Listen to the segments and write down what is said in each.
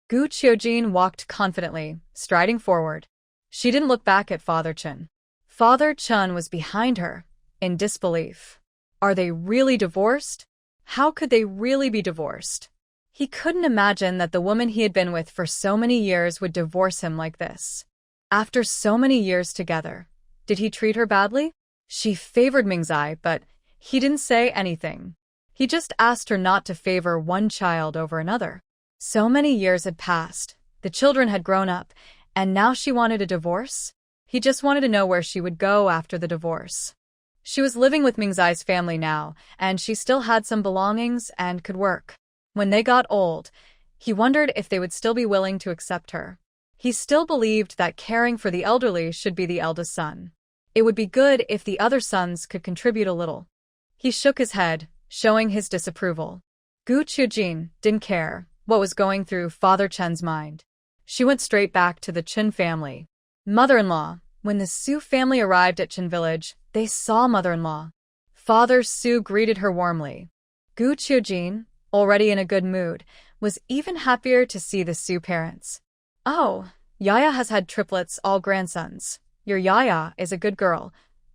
Gu Qiujin walked confidently, striding forward. She didn't look back at Father Chen. Father Chen was behind her, in disbelief. Are they really divorced? How could they really be divorced? He couldn't imagine that the woman he had been with for so many years would divorce him like this. After so many years together, did he treat her badly? She favored Mingzai, but he didn't say anything. He just asked her not to favor one child over another. So many years had passed, the children had grown up, and now she wanted a divorce? He just wanted to know where she would go after the divorce. She was living with Mingzai's family now, and she still had some belongings and could work. When they got old, he wondered if they would still be willing to accept her. He still believed that caring for the elderly should be the eldest son. It would be good if the other sons could contribute a little. He shook his head, showing his disapproval. Gu Qiujin didn't care what was going through Father Chen's mind. She went straight back to the Chen family. Mother-in-law. When the Su family arrived at Chen village, they saw mother-in-law. Father Su greeted her warmly. Gu Qiujin, already in a good mood, was even happier to see the Su parents. Oh, Yaya has had triplets, all grandsons. Your Yaya is a good girl.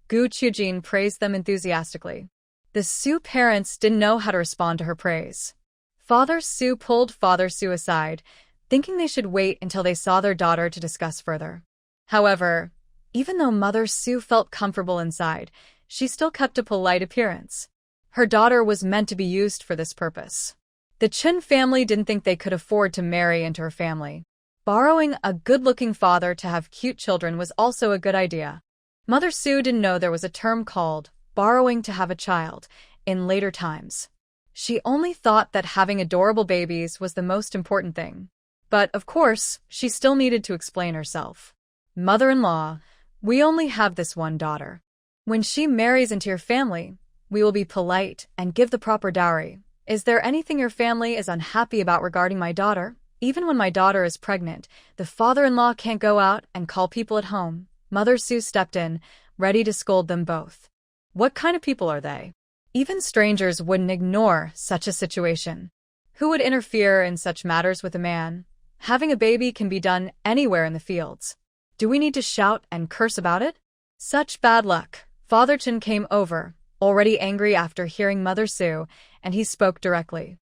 Gu Qiujin praised them enthusiastically. The Su parents didn't know how to respond to her praise. Father Su pulled Father Su aside, thinking they should wait until they saw their daughter to discuss further. However, even though Mother Su felt comfortable inside, she still kept a polite appearance. Her daughter was meant to be used for this purpose. The Chen family didn't think they could afford to marry into her family. Borrowing a good-looking father to have cute children was also a good idea. Mother Su didn't know there was a term called borrowing to have a child in later times. She only thought that having adorable babies was the most important thing. But, of course, she still needed to explain herself. Mother-in-law, we only have this one daughter. When she marries into your family, we will be polite and give the proper dowry. Is there anything your family is unhappy about regarding my daughter? Even when my daughter is pregnant, the father-in-law can't go out and call people at home. Mother Su stepped in, ready to scold them both. What kind of people are they? Even strangers wouldn't ignore such a situation. Who would interfere in such matters with a man? Having a baby can be done anywhere in the fields. Do we need to shout and curse about it? Such bad luck. Father Chen came over, already angry after hearing Mother Su, and he spoke directly.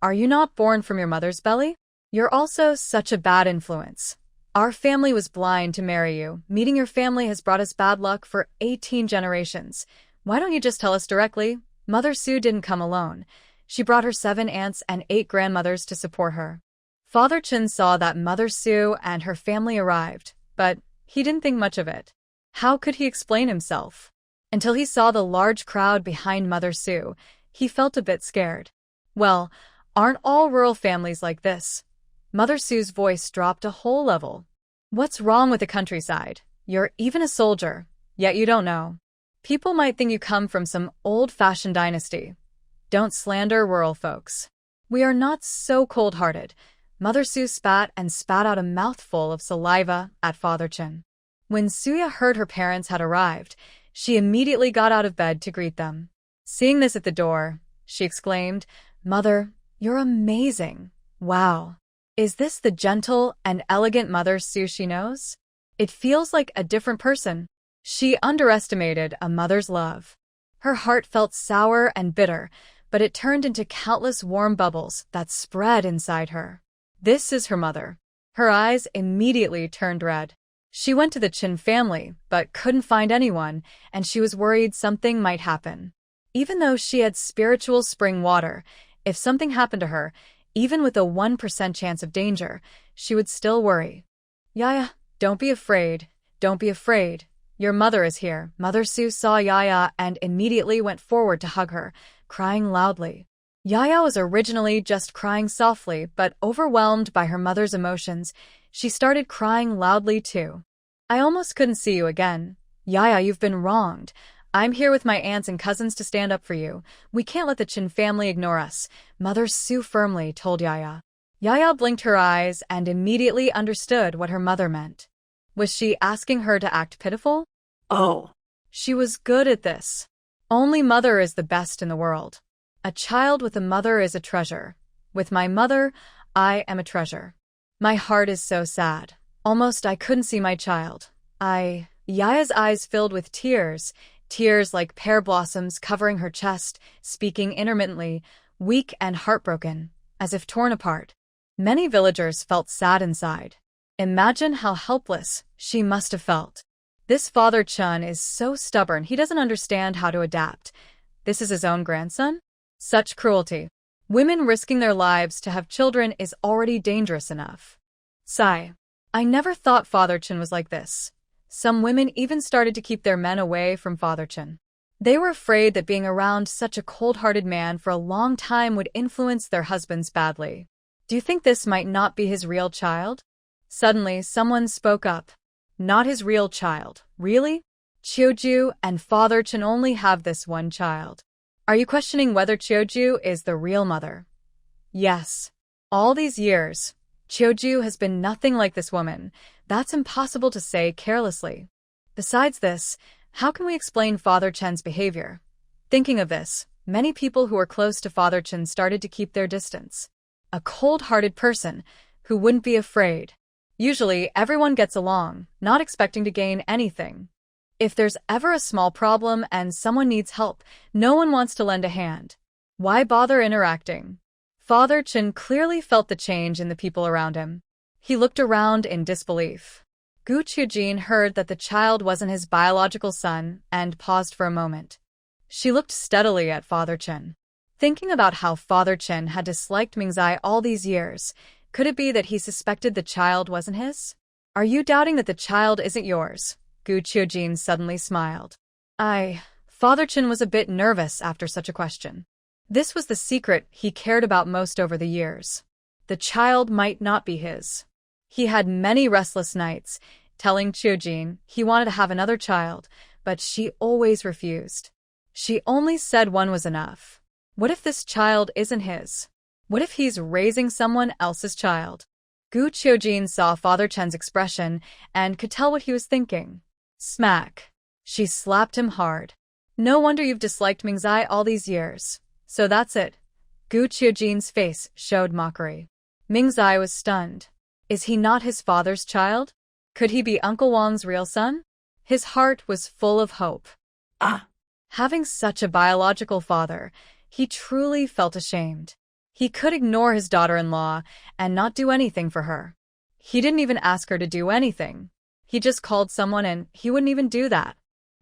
Are you not born from your mother's belly? You're also such a bad influence. Our family was blind to marry you. Meeting your family has brought us bad luck for 18 generations. Why don't you just tell us directly? Mother Su didn't come alone. She brought her 7 aunts and 8 grandmothers to support her. Father Chen saw that Mother Su and her family arrived, but he didn't think much of it. How could he explain himself? Until he saw the large crowd behind Mother Su, he felt a bit scared. Well, aren't all rural families like this? Mother Su's voice dropped a whole level. What's wrong with the countryside? You're even a soldier, yet you don't know. People might think you come from some old-fashioned dynasty. Don't slander rural folks. We are not so cold-hearted. Mother Su spat out a mouthful of saliva at Father Chen. When Suya heard her parents had arrived, she immediately got out of bed to greet them. Seeing this at the door, she exclaimed, "Mother, you're amazing. Wow. Is this the gentle and elegant Mother Su she knows? It feels like a different person." She underestimated a mother's love. Her heart felt sour and bitter, but it turned into countless warm bubbles that spread inside her. This is her mother. Her eyes immediately turned red. She went to the Chen family, but couldn't find anyone, and she was worried something might happen. Even though she had spiritual spring water, if something happened to her, even with a 1% chance of danger, she would still worry. "Yaya, don't be afraid. Don't be afraid. Your mother is here." Mother Su saw Yaya and immediately went forward to hug her, crying loudly. Yaya was originally just crying softly, but overwhelmed by her mother's emotions, she started crying loudly too. "I almost couldn't see you again. Yaya, you've been wronged. I'm here with my aunts and cousins to stand up for you. We can't let the Chen family ignore us," Mother Su firmly told Yaya. Yaya blinked her eyes and immediately understood what her mother meant. Was she asking her to act pitiful? Oh, she was good at this. Only mother is the best in the world. A child with a mother is a treasure. With my mother, I am a treasure. My heart is so sad. Almost I couldn't see my child. Yaya's eyes filled with tears, tears like pear blossoms covering her chest, speaking intermittently, weak and heartbroken, as if torn apart. Many villagers felt sad inside. Imagine how helpless she must have felt. This Father Chun is so stubborn he doesn't understand how to adapt. This is his own grandson? Such cruelty. Women risking their lives to have children is already dangerous enough. Sigh. I never thought Father Chun was like this. Some women even started to keep their men away from Father Chun. They were afraid that being around such a cold-hearted man for a long time would influence their husbands badly. Do you think this might not be his real child? Suddenly, someone spoke up. Not his real child. Really? Chioju and Father Chun only have this one child. Are you questioning whether Chioju is the real mother? Yes. All these years, Chioju has been nothing like this woman. That's impossible to say carelessly. Besides this, how can we explain Father Chen's behavior? Thinking of this, many people who were close to Father Chen started to keep their distance. A cold-hearted person who wouldn't be afraid. Usually, everyone gets along, not expecting to gain anything. If there's ever a small problem and someone needs help, no one wants to lend a hand. Why bother interacting? Father Chen clearly felt the change in the people around him. He looked around in disbelief. Gu Qiujin heard that the child wasn't his biological son and paused for a moment. She looked steadily at Father Chen. Thinking about how Father Chen had disliked Mingzai all these years, could it be that he suspected the child wasn't his? Are you doubting that the child isn't yours? Gu Qiujin suddenly smiled. Father Chen was a bit nervous after such a question. This was the secret he cared about most over the years. The child might not be his. He had many restless nights, telling Qiujin he wanted to have another child, but she always refused. She only said one was enough. What if this child isn't his? What if he's raising someone else's child? Gu Qiujin saw Father Chen's expression and could tell what he was thinking. Smack. She slapped him hard. No wonder you've disliked Mingzai all these years. So that's it. Gu Qiujin's face showed mockery. Mingzai was stunned. Is he not his father's child? Could he be Uncle Wang's real son? His heart was full of hope. Having such a biological father, he truly felt ashamed. He could ignore his daughter-in-law and not do anything for her. He didn't even ask her to do anything. He just called someone and he wouldn't even do that.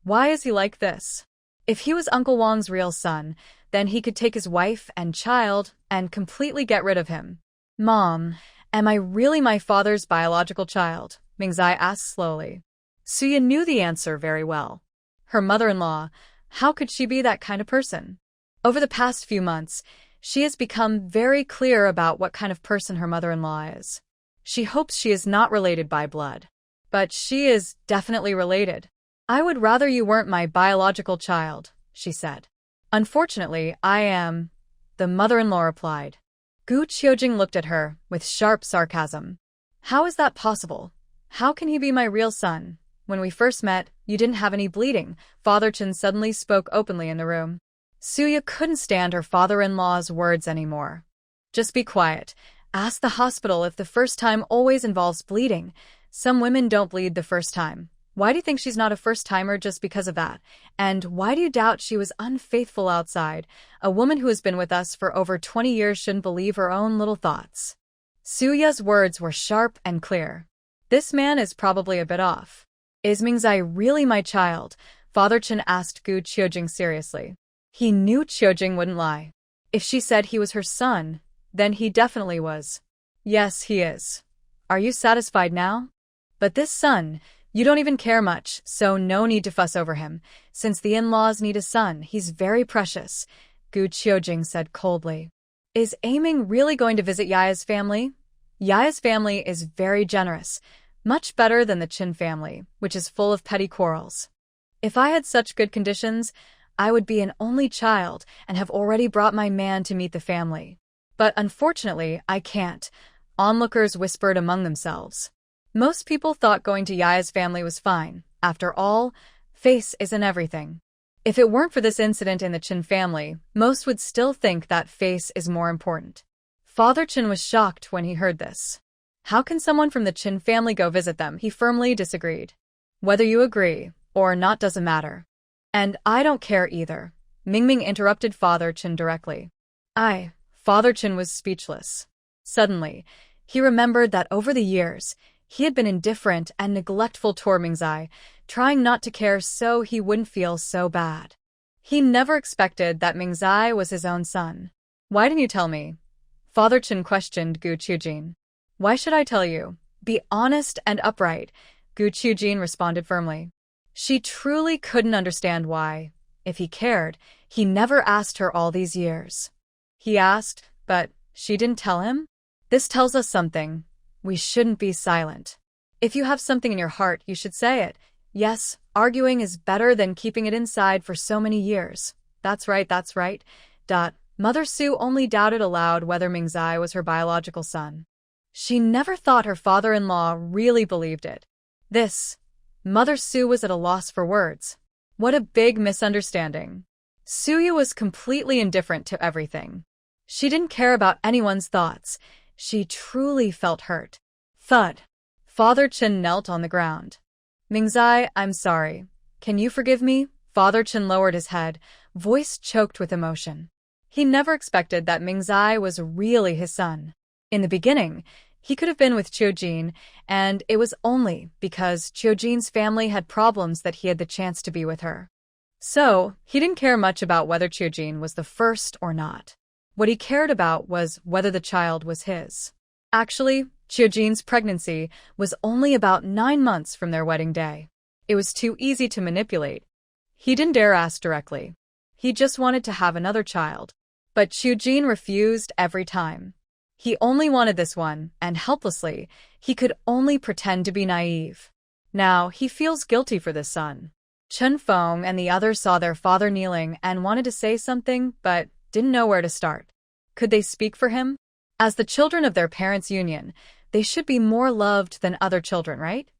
Why is he like this? If he was Uncle Wang's real son, then he could take his wife and child and completely get rid of him. Mom, am I really my father's biological child? Mingzai asked slowly. Suya knew the answer very well. Her mother-in-law, how could she be that kind of person? Over the past few months, she has become very clear about what kind of person her mother-in-law is. She hopes she is not related by blood. But she is definitely related. I would rather you weren't my biological child, she said. Unfortunately, I am, the mother-in-law replied. Gu Qiujin looked at her with sharp sarcasm. How is that possible? How can he be my real son? When we first met, you didn't have any bleeding. Father Chen suddenly spoke openly in the room. Suya couldn't stand her father-in-law's words anymore. Just be quiet. Ask the hospital if the first time always involves bleeding. Some women don't bleed the first time. Why do you think she's not a first-timer just because of that? And why do you doubt she was unfaithful outside? A woman who has been with us for over 20 years shouldn't believe her own little thoughts. Suya's words were sharp and clear. This man is probably a bit off. Is Mingzai really my child? Father Chen asked Gu Qiujin seriously. He knew Qiujin wouldn't lie. If she said he was her son, then he definitely was. Yes, he is. Are you satisfied now? But this son, you don't even care much, so no need to fuss over him. Since the in-laws need a son, he's very precious, Gu Qiujin said coldly. Is Aiming really going to visit Yaya's family? Yaya's family is very generous, much better than the Qin family, which is full of petty quarrels. If I had such good conditions, I would be an only child and have already brought my man to meet the family. But unfortunately, I can't, onlookers whispered among themselves. Most people thought going to Yaya's family was fine. After all, face isn't everything. If it weren't for this incident in the Qin family, most would still think that face is more important. Father Chen was shocked when he heard this. How can someone from the Chen family go visit them? He firmly disagreed. Whether you agree or not doesn't matter. And I don't care either. Mingming interrupted Father Chen directly. Father Chen was speechless. Suddenly, he remembered that over the years, he had been indifferent and neglectful toward Mingzai, trying not to care so he wouldn't feel so bad. He never expected that Mingzai was his own son. Why didn't you tell me? Father Chen questioned Gu Qujin. Why should I tell you? Be honest and upright, Gu Qujin responded firmly. She truly couldn't understand why, if he cared, he never asked her all these years. He asked, but she didn't tell him? This tells us something. We shouldn't be silent. If you have something in your heart, you should say it. Yes, arguing is better than keeping it inside for so many years. That's right. Mother Su only doubted aloud whether Mingzai was her biological son. She never thought her father-in-law really believed it. Mother Su was at a loss for words. What a big misunderstanding. Suyu was completely indifferent to everything. She didn't care about anyone's thoughts. She truly felt hurt. Thud. Father Chen knelt on the ground. Mingzai, I'm sorry. Can you forgive me? Father Chen lowered his head, voice choked with emotion. He never expected that Mingzai was really his son. In the beginning, he could have been with Qiujin, and it was only because Qiujin's family had problems that he had the chance to be with her. So, he didn't care much about whether Qiujin was the first or not. What he cared about was whether the child was his. Actually, Qiujin's pregnancy was only about 9 months from their wedding day. It was too easy to manipulate. He didn't dare ask directly. He just wanted to have another child. But Qiujin refused every time. He only wanted this one, and helplessly, he could only pretend to be naive. Now, he feels guilty for this son. Chen Feng and the others saw their father kneeling and wanted to say something, but didn't know where to start. Could they speak for him? As the children of their parents' union, they should be more loved than other children, right?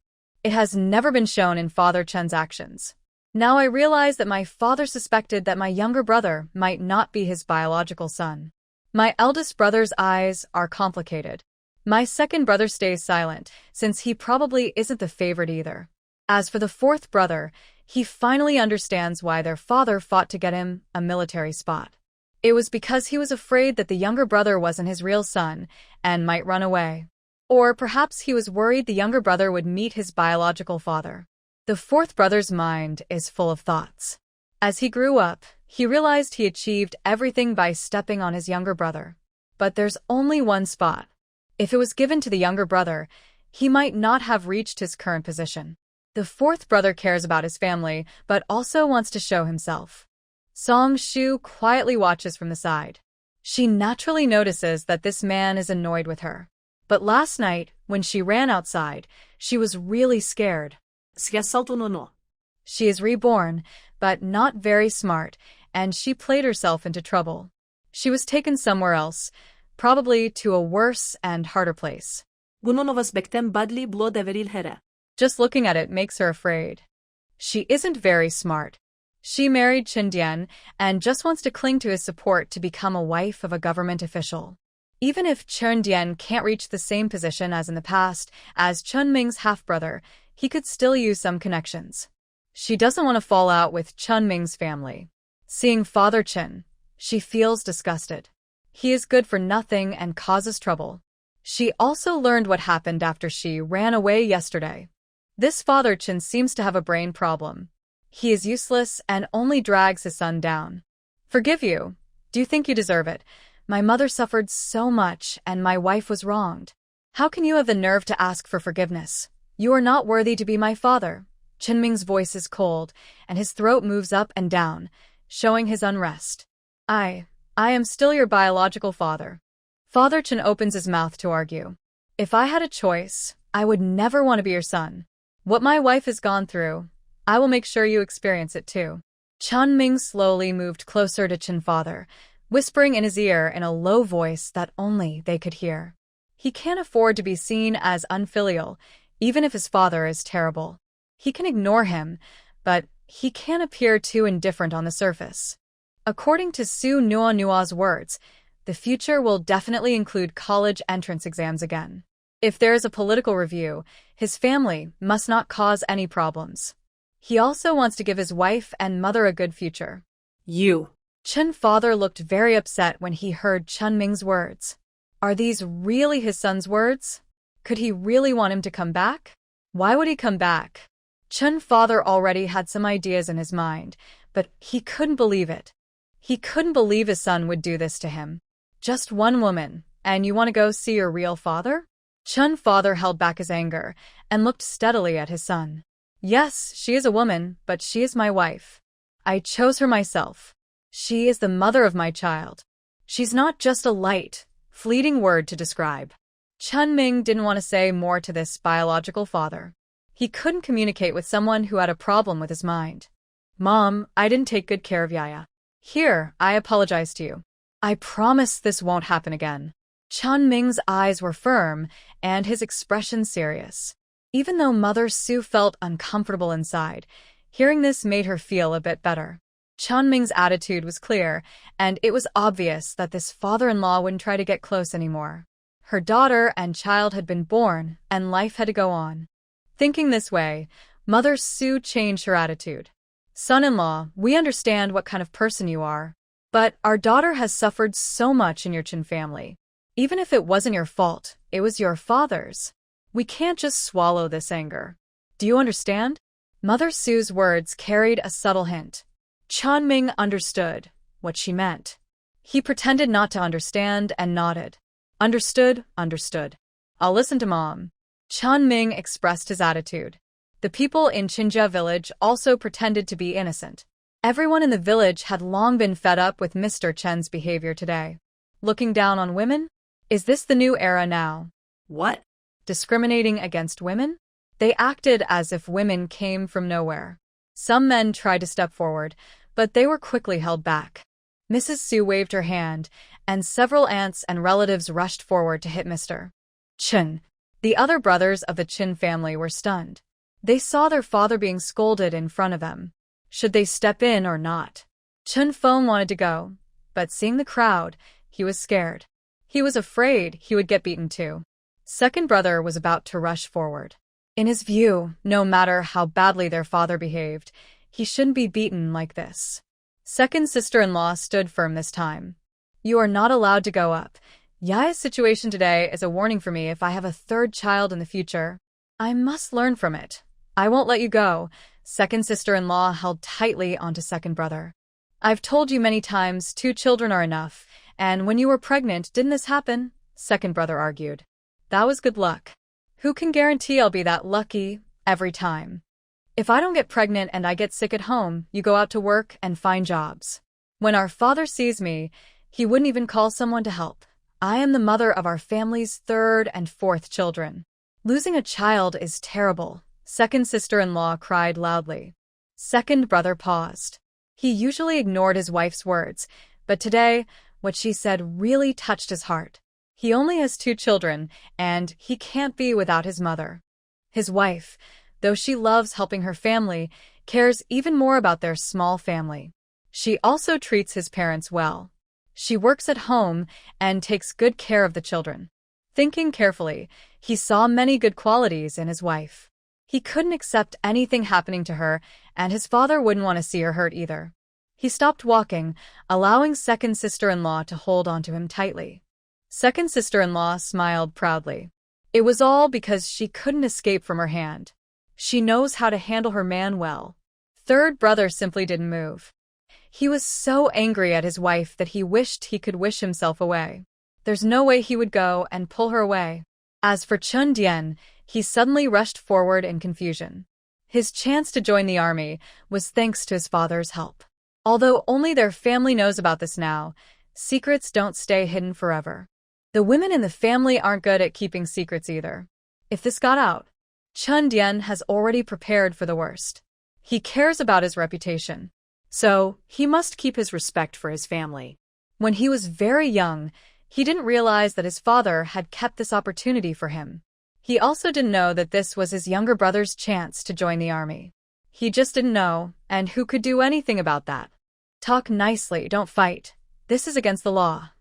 It has never been shown in Father Chen's actions. Now I realize that my father suspected that my younger brother might not be his biological son. My eldest brother's eyes are complicated. My second brother stays silent, since he probably isn't the favorite either. As for the fourth brother, he finally understands why their father fought to get him a military spot. It was because he was afraid that the younger brother wasn't his real son and might run away. Or perhaps he was worried the younger brother would meet his biological father. The fourth brother's mind is full of thoughts. As he grew up, he realized he achieved everything by stepping on his younger brother. But there's only one spot. If it was given to the younger brother, he might not have reached his current position. The fourth brother cares about his family, but also wants to show himself. Song Shu quietly watches from the side. She naturally notices that this man is annoyed with her. But last night, when she ran outside, she was really scared. She is reborn, but not very smart, and she played herself into trouble. She was taken somewhere else, probably to a worse and harder place. Just looking at it makes her afraid. She isn't very smart. She married Chen Dian and just wants to cling to his support to become a wife of a government official. Even if Chen Dian can't reach the same position as in the past as Chen Ming's half-brother, he could still use some connections. She doesn't want to fall out with Chen Ming's family. Seeing Father Chen, she feels disgusted. He is good for nothing and causes trouble. She also learned what happened after she ran away yesterday. This Father Chen seems to have a brain problem. He is useless and only drags his son down. Forgive you. Do you think you deserve it? My mother suffered so much and my wife was wronged. How can you have the nerve to ask for forgiveness? You are not worthy to be my father. Chen Ming's voice is cold, and his throat moves up and down, showing his unrest. I am still your biological father. Father Chen opens his mouth to argue. If I had a choice, I would never want to be your son. What my wife has gone through, I will make sure you experience it too. Chen Ming slowly moved closer to Chen Father, whispering in his ear in a low voice that only they could hear. He can't afford to be seen as unfilial, even if his father is terrible. He can ignore him, but he can't appear too indifferent on the surface. According to Su Nua's words, the The future will definitely include college entrance exams again. If there is a political review, his family must not cause any problems. He also wants to give his wife and mother a good future. You. Chun's father looked very upset when he heard Chun Ming's words. Are these really his son's words? Could he really want him to come back? Why would he come back? Chun's father already had some ideas in his mind, but he couldn't believe it. He couldn't believe his son would do this to him. Just one woman, and you want to go see your real father? Chun's father held back his anger and looked steadily at his son. Yes, she is a woman, but she is my wife. I chose her myself. She is the mother of my child. She's not just a light, fleeting word to describe. Chun Ming didn't want to say more to this biological father. He couldn't communicate with someone who had a problem with his mind. Mom, I didn't take good care of Yaya. Here, I apologize to you. I promise this won't happen again. Chun Ming's eyes were firm and his expression serious. Even though Mother Su felt uncomfortable inside, hearing this made her feel a bit better. Chun Ming's attitude was clear, and it was obvious that this father-in-law wouldn't try to get close anymore. Her daughter and child had been born, and life had to go on. Thinking this way, Mother Su changed her attitude. Son-in-law, we understand what kind of person you are, but our daughter has suffered so much in your Chin family. Even if it wasn't your fault, it was your father's. We can't just swallow this anger. Do you understand? Mother Su's words carried a subtle hint. Chun Ming understood what she meant. He pretended not to understand and nodded. Understood, understood. I'll listen to Mom. Chun Ming expressed his attitude. The people in Chinja village also pretended to be innocent. Everyone in the village had long been fed up with Mr. Chen's behavior today. Looking down on women? Is this the new era now? What? Discriminating against women? They acted as if women came from nowhere. Some men tried to step forward, but they were quickly held back. Mrs. Su waved her hand, and several aunts and relatives rushed forward to hit Mr. Chen. The other brothers of the Chin family were stunned. They saw their father being scolded in front of them. Should they step in or not? Chen Feng wanted to go, but seeing the crowd, he was scared. He was afraid he would get beaten too. Second brother was about to rush forward. In his view, no matter how badly their father behaved, he shouldn't be beaten like this. Second sister-in-law stood firm this time. You are not allowed to go up. Yaya's situation today is a warning for me if I have a third child in the future. I must learn from it. I won't let you go. Second sister-in-law held tightly onto second brother. I've told you many times 2 children are enough, and when you were pregnant, didn't this happen? Second brother argued. That was good luck. Who can guarantee I'll be that lucky every time? If I don't get pregnant and I get sick at home, you go out to work and find jobs. When our father sees me, he wouldn't even call someone to help. I am the mother of our family's 3rd and 4th children. Losing a child is terrible. Second sister-in-law cried loudly. Second brother paused. He usually ignored his wife's words, but today, what she said really touched his heart. He only has 2 children, and he can't be without his mother. His wife, though she loves helping her family, cares even more about their small family. She also treats his parents well. She works at home and takes good care of the children. Thinking carefully, he saw many good qualities in his wife. He couldn't accept anything happening to her, and his father wouldn't want to see her hurt either. He stopped walking, allowing second sister-in-law to hold onto him tightly. Second sister-in-law smiled proudly. It was all because she couldn't escape from her hand. She knows how to handle her man well. Third brother simply didn't move. He was so angry at his wife that he wished he could wish himself away. There's no way he would go and pull her away. As for Chun Dian, he suddenly rushed forward in confusion. His chance to join the army was thanks to his father's help. Although only their family knows about this now, secrets don't stay hidden forever. The women in the family aren't good at keeping secrets either. If this got out, Chun Dian has already prepared for the worst. He cares about his reputation, so he must keep his respect for his family. When he was very young, he didn't realize that his father had kept this opportunity for him. He also didn't know that this was his younger brother's chance to join the army. He just didn't know, and who could do anything about that? Talk nicely, don't fight. This is against the law.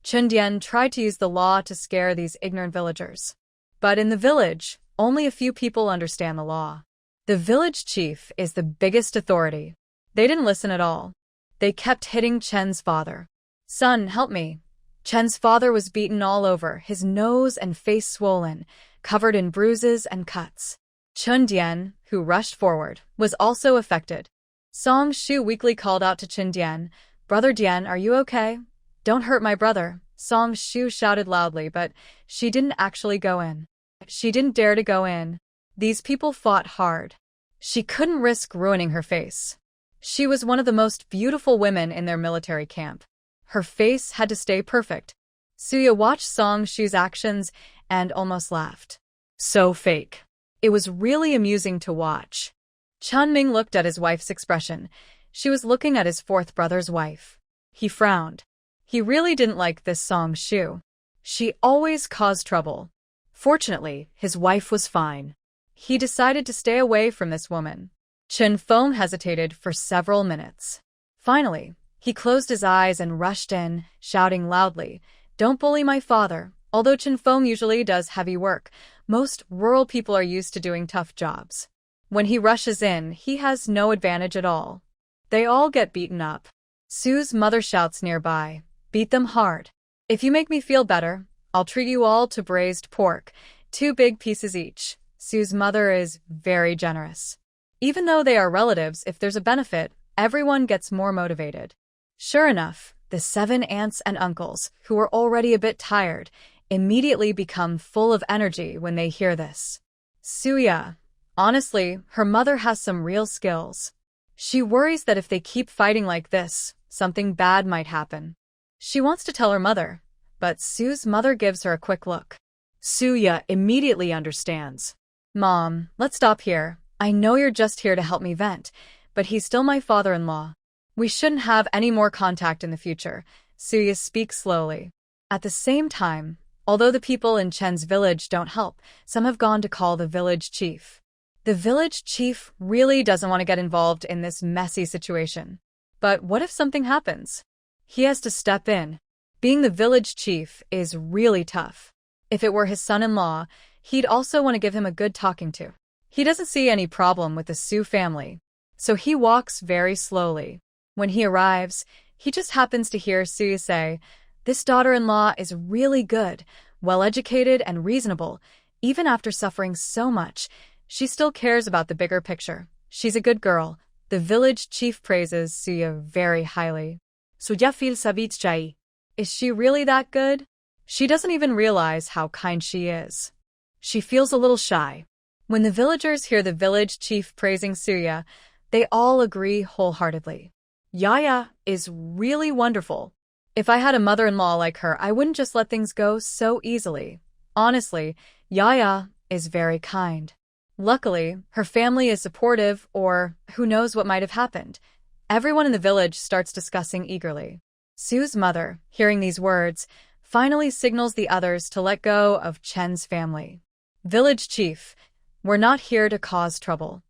Chundian tried to use the law to scare these ignorant villagers. But in the village, only a few people understand the law. The village chief is the biggest authority. They didn't listen at all. They kept hitting Chen's father. "Son, help me." Chen's father was beaten all over, his nose and face swollen, covered in bruises and cuts. Chun Dian, who rushed forward, was also affected. Song Shu weakly called out to Chun Dian, "Brother Dian, are you okay? Don't hurt my brother." Song Shu shouted loudly, but she didn't actually go in. She didn't dare to go in. These people fought hard. She couldn't risk ruining her face. She was one of the most beautiful women in their military camp. Her face had to stay perfect. Suya watched Song Shu's actions and almost laughed. So fake. It was really amusing to watch. Chun Ming looked at his wife's expression. She was looking at his fourth brother's wife. He frowned. He really didn't like this Song Shu. She always caused trouble. Fortunately, his wife was fine. He decided to stay away from this woman. Chen Feng hesitated for several minutes. Finally, he closed his eyes and rushed in, shouting loudly, "Don't bully my father." Although Chen Feng usually does heavy work, most rural people are used to doing tough jobs. When he rushes in, he has no advantage at all. They all get beaten up. Sue's mother shouts nearby, "Beat them hard. If you make me feel better, I'll treat you all to braised pork, 2 big pieces each." Sue's mother is very generous. Even though they are relatives, if there's a benefit, everyone gets more motivated. Sure enough, the 7 aunts and uncles, who were already a bit tired, immediately become full of energy when they hear this. Suya. Honestly, her mother has some real skills. She worries that if they keep fighting like this, something bad might happen. She wants to tell her mother, but Sue's mother gives her a quick look. Suya immediately understands. "Mom, let's stop here. I know you're just here to help me vent, but he's still my father-in-law. We shouldn't have any more contact in the future." Suya speaks slowly. At the same time, although the people in Chen's village don't help, some have gone to call the village chief. The village chief really doesn't want to get involved in this messy situation. But what if something happens? He has to step in. Being the village chief is really tough. If it were his son-in-law, he'd also want to give him a good talking to. He doesn't see any problem with the Su family, so he walks very slowly. When he arrives, he just happens to hear Suya say, "This daughter-in-law is really good, well-educated and reasonable. Even after suffering so much, she still cares about the bigger picture. She's a good girl." The village chief praises Suya very highly. "Suya feel savit chai." Is she really that good? She doesn't even realize how kind she is. She feels a little shy. When the villagers hear the village chief praising Suya, they all agree wholeheartedly. Yaya is really wonderful. If I had a mother-in-law like her, I wouldn't just let things go so easily. Honestly, Yaya is very kind. Luckily, her family is supportive, or who knows what might have happened. Everyone in the village starts discussing eagerly. Sue's mother, hearing these words, finally signals the others to let go of Chen's family. "Village chief, we're not here to cause trouble.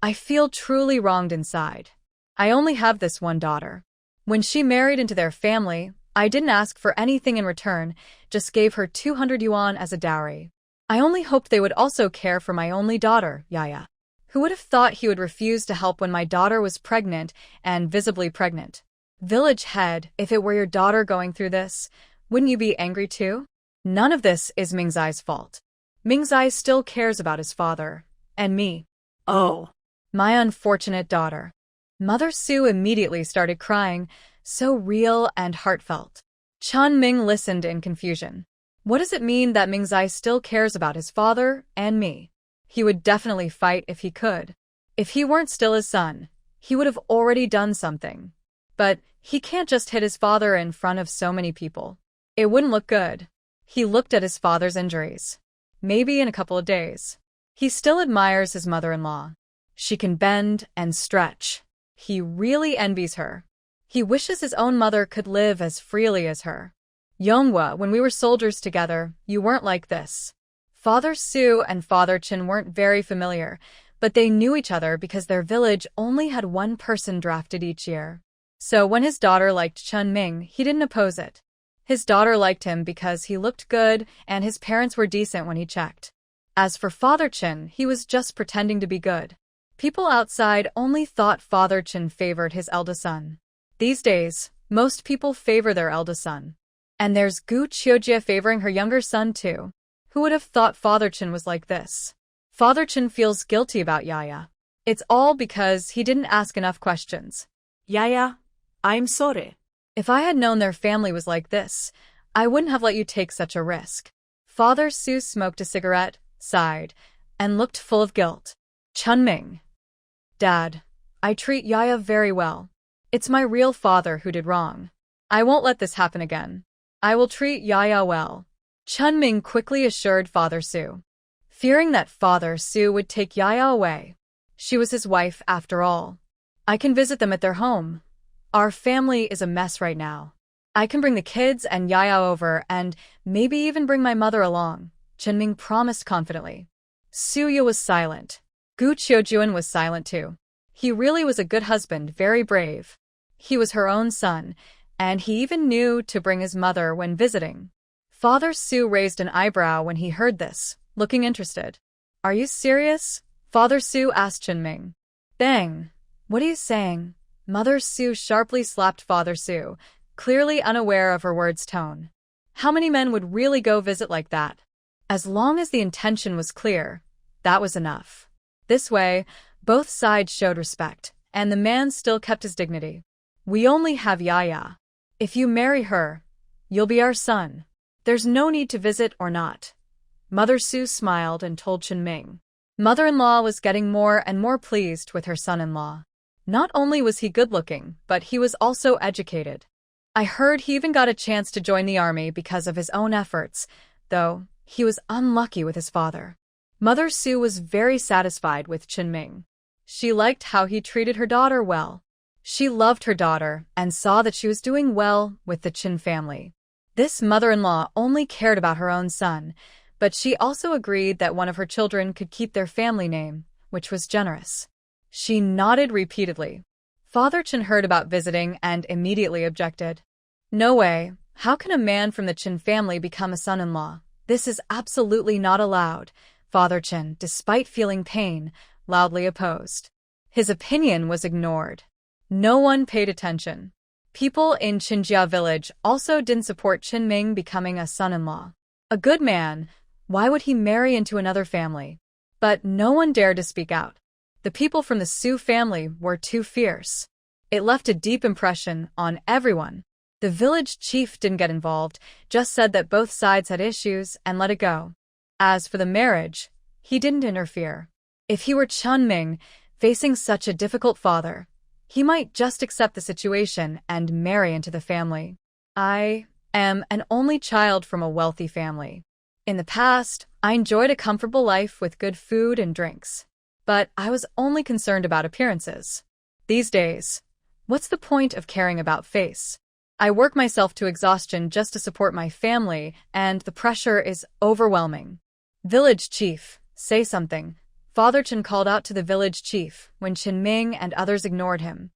I feel truly wronged inside. I only have this one daughter. When she married into their family, I didn't ask for anything in return, just gave her 200 yuan as a dowry. I only hoped they would also care for my only daughter, Yaya. Who would have thought he would refuse to help when my daughter was pregnant and visibly pregnant? Village head, if it were your daughter going through this, wouldn't you be angry too? None of this is Mingzai's fault. Mingzai still cares about his father. And me. Oh, my unfortunate daughter." Mother Su immediately started crying, so real and heartfelt. Chun Ming listened in confusion. What does it mean that Mingzai still cares about his father and me? He would definitely fight if he could. If he weren't still his son, he would have already done something. But he can't just hit his father in front of so many people. It wouldn't look good. He looked at his father's injuries. Maybe in a couple of days. He still admires his mother-in-law. She can bend and stretch. He really envies her. He wishes his own mother could live as freely as her. "Yonghua, when we were soldiers together, you weren't like this." Father Su and Father Chin weren't very familiar, but they knew each other because their village only had one person drafted each year. So when his daughter liked Chun Ming, he didn't oppose it. His daughter liked him because he looked good and his parents were decent when he checked. As for Father Chin, he was just pretending to be good. People outside only thought Father Chin favored his eldest son. These days, most people favor their eldest son. And there's Gu Qiujie favoring her younger son too. Who would have thought Father Chin was like this? Father Chin feels guilty about Yaya. It's all because he didn't ask enough questions. Yaya, I'm sorry. If I had known their family was like this, I wouldn't have let you take such a risk. Father Su smoked a cigarette, sighed, and looked full of guilt. Chunming. Dad, I treat Yaya very well. It's my real father who did wrong. I won't let this happen again. I will treat Yaya well. Chunming quickly assured Father Su, fearing that Father Su would take Yaya away. She was his wife after all. I can visit them at their home. Our family is a mess right now. I can bring the kids and Yaya over and maybe even bring my mother along, Chunming promised confidently. Suya was silent. Gu Qiujuan was silent too. He really was a good husband, very brave. He was her own son, and he even knew to bring his mother when visiting. Father Su raised an eyebrow when he heard this, looking interested. Are you serious? Father Su asked Chunming. Bang! What are you saying? Mother Su sharply slapped Father Su, clearly unaware of her words' tone. How many men would really go visit like that? As long as the intention was clear, that was enough. This way, both sides showed respect, and the man still kept his dignity. We only have Yaya. If you marry her, you'll be our son. There's no need to visit or not. Mother Su smiled and told Chunming. Mother-in-law was getting more and more pleased with her son-in-law. Not only was he good-looking, but he was also educated. I heard he even got a chance to join the army because of his own efforts, though he was unlucky with his father. Mother Su was very satisfied with Chunming. She liked how he treated her daughter well. She loved her daughter and saw that she was doing well with the Chin family. This mother-in-law only cared about her own son, but she also agreed that one of her children could keep their family name, which was generous. She nodded repeatedly. Father Chin heard about visiting and immediately objected. No way. How can a man from the Chin family become a son-in-law? This is absolutely not allowed. Father Chin, despite feeling pain, loudly opposed. His opinion was ignored. No one paid attention. People in Qinjia village also didn't support Chunming becoming a son-in-law. A good man, why would he marry into another family? But no one dared to speak out. The people from the Su family were too fierce. It left a deep impression on everyone. The village chief didn't get involved, just said that both sides had issues and let it go. As for the marriage, he didn't interfere. If he were Chunming, facing such a difficult father, he might just accept the situation and marry into the family. I am an only child from a wealthy family. In the past, I enjoyed a comfortable life with good food and drinks. But I was only concerned about appearances. These days, what's the point of caring about face? I work myself to exhaustion just to support my family, and the pressure is overwhelming. Village chief, say something. Father Chin called out to the village chief when Chunming and others ignored him.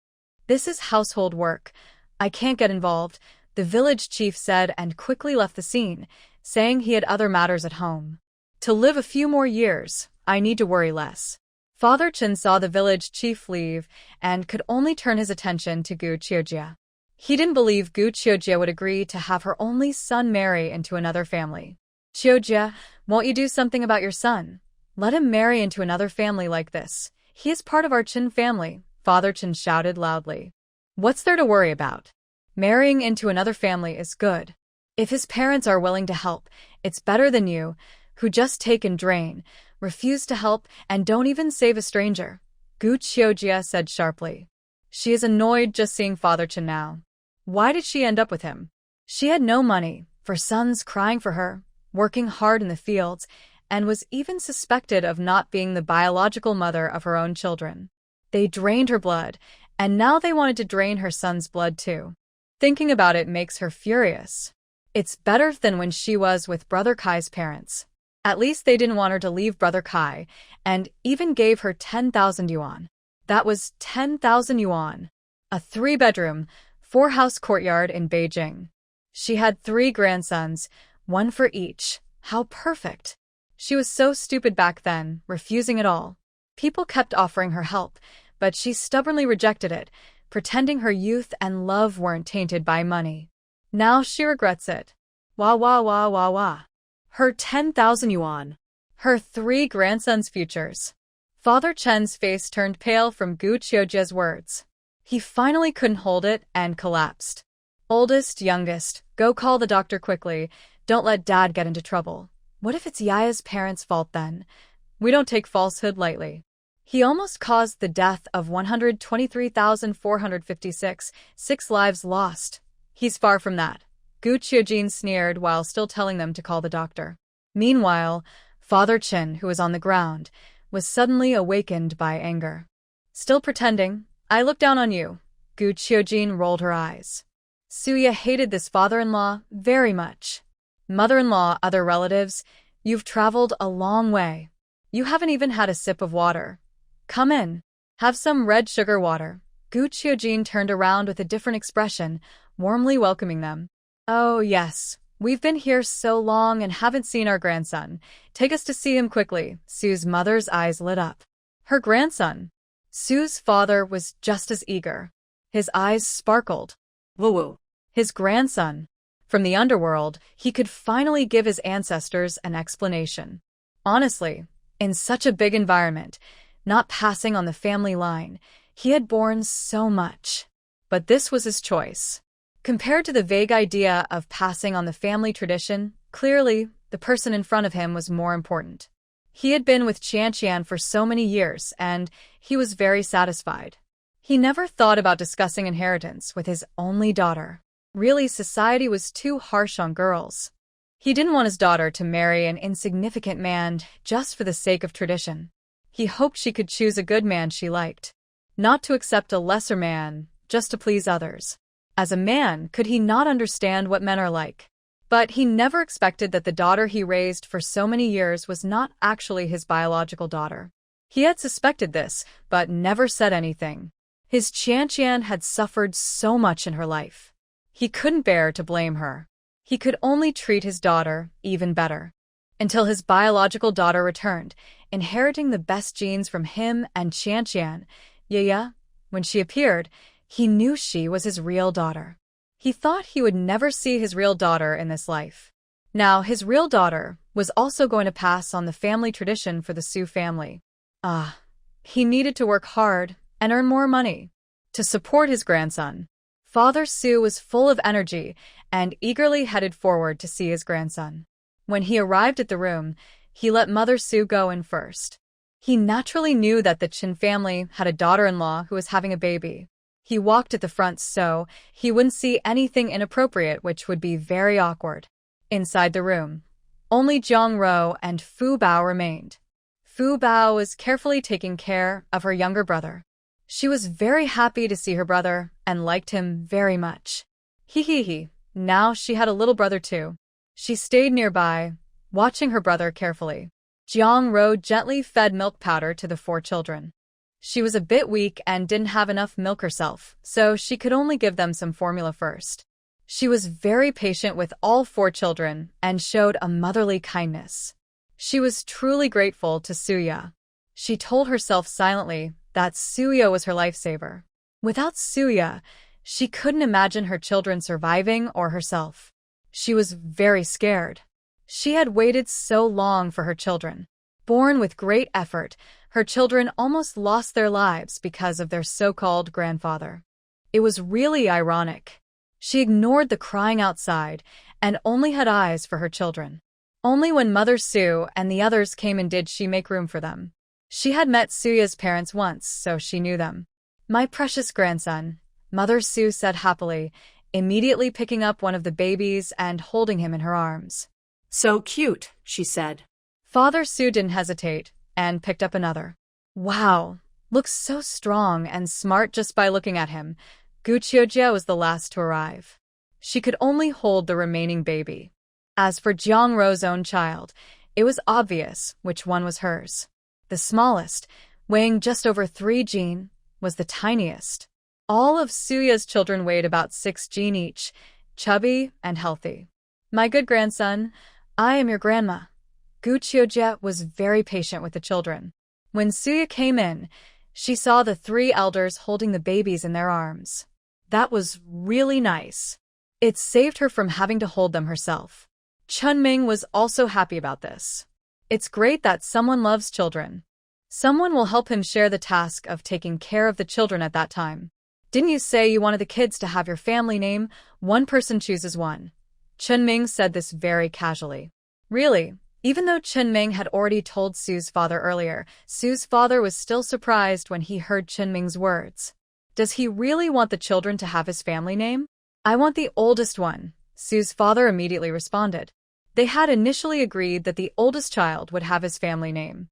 This is household work. I can't get involved, the village chief said and quickly left the scene, saying he had other matters at home. To live a few more years, I need to worry less. Father Chin saw the village chief leave and could only turn his attention to Gu Qiujie. He didn't believe Gu Qiujie would agree to have her only son marry into another family. Qiujie, won't you do something about your son? Let him marry into another family like this. He is part of our Chin family, Father Chin shouted loudly. What's there to worry about? Marrying into another family is good. If his parents are willing to help, it's better than you, who just take and drain, refuse to help, and don't even save a stranger, Gu Qiujie said sharply. She is annoyed just seeing Father Chin now. Why did she end up with him? She had no money, for sons crying for her, working hard in the fields, and was even suspected of not being the biological mother of her own children. They drained her blood, and now they wanted to drain her son's blood too. Thinking about it makes her furious. It's better than when she was with Brother Kai's parents. At least they didn't want her to leave Brother Kai, and even gave her 10,000 yuan. That was 10,000 yuan. A 3-bedroom, 4-house courtyard in Beijing. She had 3 grandsons, one for each. How perfect! She was so stupid back then, refusing it all. People kept offering her help, but she stubbornly rejected it, pretending her youth and love weren't tainted by money. Now she regrets it. Wah wah wah wah wah. Her 10,000 yuan. Her 3 grandsons' futures. Father Chen's face turned pale from Gu Qiujia's words. He finally couldn't hold it and collapsed. Oldest, youngest, go call the doctor quickly. Don't let Dad get into trouble. What if it's Yaya's parents' fault then? We don't take falsehood lightly. He almost caused the death of 123,456, 6 lives lost. He's far from that. Gu Qiujin sneered while still telling them to call the doctor. Meanwhile, Father Chen, who was on the ground, was suddenly awakened by anger. Still pretending? I look down on you. Gu Qiujin rolled her eyes. Suya hated this father-in-law very much. Mother-in-law, other relatives, you've traveled a long way. You haven't even had a sip of water. Come in. Have some red sugar water. Gu Qiujin turned around with a different expression, warmly welcoming them. Oh, yes. We've been here so long and haven't seen our grandson. Take us to see him quickly. Sue's mother's eyes lit up. Her grandson. Sue's father was just as eager. His eyes sparkled. Woo-woo. His grandson. From the underworld, he could finally give his ancestors an explanation. Honestly, in such a big environment, not passing on the family line, he had borne so much. But this was his choice. Compared to the vague idea of passing on the family tradition, clearly, the person in front of him was more important. He had been with Qianqian for so many years, and he was very satisfied. He never thought about discussing inheritance with his only daughter. Really, society was too harsh on girls. He didn't want his daughter to marry an insignificant man just for the sake of tradition. He hoped she could choose a good man she liked, not to accept a lesser man just to please others. As a man, could he not understand what men are like? But he never expected that the daughter he raised for so many years was not actually his biological daughter. He had suspected this, but never said anything. His Qianqian had suffered so much in her life. He couldn't bear to blame her. He could only treat his daughter even better. Until his biological daughter returned, inheriting the best genes from him and Qianqian. Yaya, when she appeared, he knew she was his real daughter. He thought he would never see his real daughter in this life. Now, his real daughter was also going to pass on the family tradition for the Su family. He needed to work hard and earn more money to support his grandson. Father Su was full of energy and eagerly headed forward to see his grandson. When he arrived at the room, he let Mother Su go in first. He naturally knew that the Chen family had a daughter-in-law who was having a baby. He walked at the front so he wouldn't see anything inappropriate, which would be very awkward. Inside the room, only Jiang Ro and Fu Bao remained. Fu Bao was carefully taking care of her younger brother. She was very happy to see her brother and liked him very much. Hee. Now she had a little brother too. She stayed nearby, watching her brother carefully. Jiang Ro gently fed milk powder to the 4 children. She was a bit weak and didn't have enough milk herself, so she could only give them some formula first. She was very patient with all 4 children and showed a motherly kindness. She was truly grateful to Suya. She told herself silently that Suya was her lifesaver. Without Suya, she couldn't imagine her children surviving or herself. She was very scared. She had waited so long for her children. Born with great effort, her children almost lost their lives because of their so-called grandfather. It was really ironic. She ignored the crying outside and only had eyes for her children. Only when Mother Su and the others came in did she make room for them. She had met Suya's parents once, so she knew them. "My precious grandson," Mother Su said happily, immediately picking up one of the babies and holding him in her arms. So cute, she said. Father Su didn't hesitate and picked up another. Wow, looks so strong and smart just by looking at him. Gu Qiujia was the last to arrive. She could only hold the remaining baby. As for Jiang Ro's own child, it was obvious which one was hers. The smallest, weighing just over 3 jin, was the tiniest. All of Suya's children weighed about 6 jin each. chubby and healthy. My good grandson, I am your grandma. Gu Qiujie was very patient with the children. When Suya came in, she saw the three elders holding the babies in their arms. That was really nice. It saved her from having to hold them herself. Chunming was also happy about this. It's great that someone loves children. Someone will help him share the task of taking care of the children at that time. Didn't you say you wanted the kids to have your family name? One person chooses one. Chunming said this very casually. Really? Even though Chunming had already told Su's father earlier, Su's father was still surprised when he heard Chunming's words. Does he really want the children to have his family name? I want the oldest one, Su's father immediately responded. They had initially agreed that the oldest child would have his family name.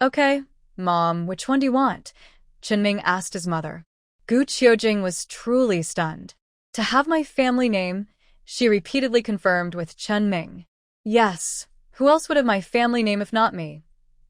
Okay, Mom, which one do you want? Chunming asked his mother. Gu Qiujing was truly stunned. To have my family name, she repeatedly confirmed with Chunming. Yes, who else would have my family name if not me?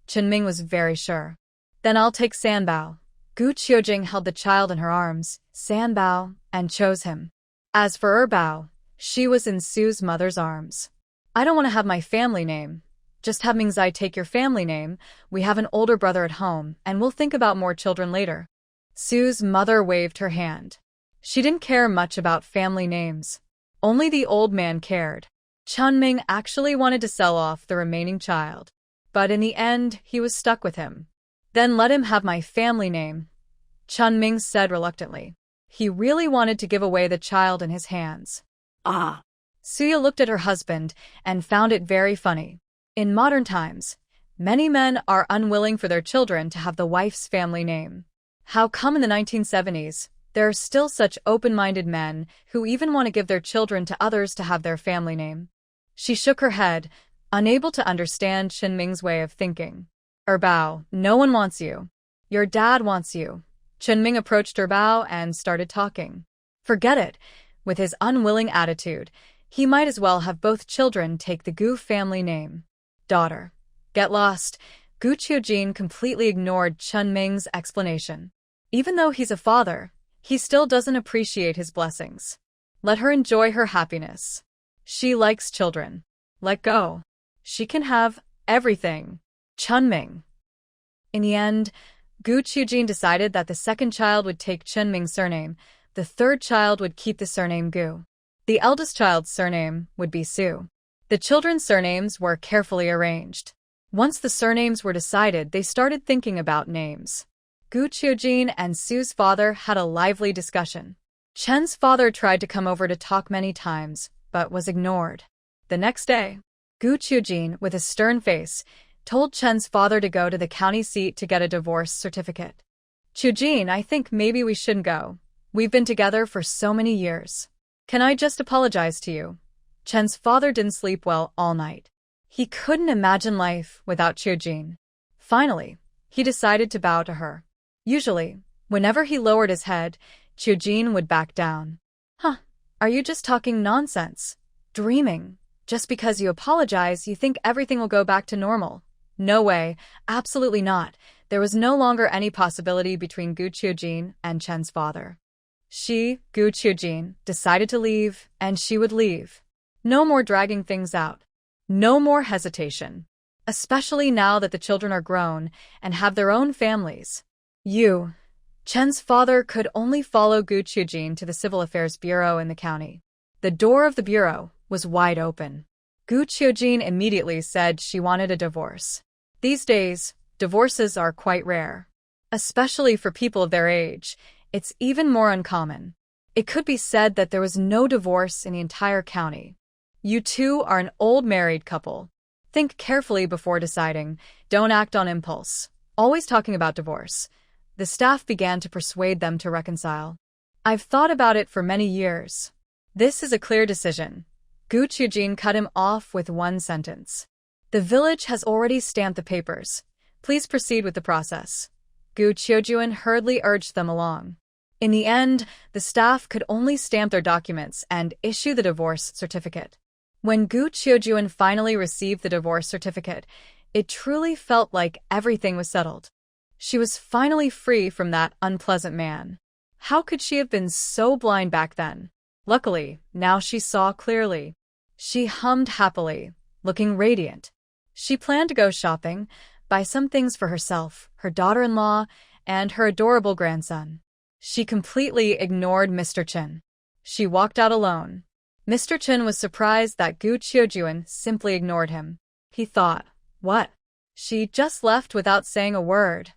Chunming was very sure. Then I'll take Sanbao. Gu Qiujing held the child in her arms, Sanbao, and chose him. As for Erbao, she was in Su's mother's arms. I don't want to have my family name. Just have Mingzai take your family name. We have an older brother at home, and we'll think about more children later. Su's mother waved her hand. She didn't care much about family names. Only the old man cared. Chunming actually wanted to sell off the remaining child. But in the end, he was stuck with him. Then let him have my family name, Chunming said reluctantly. He really wanted to give away the child in his hands. Ah. Suya looked at her husband and found it very funny. In modern times, many men are unwilling for their children to have the wife's family name. How come in the 1970s, there are still such open-minded men who even want to give their children to others to have their family name? She shook her head, unable to understand Chunming's way of thinking. Erbao, no one wants you. Your dad wants you. Chunming approached Erbao and started talking. Forget it. With his unwilling attitude, he might as well have both children take the Gu family name. Daughter. Get lost. Gu Qiujing completely ignored Chunming's explanation. Even though he's a father, he still doesn't appreciate his blessings. Let her enjoy her happiness. She likes children. Let go. She can have everything. Chunming. In the end, Gu Qiujing decided that the second child would take Chunming's surname, the third child would keep the surname Gu. The eldest child's surname would be Su. The children's surnames were carefully arranged. Once the surnames were decided, they started thinking about names. Gu Qiujing and Su's father had a lively discussion. Chen's father tried to come over to talk many times, but was ignored. The next day, Gu Qiujing, with a stern face, told Chen's father to go to the county seat to get a divorce certificate. Qiujing, I think maybe we shouldn't go. We've been together for so many years. Can I just apologize to you? Chen's father didn't sleep well all night. He couldn't imagine life without Qiujing. Finally, he decided to bow to her. Usually, whenever he lowered his head, Qiujing would back down. Huh, are you just talking nonsense? Dreaming. Just because you apologize, you think everything will go back to normal. No way, absolutely not. There was no longer any possibility between Gu Qiujing and Chen's father. She, Gu Qiujing, decided to leave, and she would leave. No more dragging things out. No more hesitation. Especially now that the children are grown and have their own families. Chen's father could only follow Gu Qiujing to the Civil Affairs Bureau in the county. The door of the bureau was wide open. Gu Qiujing immediately said she wanted a divorce. These days, divorces are quite rare. Especially for people of their age, it's even more uncommon. It could be said that there was no divorce in the entire county. You two are an old married couple. Think carefully before deciding. Don't act on impulse. Always talking about divorce. The staff began to persuade them to reconcile. I've thought about it for many years. This is a clear decision. Gu Qiujing cut him off with one sentence. The village has already stamped the papers. Please proceed with the process. Gu Qiujing hurriedly urged them along. In the end, the staff could only stamp their documents and issue the divorce certificate. When Gu Qiujing finally received the divorce certificate, it truly felt like everything was settled. She was finally free from that unpleasant man. How could she have been so blind back then? Luckily, now she saw clearly. She hummed happily, looking radiant. She planned to go shopping, buy some things for herself, her daughter-in-law, and her adorable grandson. She completely ignored Mr. Chen. She walked out alone. Mr. Chen was surprised that Gu Qiujuan simply ignored him. He thought, what? She just left without saying a word.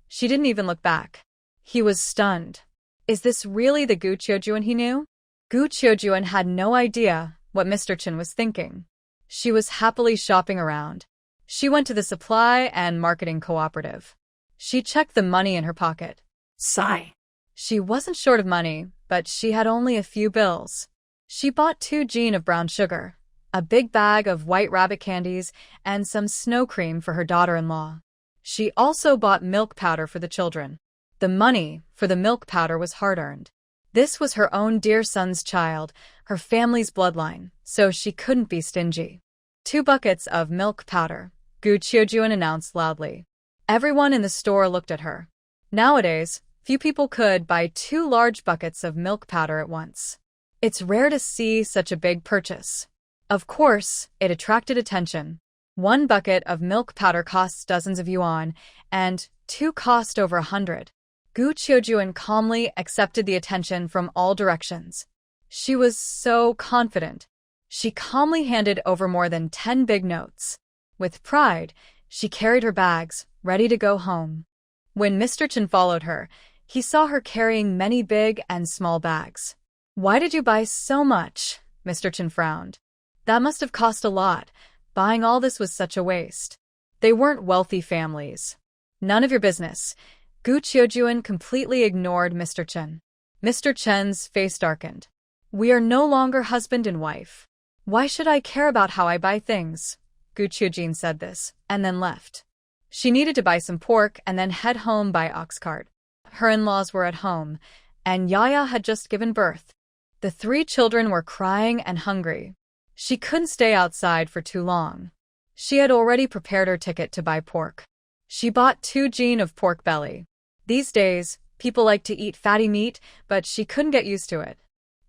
She didn't even look back. He was stunned. Is this really the Gu Qiujuan he knew? Gu Qiujuan had no idea what Mr. Chen was thinking. She was happily shopping around. She went to the supply and marketing cooperative. She checked the money in her pocket. Sigh. She wasn't short of money, but she had only a few bills. She bought 2 jean of brown sugar, a big bag of white rabbit candies, and some snow cream for her daughter-in-law. She also bought milk powder for the children. The money for the milk powder was hard-earned. This was her own dear son's child, her family's bloodline, so she couldn't be stingy. 2 buckets of milk powder, Gu Qiujuan announced loudly. Everyone in the store looked at her. Nowadays, few people could buy 2 large buckets of milk powder at once. It's rare to see such a big purchase. Of course, it attracted attention. 1 bucket of milk powder costs dozens of yuan, and 2 cost over 100. Gu Qiujuan calmly accepted the attention from all directions. She was so confident. She calmly handed over more than 10 big notes. With pride, she carried her bags, ready to go home. When Mr. Chen followed her, he saw her carrying many big and small bags. Why did you buy so much? Mr. Chen frowned. That must have cost a lot. Buying all this was such a waste. They weren't wealthy families. None of your business. Gu Qiujuan completely ignored Mr. Chen. Mr. Chen's face darkened. We are no longer husband and wife. Why should I care about how I buy things? Gu Qiujuan said this, and then left. She needed to buy some pork and then head home by ox cart. Her in-laws were at home, and Yaya had just given birth. The 3 children were crying and hungry. She couldn't stay outside for too long. She had already prepared her ticket to buy pork. She bought 2 jean of pork belly. These days, people like to eat fatty meat, but she couldn't get used to it.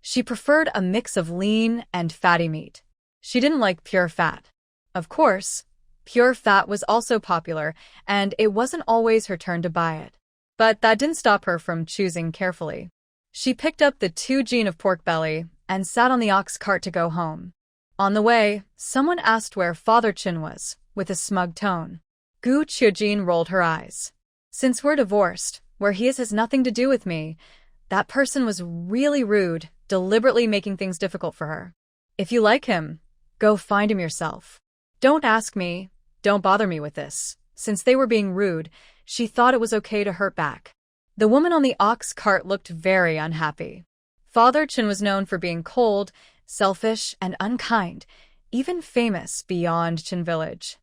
She preferred a mix of lean and fatty meat. She didn't like pure fat. Of course, pure fat was also popular, and it wasn't always her turn to buy it. But that didn't stop her from choosing carefully. She picked up the 2 jean of pork belly and sat on the ox cart to go home. On the way, someone asked where Father Chen was, with a smug tone. Gu Qiujuan rolled her eyes. Since we're divorced, where he is has nothing to do with me. That person was really rude, deliberately making things difficult for her. If you like him, go find him yourself. Don't ask me, don't bother me with this. Since they were being rude, she thought it was okay to hurt back. The woman on the ox cart looked very unhappy. Father Chen was known for being cold, selfish, and unkind, even famous beyond Chen village.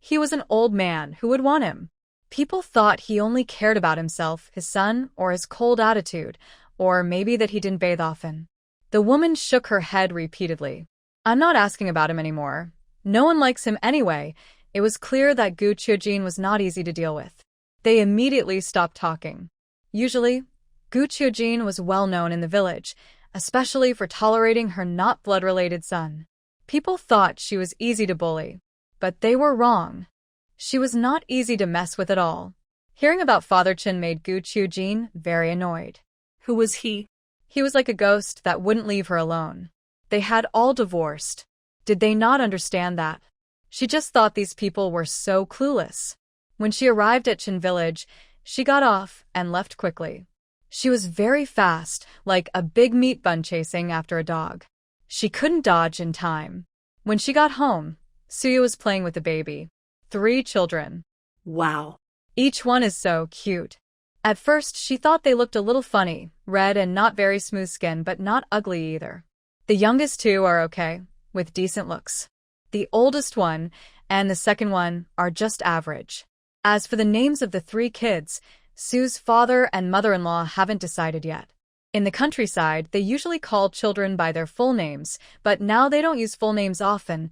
He was an old man who would want him. People thought he only cared about himself, his son, or his cold attitude, or maybe that he didn't bathe often. The woman shook her head repeatedly. I'm not asking about him anymore. No one likes him anyway. It was clear that Gu Qiujuan was not easy to deal with. They immediately stopped talking. Usually, Gu Qiujuan was well known in the village, especially for tolerating her not blood-related son. People thought she was easy to bully, but they were wrong. She was not easy to mess with at all. Hearing about Father Chen made Gu Qiujuan very annoyed. Who was he? He was like a ghost that wouldn't leave her alone. They had all divorced. Did they not understand that? She just thought these people were so clueless. When she arrived at Chen village, she got off and left quickly. She was very fast, like a big meat bun chasing after a dog. She couldn't dodge in time. When she got home, Suya was playing with the baby. 3 children. Wow. Each one is so cute. At first, she thought they looked a little funny, red and not very smooth skin, but not ugly either. The youngest 2 are okay, with decent looks. The oldest one and the second one are just average. As for the names of the 3 kids, Sue's father and mother-in-law haven't decided yet. In the countryside, they usually call children by their full names, but now they don't use full names often,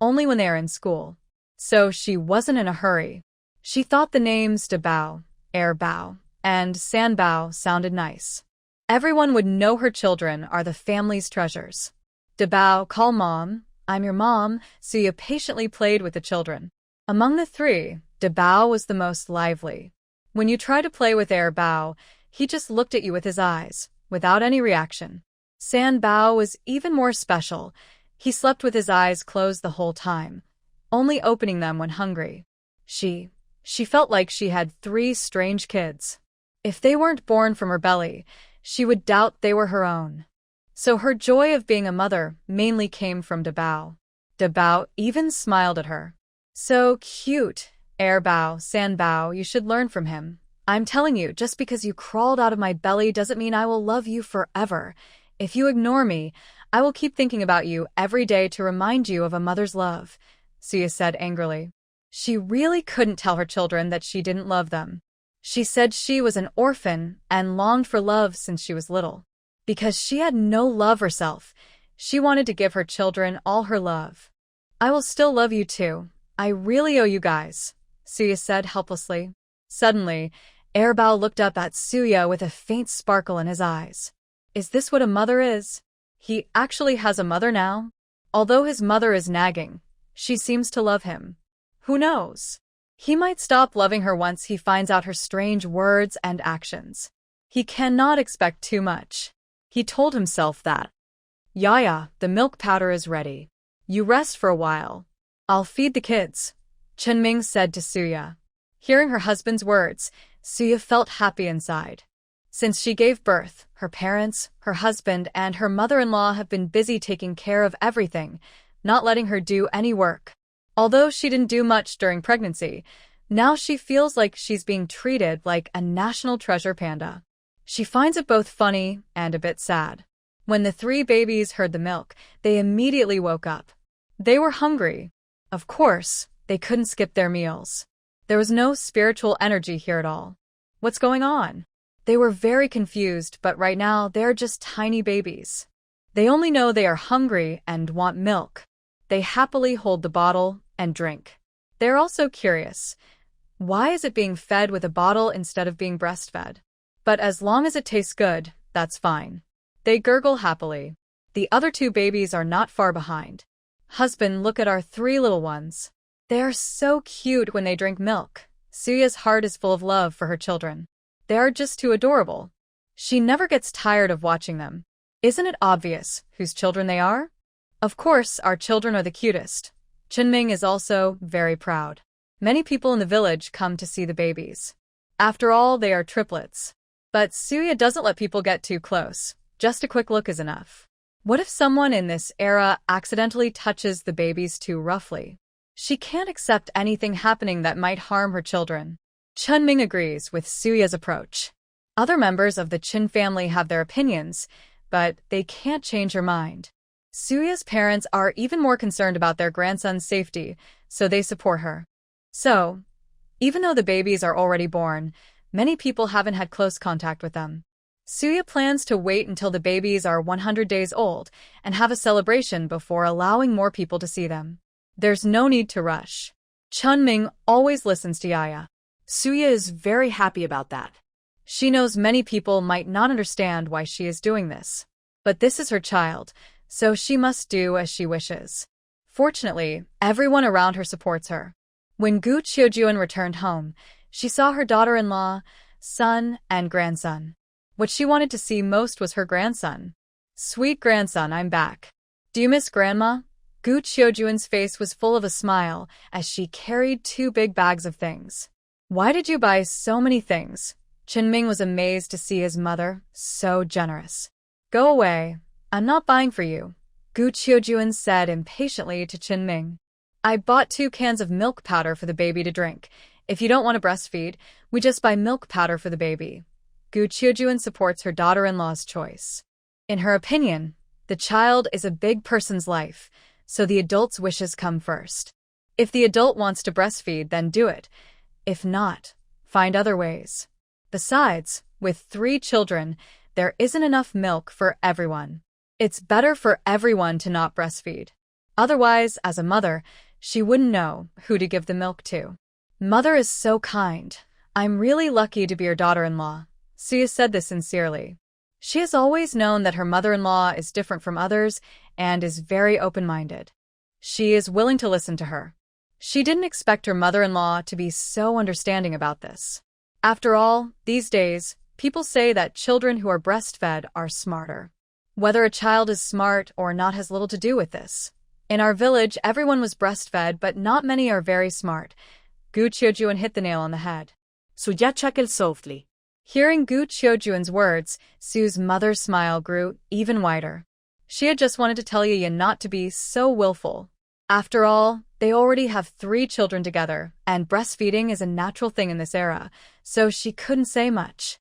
only when they are in school. So she wasn't in a hurry. She thought the names Dabao, Air Bao, and San Bao sounded nice. Everyone would know her children are the family's treasures. Dabao, call mom. I'm your mom. Suya patiently played with the children. Among the three, Dabao was the most lively. When you try to play with Bao, he just looked at you with his eyes, without any reaction. San Bao was even more special. He slept with his eyes closed the whole time, only opening them when hungry. She felt like she had three strange kids. If they weren't born from her belly, she would doubt they were her own. So her joy of being a mother mainly came from Dabao. Dabao even smiled at her. So cute, Bao, San Bao, you should learn from him. I'm telling you, just because you crawled out of my belly doesn't mean I will love you forever. If you ignore me, I will keep thinking about you every day to remind you of a mother's love, Suya said angrily. She really couldn't tell her children that she didn't love them. She said she was an orphan and longed for love since she was little. Because she had no love herself, she wanted to give her children all her love. I will still love you too. I really owe you guys, Suya said helplessly. Suddenly, Bao looked up at Suya with a faint sparkle in his eyes. Is this what a mother is? He actually has a mother now? Although his mother is nagging, she seems to love him. Who knows? He might stop loving her once he finds out her strange words and actions. He cannot expect too much. He told himself that. Yaya, the milk powder is ready. You rest for a while. I'll feed the kids, Chunming said to Suya. Hearing her husband's words, Suya felt happy inside. Since she gave birth, her parents, her husband, and her mother-in-law have been busy taking care of everything, not letting her do any work. Although she didn't do much during pregnancy, now she feels like she's being treated like a national treasure panda. She finds it both funny and a bit sad. When the three babies heard the milk, they immediately woke up. They were hungry. Of course, they couldn't skip their meals. There was no spiritual energy here at all. What's going on? They were very confused, but right now they're just tiny babies. They only know they are hungry and want milk. They happily hold the bottle and drink. They're also curious. Why is it being fed with a bottle instead of being breastfed? But as long as it tastes good, that's fine. They gurgle happily. The other two babies are not far behind. Husband, look at our three little ones. They are so cute when they drink milk. Suya's heart is full of love for her children. They are just too adorable. She never gets tired of watching them. Isn't it obvious whose children they are? Of course, our children are the cutest. Chunming is also very proud. Many people in the village come to see the babies. After all, they are triplets. But Suya doesn't let people get too close. Just a quick look is enough. What if someone in this era accidentally touches the babies too roughly? She can't accept anything happening that might harm her children. Chunming agrees with Suya's approach. Other members of the Chin family have their opinions, but they can't change her mind. Suya's parents are even more concerned about their grandson's safety, so they support her. So, even though the babies are already born, many people haven't had close contact with them. Suya plans to wait until the babies are 100 days old and have a celebration before allowing more people to see them. There's no need to rush. Chunming always listens to Yaya. Suya is very happy about that. She knows many people might not understand why she is doing this. But this is her child, so she must do as she wishes. Fortunately, everyone around her supports her. When Gu Qiujuan returned home, she saw her daughter-in-law, son, and grandson. What she wanted to see most was her grandson. Sweet grandson, I'm back. Do you miss Grandma? Gu Qiujuan's face was full of a smile as she carried 2 big bags of things. Why did you buy so many things? Chunming was amazed to see his mother so generous. Go away. I'm not buying for you, Gu Qiujuan said impatiently to Chunming. I bought 2 cans of milk powder for the baby to drink. If you don't want to breastfeed, we just buy milk powder for the baby. Gu Qiujuan supports her daughter-in-law's choice. In her opinion, the child is a big person's life, so the adult's wishes come first. If the adult wants to breastfeed, then do it. If not, find other ways. Besides, with 3 children, there isn't enough milk for everyone. It's better for everyone to not breastfeed. Otherwise, as a mother, she wouldn't know who to give the milk to. Mother is so kind. I'm really lucky to be your daughter-in-law. Suya said this sincerely. She has always known that her mother-in-law is different from others and is very open-minded. She is willing to listen to her. She didn't expect her mother-in-law to be so understanding about this. After all, these days, people say that children who are breastfed are smarter. Whether a child is smart or not has little to do with this. In our village, everyone was breastfed, but not many are very smart. Gu Qiujuan hit the nail on the head. Suya chuckled softly. Hearing Gu Qiujuan's words, Su's mother's smile grew even wider. She had just wanted to tell Yiyin not to be so willful. After all, they already have 3 children together, and breastfeeding is a natural thing in this era, so she couldn't say much.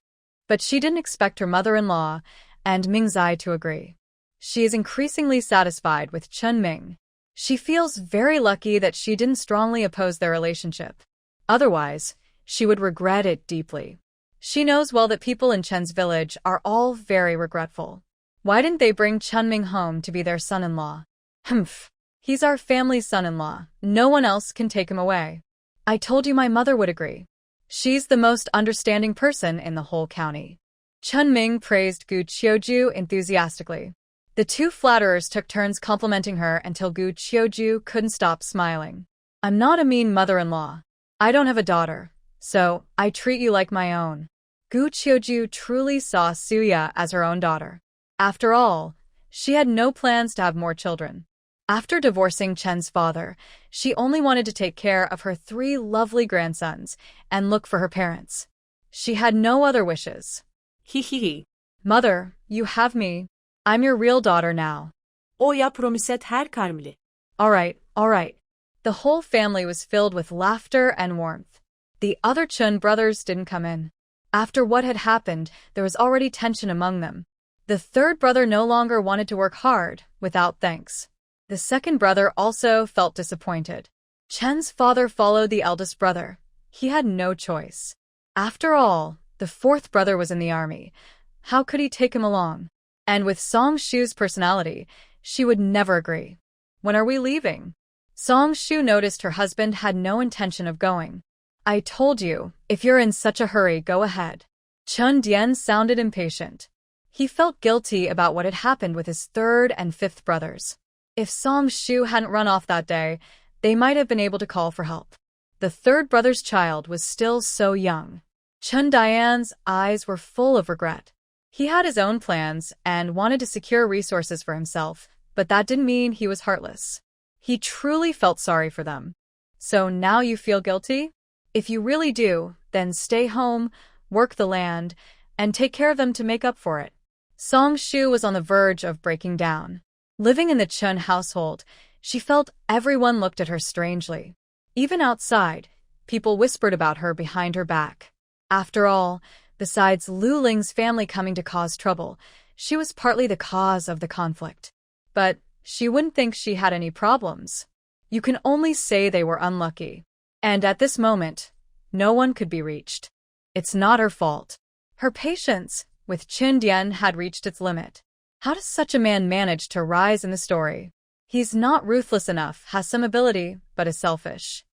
But she didn't expect her mother-in-law and Ming Zai to agree. She is increasingly satisfied with Chen Ming. She feels very lucky that she didn't strongly oppose their relationship. Otherwise, she would regret it deeply. She knows well that people in Chen's village are all very regretful. Why didn't they bring Chen Ming home to be their son-in-law? Humph. He's our family's son-in-law. No one else can take him away. I told you my mother would agree. She's the most understanding person in the whole county. Chen Ming praised Gu Qiuju enthusiastically. The 2 flatterers took turns complimenting her until Gu Qiuju couldn't stop smiling. I'm not a mean mother-in-law. I don't have a daughter, so I treat you like my own. Gu Qiuju truly saw Suya as her own daughter. After all, she had no plans to have more children. After divorcing Chen's father, she only wanted to take care of her 3 lovely grandsons and look for her parents. She had no other wishes. Hihihi. Mother, you have me. I'm your real daughter now. Oya promiset her karmli. All right. The whole family was filled with laughter and warmth. The other Chun brothers didn't come in. After what had happened, there was already tension among them. The 3rd brother no longer wanted to work hard, without thanks. The 2nd brother also felt disappointed. Chen's father followed the eldest brother. He had no choice. After all, the 4th brother was in the army. How could he take him along? And with Song Shu's personality, she would never agree. When are we leaving? Song Shu noticed her husband had no intention of going. I told you, if you're in such a hurry, go ahead. Chun Dian sounded impatient. He felt guilty about what had happened with his 3rd and 5th brothers. If Song Shu hadn't run off that day, they might have been able to call for help. The 3rd brother's child was still so young. Chun Dian's eyes were full of regret. He had his own plans and wanted to secure resources for himself, but that didn't mean he was heartless. He truly felt sorry for them. So now you feel guilty? If you really do, then stay home, work the land, and take care of them to make up for it. Song Shu was on the verge of breaking down. Living in the Chun household, she felt everyone looked at her strangely. Even outside, people whispered about her behind her back. After all, besides Lu Ling's family coming to cause trouble, she was partly the cause of the conflict. But she wouldn't think she had any problems. You can only say they were unlucky. And at this moment, no one could be reached. It's not her fault. Her patience with Chin Dian had reached its limit. How does such a man manage to rise in the story? He's not ruthless enough, has some ability, but is selfish.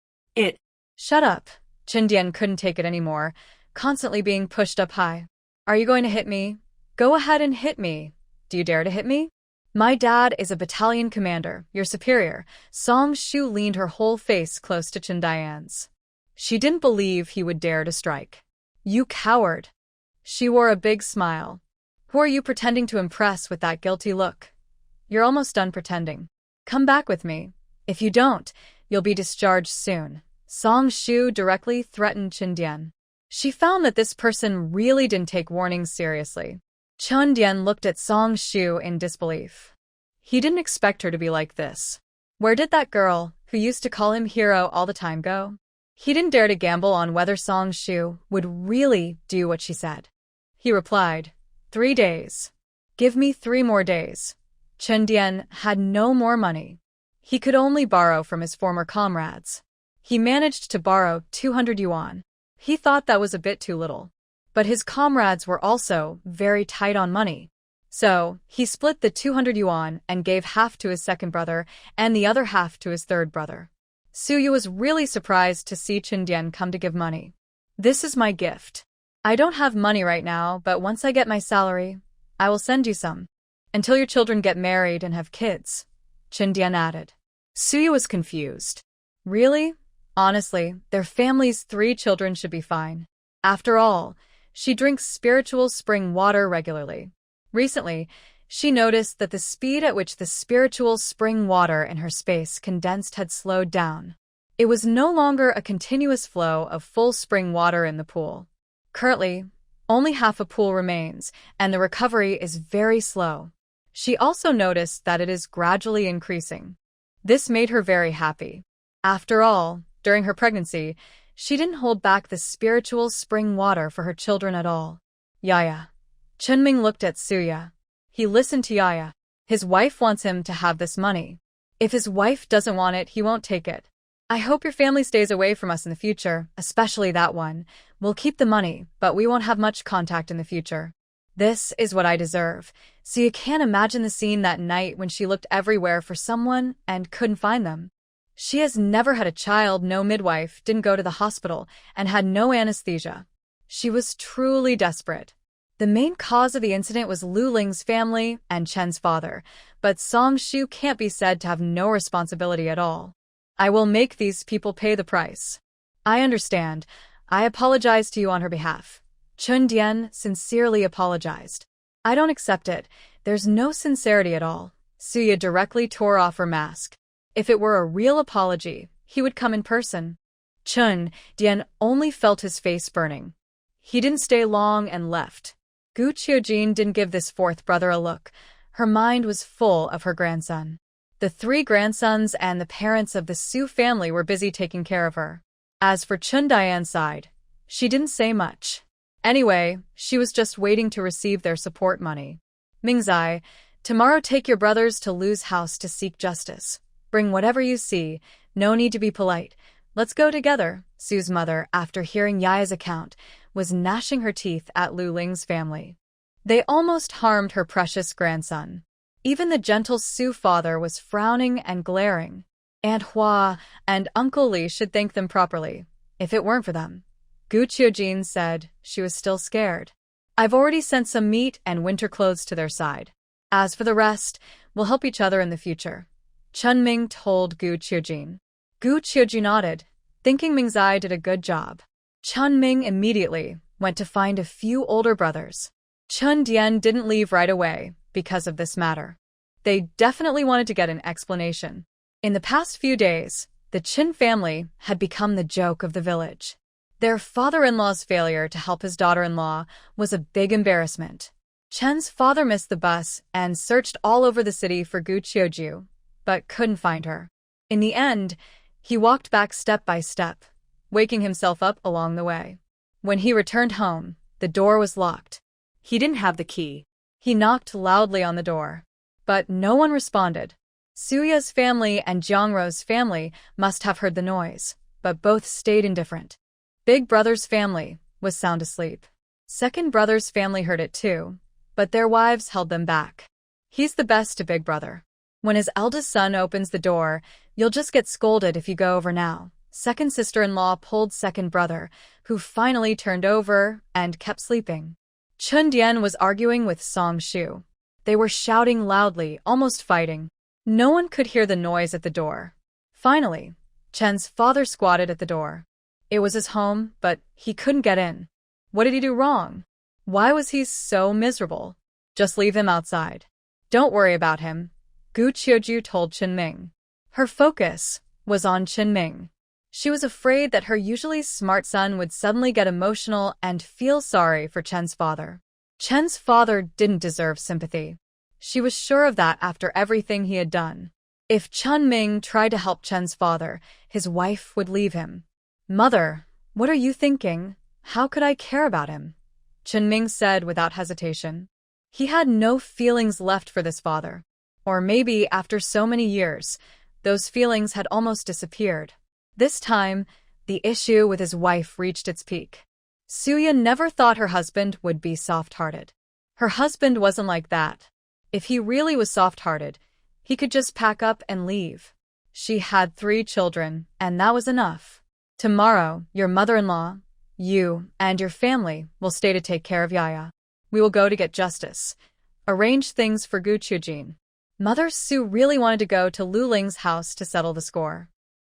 Shut up. Chin Dian couldn't take it anymore, constantly being pushed up high. Are you going to hit me? Go ahead and hit me. Do you dare to hit me? My dad is a battalion commander, your superior. Song Shu leaned her whole face close to Chin Dian's. She didn't believe he would dare to strike. You coward. She wore a big smile. Who are you pretending to impress with that guilty look? You're almost done pretending. Come back with me. If you don't, you'll be discharged soon. Song Shu directly threatened Chin Dian. She found that this person really didn't take warnings seriously. Chun Dian looked at Song Shu in disbelief. He didn't expect her to be like this. Where did that girl, who used to call him hero all the time, go? He didn't dare to gamble on whether Song Shu would really do what she said. He replied, 3 days. Give me 3 more days. Chun Dian had no more money. He could only borrow from his former comrades. He managed to borrow 200 yuan. He thought that was a bit too little. But his comrades were also very tight on money. So, he split the 200 yuan and gave half to his 2nd brother and the other half to his 3rd brother. Suyu was really surprised to see Chin Dian come to give money. This is my gift. I don't have money right now, but once I get my salary, I will send you some. Until your children get married and have kids, Chindian added. Suya was confused. Really? Honestly, their family's 3 children should be fine. After all, she drinks spiritual spring water regularly. Recently, she noticed that the speed at which the spiritual spring water in her space condensed had slowed down. It was no longer a continuous flow of full spring water in the pool. Currently, only half a pool remains, and the recovery is very slow. She also noticed that it is gradually increasing. This made her very happy. After all, during her pregnancy, she didn't hold back the spiritual spring water for her children at all. Yaya. Chunming looked at Suya. He listened to Yaya. His wife wants him to have this money. If his wife doesn't want it, he won't take it. I hope your family stays away from us in the future, especially that one. We'll keep the money, but we won't have much contact in the future. This is what I deserve. So you can't imagine the scene that night when she looked everywhere for someone and couldn't find them. She has never had a child, no midwife, didn't go to the hospital, and had no anesthesia. She was truly desperate. The main cause of the incident was Lu Ling's family and Chen's father, but Song Shu can't be said to have no responsibility at all. I will make these people pay the price. I understand. I apologize to you on her behalf. Chun Dian sincerely apologized. I don't accept it. There's no sincerity at all. Suya directly tore off her mask. If it were a real apology, he would come in person. Chun Dian only felt his face burning. He didn't stay long and left. Gu Qiujin didn't give this 4th brother a look. Her mind was full of her grandson. The 3 grandsons and the parents of the Su family were busy taking care of her. As for Chun Dian's side, she didn't say much. Anyway, she was just waiting to receive their support money. Mingzai, tomorrow take your brothers to Lu's house to seek justice. Bring whatever you see, no need to be polite. Let's go together. Su's mother, after hearing Yaya's account, was gnashing her teeth at Lu Ling's family. They almost harmed her precious grandson. Even the gentle Su father was frowning and glaring. Aunt Hua and Uncle Li should thank them properly. If it weren't for them. Gu Qiujin said she was still scared. I've already sent some meat and winter clothes to their side. As for the rest, we'll help each other in the future. Chunming told Gu Qiujin. Gu Qiujin nodded, thinking Mingzai did a good job. Chunming immediately went to find a few older brothers. Chun Dian didn't leave right away because of this matter. They definitely wanted to get an explanation. In the past few days, the Chin family had become the joke of the village. Their father-in-law's failure to help his daughter-in-law was a big embarrassment. Chen's father missed the bus and searched all over the city for Gu Qiuju, but couldn't find her. In the end, he walked back step by step, waking himself up along the way. When he returned home, the door was locked. He didn't have the key. He knocked loudly on the door, but no one responded. Suya's family and Jiangro's family must have heard the noise, but both stayed indifferent. Big Brother's family was sound asleep. Second Brother's family heard it too, but their wives held them back. He's the best to Big Brother. When his eldest son opens the door, you'll just get scolded if you go over now. Second sister-in-law pulled Second Brother, who finally turned over and kept sleeping. Chun Dian was arguing with Song Shu. They were shouting loudly, almost fighting. No one could hear the noise at the door. Finally, Chen's father squatted at the door. It was his home, but he couldn't get in. What did he do wrong? Why was he so miserable? Just leave him outside. Don't worry about him, Gu Qiuju told Chenming. Her focus was on Chenming. She was afraid that her usually smart son would suddenly get emotional and feel sorry for Chen's father. Chen's father didn't deserve sympathy. She was sure of that after everything he had done. If Chunming tried to help Chen's father, his wife would leave him. Mother, what are you thinking? How could I care about him? Chunming said without hesitation. He had no feelings left for this father. Or maybe after so many years, those feelings had almost disappeared. This time, the issue with his wife reached its peak. Suya never thought her husband would be soft-hearted. Her husband wasn't like that. If he really was soft-hearted, he could just pack up and leave. She had 3 children, and that was enough. Tomorrow, your mother-in-law, you, and your family will stay to take care of Yaya. We will go to get justice. arrange things for Gu Qiujin. Mother Su really wanted to go to Lu Ling's house to settle the score.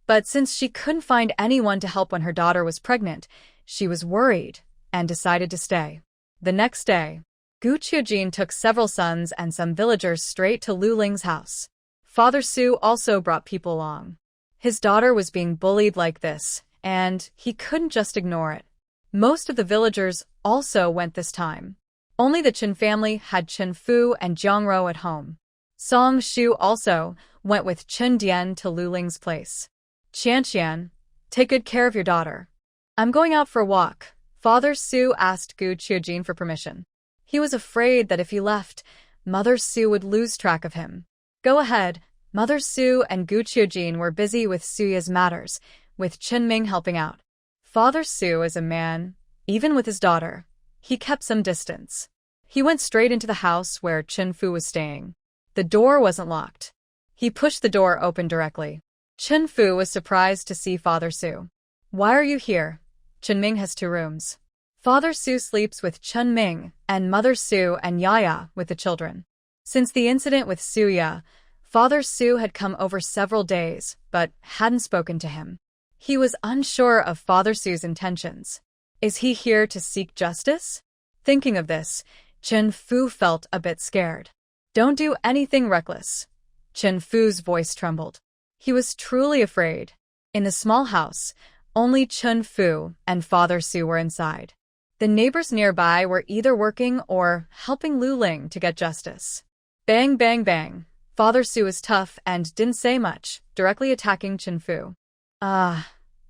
But since she couldn't find anyone to help when her daughter was pregnant, she was worried and decided to stay. The next day, Gu Qiujin took several sons and some villagers straight to Lu Ling's house. Father Su also brought people along. His daughter was being bullied like this, and he couldn't just ignore it. Most of the villagers also went this time. Only the Chen family had Chen Fu and Jiang Ro at home. Song Shu also went with Chen Dian to Lu Ling's place. Qian, take good care of your daughter. I'm going out for a walk. Father Su asked Gu Qiujin for permission. He was afraid that if he left, Mother Su would lose track of him. Go ahead. Mother Su and Gu Qiujin were busy with Suya's matters, with Chen Ming helping out. Father Su is a man, even with his daughter. He kept some distance. He went straight into the house where Chen Fu was staying. The door wasn't locked. He pushed the door open directly. Chen Fu was surprised to see Father Su. Why are you here? Chen Ming has 2 rooms. Father Su sleeps with Chen Ming, and Mother Su and Yaya with the children. Since the incident with Suya, Father Su had come over several days, but hadn't spoken to him. He was unsure of Father Su's intentions. Is he here to seek justice? Thinking of this, Chen Fu felt a bit scared. Don't do anything reckless. Chen Fu's voice trembled. He was truly afraid. In the small house, only Chen Fu and Father Su were inside. The neighbors nearby were either working or helping Lu Ling to get justice. Bang, bang, bang. Father Su was tough and didn't say much, directly attacking Chen Fu.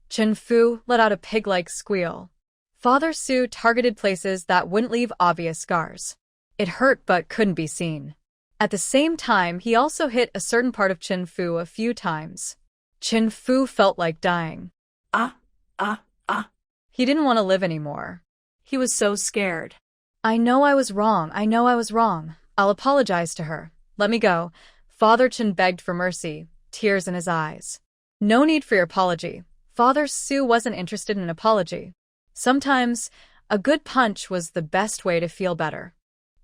Chen Fu let out a pig-like squeal. Father Su targeted places that wouldn't leave obvious scars. It hurt but couldn't be seen. At the same time, he also hit a certain part of Chen Fu a few times. Chen Fu felt like dying. He didn't want to live anymore. He was so scared. I know I was wrong. I'll apologize to her. Let me go. Father Chen begged for mercy, tears in his eyes. No need for your apology. Father Su wasn't interested in an apology. Sometimes, a good punch was the best way to feel better.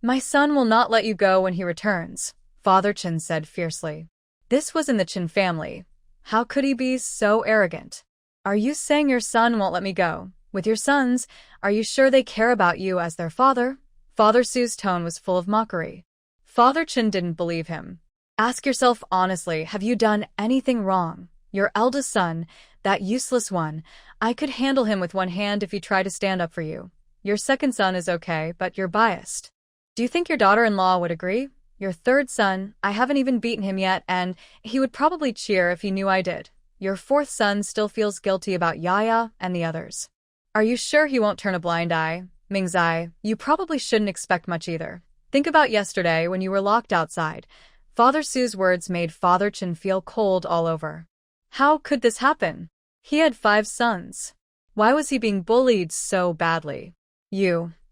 My son will not let you go when he returns, Father Chen said fiercely. This was in the Chen family. How could he be so arrogant? Are you saying your son won't let me go? With your sons, are you sure they care about you as their father? Father Su's tone was full of mockery. Father Chen didn't believe him. Ask yourself honestly, have you done anything wrong? Your eldest son, that useless one, I could handle him with one hand if he tried to stand up for you. Your second son is okay, but you're biased. Do you think your daughter-in-law would agree? Your third son, I haven't even beaten him yet, and he would probably cheer if he knew I did. Your fourth son still feels guilty about Yaya and the others. Are you sure he won't turn a blind eye? Mingzai, you probably shouldn't expect much either. Think about yesterday when you were locked outside. Father Su's words made Father Chen feel cold all over. How could this happen? He had 5 sons. Why was he being bullied so badly?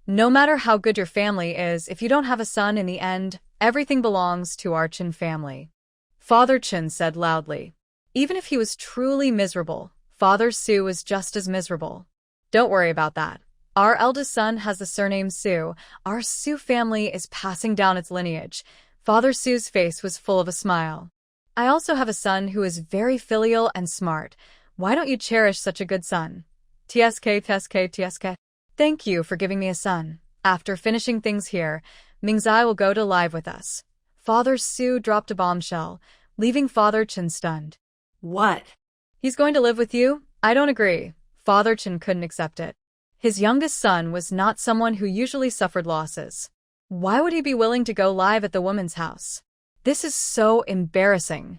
No matter how good your family is, if you don't have a son in the end, everything belongs to our Chen family. Father Chen said loudly. Even if he was truly miserable, Father Su was just as miserable. Don't worry about that. Our eldest son has the surname Su. Our Su family is passing down its lineage. Father Su's face was full of a smile. I also have a son who is very filial and smart. Why don't you cherish such a good son? TSK. Thank you for giving me a son. After finishing things here, Mingzai will go to live with us. Father Su dropped a bombshell, leaving Father Chen stunned. What? He's going to live with you? I don't agree. Father Chen couldn't accept it. His youngest son was not someone who usually suffered losses. Why would he be willing to go live at the woman's house? This is so embarrassing.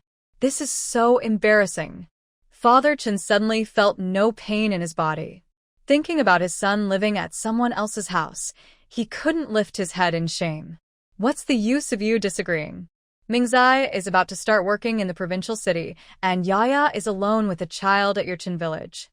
Father Chen suddenly felt no pain in his body. Thinking about his son living at someone else's house, he couldn't lift his head in shame. What's the use of you disagreeing? Mingzai is about to start working in the provincial city, and Yaya is alone with a child at your Chen village.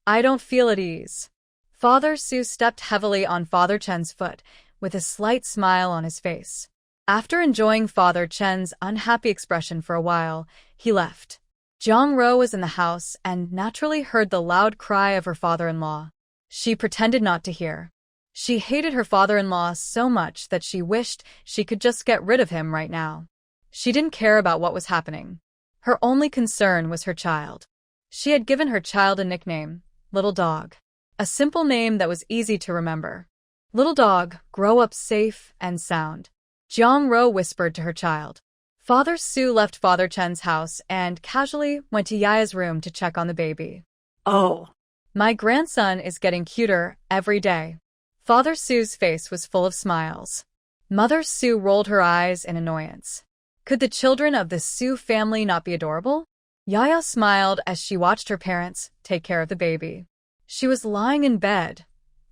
I don't feel at ease. Father Su stepped heavily on Father Chen's foot, with a slight smile on his face. After enjoying Father Chen's unhappy expression for a while, he left. Jiang Ro was in the house and naturally heard the loud cry of her father-in-law. She pretended not to hear. She hated her father-in-law so much that she wished she could just get rid of him right now. She didn't care about what was happening. Her only concern was her child. She had given her child a nickname, Little Dog. A simple name that was easy to remember. Little Dog, grow up safe and sound. Jiang Ro whispered to her child. Father Su left Father Chen's house and casually went to Yaya's room to check on the baby. Oh, My grandson is getting cuter every day. Father Su's face was full of smiles. Mother Su rolled her eyes in annoyance. Could the children of the Su family not be adorable? Yaya smiled as she watched her parents take care of the baby. She was lying in bed,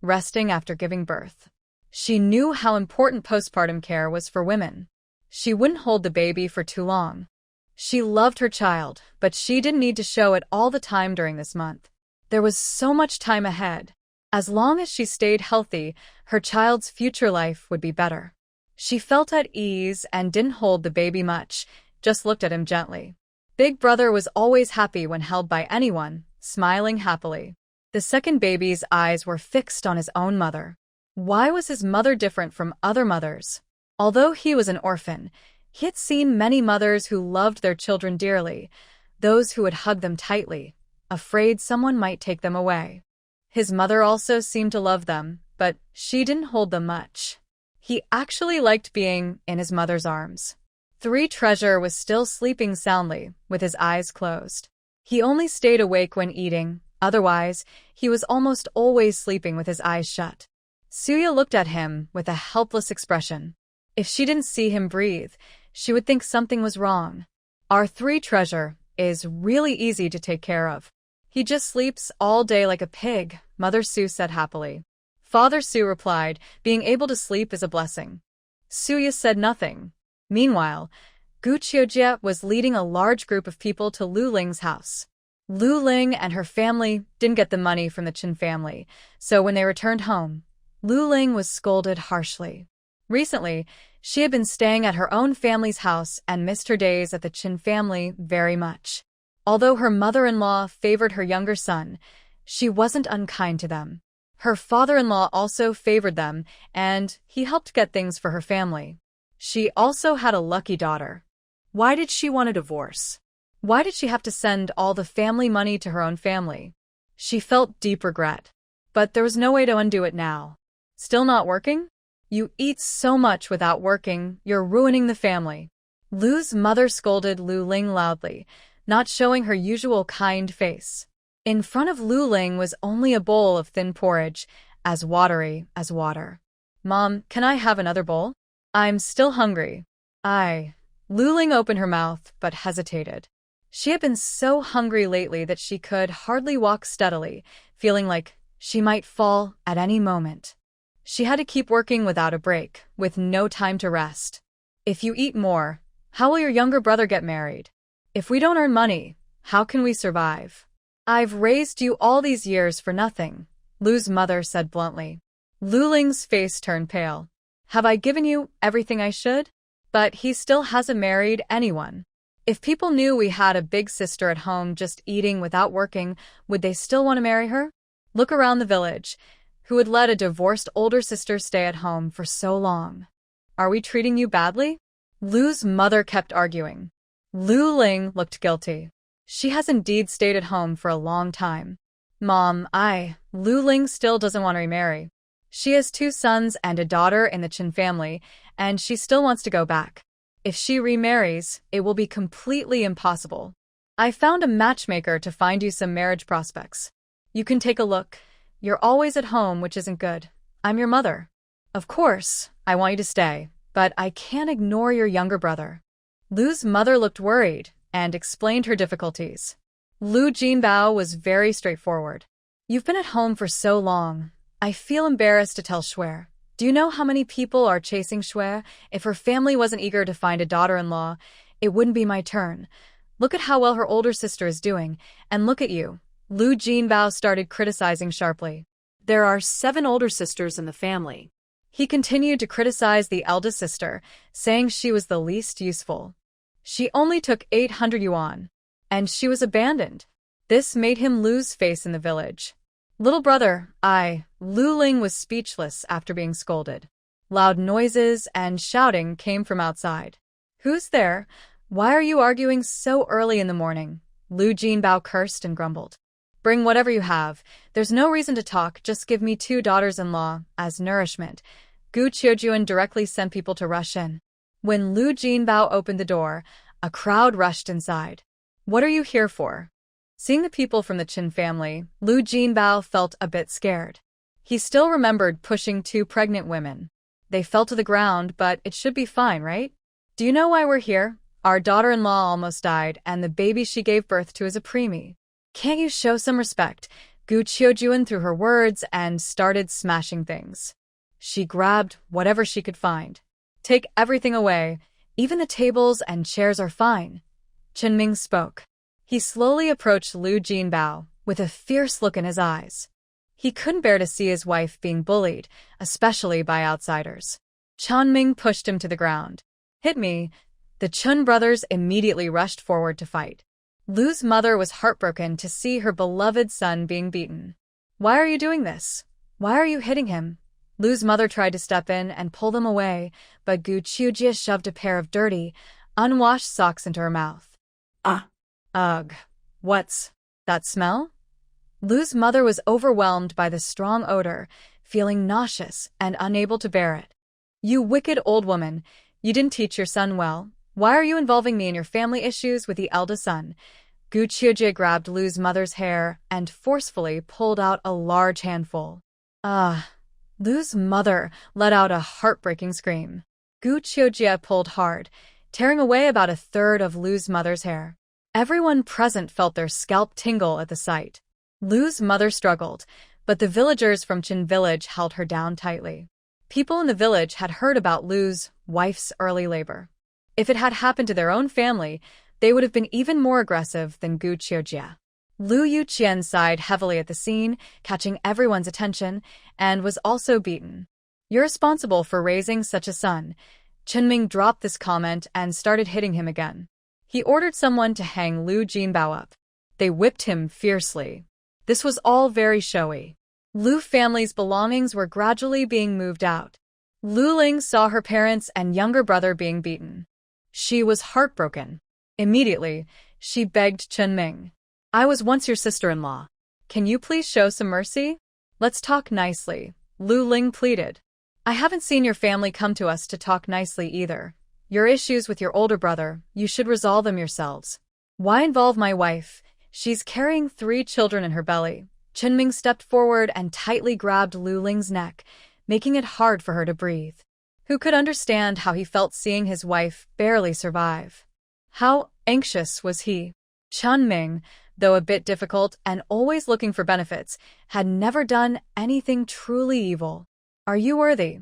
resting after giving birth. She knew how important postpartum care was for women. She wouldn't hold the baby for too long. She loved her child, but she didn't need to show it all the time during this month. There was so much time ahead. As long as she stayed healthy, her child's future life would be better. She felt at ease and didn't hold the baby much, just looked at him gently. Big Brother was always happy when held by anyone, smiling happily. The second baby's eyes were fixed on his own mother. Why was his mother different from other mothers? Although he was an orphan, he had seen many mothers who loved their children dearly, those who would hug them tightly, afraid someone might take them away. His mother also seemed to love them, but she didn't hold them much. He actually liked being in his mother's arms. Three Treasure was still sleeping soundly, with his eyes closed. He only stayed awake when eating, otherwise, he was almost always sleeping with his eyes shut. Suya looked at him with a helpless expression. If she didn't see him breathe, she would think something was wrong. Our Three Treasure is really easy to take care of. He just sleeps all day like a pig, Mother Su said happily. Father Su replied, being able to sleep is a blessing. Suya said nothing. Meanwhile, Gu Qiujie was leading a large group of people to Lu Ling's house. Lu Ling and her family didn't get the money from the Qin family, so when they returned home, Lu Ling was scolded harshly. Recently, she had been staying at her own family's house and missed her days at the Qin family very much. Although her mother-in-law favored her younger son, she wasn't unkind to them. Her father-in-law also favored them, and he helped get things for her family. She also had a lucky daughter. Why did she want a divorce? Why did she have to send all the family money to her own family? She felt deep regret. But there was no way to undo it now. Still not working? You eat so much without working, you're ruining the family. Lu's mother scolded Lu Ling loudly, not showing her usual kind face. In front of Lu Ling was only a bowl of thin porridge, as watery as water. Mom, can I have another bowl? I'm still hungry. Lu Ling opened her mouth, but hesitated. She had been so hungry lately that she could hardly walk steadily, feeling like she might fall at any moment. She had to keep working without a break, with no time to rest. If you eat more, how will your younger brother get married? If we don't earn money, how can we survive? I've raised you all these years for nothing, Lu's mother said bluntly. Lu Ling's face turned pale. Have I given you everything I should? But he still hasn't married anyone. If people knew we had a big sister at home just eating without working, would they still want to marry her? Look around the village. Who would let a divorced older sister stay at home for so long? Are we treating you badly? Lu's mother kept arguing. Lu Ling looked guilty. She has indeed stayed at home for a long time. Mom, Lu Ling still doesn't want to remarry. She has 2 sons and a daughter in the Qin family, and she still wants to go back. If she remarries, it will be completely impossible. I found a matchmaker to find you some marriage prospects. You can take a look. You're always at home, which isn't good. I'm your mother. Of course, I want you to stay, but I can't ignore your younger brother. Lu's mother looked worried and explained her difficulties. Lu Jinbao was very straightforward. You've been at home for so long. I feel embarrassed to tell Shui. Do you know how many people are chasing Shui? If her family wasn't eager to find a daughter-in-law, it wouldn't be my turn. Look at how well her older sister is doing, and look at you. Lu Jinbao started criticizing sharply. There are 7 older sisters in the family. He continued to criticize the eldest sister, saying she was the least useful. She only took 800 yuan, and she was abandoned. This made him lose face in the village. Little brother, Lu Ling was speechless after being scolded. Loud noises and shouting came from outside. "Who's there? Why are you arguing so early in the morning?" Lu Jinbao cursed and grumbled. "Bring whatever you have. There's no reason to talk, just give me 2 daughters-in-law as nourishment." Gu Qiujuan directly sent people to rush in. When Lu Jinbao opened the door, a crowd rushed inside. "What are you here for?" Seeing the people from the Qin family, Lu Jinbao felt a bit scared. He still remembered pushing 2 pregnant women. They fell to the ground, but it should be fine, right? "Do you know why we're here? Our daughter-in-law almost died, and the baby she gave birth to is a preemie. Can't you show some respect?" Gu Qiujuan threw her words and started smashing things. She grabbed whatever she could find. "Take everything away. Even the tables and chairs are fine." Qinming spoke. He slowly approached Lu Jinbao, with a fierce look in his eyes. He couldn't bear to see his wife being bullied, especially by outsiders. Qinming pushed him to the ground. "Hit me." The Chun brothers immediately rushed forward to fight. Lu's mother was heartbroken to see her beloved son being beaten. "Why are you doing this? Why are you hitting him?" Lu's mother tried to step in and pull them away, but Gu Qiujie shoved a pair of dirty, unwashed socks into her mouth. Ah! Ugh, what's that smell? Lu's mother was overwhelmed by the strong odor, feeling nauseous and unable to bear it. "You wicked old woman, you didn't teach your son well. Why are you involving me in your family issues with the eldest son?" Gu Qiujie grabbed Lu's mother's hair and forcefully pulled out a large handful. Lu's mother let out a heartbreaking scream. Gu Qiujie pulled hard, tearing away about a third of Lu's mother's hair. Everyone present felt their scalp tingle at the sight. Lu's mother struggled, but the villagers from Qin village held her down tightly. People in the village had heard about Lu's wife's early labor. If it had happened to their own family, they would have been even more aggressive than Gu Qiujie. Lu Yuqian sighed heavily at the scene, catching everyone's attention, and was also beaten. "You're responsible for raising such a son." Qinming dropped this comment and started hitting him again. He ordered someone to hang Lu Jinbao up. They whipped him fiercely. This was all very showy. Lu family's belongings were gradually being moved out. Lu Ling saw her parents and younger brother being beaten. She was heartbroken. Immediately, she begged Qinming. "I was once your sister-in-law. Can you please show some mercy? Let's talk nicely," Lu Ling pleaded. "I haven't seen your family come to us to talk nicely either. Your issues with your older brother, you should resolve them yourselves. Why involve my wife? She's carrying 3 children in her belly." Qinming stepped forward and tightly grabbed Lu Ling's neck, making it hard for her to breathe. Who could understand how he felt seeing his wife barely survive? How anxious was he? Qinming, though a bit difficult and always looking for benefits, had never done anything truly evil. "Are you worthy?"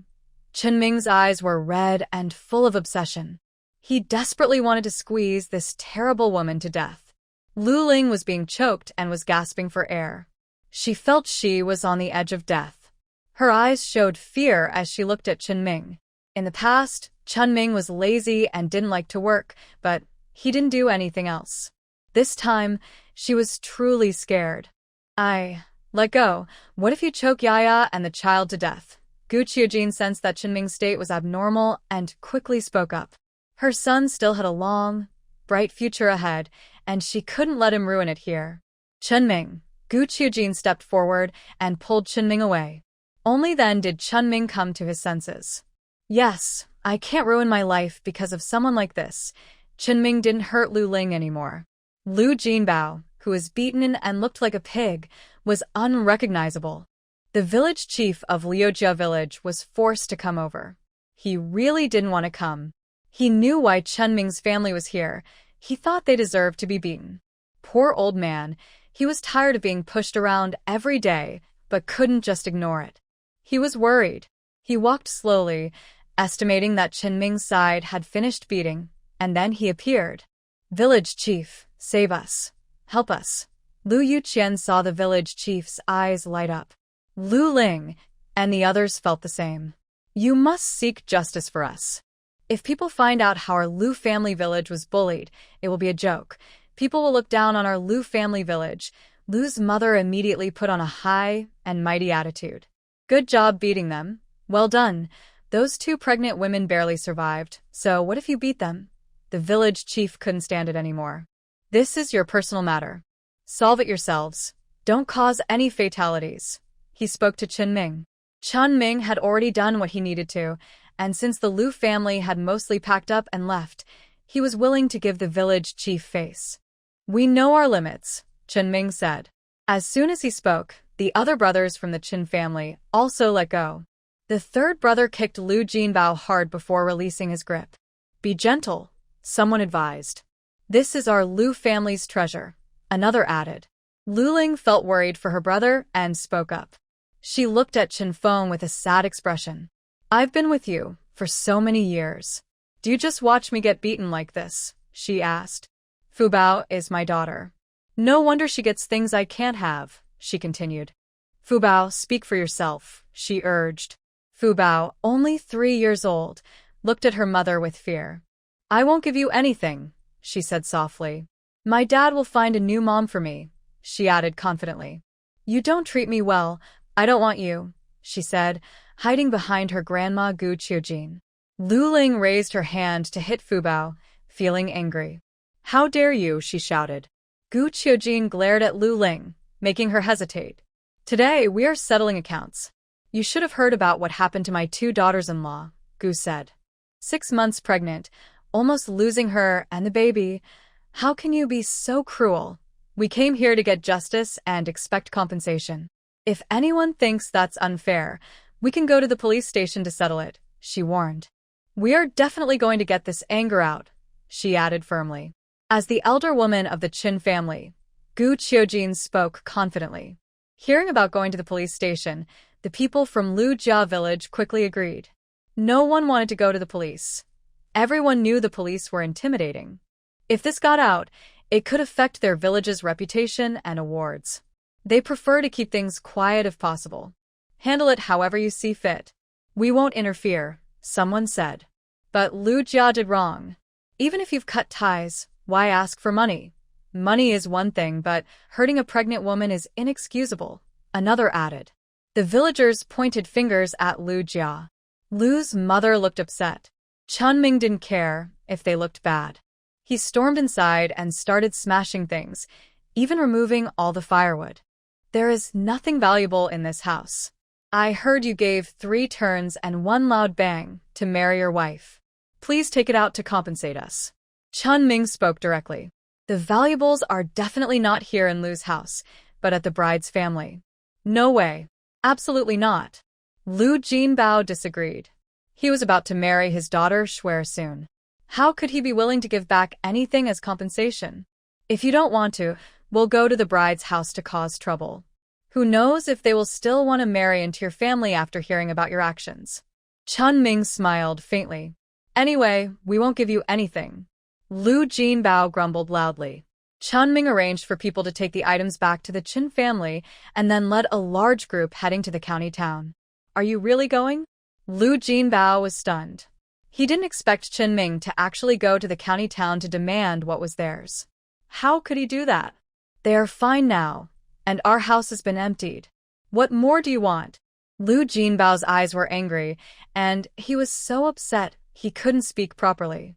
Qinming's eyes were red and full of obsession. He desperately wanted to squeeze this terrible woman to death. Lu Ling was being choked and was gasping for air. She felt she was on the edge of death. Her eyes showed fear as she looked at Qinming. In the past, Qinming was lazy and didn't like to work, but he didn't do anything else. This time, she was truly scared. Let go. What if you choke Yaya and the child to death?" Gu Qiujie sensed that Qinming's state was abnormal and quickly spoke up. Her son still had a long, bright future ahead, and she couldn't let him ruin it here. "Qinming." Gu Qiujie stepped forward and pulled Qinming away. Only then did Qinming come to his senses. "Yes, I can't ruin my life because of someone like this." Qinming didn't hurt Lu Ling anymore. Lu Jinbao, who was beaten and looked like a pig, was unrecognizable. The village chief of Liujia village was forced to come over. He really didn't want to come. He knew why Qinming's family was here. He thought they deserved to be beaten. Poor old man, he was tired of being pushed around every day, but couldn't just ignore it. He was worried. He walked slowly, estimating that Qinming's side had finished beating, and then he appeared. "Village chief, save us. Help us." Lu Yuqian saw the village chief's eyes light up. Lu Ling and the others felt the same. "You must seek justice for us. If people find out how our Lu family village was bullied, it will be a joke. People will look down on our Lu family village." Lu's mother immediately put on a high and mighty attitude. Good job beating them. Well done. Those two pregnant women barely survived, so what if you beat them? The village chief couldn't stand it anymore. This is your personal matter. Solve it yourselves. Don't cause any fatalities. He spoke to Chen Ming. Chen Ming had already done what he needed to, and since the Liu family had mostly packed up and left, he was willing to give the village chief face. We know our limits, Chen Ming said. As soon as he spoke, the other brothers from the Qin family also let go. The third brother kicked Liu Jinbao hard before releasing his grip. Be gentle, someone advised. This is our Liu family's treasure, another added. Lu Ling felt worried for her brother and spoke up. She looked at Chen Feng with a sad expression. I've been with you for so many years. Do you just watch me get beaten like this? She asked. Fu Bao is my daughter. No wonder she gets things I can't have, she continued. Fu Bao, speak for yourself, she urged. Fu Bao, only 3 years old, looked at her mother with fear. I won't give you anything, she said softly. My dad will find a new mom for me, she added confidently. You don't treat me well, I don't want you, she said, hiding behind her grandma Gu Qiujin. Lu Ling raised her hand to hit Fu Bao, feeling angry. How dare you, she shouted. Gu Qiujin glared at Lu Ling, making her hesitate. Today we are settling accounts. You should have heard about what happened to my 2 daughters-in-law, Gu said. 6 months pregnant, almost losing her and the baby. How can you be so cruel? We came here to get justice and expect compensation. If anyone thinks that's unfair, we can go to the police station to settle it, she warned. We are definitely going to get this anger out, she added firmly. As the elder woman of the Qin family, Gu Qiujin spoke confidently. Hearing about going to the police station, the people from Lu Jia village quickly agreed. No one wanted to go to the police. Everyone knew the police were intimidating. If this got out, it could affect their village's reputation and awards. They prefer to keep things quiet if possible. Handle it however you see fit. We won't interfere, someone said. But Lu Jia did wrong. Even if you've cut ties, why ask for money? Money is one thing, but hurting a pregnant woman is inexcusable, another added. The villagers pointed fingers at Lu Jia. Lu's mother looked upset. Chen Ming didn't care if they looked bad. He stormed inside and started smashing things, even removing all the firewood. There is nothing valuable in this house. I heard you gave 3 turns and 1 loud bang to marry your wife. Please take it out to compensate us. Chen Ming spoke directly. The valuables are definitely not here in Lu's house, but at the bride's family. No way. Absolutely not. Liu Jinbao disagreed. He was about to marry his daughter Shuer soon. How could he be willing to give back anything as compensation? If you don't want to, we'll go to the bride's house to cause trouble. Who knows if they will still want to marry into your family after hearing about your actions. Chen Ming smiled faintly. Anyway, we won't give you anything. Liu Jinbao grumbled loudly. Chen Ming arranged for people to take the items back to the Qin family and then led a large group heading to the county town. Are you really going? Liu Jinbao was stunned. He didn't expect Chen Ming to actually go to the county town to demand what was theirs. How could he do that? They are fine now, and our house has been emptied. What more do you want? Liu Jinbao's eyes were angry, and he was so upset he couldn't speak properly.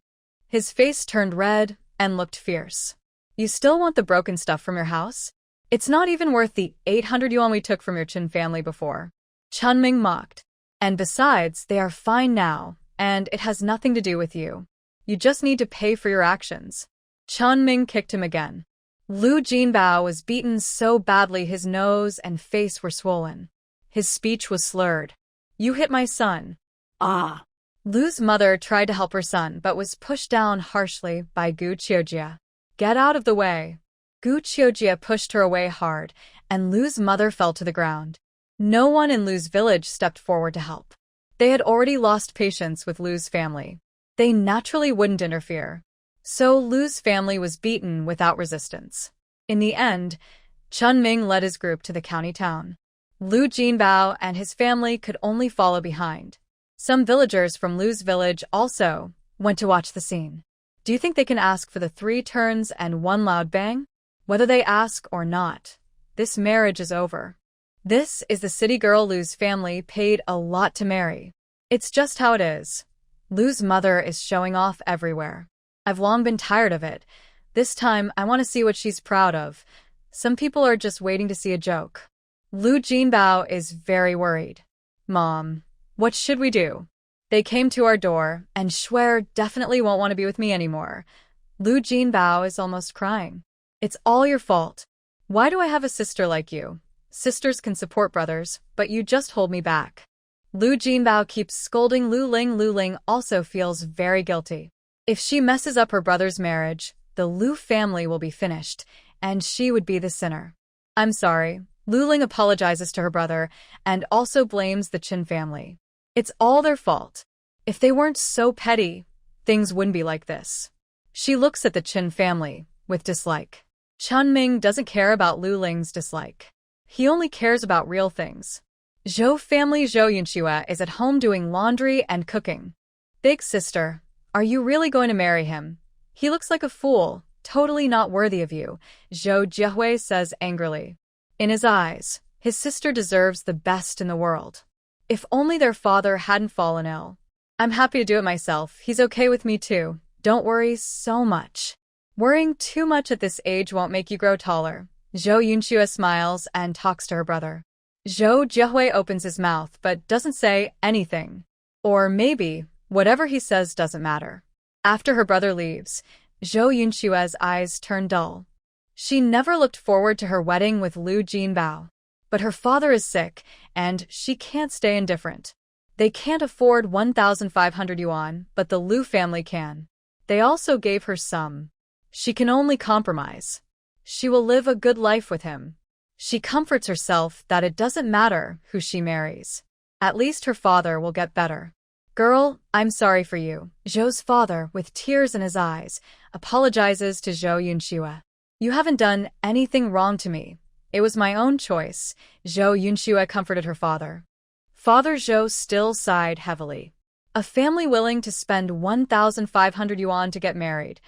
His face turned red and looked fierce. You still want the broken stuff from your house? It's not even worth the 800 yuan we took from your Qin family before. Chen Ming mocked. And besides, they are fine now, and it has nothing to do with you. You just need to pay for your actions. Chen Ming kicked him again. Liu Jinbao was beaten so badly his nose and face were swollen. His speech was slurred. You hit my son. Ah. Lu's mother tried to help her son but was pushed down harshly by Gu Qiujia. Get out of the way. Gu Qiujia pushed her away hard, and Lu's mother fell to the ground. No one in Lu's village stepped forward to help. They had already lost patience with Lu's family. They naturally wouldn't interfere. So Lu's family was beaten without resistance. In the end, Chen Ming led his group to the county town. Liu Jinbao and his family could only follow behind. Some villagers from Lu's village also went to watch the scene. Do you think they can ask for the 3 turns and 1 loud bang? Whether they ask or not, this marriage is over. This is the city girl Lu's family paid a lot to marry. It's just how it is. Lu's mother is showing off everywhere. I've long been tired of it. This time, I want to see what she's proud of. Some people are just waiting to see a joke. Lu Jinbao is very worried. Mom, what should we do? They came to our door, and Shuer definitely won't want to be with me anymore. Lu Jinbao is almost crying. It's all your fault. Why do I have a sister like you? Sisters can support brothers, but you just hold me back. Lu Jinbao keeps scolding Lu Ling. Lu Ling also feels very guilty. If she messes up her brother's marriage, the Lu family will be finished, and she would be the sinner. I'm sorry. Lu Ling apologizes to her brother and also blames the Qin family. It's all their fault. If they weren't so petty, things wouldn't be like this. She looks at the Qin family with dislike. Chun Ming doesn't care about Lu Ling's dislike. He only cares about real things. Zhou family Zhou Yunxue is at home doing laundry and cooking. Big sister, are you really going to marry him? He looks like a fool, totally not worthy of you, Zhou Jiehui says angrily. In his eyes, his sister deserves the best in the world. If only their father hadn't fallen ill. I'm happy to do it myself. He's okay with me too. Don't worry so much. Worrying too much at this age won't make you grow taller. Zhou Yunxue smiles and talks to her brother. Zhou Jiehui opens his mouth but doesn't say anything. Or maybe, whatever he says doesn't matter. After her brother leaves, Zhou Yunxue's eyes turn dull. She never looked forward to her wedding with Lu Jinbao. But her father is sick, and she can't stay indifferent. They can't afford 1,500 yuan, but the Lu family can. They also gave her some. She can only compromise. She will live a good life with him. She comforts herself that it doesn't matter who she marries. At least her father will get better. Girl, I'm sorry for you. Zhou's father, with tears in his eyes, apologizes to Zhou Yunxue. You haven't done anything wrong to me. It was my own choice. Zhou Yunxue comforted her father. Father Zhou still sighed heavily. A family willing to spend 1,500 yuan to get married.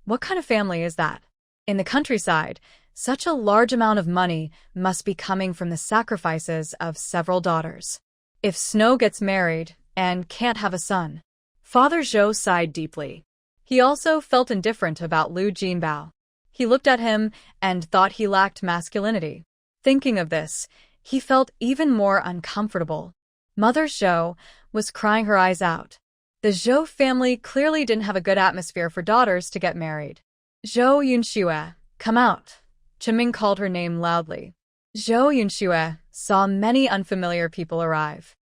What kind of family is that? In the countryside, such a large amount of money must be coming from the sacrifices of several daughters. If Snow gets married and can't have a son. Father Zhou sighed deeply. He also felt indifferent about Lu Jinbao. He looked at him and thought he lacked masculinity. Thinking of this, he felt even more uncomfortable. Mother Zhou was crying her eyes out. The Zhou family clearly didn't have a good atmosphere for daughters to get married. Zhou Yunxue, come out. Chiming called her name loudly. Zhou Yunxue saw many unfamiliar people arrive.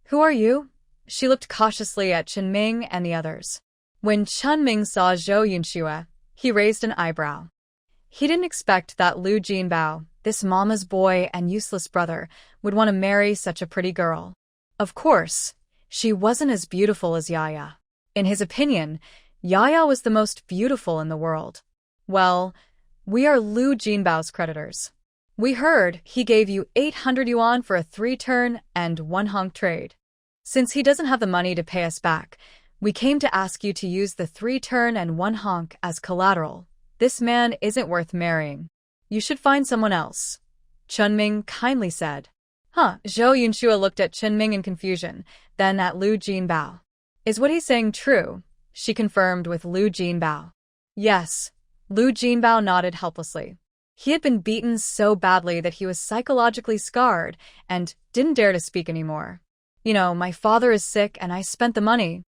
Who are you? She looked cautiously at Ming and the others. When Ming saw Zhou Yunxue, he raised an eyebrow. He didn't expect that Lu Jinbao, this mama's boy and useless brother, would want to marry such a pretty girl. Of course, she wasn't as beautiful as Yaya. In his opinion, Yaya was the most beautiful in the world. Well, we are Lu Jinbao's creditors. We heard he gave you 800 yuan for a 3-turn and 1 honk trade. Since he doesn't have the money to pay us back, we came to ask you to use the 3-turn and 1 honk as collateral. This man isn't worth marrying. You should find someone else. Chunming kindly said. Zhou Yunxue looked at Chunming in confusion, then at Lu Jinbao. Is what he's saying true? She confirmed with Lu Jinbao. Yes. Lu Jinbao nodded helplessly. He had been beaten so badly that he was psychologically scarred and didn't dare to speak anymore. You know, my father is sick and I spent the money.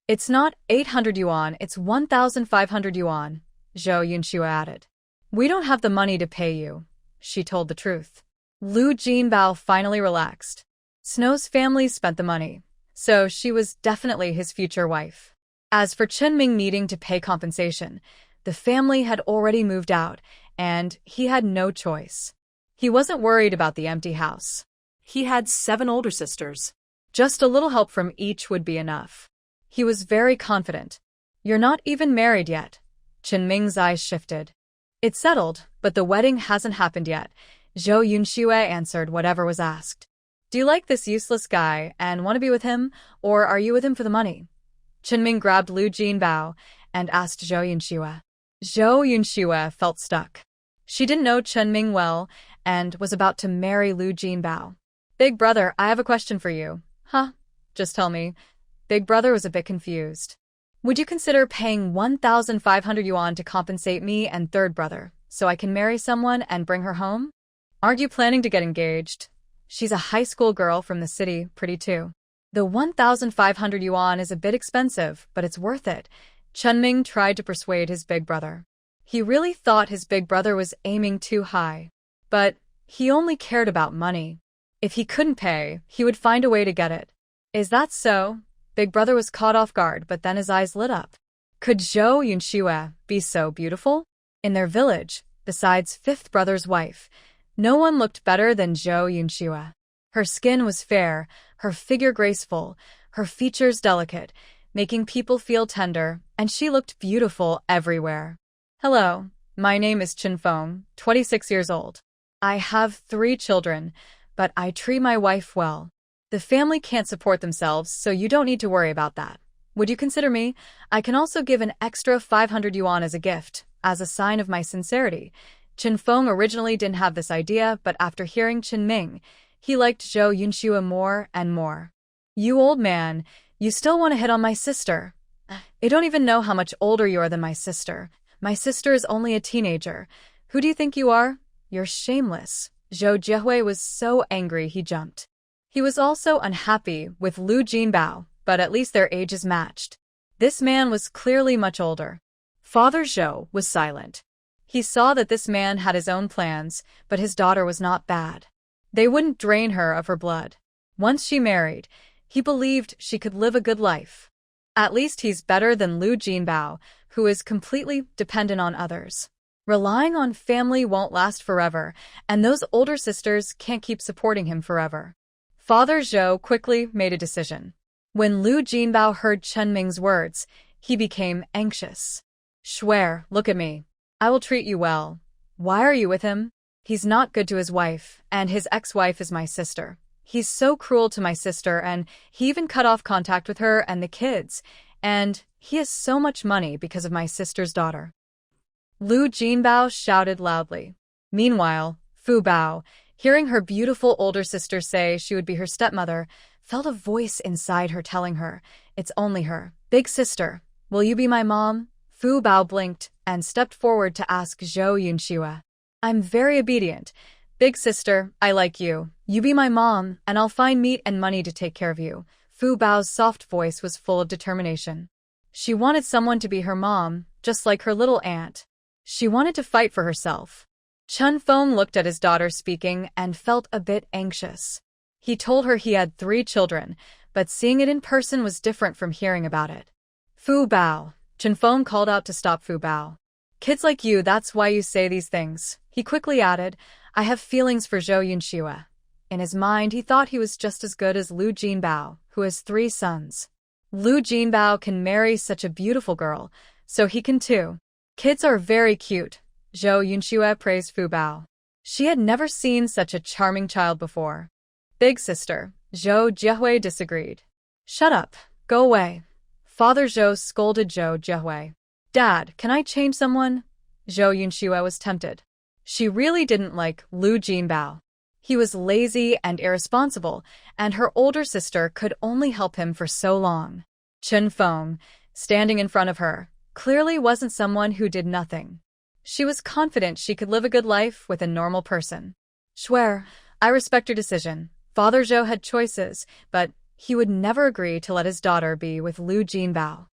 It's not 800 yuan, it's 1,500 yuan. Zhou Yunxue added. We don't have the money to pay you, she told the truth. Lu Jinbao finally relaxed. Snow's family spent the money, so she was definitely his future wife. As for Chunming needing to pay compensation, the family had already moved out, and he had no choice. He wasn't worried about the empty house. He had 7 older sisters. Just a little help from each would be enough. He was very confident. You're not even married yet. Chunming's eyes shifted. It's settled, but the wedding hasn't happened yet. Zhou Yunxue answered whatever was asked. Do you like this useless guy and want to be with him, or are you with him for the money? Chunming grabbed Lu Jinbao and asked Zhou Yunxue. Zhou Yunxue felt stuck. She didn't know Chunming well and was about to marry Lu Jinbao. Big brother, I have a question for you. Huh? Just tell me. Big brother was a bit confused. Would you consider paying 1,500 yuan to compensate me and third brother, so I can marry someone and bring her home? Aren't you planning to get engaged? She's a high school girl from the city, pretty too. The 1,500 yuan is a bit expensive, but it's worth it. Chunming tried to persuade his big brother. He really thought his big brother was aiming too high. But he only cared about money. If he couldn't pay, he would find a way to get it. Is that so? Big brother was caught off guard, but then his eyes lit up. Could Zhou Yunxue be so beautiful? In their village, besides fifth brother's wife, no one looked better than Zhou Yunxue. Her skin was fair, her figure graceful, her features delicate, making people feel tender, and she looked beautiful everywhere. Hello, my name is Chen Feng, 26 years old. I have 3 children, but I treat my wife well. The family can't support themselves, so you don't need to worry about that. Would you consider me? I can also give an extra 500 yuan as a gift, as a sign of my sincerity. Chen Feng originally didn't have this idea, but after hearing Chen Ming, he liked Zhou Yunxue more and more. You old man, you still want to hit on my sister. I don't even know how much older you are than my sister. My sister is only a teenager. Who do you think you are? You're shameless. Zhou Jiehui was so angry he jumped. He was also unhappy with Lu Jinbao, but at least their ages matched. This man was clearly much older. Father Zhou was silent. He saw that this man had his own plans, but his daughter was not bad. They wouldn't drain her of her blood. Once she married, he believed she could live a good life. At least he's better than Lu Jinbao, who is completely dependent on others. Relying on family won't last forever, and those older sisters can't keep supporting him forever. Father Zhou quickly made a decision. When Lu Jinbao heard Chen Ming's words, he became anxious. Swear, look at me. I will treat you well. Why are you with him? He's not good to his wife, and his ex-wife is my sister. He's so cruel to my sister, and he even cut off contact with her and the kids, and he has so much money because of my sister's daughter. Lu Jinbao shouted loudly. Meanwhile, Fu Bao, hearing her beautiful older sister say she would be her stepmother, felt a voice inside her telling her, it's only her. Big sister, will you be my mom? Fu Bao blinked and stepped forward to ask Zhou Yunxue. I'm very obedient. Big sister, I like you. You be my mom, and I'll find meat and money to take care of you. Fu Bao's soft voice was full of determination. She wanted someone to be her mom, just like her little aunt. She wanted to fight for herself. Chen Feng looked at his daughter speaking and felt a bit anxious. He told her he had 3 children, but seeing it in person was different from hearing about it. Fu Bao. Chen Feng called out to stop Fu Bao. Kids like you, that's why you say these things. He quickly added, I have feelings for Zhou Yunxue. In his mind, he thought he was just as good as Lu Jinbao, who has 3 sons. Lu Jinbao can marry such a beautiful girl, so he can too. Kids are very cute. Zhou Yunxue praised Fu Bao. She had never seen such a charming child before. Big sister, Zhou Jiehui disagreed. Shut up, go away. Father Zhou scolded Zhou Jiehui. Dad, can I change someone? Zhou Yunxue was tempted. She really didn't like Lu Jinbao. He was lazy and irresponsible, and her older sister could only help him for so long. Chen Feng, standing in front of her, clearly wasn't someone who did nothing. She was confident she could live a good life with a normal person. Swear, I respect your decision. Father Zhou had choices, but he would never agree to let his daughter be with Lu Jinbao.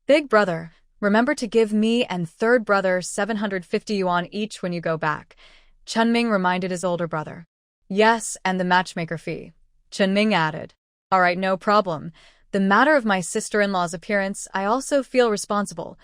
Big brother, remember to give me and third brother 750 yuan each when you go back. Chen Ming reminded his older brother. Yes, and the matchmaker fee. Chen Ming added. All right, no problem. The matter of my sister-in-law's appearance, I also feel responsible.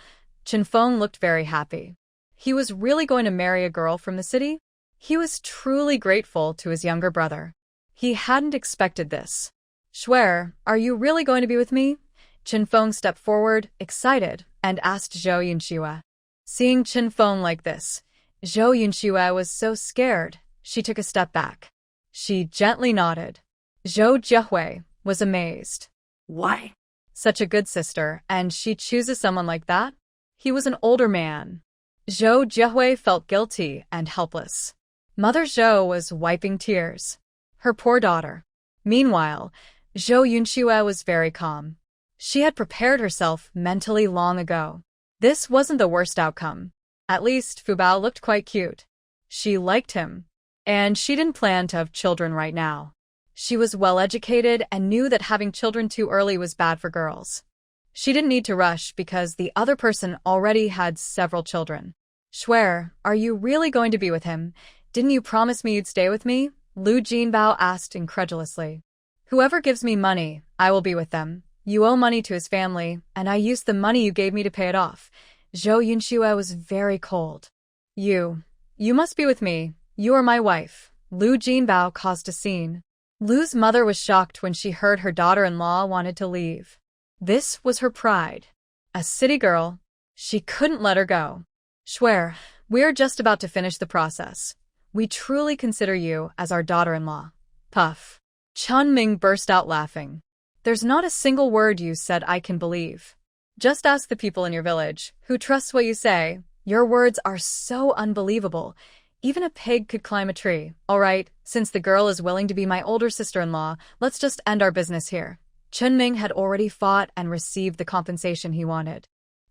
Chen Feng looked very happy. He was really going to marry a girl from the city? He was truly grateful to his younger brother. He hadn't expected this. Swear, are you really going to be with me? Chen Feng stepped forward, excited, and asked Zhou Yunxue. Seeing Chen Feng like this, Zhou Yunxue was so scared, she took a step back. She gently nodded. Zhou Jiehui was amazed. Why? Such a good sister, and she chooses someone like that? He was an older man. Zhou Jiehui felt guilty and helpless. Mother Zhou was wiping tears. Her poor daughter. Meanwhile, Zhou Yunxue was very calm. She had prepared herself mentally long ago. This wasn't the worst outcome. At least, Fu Bao looked quite cute. She liked him. And she didn't plan to have children right now. She was well-educated and knew that having children too early was bad for girls. She didn't need to rush because the other person already had several children. Shuer, are you really going to be with him? Didn't you promise me you'd stay with me? Lu Jinbao asked incredulously. Whoever gives me money, I will be with them. You owe money to his family, and I used the money you gave me to pay it off. Zhou Yunxue was very cold. You must be with me. You are my wife. Lu Jinbao caused a scene. Lu's mother was shocked when she heard her daughter-in-law wanted to leave. This was her pride. A city girl. She couldn't let her go. Shuer, we're just about to finish the process. We truly consider you as our daughter-in-law. Puff. Chun Ming burst out laughing. There's not a single word you said I can believe. Just ask the people in your village, who trusts what you say. Your words are so unbelievable. Even a pig could climb a tree. All right, since the girl is willing to be my older sister-in-law, let's just end our business here. Chun Ming had already fought and received the compensation he wanted.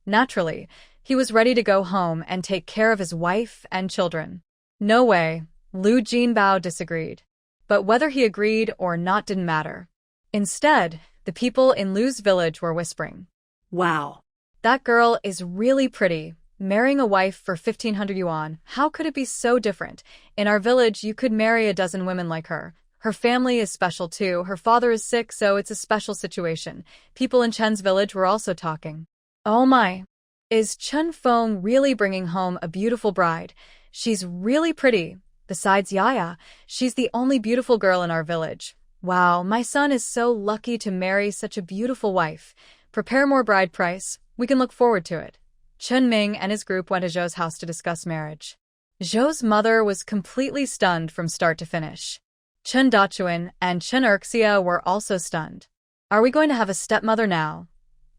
Naturally, he was ready to go home and take care of his wife and children. No way, Lu Jinbao disagreed. But whether he agreed or not didn't matter. Instead, the people in Lu's village were whispering. Wow. That girl is really pretty. Marrying a wife for 1,500 yuan, how could it be so different? In our village, you could marry a dozen women like her. Her family is special too. Her father is sick, so it's a special situation. People in Chen's village were also talking. Oh my. Is Chen Feng really bringing home a beautiful bride? She's really pretty. Besides Yaya, she's the only beautiful girl in our village. Wow, my son is so lucky to marry such a beautiful wife. Prepare more bride price. We can look forward to it. Chun Ming and his group went to Zhou's house to discuss marriage. Zhou's mother was completely stunned from start to finish. Chen Dachuan and Chen Erxia were also stunned. Are we going to have a stepmother now?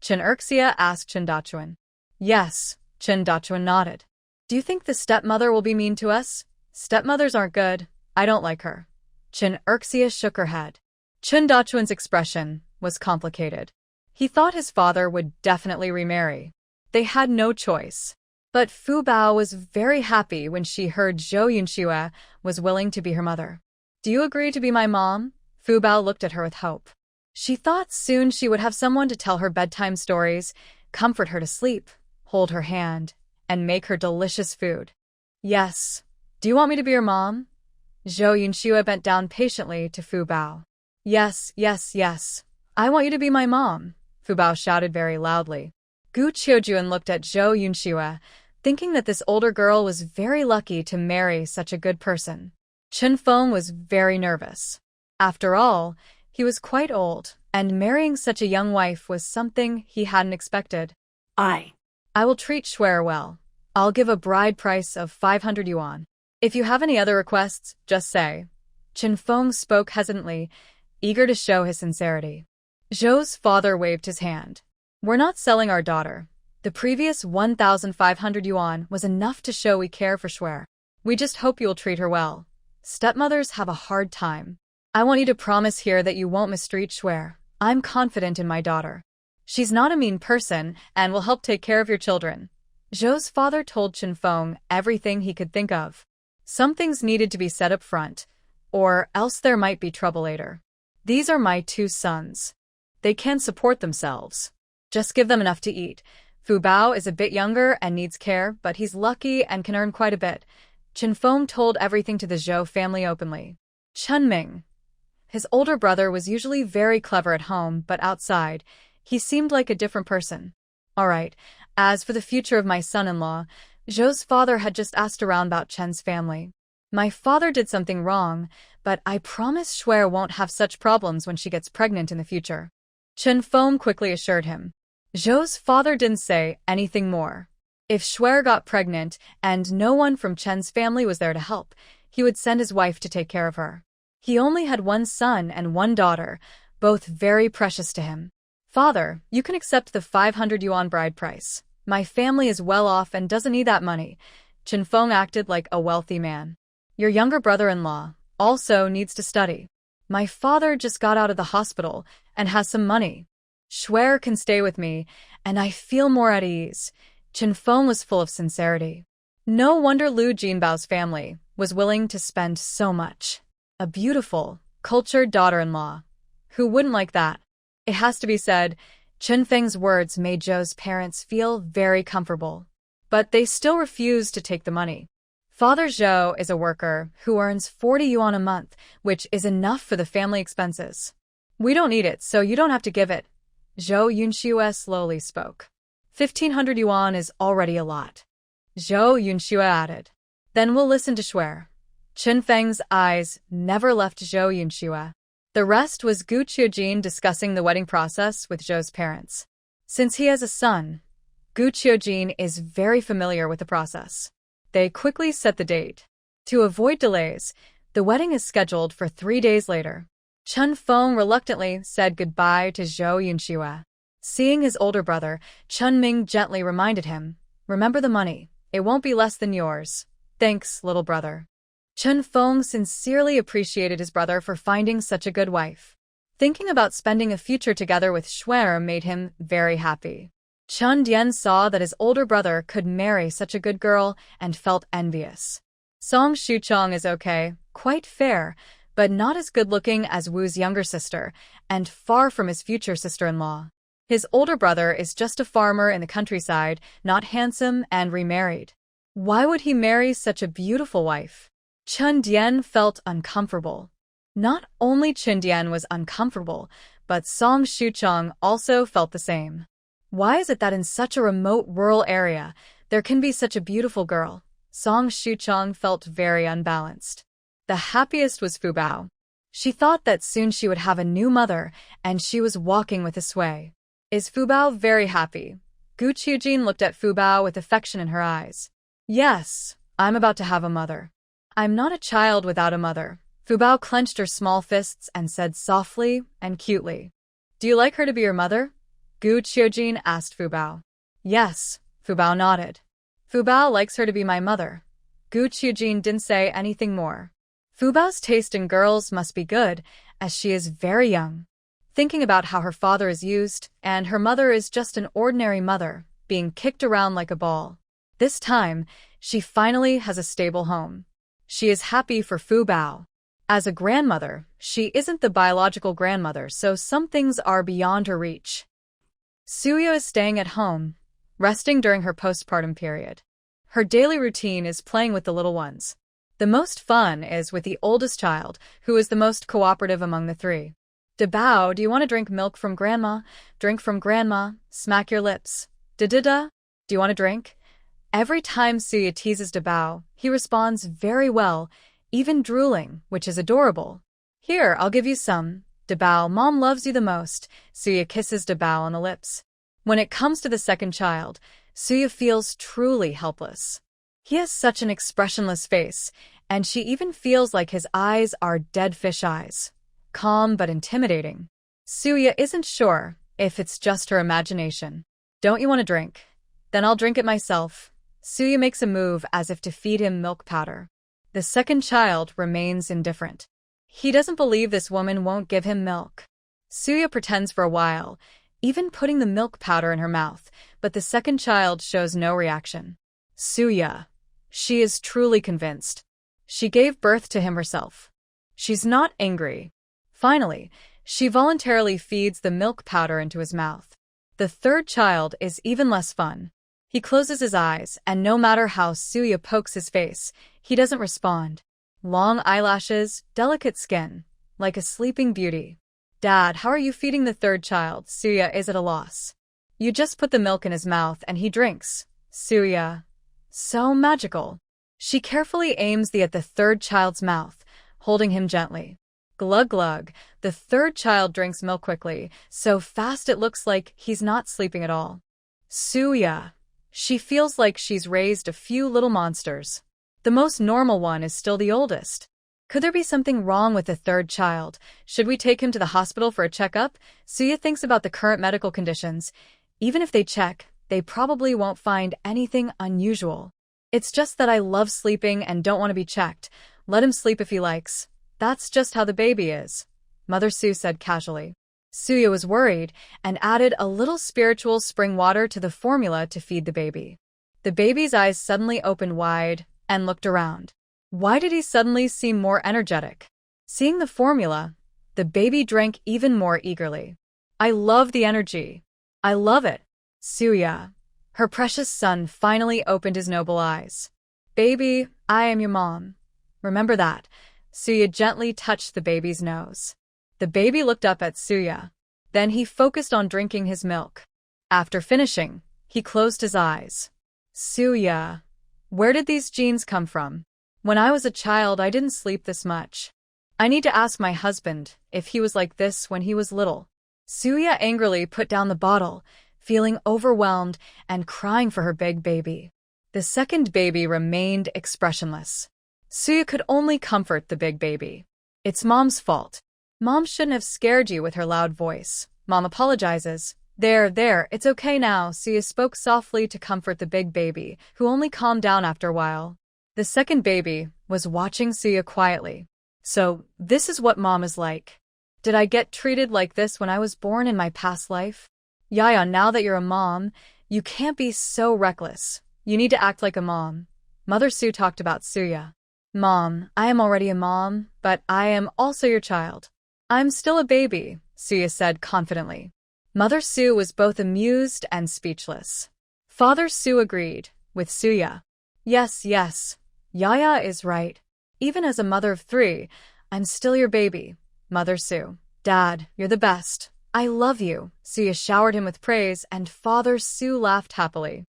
Chen Erxia asked Chen Dachuan. Yes, Chen Dachuan nodded. Do you think the stepmother will be mean to us? Stepmothers aren't good. I don't like her. Chen Erxia shook her head. Chen Dachuan's expression was complicated. He thought his father would definitely remarry. They had no choice. But Fu Bao was very happy when she heard Zhou Yunxue was willing to be her mother. Do you agree to be my mom? Fu Bao looked at her with hope. She thought soon she would have someone to tell her bedtime stories, comfort her to sleep, hold her hand, and make her delicious food. Yes. Do you want me to be your mom? Zhou Yunxue bent down patiently to Fu Bao. Yes, yes, yes. I want you to be my mom, Fu Bao shouted very loudly. Gu Qiujuan looked at Zhou Yunxue, thinking that this older girl was very lucky to marry such a good person. Chen Feng was very nervous. After all, he was quite old, and marrying such a young wife was something he hadn't expected. I will treat Shuer well. I'll give a bride price of 500 yuan. If you have any other requests, just say. Chen Feng spoke hesitantly, eager to show his sincerity. Zhou's father waved his hand. We're not selling our daughter. The previous 1,500 yuan was enough to show we care for Shuer. We just hope you'll treat her well. Stepmothers have a hard time. I want you to promise here that you won't mistreat Shuer. I'm confident in my daughter. She's not a mean person and will help take care of your children. Zhou's father told Chen Feng everything he could think of. Some things needed to be said up front, or else there might be trouble later. These are my two sons. They can support themselves. Just give them enough to eat. Fu Bao is a bit younger and needs care, but he's lucky and can earn quite a bit. Chen Feng told everything to the Zhou family openly. Chun Ming. His older brother was usually very clever at home, but outside, he seemed like a different person. All right, as for the future of my son-in-law, Zhou's father had just asked around about Chen's family. My father did something wrong, but I promise Shuer won't have such problems when she gets pregnant in the future. Chen Feng quickly assured him. Zhou's father didn't say anything more. If Shuer got pregnant and no one from Chen's family was there to help, he would send his wife to take care of her. He only had one son and one daughter, both very precious to him. Father, you can accept the 500 yuan bride price. My family is well off and doesn't need that money. Chen Feng acted like a wealthy man. Your younger brother-in-law also needs to study. My father just got out of the hospital and has some money. Shuer can stay with me, and I feel more at ease. Chen Feng was full of sincerity. No wonder Lu Jinbao's family was willing to spend so much. A beautiful, cultured daughter-in-law. Who wouldn't like that? It has to be said, Chen Feng's words made Zhou's parents feel very comfortable. But they still refused to take the money. Father Zhou is a worker who earns 40 yuan a month, which is enough for the family expenses. We don't need it, so you don't have to give it. Zhou Yunxue slowly spoke. 1,500 yuan is already a lot. Zhou Yunxue added. Then we'll listen to Shuer. Chen Feng's eyes never left Zhou Yunxue. The rest was Gu Qiujin discussing the wedding process with Zhou's parents. Since he has a son, Gu Qiujin is very familiar with the process. They quickly set the date. To avoid delays, the wedding is scheduled for 3 days later. Chen Feng reluctantly said goodbye to Zhou Yunxue. Seeing his older brother, Chen Ming gently reminded him, "Remember the money. It won't be less than yours." "Thanks, little brother." Chen Feng sincerely appreciated his brother for finding such a good wife. Thinking about spending a future together with Shuer made him very happy. Chen Dian saw that his older brother could marry such a good girl and felt envious. Song Shuchong is okay, quite fair, but not as good-looking as Wu's younger sister, and far from his future sister-in-law. His older brother is just a farmer in the countryside, not handsome and remarried. Why would he marry such a beautiful wife? Chen Dian felt uncomfortable. Not only Chen Dian was uncomfortable, but Song Shuchong also felt the same. Why is it that in such a remote rural area, there can be such a beautiful girl? Song Shuchong felt very unbalanced. The happiest was Fu Bao. She thought that soon she would have a new mother, and she was walking with a sway. Is Fu Bao very happy? Gu Qiujin looked at Fu Bao with affection in her eyes. Yes, I'm about to have a mother. I'm not a child without a mother. Fu Bao clenched her small fists and said softly and cutely. Do you like her to be your mother? Gu Qiujin asked Fu Bao. Yes, Fu Bao nodded. Fu Bao likes her to be my mother. Gu Qiujin didn't say anything more. Fu Bao's taste in girls must be good, as she is very young. Thinking about how her father is used, and her mother is just an ordinary mother, being kicked around like a ball. This time, she finally has a stable home. She is happy for Fu Bao. As a grandmother, she isn't the biological grandmother, so some things are beyond her reach. Suya is staying at home, resting during her postpartum period. Her daily routine is playing with the little ones. The most fun is with the oldest child, who is the most cooperative among the three. "Dabao, do you want to drink milk from Grandma? Drink from Grandma. Smack your lips. Da-da-da. Do you want a drink?" Every time Suya teases Dabao, he responds very well, even drooling, which is adorable. "Here, I'll give you some. Dabao, Mom loves you the most." Suya kisses Dabao on the lips. When it comes to the second child, Suya feels truly helpless. He has such an expressionless face, and she even feels like his eyes are dead fish eyes. Calm but intimidating. Suya isn't sure if it's just her imagination. "Don't you want a drink? Then I'll drink it myself." Suya makes a move as if to feed him milk powder. The second child remains indifferent. He doesn't believe this woman won't give him milk. Suya pretends for a while, even putting the milk powder in her mouth, but the second child shows no reaction. Suya. She is truly convinced. She gave birth to him herself. She's not angry. Finally, she voluntarily feeds the milk powder into his mouth. The third child is even less fun. He closes his eyes, and no matter how Suya pokes his face, he doesn't respond. Long eyelashes, delicate skin, like a sleeping beauty. "Dad, how are you feeding the third child?" Suya is at a loss. "You just put the milk in his mouth and he drinks." Suya. So magical. She carefully aims at the third child's mouth, holding him gently. Glug glug, the third child drinks milk quickly, so fast it looks like he's not sleeping at all. Suya. She feels like she's raised a few little monsters. The most normal one is still the oldest. Could there be something wrong with the third child? Should we take him to the hospital for a checkup? Suya thinks about the current medical conditions. Even if they check, they probably won't find anything unusual. "It's just that I love sleeping and don't want to be checked. Let him sleep if he likes. That's just how the baby is." Mother Sue said casually. Suya was worried and added a little spiritual spring water to the formula to feed the baby. The baby's eyes suddenly opened wide and looked around. Why did he suddenly seem more energetic? Seeing the formula, the baby drank even more eagerly. I love the energy. I love it. Suya, her precious son, finally opened his noble eyes. Baby, I am your mom. Remember that. Suya gently touched the baby's nose. The baby looked up at Suya. Then he focused on drinking his milk. After finishing, he closed his eyes. Suya, where did these genes come from? When I was a child, I didn't sleep this much. I need to ask my husband if he was like this when he was little. Suya angrily put down the bottle, feeling overwhelmed and crying for her big baby. The second baby remained expressionless. Suya could only comfort the big baby. It's Mom's fault. Mom shouldn't have scared you with her loud voice. Mom apologizes. There, it's okay now. Suya spoke softly to comfort the big baby, who only calmed down after a while. The second baby was watching Suya quietly. So, this is what Mom is like. Did I get treated like this when I was born in my past life? Yaya, now that you're a mom, you can't be so reckless. You need to act like a mom. Mother Sue talked about Suya. Mom, I am already a mom, but I am also your child. I'm still a baby, Suya said confidently. Mother Sue was both amused and speechless. Father Sue agreed with Suya. Yes, Yaya is right. Even as a mother of 3, I'm still your baby, Mother Sue. Dad, you're the best. I love you. Suya showered him with praise, and Father Sue laughed happily.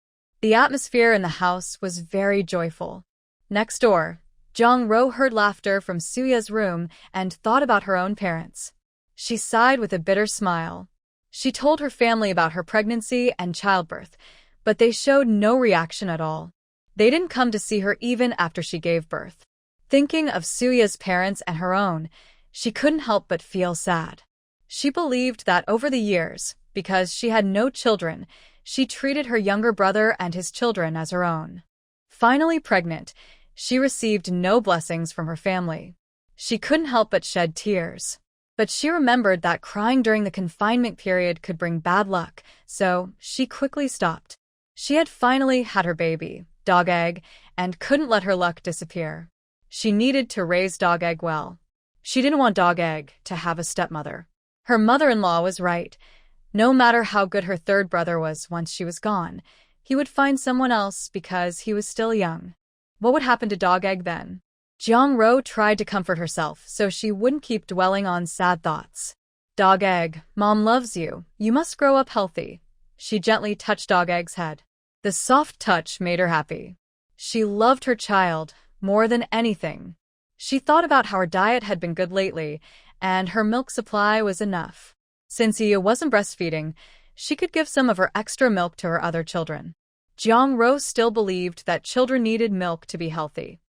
The atmosphere in the house was very joyful. Next door, Jong-ro heard laughter from Suya's room and thought about her own parents. She sighed with a bitter smile. She told her family about her pregnancy and childbirth, but they showed no reaction at all. They didn't come to see her even after she gave birth. Thinking of Suya's parents and her own, she couldn't help but feel sad. She believed that over the years, because she had no children, she treated her younger brother and his children as her own. Finally pregnant, she received no blessings from her family. She couldn't help but shed tears. But she remembered that crying during the confinement period could bring bad luck, so she quickly stopped. She had finally had her baby, Dog Egg, and couldn't let her luck disappear. She needed to raise Dog Egg well. She didn't want Dog Egg to have a stepmother. Her mother-in-law was right. No matter how good her third brother was once she was gone, he would find someone else because he was still young. What would happen to Dog Egg then? Jong-ro tried to comfort herself so she wouldn't keep dwelling on sad thoughts. Dog Egg, Mom loves you. You must grow up healthy. She gently touched Dog Egg's head. The soft touch made her happy. She loved her child more than anything. She thought about how her diet had been good lately, and her milk supply was enough. Since Iya wasn't breastfeeding, she could give some of her extra milk to her other children. Jong-ro still believed that children needed milk to be healthy.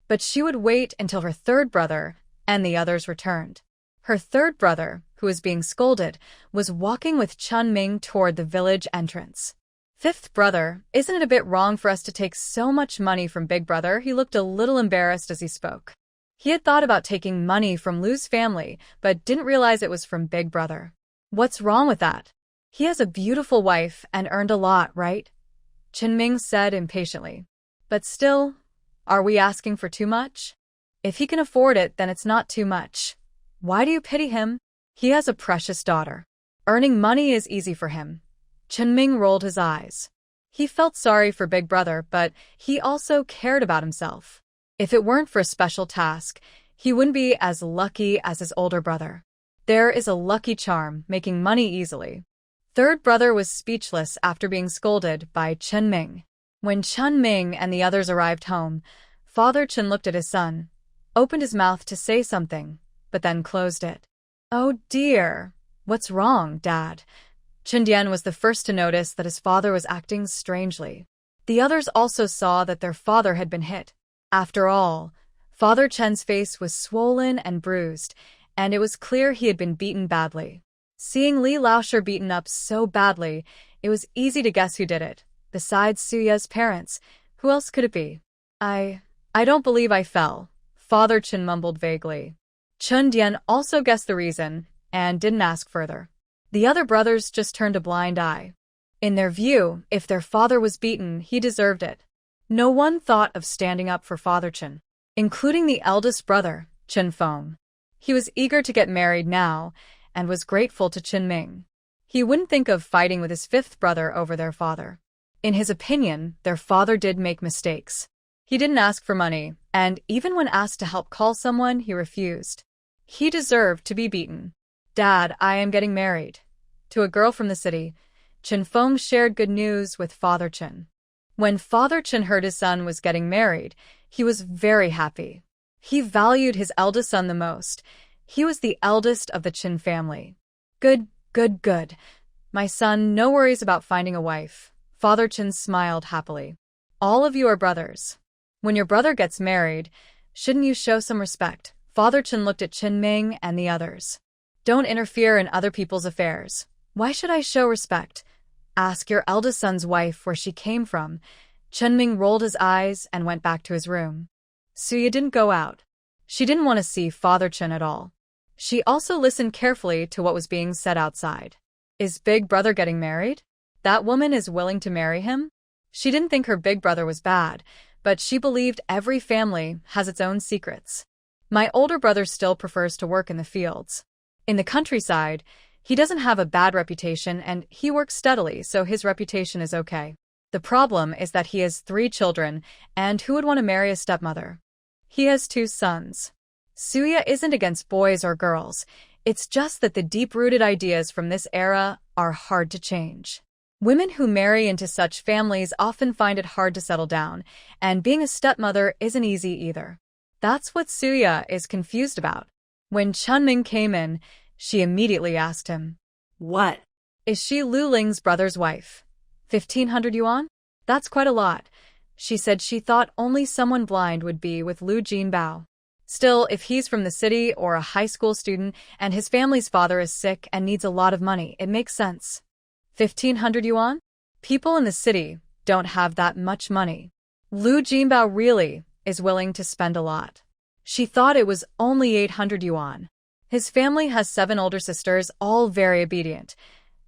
But she would wait until her third brother and the others returned. Her third brother, who was being scolded, was walking with Chun-ming toward the village entrance. Fifth brother, isn't it a bit wrong for us to take so much money from Big Brother? He looked a little embarrassed as he spoke. He had thought about taking money from Lu's family, but didn't realize it was from Big Brother. What's wrong with that? He has a beautiful wife and earned a lot, right? Chun-ming said impatiently. But still, are we asking for too much? If he can afford it, then it's not too much. Why do you pity him? He has a precious daughter. Earning money is easy for him. Chun-ming rolled his eyes. He felt sorry for Big Brother, but he also cared about himself. If it weren't for a special task, he wouldn't be as lucky as his older brother. There is a lucky charm, making money easily. Third brother was speechless after being scolded by Chun-ming. When Chun-ming and the others arrived home, Father Chun looked at his son, opened his mouth to say something, but then closed it. Oh dear, what's wrong, Dad? Chun-dian was the first to notice that his father was acting strangely. The others also saw that their father had been hit. After all, Father Chen's face was swollen and bruised, and it was clear he had been beaten badly. Seeing Li Laosher beaten up so badly, it was easy to guess who did it. Besides Suya's parents, who else could it be? I don't believe I fell, Father Chen mumbled vaguely. Chun Dian also guessed the reason and didn't ask further. The other brothers just turned a blind eye. In their view, if their father was beaten, he deserved it. No one thought of standing up for Father Chen, including the eldest brother, Chen Feng. He was eager to get married now and was grateful to Chen Ming. He wouldn't think of fighting with his fifth brother over their father. In his opinion, their father did make mistakes. He didn't ask for money, and even when asked to help call someone, he refused. He deserved to be beaten. "Dad, I am getting married." To a girl from the city, Chen Feng shared good news with Father Chen. When Father Chen heard his son was getting married, he was very happy. He valued his eldest son the most. He was the eldest of the Chen family. Good. My son, no worries about finding a wife." Father Chen smiled happily. "All of you are brothers. When your brother gets married, shouldn't you show some respect?" Father Chen looked at Chen Ming and the others. "Don't interfere in other people's affairs." "Why should I show respect?" "Ask your eldest son's wife where she came from." Chen Ming rolled his eyes and went back to his room. Suya didn't go out. She didn't want to see Father Chen at all. She also listened carefully to what was being said outside. Is big brother getting married? That woman is willing to marry him? She didn't think her big brother was bad, but she believed every family has its own secrets. My older brother still prefers to work in the fields. In the countryside, he doesn't have a bad reputation and he works steadily, so his reputation is okay. The problem is that he has 3 children, and who would want to marry a stepmother? He has 2 sons. Suya isn't against boys or girls. It's just that the deep-rooted ideas from this era are hard to change. Women who marry into such families often find it hard to settle down, and being a stepmother isn't easy either. That's what Suya is confused about. When Chun Ming came in, she immediately asked him, "What?" "Is she Lu Ling's brother's wife?" 1,500 yuan? That's quite a lot. She said she thought only someone blind would be with Lu Jinbao. Still, if he's from the city or a high school student and his family's father is sick and needs a lot of money, it makes sense. 1,500 yuan? People in the city don't have that much money. Lu Jinbao really is willing to spend a lot. She thought it was only 800 yuan. His family has 7 older sisters, all very obedient.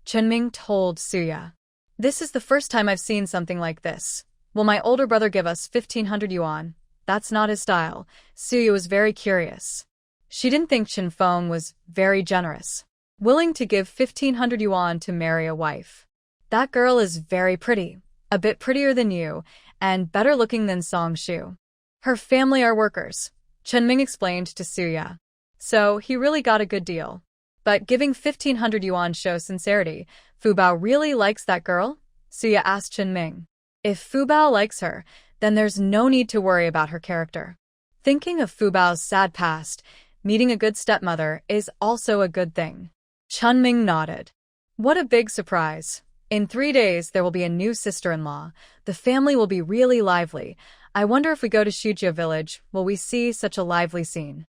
Chen Ming told Suya. "This is the first time I've seen something like this. Will my older brother give us 1,500 yuan? That's not his style." Suya was very curious. She didn't think Chen Feng was very generous, willing to give 1,500 yuan to marry a wife. "That girl is very pretty, a bit prettier than you, and better looking than Song Shu. Her family are workers," Chen Ming explained to Suya. So he really got a good deal. But giving 1,500 yuan shows sincerity. "Fu Bao really likes that girl?" Suya asked Chen Ming. "If Fu Bao likes her, then there's no need to worry about her character." Thinking of Fu Bao's sad past, meeting a good stepmother is also a good thing. Chen Ming nodded. What a big surprise. In 3 days there will be a new sister-in-law. The family will be really lively. I wonder if we go to Shujia village, will we see such a lively scene?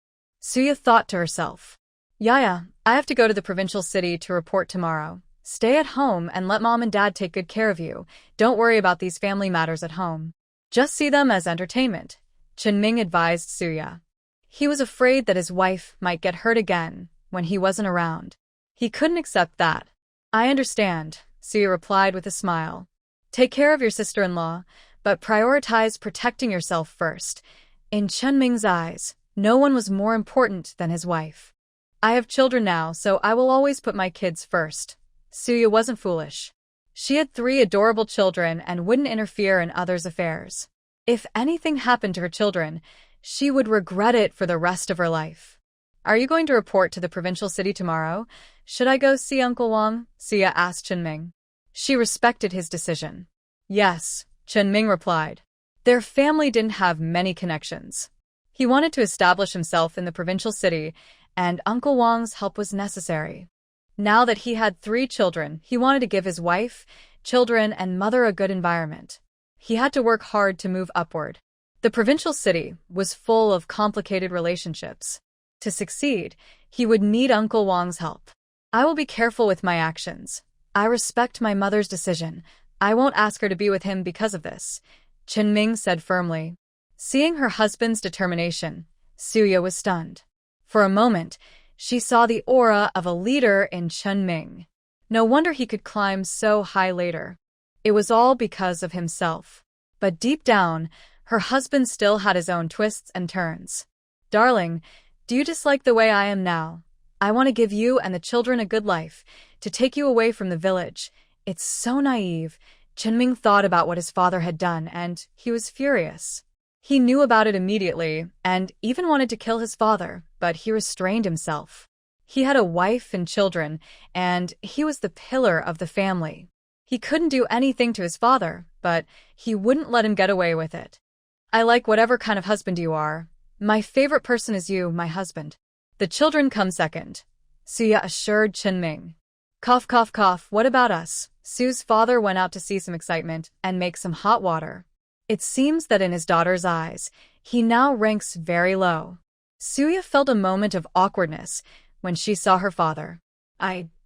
Suya thought to herself. Yeah, I have to go to the provincial city to report tomorrow. Stay at home and let mom and dad take good care of you. Don't worry about these family matters at home. Just see them as entertainment, Chen Ming advised Suya. He was afraid that his wife might get hurt again when he wasn't around. He couldn't accept that. I understand, Suya replied with a smile. Take care of your sister-in-law, but prioritize protecting yourself first. In Chen Ming's eyes, no one was more important than his wife. I have children now, so I will always put my kids first. Suya wasn't foolish. She had 3 adorable children and wouldn't interfere in others' affairs. If anything happened to her children, she would regret it for the rest of her life. Are you going to report to the provincial city tomorrow? Should I go see Uncle Wang? Suya asked Chen Ming. She respected his decision. Yes, Chen Ming replied. Their family didn't have many connections. He wanted to establish himself in the provincial city, and Uncle Wang's help was necessary. Now that he had 3 children, he wanted to give his wife, children, and mother a good environment. He had to work hard to move upward. The provincial city was full of complicated relationships. To succeed, he would need Uncle Wang's help. I will be careful with my actions. I respect my mother's decision. I won't ask her to be with him because of this, Chen Ming said firmly. Seeing her husband's determination, Suya was stunned. For a moment, she saw the aura of a leader in Chen Ming. No wonder he could climb so high later. It was all because of himself. But deep down, her husband still had his own twists and turns. Darling, do you dislike the way I am now? I want to give you and the children a good life, to take you away from the village. It's so naive. Chen Ming thought about what his father had done, and he was furious. He knew about it immediately, and even wanted to kill his father, but he restrained himself. He had a wife and children, and he was the pillar of the family. He couldn't do anything to his father, but he wouldn't let him get away with it. I like whatever kind of husband you are. My favorite person is you, my husband. The children come second, Suya assured Chen Ming. Cough, cough, cough, what about us? Su's father went out to see some excitement and make some hot water. It seems that in his daughter's eyes, he now ranks very low. Suya felt a moment of awkwardness when she saw her father.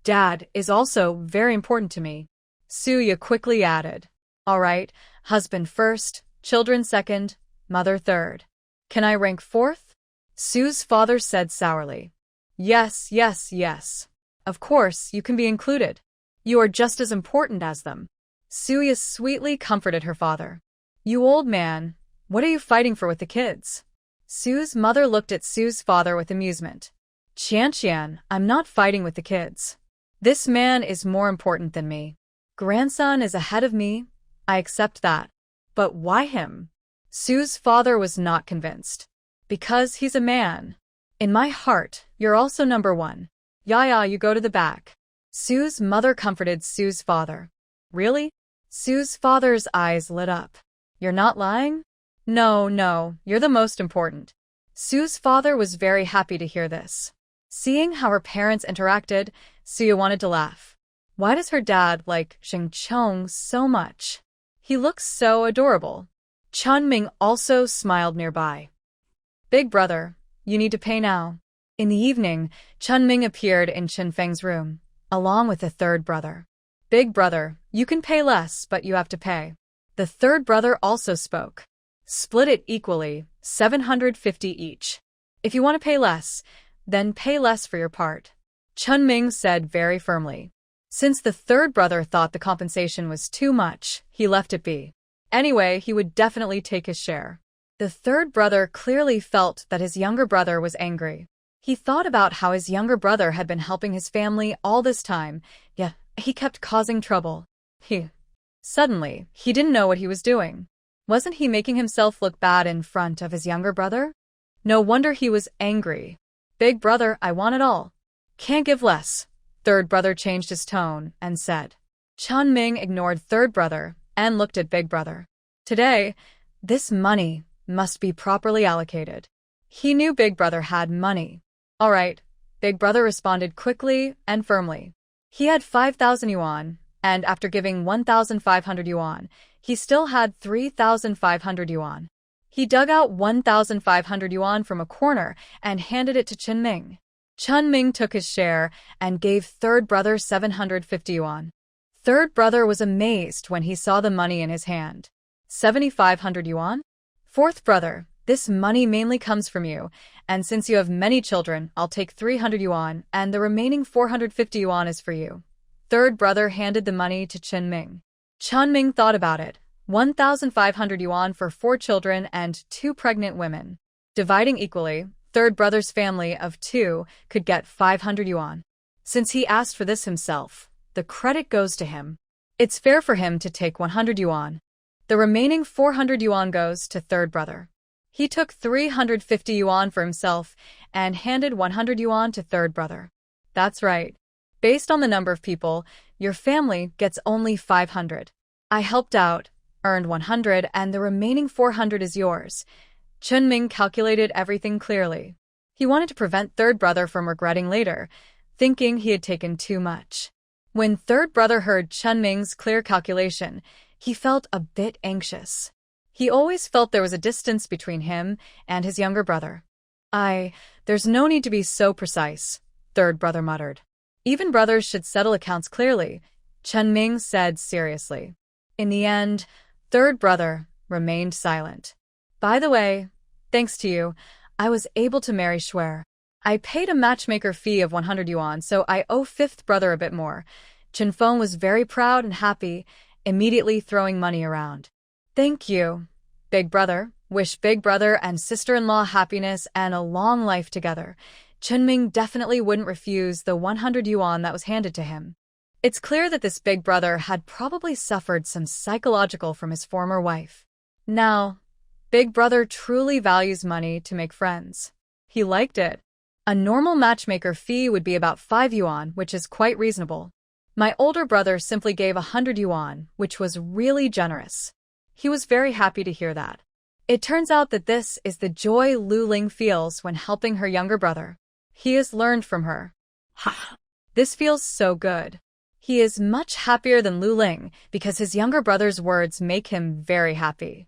Dad is also very important to me. Suya quickly added. All right, husband first, children second, mother third. Can I rank fourth? Su's father said sourly. Yes, yes, yes. Of course, you can be included. You are just as important as them. Suya sweetly comforted her father. You old man, what are you fighting for with the kids? Su's mother looked at Su's father with amusement. Qian, I'm not fighting with the kids. This man is more important than me. Grandson is ahead of me. I accept that. But why him? Su's father was not convinced. Because he's a man. In my heart, you're also number one. Yeah, you go to the back. Su's mother comforted Su's father. Really? Su's father's eyes lit up. You're not lying? No, you're the most important. Su's father was very happy to hear this. Seeing how her parents interacted, Suya wanted to laugh. Why does her dad like Xing Chong so much? He looks so adorable. Chen Ming also smiled nearby. Big brother, you need to pay now. In the evening, Chen Ming appeared in Chen Feng's room, along with the third brother. Big brother, you can pay less, but you have to pay. The third brother also spoke. Split it equally, 750 each. If you want to pay less, then pay less for your part. Chen Ming said very firmly. Since the third brother thought the compensation was too much, he left it be. Anyway, he would definitely take his share. The third brother clearly felt that his younger brother was angry. He thought about how his younger brother had been helping his family all this time, yet he kept causing trouble. Suddenly, he didn't know what he was doing. Wasn't he making himself look bad in front of his younger brother? No wonder he was angry. Big brother, I want it all. Can't give less. Third brother changed his tone and said. Chen Ming ignored third brother and looked at big brother. Today, this money must be properly allocated. He knew big brother had money. All right, big brother responded quickly and firmly. He had 5,000 yuan, and after giving 1,500 yuan, he still had 3,500 yuan. He dug out 1,500 yuan from a corner and handed it to Chen Ming. Chen Ming took his share and gave third brother 750 yuan. Third brother was amazed when he saw the money in his hand. 7,500 yuan? Fourth brother, this money mainly comes from you, and since you have many children, I'll take 300 yuan, and the remaining 450 yuan is for you. Third brother handed the money to Chen Ming. Chen Ming thought about it. 1,500 yuan for 4 children and 2 pregnant women. Dividing equally, third brother's family of 2 could get 500 yuan. Since he asked for this himself, the credit goes to him. It's fair for him to take 100 yuan. The remaining 400 yuan goes to third brother. He took 350 yuan for himself and handed 100 yuan to third brother. That's right. Based on the number of people, your family gets only 500. I helped out, earned 100, and the remaining 400 is yours. Chen Ming calculated everything clearly. He wanted to prevent third brother from regretting later, thinking he had taken too much. When third brother heard Chen Ming's clear calculation, he felt a bit anxious. He always felt there was a distance between him and his younger brother. There's no need to be so precise, third brother muttered. Even brothers should settle accounts clearly, Chen Ming said seriously. In the end, third brother remained silent. By the way, thanks to you, I was able to marry Shuer. I paid a matchmaker fee of 100 yuan, so I owe fifth brother a bit more. Chinfeng was very proud and happy, immediately throwing money around. Thank you, big brother. Wish big brother and sister-in-law happiness and a long life together. Chunming definitely wouldn't refuse the 100 yuan that was handed to him. It's clear that this big brother had probably suffered some psychological from his former wife. Now, big brother truly values money to make friends. He liked it. A normal matchmaker fee would be about 5 yuan, which is quite reasonable. My older brother simply gave 100 yuan, which was really generous. He was very happy to hear that. It turns out that this is the joy Lu Ling feels when helping her younger brother. He has learned from her. Ha! This feels so good. He is much happier than Lu Ling because his younger brother's words make him very happy.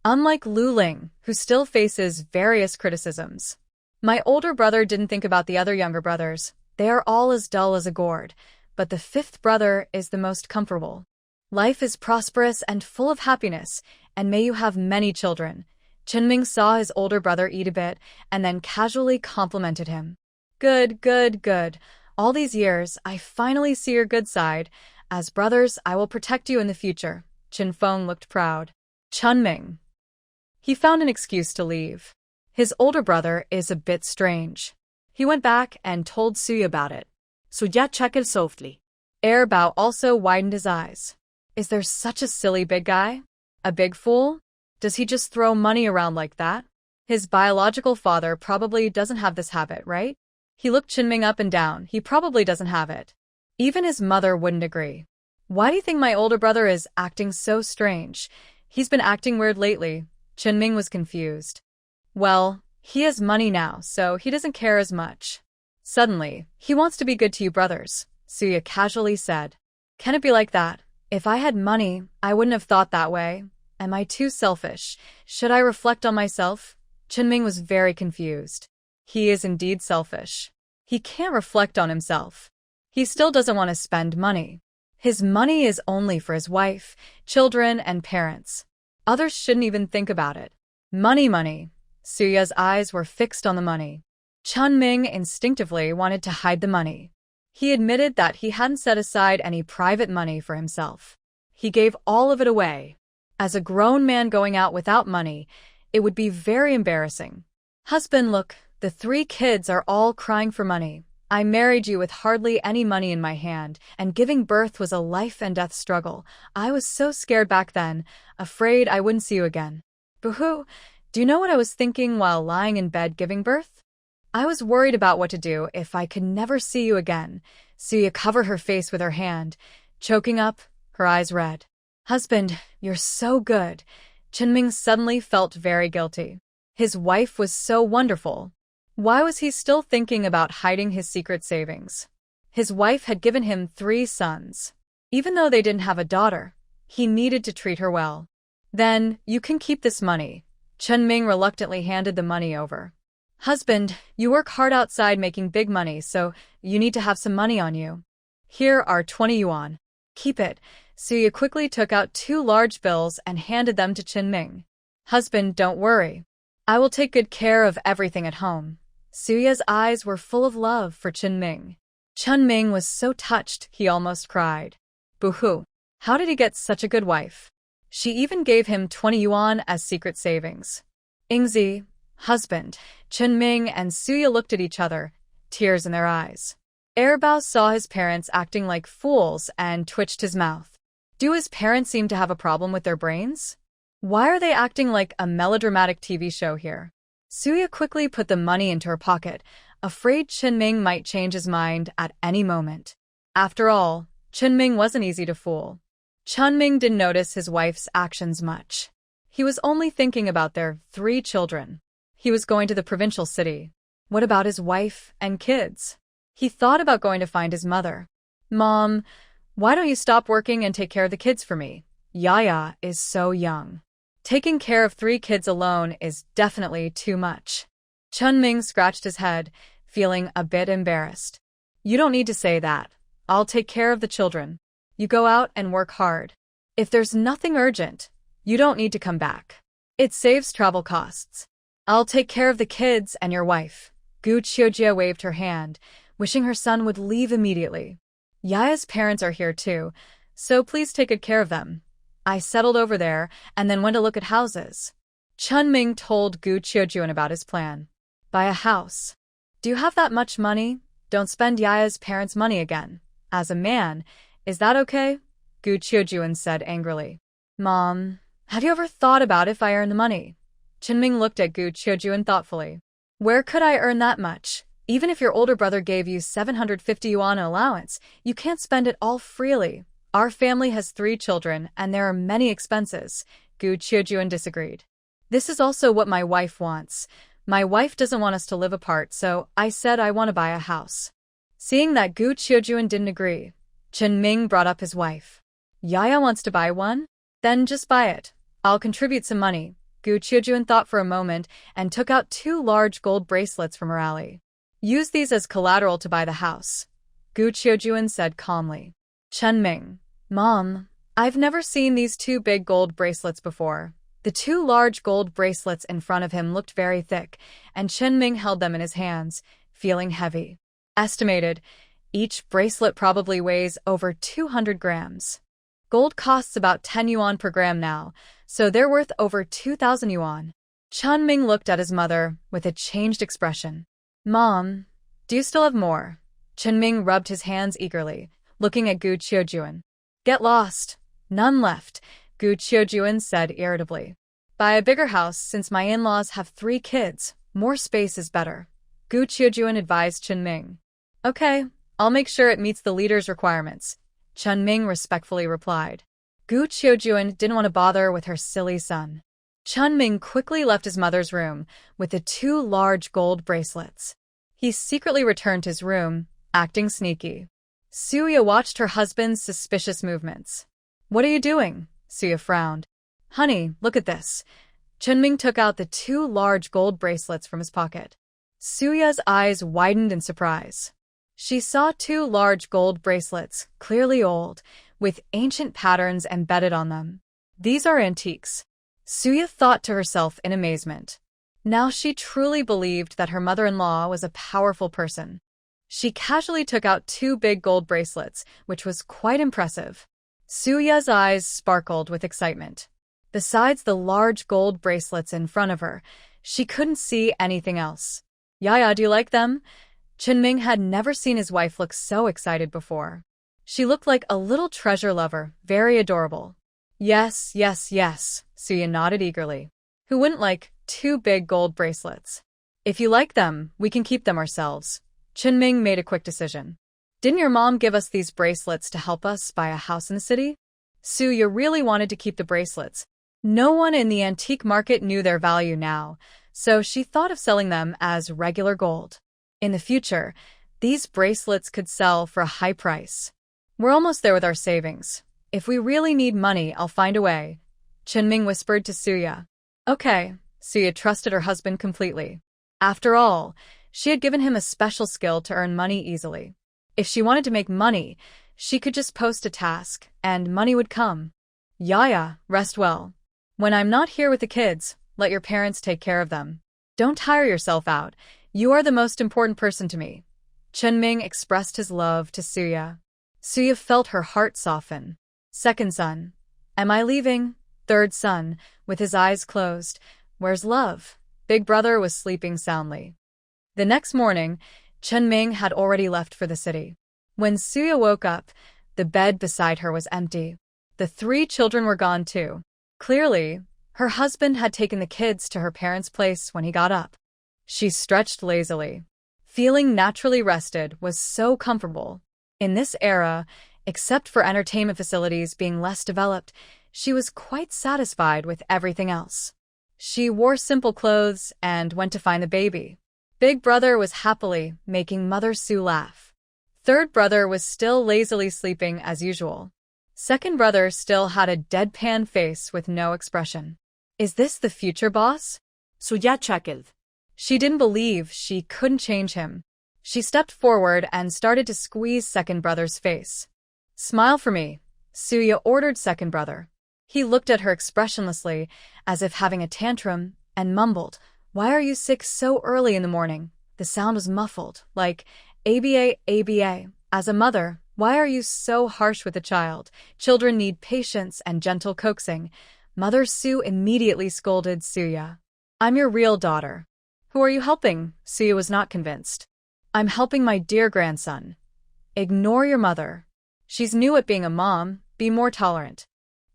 Unlike Lu Ling, who still faces various criticisms. My older brother didn't think about the other younger brothers. They are all as dull as a gourd, but the fifth brother is the most comfortable. Life is prosperous and full of happiness, and may you have many children. Chunming saw his older brother eat a bit and then casually complimented him. Good, good, good. All these years, I finally see your good side. As brothers, I will protect you in the future. Chinfeng looked proud. Chunming. He found an excuse to leave. His older brother is a bit strange. He went back and told Suya about it. Suya chuckled softly. Bao also widened his eyes. Is there such a silly big guy? A big fool? Does he just throw money around like that? His biological father probably doesn't have this habit, right? He looked Chinming up and down. He probably doesn't have it. Even his mother wouldn't agree. Why do you think my older brother is acting so strange? He's been acting weird lately. Chinming was confused. Well, he has money now, so he doesn't care as much. Suddenly, he wants to be good to you brothers, Suya casually said. Can it be like that? If I had money, I wouldn't have thought that way. Am I too selfish? Should I reflect on myself? Chinming was very confused. He is indeed selfish. He can't reflect on himself. He still doesn't want to spend money. His money is only for his wife, children, and parents. Others shouldn't even think about it. Money, money. Suya's eyes were fixed on the money. Chunming instinctively wanted to hide the money. He admitted that he hadn't set aside any private money for himself. He gave all of it away. As a grown man going out without money, it would be very embarrassing. Husband, look, the 3 kids are all crying for money. I married you with hardly any money in my hand, and giving birth was a life and death struggle. I was so scared back then, afraid I wouldn't see you again. Boo-hoo, do you know what I was thinking while lying in bed giving birth? I was worried about what to do if I could never see you again. Suya covered her face with her hand, choking up, her eyes red. Husband, you're so good. Chinming suddenly felt very guilty. His wife was so wonderful. Why was he still thinking about hiding his secret savings? His wife had given him 3 sons. Even though they didn't have a daughter, he needed to treat her well. Then, you can keep this money. Chunming reluctantly handed the money over. Husband, you work hard outside making big money, so you need to have some money on you. Here are 20 yuan. Keep it. Suya quickly took out 2 large bills and handed them to Chinming. Husband, don't worry. I will take good care of everything at home. Suya's eyes were full of love for Chinming. Chunming was so touched he almost cried. Boo-hoo. How did he get such a good wife? She even gave him 20 yuan as secret savings. Ingzi, husband, Chinming and Suya looked at each other, tears in their eyes. Bao saw his parents acting like fools and twitched his mouth. Do his parents seem to have a problem with their brains? Why are they acting like a melodramatic TV show here? Suya quickly put the money into her pocket, afraid Chinming might change his mind at any moment. After all, Chinming wasn't easy to fool. Chunming didn't notice his wife's actions much. He was only thinking about their 3 children. He was going to the provincial city. What about his wife and kids? He thought about going to find his mother. Mom, why don't you stop working and take care of the kids for me? Yaya is so young. Taking care of 3 kids alone is definitely too much. Chunming scratched his head, feeling a bit embarrassed. You don't need to say that. I'll take care of the children. You go out and work hard. If there's nothing urgent, you don't need to come back. It saves travel costs. I'll take care of the kids and your wife. Gu Qiujia waved her hand, wishing her son would leave immediately. Yaya's parents are here too, so please take good care of them. I settled over there and then went to look at houses. Chunming told Gu Qiujia about his plan. Buy a house. Do you have that much money? Don't spend Yaya's parents' money again. As a man, is that okay? Gu Qiujia said angrily. Mom, have you ever thought about if I earn the money? Chunming looked at Gu Qiujia thoughtfully. Where could I earn that much? Even if your older brother gave you 750 yuan allowance, you can't spend it all freely. Our family has 3 children, and there are many expenses. Gu Qiujia disagreed. This is also what my wife wants. My wife doesn't want us to live apart, so I said I want to buy a house. Seeing that Gu Qiujia didn't agree, Chunming brought up his wife. Yaya wants to buy one? Then just buy it. I'll contribute some money. Gu Qiujia thought for a moment and took out 2 large gold bracelets from her alley. Use these as collateral to buy the house. Gu Qiujia said calmly. Chunming. Mom, I've never seen these 2 big gold bracelets before. The 2 large gold bracelets in front of him looked very thick, and Chunming held them in his hands, feeling heavy. Estimated, each bracelet probably weighs over 200 grams. Gold costs about 10 yuan per gram now, so they're worth over 2,000 yuan. Chunming looked at his mother with a changed expression. Mom, do you still have more? Chunming rubbed his hands eagerly, looking at Gu Qiujia. Get lost. None left, Gu Qiujia said irritably. Buy a bigger house since my in-laws have 3 kids. More space is better. Gu Qiujia advised Chunming. Okay, I'll make sure it meets the leader's requirements, Chunming respectfully replied. Gu Qiujia didn't want to bother with her silly son. Chunming quickly left his mother's room with the 2 large gold bracelets. He secretly returned to his room, acting sneaky. Suya watched her husband's suspicious movements. What are you doing? Suya frowned. Honey, look at this. Chunming took out the 2 large gold bracelets from his pocket. Suya's eyes widened in surprise. She saw 2 large gold bracelets, clearly old, with ancient patterns embedded on them. These are antiques. Suya thought to herself in amazement. Now she truly believed that her mother-in-law was a powerful person. She casually took out 2 big gold bracelets, which was quite impressive. Suya's eyes sparkled with excitement. Besides the large gold bracelets in front of her, she couldn't see anything else. Yaya, do you like them? Chunming had never seen his wife look so excited before. She looked like a little treasure lover, very adorable. Yes, yes, yes, Suya nodded eagerly. Who wouldn't like 2 big gold bracelets? If you like them, we can keep them ourselves. Chunming made a quick decision. Didn't your mom give us these bracelets to help us buy a house in the city? Suya really wanted to keep the bracelets. No one in the antique market knew their value now, so she thought of selling them as regular gold. In the future, these bracelets could sell for a high price. We're almost there with our savings. If we really need money, I'll find a way, Chunming whispered to Suya. Okay, Suya trusted her husband completely. After all, she had given him a special skill to earn money easily. If she wanted to make money, she could just post a task, and money would come. Yaya, rest well. When I'm not here with the kids, let your parents take care of them. Don't tire yourself out. You are the most important person to me. Chunming expressed his love to Suya. Suya felt her heart soften. Second son. Am I leaving? Third son, with his eyes closed. Where's love? Big brother was sleeping soundly. The next morning, Chunming had already left for the city. When Suya woke up, the bed beside her was empty. The 3 children were gone too. Clearly, her husband had taken the kids to her parents' place when he got up. She stretched lazily. Feeling naturally rested was so comfortable. In this era, except for entertainment facilities being less developed, she was quite satisfied with everything else. She wore simple clothes and went to find the baby. Big brother was happily making Mother Sue laugh. Third brother was still lazily sleeping as usual. Second brother still had a deadpan face with no expression. Is this the future boss? Suya chuckled. She didn't believe she couldn't change him. She stepped forward and started to squeeze second brother's face. Smile for me, Suya ordered second brother. He looked at her expressionlessly, as if having a tantrum, and mumbled, Why are you sick so early in the morning? The sound was muffled, like, ABA, ABA. As a mother, why are you so harsh with the child? Children need patience and gentle coaxing. Mother Sue immediately scolded Suya. I'm your real daughter. Who are you helping? Suya was not convinced. I'm helping my dear grandson. Ignore your mother. She's new at being a mom. Be more tolerant.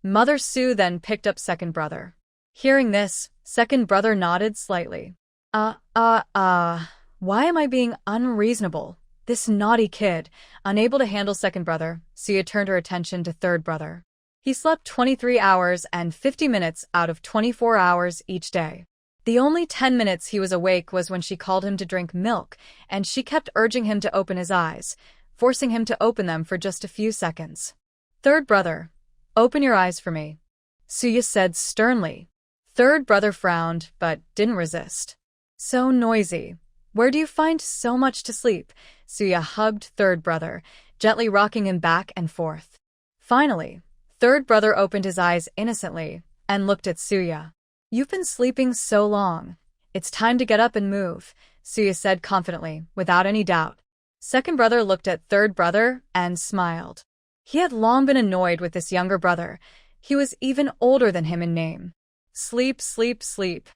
Mother Sue then picked up second brother. Hearing this, second brother nodded slightly. Why am I being unreasonable? This naughty kid. Unable to handle second brother, Suya turned her attention to third brother. He slept 23 hours and 50 minutes out of 24 hours each day. The only 10 minutes he was awake was when she called him to drink milk, and she kept urging him to open his eyes, forcing him to open them for just a few seconds. Third brother, open your eyes for me, Suya said sternly. Third brother frowned, but didn't resist. So noisy. Where do you find so much to sleep? Suya hugged third brother, gently rocking him back and forth. Finally, third brother opened his eyes innocently and looked at Suya. You've been sleeping so long. It's time to get up and move, Suya said confidently, without any doubt. Second brother looked at third brother and smiled. He had long been annoyed with this younger brother. He was even older than him in name. Sleep, sleep, sleep.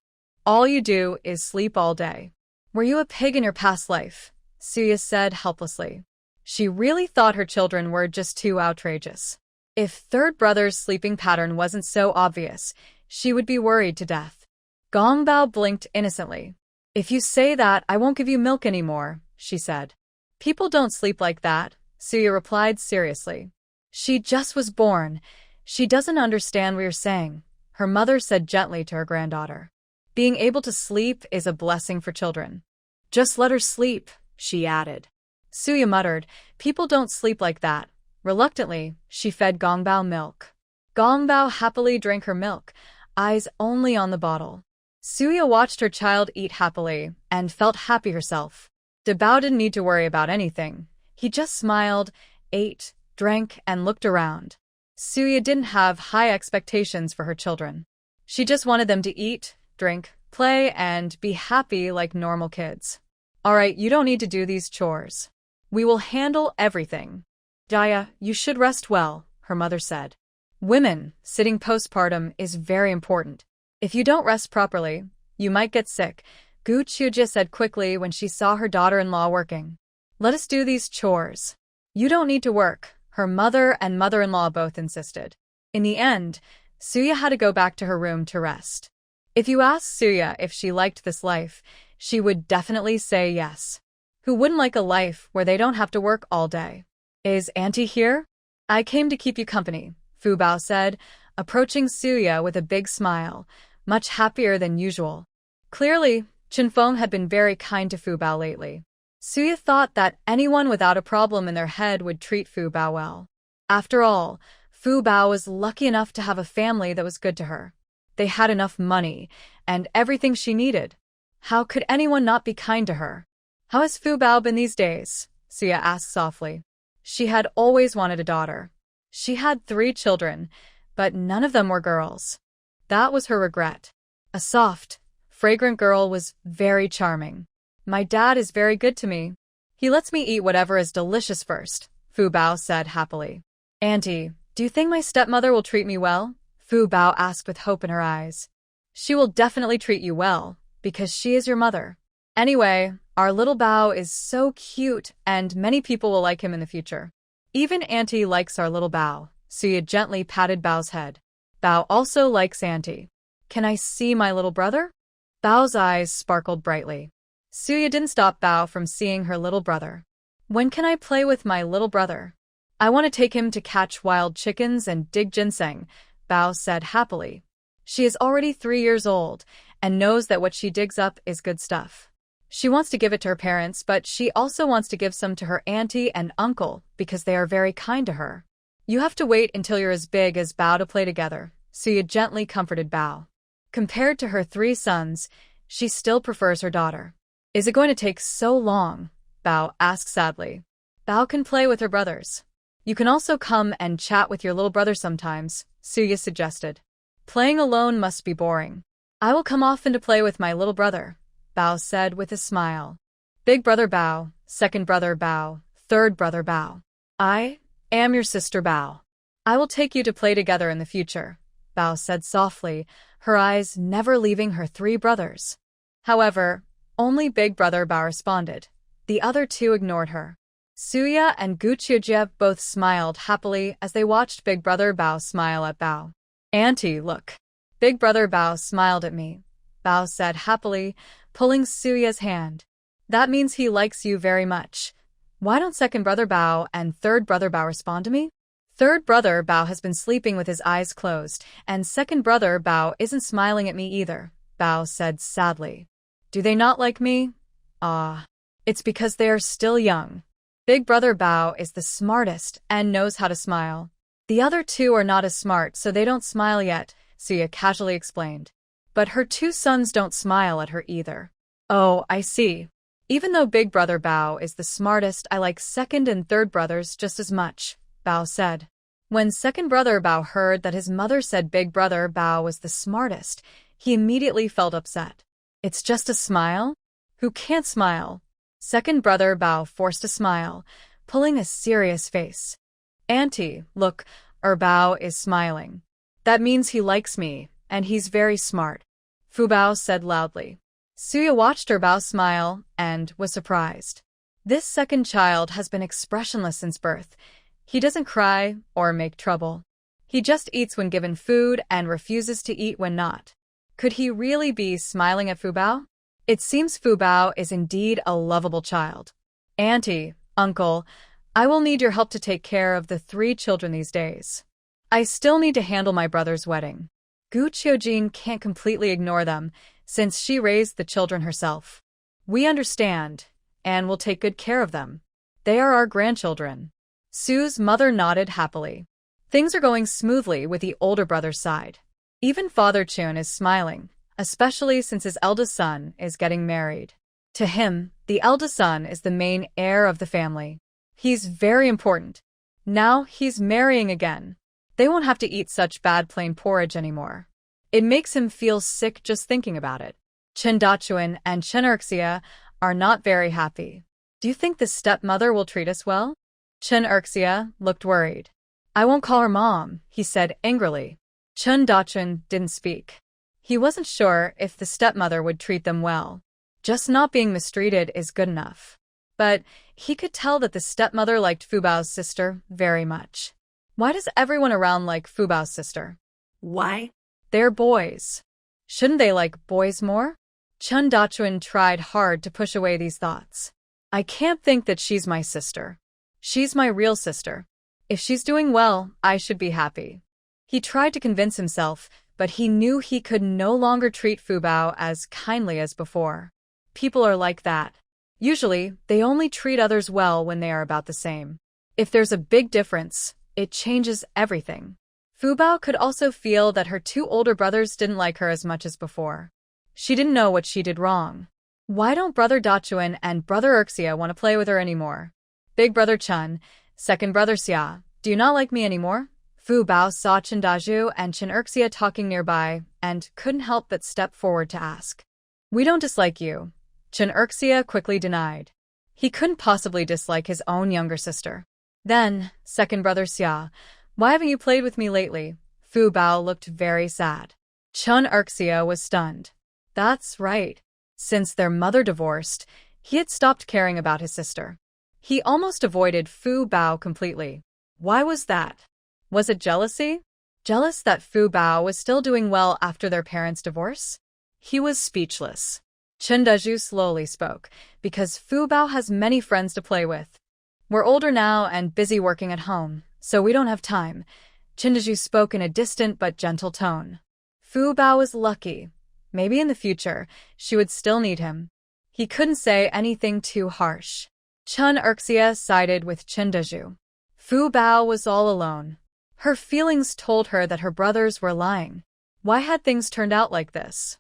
All you do is sleep all day. Were you a pig in your past life? Suya said helplessly. She really thought her children were just too outrageous. If third brother's sleeping pattern wasn't so obvious, she would be worried to death. Gongbao blinked innocently. If you say that, I won't give you milk anymore, she said. People don't sleep like that, Suya replied seriously. She just was born. She doesn't understand what you're saying, her mother said gently to her granddaughter. Being able to sleep is a blessing for children. Just let her sleep, she added. Suya muttered, people don't sleep like that. Reluctantly, she fed Gongbao milk. Gongbao happily drank her milk, eyes only on the bottle. Suya watched her child eat happily and felt happy herself. Dabao didn't need to worry about anything. He just smiled, ate, drank, and looked around. Suya didn't have high expectations for her children. She just wanted them to eat, drink, play, and be happy like normal kids. All right, you don't need to do these chores. We will handle everything. Jaya, you should rest well, her mother said. Women, sitting postpartum is very important. If you don't rest properly, you might get sick, Gu Chujia said quickly when she saw her daughter-in-law working. Let us do these chores. You don't need to work, her mother and mother-in-law both insisted. In the end, Suya had to go back to her room to rest. If you asked Suya if she liked this life, she would definitely say yes. Who wouldn't like a life where they don't have to work all day? Is Auntie here? I came to keep you company, Fu Bao said, approaching Suya with a big smile, much happier than usual. Clearly, Chen Feng had been very kind to Fu Bao lately. Suya thought that anyone without a problem in their head would treat Fu Bao well. After all, Fu Bao was lucky enough to have a family that was good to her. They had enough money and everything she needed. How could anyone not be kind to her? How has Fu Bao been these days? Suya asked softly. She had always wanted a daughter. She had 3 children, but none of them were girls. That was her regret. A soft, fragrant girl was very charming. My dad is very good to me. He lets me eat whatever is delicious first, Fu Bao said happily. Auntie, do you think my stepmother will treat me well? Fu Bao asked with hope in her eyes. She will definitely treat you well, because she is your mother. Anyway, our little Bao is so cute and many people will like him in the future. Even Auntie likes our little Bao, Suya gently patted Bao's head. Bao also likes Auntie. Can I see my little brother? Bao's eyes sparkled brightly. Suya didn't stop Bao from seeing her little brother. When can I play with my little brother? I want to take him to catch wild chickens and dig ginseng, Bao said happily. She is already 3 years old and knows that what she digs up is good stuff. She wants to give it to her parents, but she also wants to give some to her auntie and uncle because they are very kind to her. You have to wait until you're as big as Bao to play together, Suya gently comforted Bao. Compared to her 3 sons, she still prefers her daughter. Is it going to take so long? Bao asked sadly. Bao can play with her brothers. You can also come and chat with your little brother sometimes, Suya suggested. Playing alone must be boring. I will come often to play with my little brother, Bao said with a smile. Big brother bow, second brother bow, third brother bow. I am your sister Bao. I will take you to play together in the future, Bao said softly, her eyes never leaving her three brothers. However, only big brother Bao responded. The other two ignored her. Suya and Gu Qiujie both smiled happily as they watched big brother Bao smile at Bao. Auntie, look. Big brother Bao smiled at me, Bao said happily, pulling Suya's hand. That means he likes you very much. Why don't second brother Bao and third brother Bao respond to me? Third brother Bao has been sleeping with his eyes closed, and second brother Bao isn't smiling at me either, Bao said sadly. Do they not like me? It's because they are still young. Big brother Bao is the smartest and knows how to smile. The other two are not as smart, so they don't smile yet, Suya casually explained. But her two sons don't smile at her either. Oh, I see. Even though big brother Bao is the smartest, I like second and third brothers just as much, Bao said. When second brother Bao heard that his mother said big brother Bao was the smartest, he immediately felt upset. It's just a smile? Who can't smile? Second brother Bao forced a smile, pulling a serious face. Auntie, look, Bao is smiling. That means he likes me, and he's very smart, Fu Bao said loudly. Suya watched Bao smile and was surprised. This second child has been expressionless since birth. He doesn't cry or make trouble. He just eats when given food and refuses to eat when not. Could he really be smiling at Fu Bao? It seems Fu Bao is indeed a lovable child. Auntie, uncle, I will need your help to take care of the three children these days. I still need to handle my brother's wedding. Gu Qiujie can't completely ignore them, since she raised the children herself. We understand, and will take good care of them. They are our grandchildren. Sue's mother nodded happily. Things are going smoothly with the older brother's side. Even Father Chun is smiling, especially since his eldest son is getting married. To him, the eldest son is the main heir of the family. He's very important. Now he's marrying again. They won't have to eat such bad plain porridge anymore. It makes him feel sick just thinking about it. Chen Dachuan and Chen Erxia are not very happy. Do you think the stepmother will treat us well? Chen Erxia looked worried. I won't call her mom, he said angrily. Chen Dachuan didn't speak. He wasn't sure if the stepmother would treat them well. Just not being mistreated is good enough. But he could tell that the stepmother liked Fu Bao's sister very much. Why does everyone around like Fu Bao's sister? Why? They're boys. Shouldn't they like boys more? Chen Dachuan tried hard to push away these thoughts. I can't think that she's my sister. She's my real sister. If she's doing well, I should be happy. He tried to convince himself, but he knew he could no longer treat Fu Bao as kindly as before. People are like that. Usually, they only treat others well when they are about the same. If there's a big difference, it changes everything. Fu Bao could also feel that her two older brothers didn't like her as much as before. She didn't know what she did wrong. Why don't brother Dachuan and brother Erxia want to play with her anymore? Big brother Chun, second brother Xia, do you not like me anymore? Fu Bao saw Chen Daju and Chen Erxia talking nearby and couldn't help but step forward to ask. We don't dislike you, Chen Erxia quickly denied. He couldn't possibly dislike his own younger sister. Then, second brother Xia, why haven't you played with me lately? Fu Bao looked very sad. Chen Erxia was stunned. That's right. Since their mother divorced, he had stopped caring about his sister. He almost avoided Fu Bao completely. Why was that? Was it jealousy? Jealous that Fu Bao was still doing well after their parents' divorce? He was speechless. Chen Daju slowly spoke, because Fu Bao has many friends to play with. We're older now and busy working at home, so we don't have time. Chen Daju spoke in a distant but gentle tone. Fu Bao was lucky. Maybe in the future, she would still need him. He couldn't say anything too harsh. Chen Erxia sided with Chen Daju. Fu Bao was all alone. Her feelings told her that her brothers were lying. Why had things turned out like this?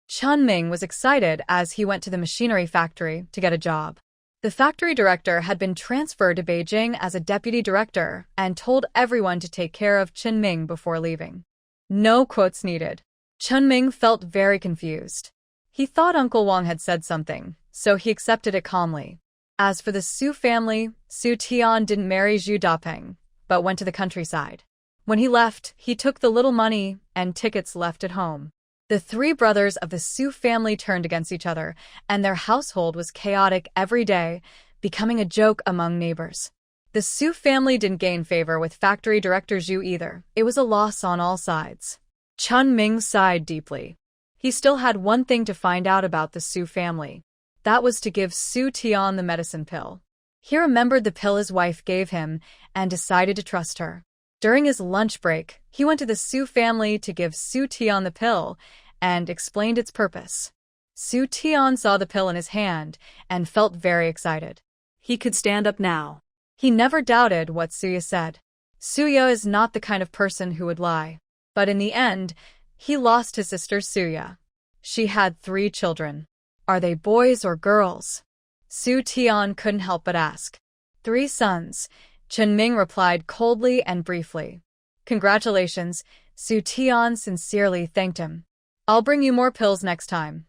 Chun Ming was excited as he went to the machinery factory to get a job. The factory director had been transferred to Beijing as a deputy director and told everyone to take care of Chen Ming before leaving. No quotes needed. Chun Ming felt very confused. He thought Uncle Wang had said something, so he accepted it calmly. As for the Su family, Su Tian didn't marry Zhu Dapeng, but went to the countryside. When he left, he took the little money and tickets left at home. The three brothers of the Su family turned against each other, and their household was chaotic every day, becoming a joke among neighbors. The Su family didn't gain favor with factory director Zhu either. It was a loss on all sides. Chun Ming sighed deeply. He still had one thing to find out about the Su family. That was to give Su Tian the medicine pill. He remembered the pill his wife gave him and decided to trust her. During his lunch break, he went to the Su family to give Su Tian the pill and explained its purpose. Su Tian saw the pill in his hand and felt very excited. He could stand up now. He never doubted what Suya said. Suya is not the kind of person who would lie. But in the end, he lost his sister Suya. She had 3 children. Are they boys or girls? Su Tian couldn't help but ask. 3 sons, Chen Ming replied coldly and briefly. Congratulations, Su Tian sincerely thanked him. I'll bring you more pills next time.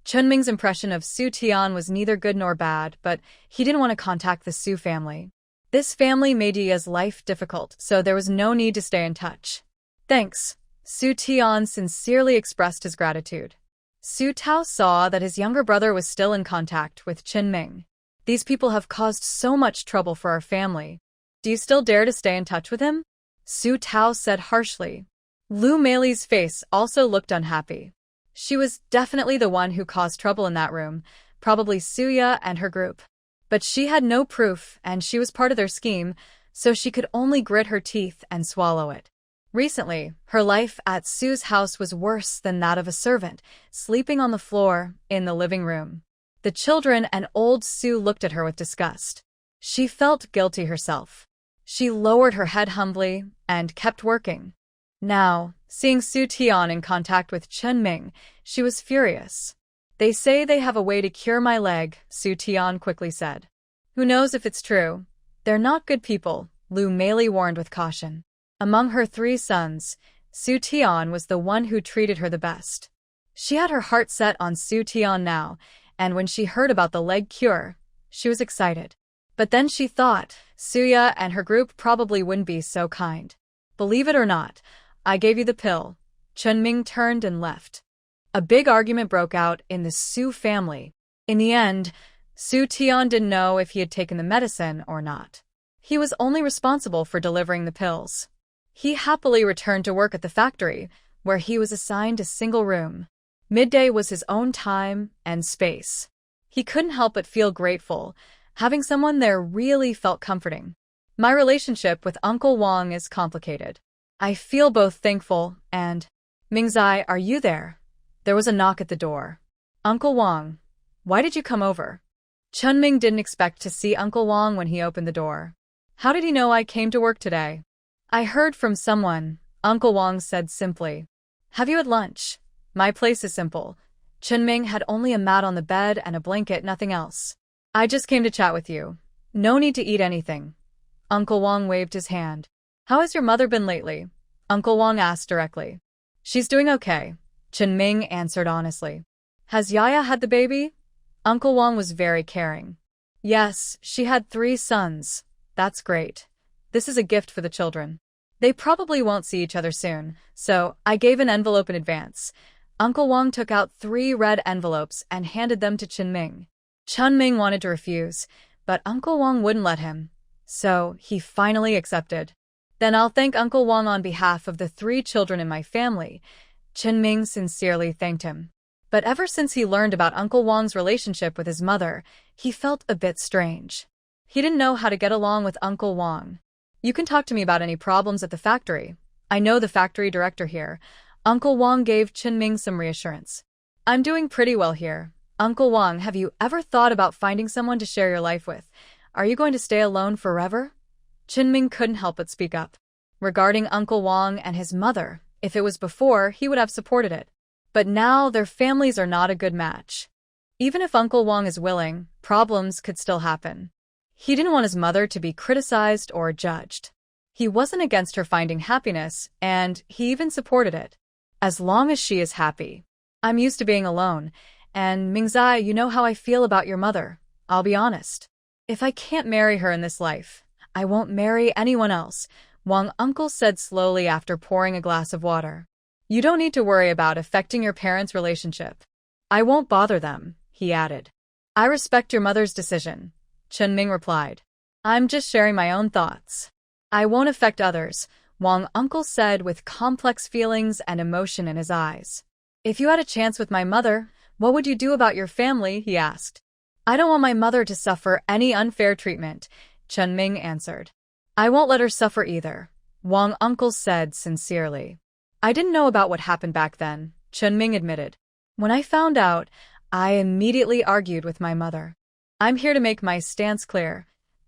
Chen Ming's impression of Su Tian was neither good nor bad, but he didn't want to contact the Su family. This family made Yi's life difficult, so there was no need to stay in touch. Thanks. Su Tian sincerely expressed his gratitude. Su Tao saw that his younger brother was still in contact with Chen Ming. These people have caused so much trouble for our family. Do you still dare to stay in touch with him? Su Tao said harshly. Lu Meili's face also looked unhappy. She was definitely the one who caused trouble in that room, probably Suya and her group. But she had no proof, and she was part of their scheme, so she could only grit her teeth and swallow it. Recently, her life at Su's house was worse than that of a servant, sleeping on the floor in the living room. The children and old Su looked at her with disgust. She felt guilty herself. She lowered her head humbly and kept working. Now, seeing Su Tian in contact with Chen Ming, she was furious. They say they have a way to cure my leg, Su Tian quickly said. Who knows if it's true? They're not good people, Lu Meili warned with caution. Among her 3 sons, Su Tian was the one who treated her the best. She had her heart set on Su Tian now, and when she heard about the leg cure, she was excited. But then she thought, Suya and her group probably wouldn't be so kind. Believe it or not, I gave you the pill. Chen Ming turned and left. A big argument broke out in the Su family. In the end, Su Tian didn't know if he had taken the medicine or not. He was only responsible for delivering the pills. He happily returned to work at the factory, where he was assigned a single room. Midday was his own time and space. He couldn't help but feel grateful. Having someone there really felt comforting. My relationship with Uncle Wang is complicated. I feel both thankful and... Mingzai, are you there? There was a knock at the door. Uncle Wang, why did you come over? Chun Ming didn't expect to see Uncle Wang when he opened the door. How did he know I came to work today? I heard from someone, Uncle Wang said simply. Have you had lunch? My place is simple. Chun Ming had only a mat on the bed and a blanket, nothing else. I just came to chat with you. No need to eat anything. Uncle Wang waved his hand. How has your mother been lately? Uncle Wang asked directly. She's doing okay, Chen Ming answered honestly. Has Yaya had the baby? Uncle Wang was very caring. Yes, she had 3 sons. That's great. This is a gift for the children. They probably won't see each other soon, so I gave an envelope in advance. Uncle Wang took out 3 red envelopes and handed them to Chen Ming. Chen Ming wanted to refuse, but Uncle Wang wouldn't let him. So he finally accepted. Then I'll thank Uncle Wang on behalf of the 3 children in my family. Chen Ming sincerely thanked him. But ever since he learned about Uncle Wang's relationship with his mother, he felt a bit strange. He didn't know how to get along with Uncle Wang. You can talk to me about any problems at the factory. I know the factory director here. Uncle Wang gave Chen Ming some reassurance. I'm doing pretty well here. Uncle Wang, have you ever thought about finding someone to share your life with? Are you going to stay alone forever? Chen Ming couldn't help but speak up. Regarding Uncle Wang and his mother, if it was before, he would have supported it. But now their families are not a good match. Even if Uncle Wang is willing, problems could still happen. He didn't want his mother to be criticized or judged. He wasn't against her finding happiness, and he even supported it. As long as she is happy. I'm used to being alone, And Mingzai, you know how I feel about your mother. I'll be honest. If I can't marry her in this life, I won't marry anyone else, Wang uncle said slowly after pouring a glass of water. You don't need to worry about affecting your parents' relationship. I won't bother them, he added. I respect your mother's decision, Chunming replied. I'm just sharing my own thoughts. I won't affect others, Wang uncle said with complex feelings and emotion in his eyes. If you had a chance with my mother, what would you do about your family? He asked. I don't want my mother to suffer any unfair treatment, Chunming answered. I won't let her suffer either, Wang uncle said sincerely. I didn't know about what happened back then, Chunming admitted. When I found out, I immediately argued with my mother. I'm here to make my stance clear.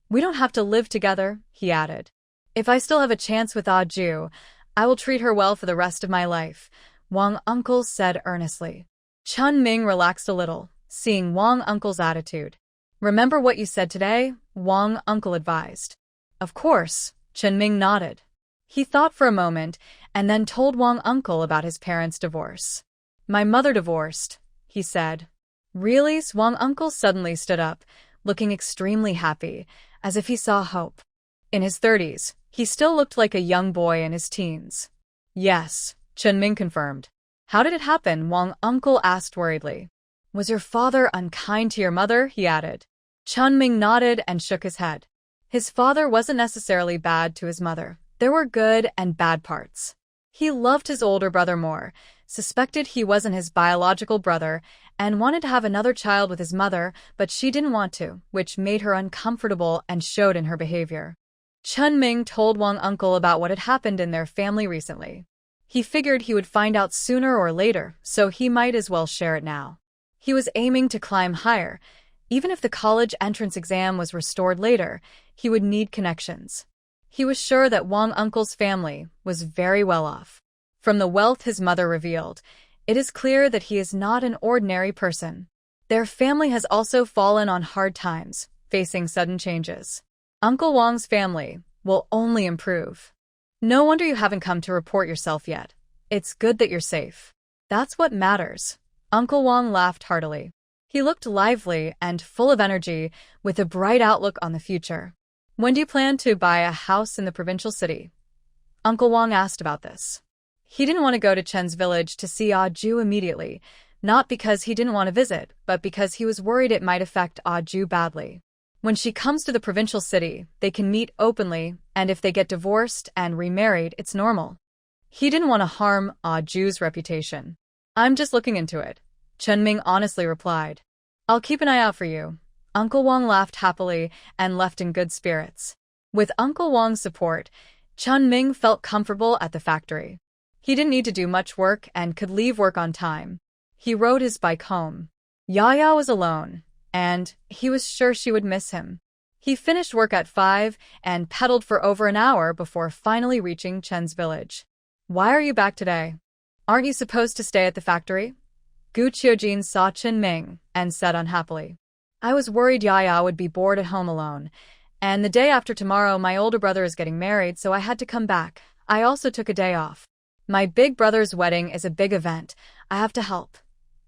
We don't have to live together, he added. If I still have a chance with Ah Ju, I will treat her well for the rest of my life, Wang uncle said earnestly. Chunming relaxed a little, seeing Wang uncle's attitude. Remember what you said today? Wang uncle advised. Of course, Chunming nodded. He thought for a moment and then told Wang uncle about his parents' divorce. My mother divorced, he said. Really? Wang uncle suddenly stood up, looking extremely happy, as if he saw hope. In his 30s, he still looked like a young boy in his teens. Yes, Chunming confirmed. How did it happen? Wang uncle asked worriedly. Was your father unkind to your mother? He added. Chunming nodded and shook his head. His father wasn't necessarily bad to his mother. There were good and bad parts. He loved his older brother more, suspected he wasn't his biological brother, and wanted to have another child with his mother, but she didn't want to, which made her uncomfortable and showed in her behavior. Chunming told Wang uncle about what had happened in their family recently. He figured he would find out sooner or later, so he might as well share it now. He was aiming to climb higher. Even if the college entrance exam was restored later, he would need connections. He was sure that Wang uncle's family was very well off. From the wealth his mother revealed, it is clear that he is not an ordinary person. Their family has also fallen on hard times, facing sudden changes. Uncle Wang's family will only improve. No wonder you haven't come to report yourself yet. It's good that you're safe. That's what matters. Uncle Wang laughed heartily. He looked lively and full of energy, with a bright outlook on the future. When do you plan to buy a house in the provincial city? Uncle Wang asked about this. He didn't want to go to Chen's village to see Ah Ju immediately, not because he didn't want to visit, but because he was worried it might affect Ah Ju badly. When she comes to the provincial city, they can meet openly, and if they get divorced and remarried, it's normal. He didn't want to harm Ah Ju's reputation. I'm just looking into it, Chunming honestly replied. I'll keep an eye out for you. Uncle Wang laughed happily and left in good spirits. With Uncle Wang's support, Chunming felt comfortable at the factory. He didn't need to do much work and could leave work on time. He rode his bike home. Yaya was alone, and he was sure she would miss him. He finished work at 5 and pedaled for over an hour before finally reaching Chen's village. Why are you back today? Aren't you supposed to stay at the factory? Gu Qiujin saw Chunming and said unhappily. I was worried Yaya would be bored at home alone, and the day after tomorrow my older brother is getting married, so I had to come back. I also took a day off. My big brother's wedding is a big event. I have to help.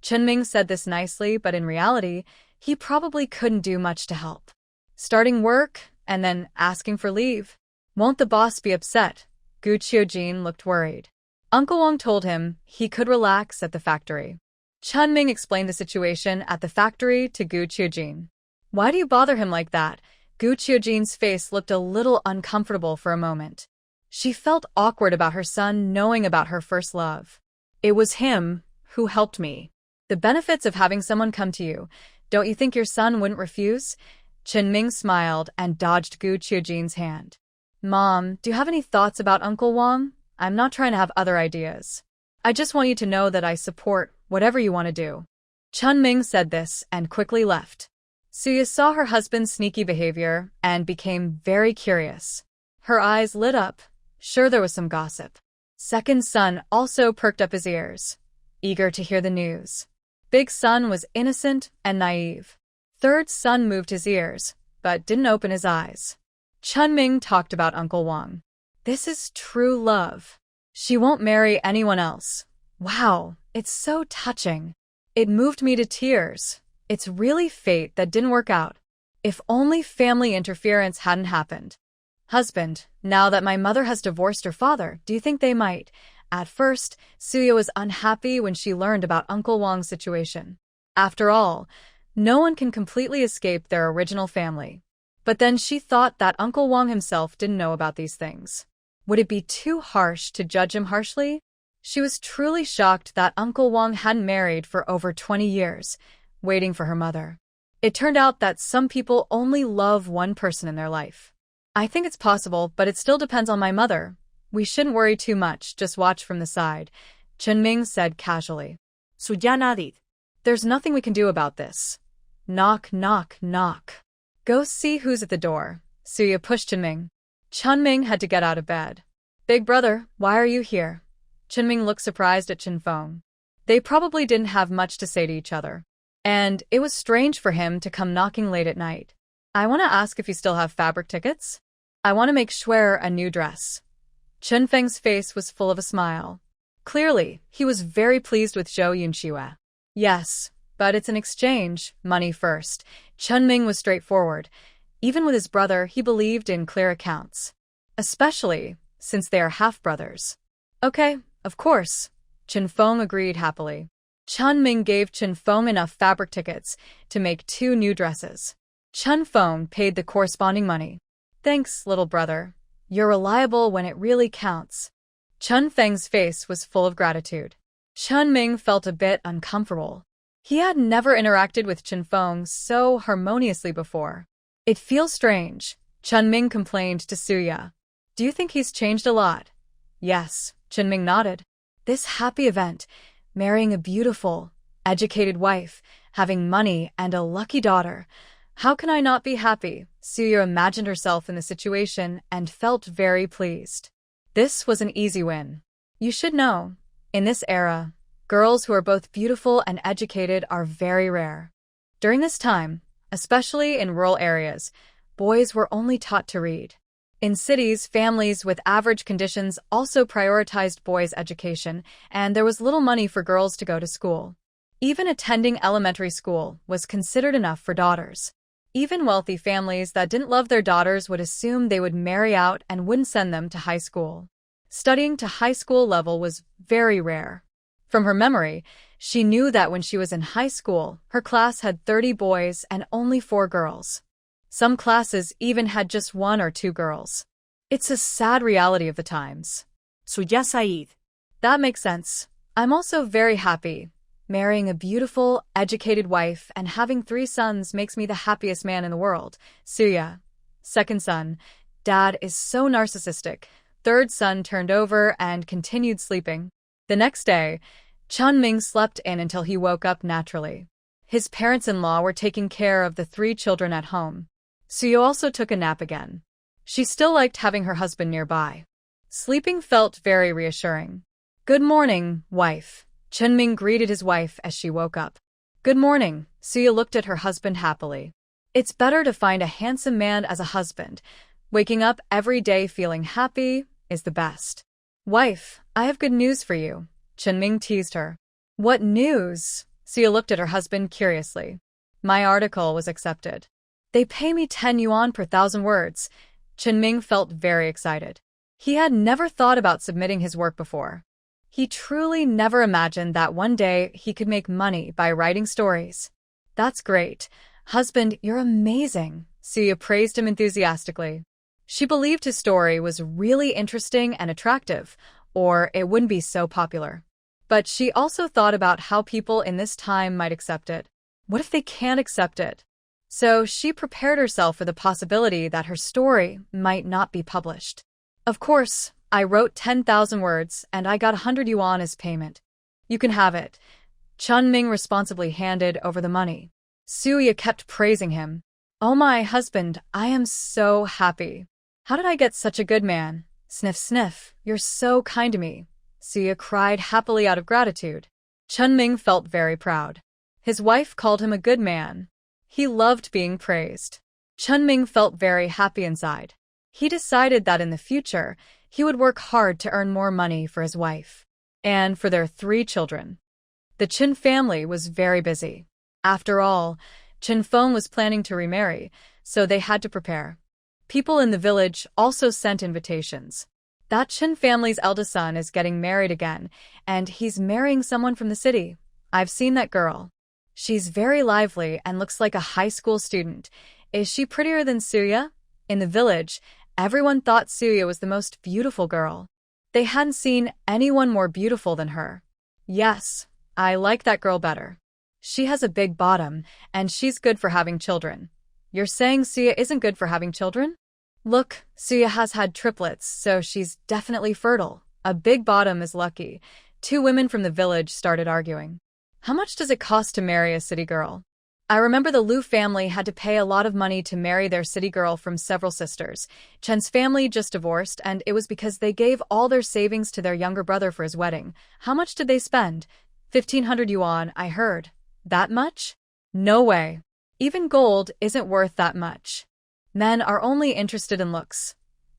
Chunming said this nicely, but in reality, he probably couldn't do much to help. Starting work and then asking for leave. Won't the boss be upset? Gu Qiujin looked worried. Uncle Wang told him he could relax at the factory. Chunming explained the situation at the factory to Gu Qiujin. Why do you bother him like that? Gu Qiujin's face looked a little uncomfortable for a moment. She felt awkward about her son knowing about her first love. It was him who helped me. The benefits of having someone come to you. Don't you think your son wouldn't refuse? Chunming smiled and dodged Gu Qiujin's hand. Mom, do you have any thoughts about Uncle Wang? I'm not trying to have other ideas. I just want you to know that I support whatever you want to do. Chunming said this and quickly left. Suya saw her husband's sneaky behavior and became very curious. Her eyes lit up. Sure, there was some gossip. Second son also perked up his ears, eager to hear the news. Big son was innocent and naive. Third son moved his ears, but didn't open his eyes. Chunming talked about Uncle Wang. This is true love. She won't marry anyone else. Wow, it's so touching. It moved me to tears. It's really fate that didn't work out. If only family interference hadn't happened. Husband, now that my mother has divorced her father, do you think they might? At first, Suya was unhappy when she learned about Uncle Wang's situation. After all, no one can completely escape their original family. But then she thought that Uncle Wang himself didn't know about these things. Would it be too harsh to judge him harshly? She was truly shocked that Uncle Wang hadn't married for over 20 years, waiting for her mother. It turned out that some people only love one person in their life. I think it's possible, but it still depends on my mother. We shouldn't worry too much, just watch from the side, Chunming said casually. Suyanadit. There's nothing we can do about this. Knock, knock, knock. Go see who's at the door. Suya pushed Chunming. Chunming had to get out of bed. Big brother, why are you here? Chunming looked surprised at Chinfeng. They probably didn't have much to say to each other. And it was strange for him to come knocking late at night. I want to ask if you still have fabric tickets. I want to make Schwer a new dress. Chunfeng's face was full of a smile. Clearly, he was very pleased with Zhou Yunxue. Yes, but it's an exchange, money first. Chunming was straightforward. Even with his brother, he believed in clear accounts. Especially since they are half-brothers. Okay, of course. Chinfeng agreed happily. Chunming gave Chinfeng enough fabric tickets to make 2 new dresses. Chinfeng paid the corresponding money. Thanks, little brother. You're reliable when it really counts. Chunfeng's face was full of gratitude. Chunming felt a bit uncomfortable. He had never interacted with Chinfeng so harmoniously before. It feels strange, Chunming complained to Suya. Do you think he's changed a lot? Yes, Chunming nodded. This happy event, marrying a beautiful, educated wife, having money and a lucky daughter. How can I not be happy? Suya imagined herself in the situation and felt very pleased. This was an easy win. You should know, in this era, girls who are both beautiful and educated are very rare. During this time, especially in rural areas, boys were only taught to read. In cities, families with average conditions also prioritized boys' education, and there was little money for girls to go to school. Even attending elementary school was considered enough for daughters. Even wealthy families that didn't love their daughters would assume they would marry out and wouldn't send them to high school. Studying to high school level was very rare. From her memory, she knew that when she was in high school, her class had 30 boys and only 4 girls. Some classes even had just 1 or 2 girls. It's a sad reality of the times. Suya Said. That makes sense. I'm also very happy. Marrying a beautiful, educated wife and having 3 sons makes me the happiest man in the world. Suya. Second son. Dad is so narcissistic. Third son turned over and continued sleeping. The next day, Chunming slept in until he woke up naturally. His parents-in-law were taking care of the 3 children at home. Suya also took a nap again. She still liked having her husband nearby. Sleeping felt very reassuring. Good morning, wife. Chunming greeted his wife as she woke up. Good morning. Suya looked at her husband happily. It's better to find a handsome man as a husband. Waking up every day feeling happy is the best. Wife, I have good news for you. Chunming teased her. What news? Suya looked at her husband curiously. My article was accepted. They pay me 10 yuan per 1,000 words. Chunming felt very excited. He had never thought about submitting his work before. He truly never imagined that one day he could make money by writing stories. That's great. Husband, you're amazing. Suya praised him enthusiastically. She believed his story was really interesting and attractive, or it wouldn't be so popular. But she also thought about how people in this time might accept it. What if they can't accept it? So she prepared herself for the possibility that her story might not be published. Of course, I wrote 10,000 words and I got 100 yuan as payment. You can have it. Chunming responsibly handed over the money. Suya kept praising him. Oh my husband, I am so happy. How did I get such a good man? Sniff sniff, you're so kind to me. Suya cried happily out of gratitude. Chunming felt very proud. His wife called him a good man. He loved being praised. Chunming felt very happy inside. He decided that in the future, he would work hard to earn more money for his wife and for their 3 children. The Chin family was very busy. After all, Chin Feng was planning to remarry, so they had to prepare. People in the village also sent invitations. That Chin family's eldest son is getting married again, and he's marrying someone from the city. I've seen that girl. She's very lively and looks like a high school student. Is she prettier than Suya? In the village, everyone thought Suya was the most beautiful girl. They hadn't seen anyone more beautiful than her. Yes, I like that girl better. She has a big bottom, and she's good for having children. You're saying Suya isn't good for having children? Look, Suya has had triplets, so she's definitely fertile. A big bottom is lucky. Two women from the village started arguing. How much does it cost to marry a city girl? I remember the Liu family had to pay a lot of money to marry their city girl from several sisters. Chen's family just divorced, and it was because they gave all their savings to their younger brother for his wedding. How much did they spend? 1,500 yuan, I heard. That much? No way. Even gold isn't worth that much. Men are only interested in looks.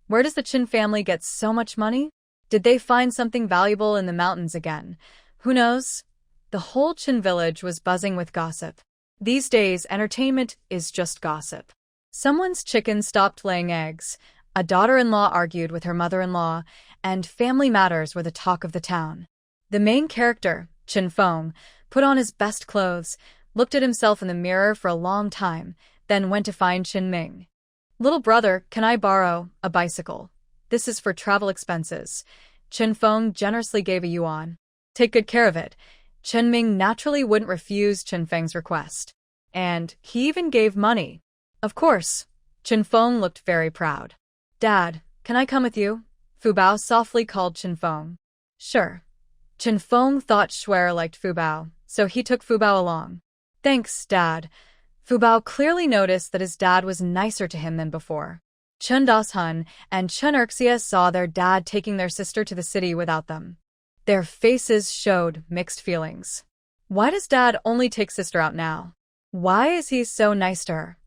Where does the Chin family get so much money? Did they find something valuable in the mountains again? Who knows? The whole Chin village was buzzing with gossip. These days, entertainment is just gossip. Someone's chicken stopped laying eggs, a daughter-in-law argued with her mother-in-law, and family matters were the talk of the town. The main character, Chin Feng, put on his best clothes, looked at himself in the mirror for a long time, then went to find Chin Ming. Little brother, can I borrow a bicycle? This is for travel expenses. Chin Feng generously gave a yuan. Take good care of it. Chen Ming naturally wouldn't refuse Chin Feng's request. And he even gave money. Of course. Chin Feng looked very proud. Dad, can I come with you? Fu Bao softly called Chin Feng. Sure. Chin Feng thought Shuer liked Fu Bao, so he took Fu Bao along. Thanks, Dad. Fu Bao clearly noticed that his dad was nicer to him than before. Chen Das-hun and Chen Erxia saw their dad taking their sister to the city without them. Their faces showed mixed feelings. Why does Dad only take sister out now? Why is he so nice to her?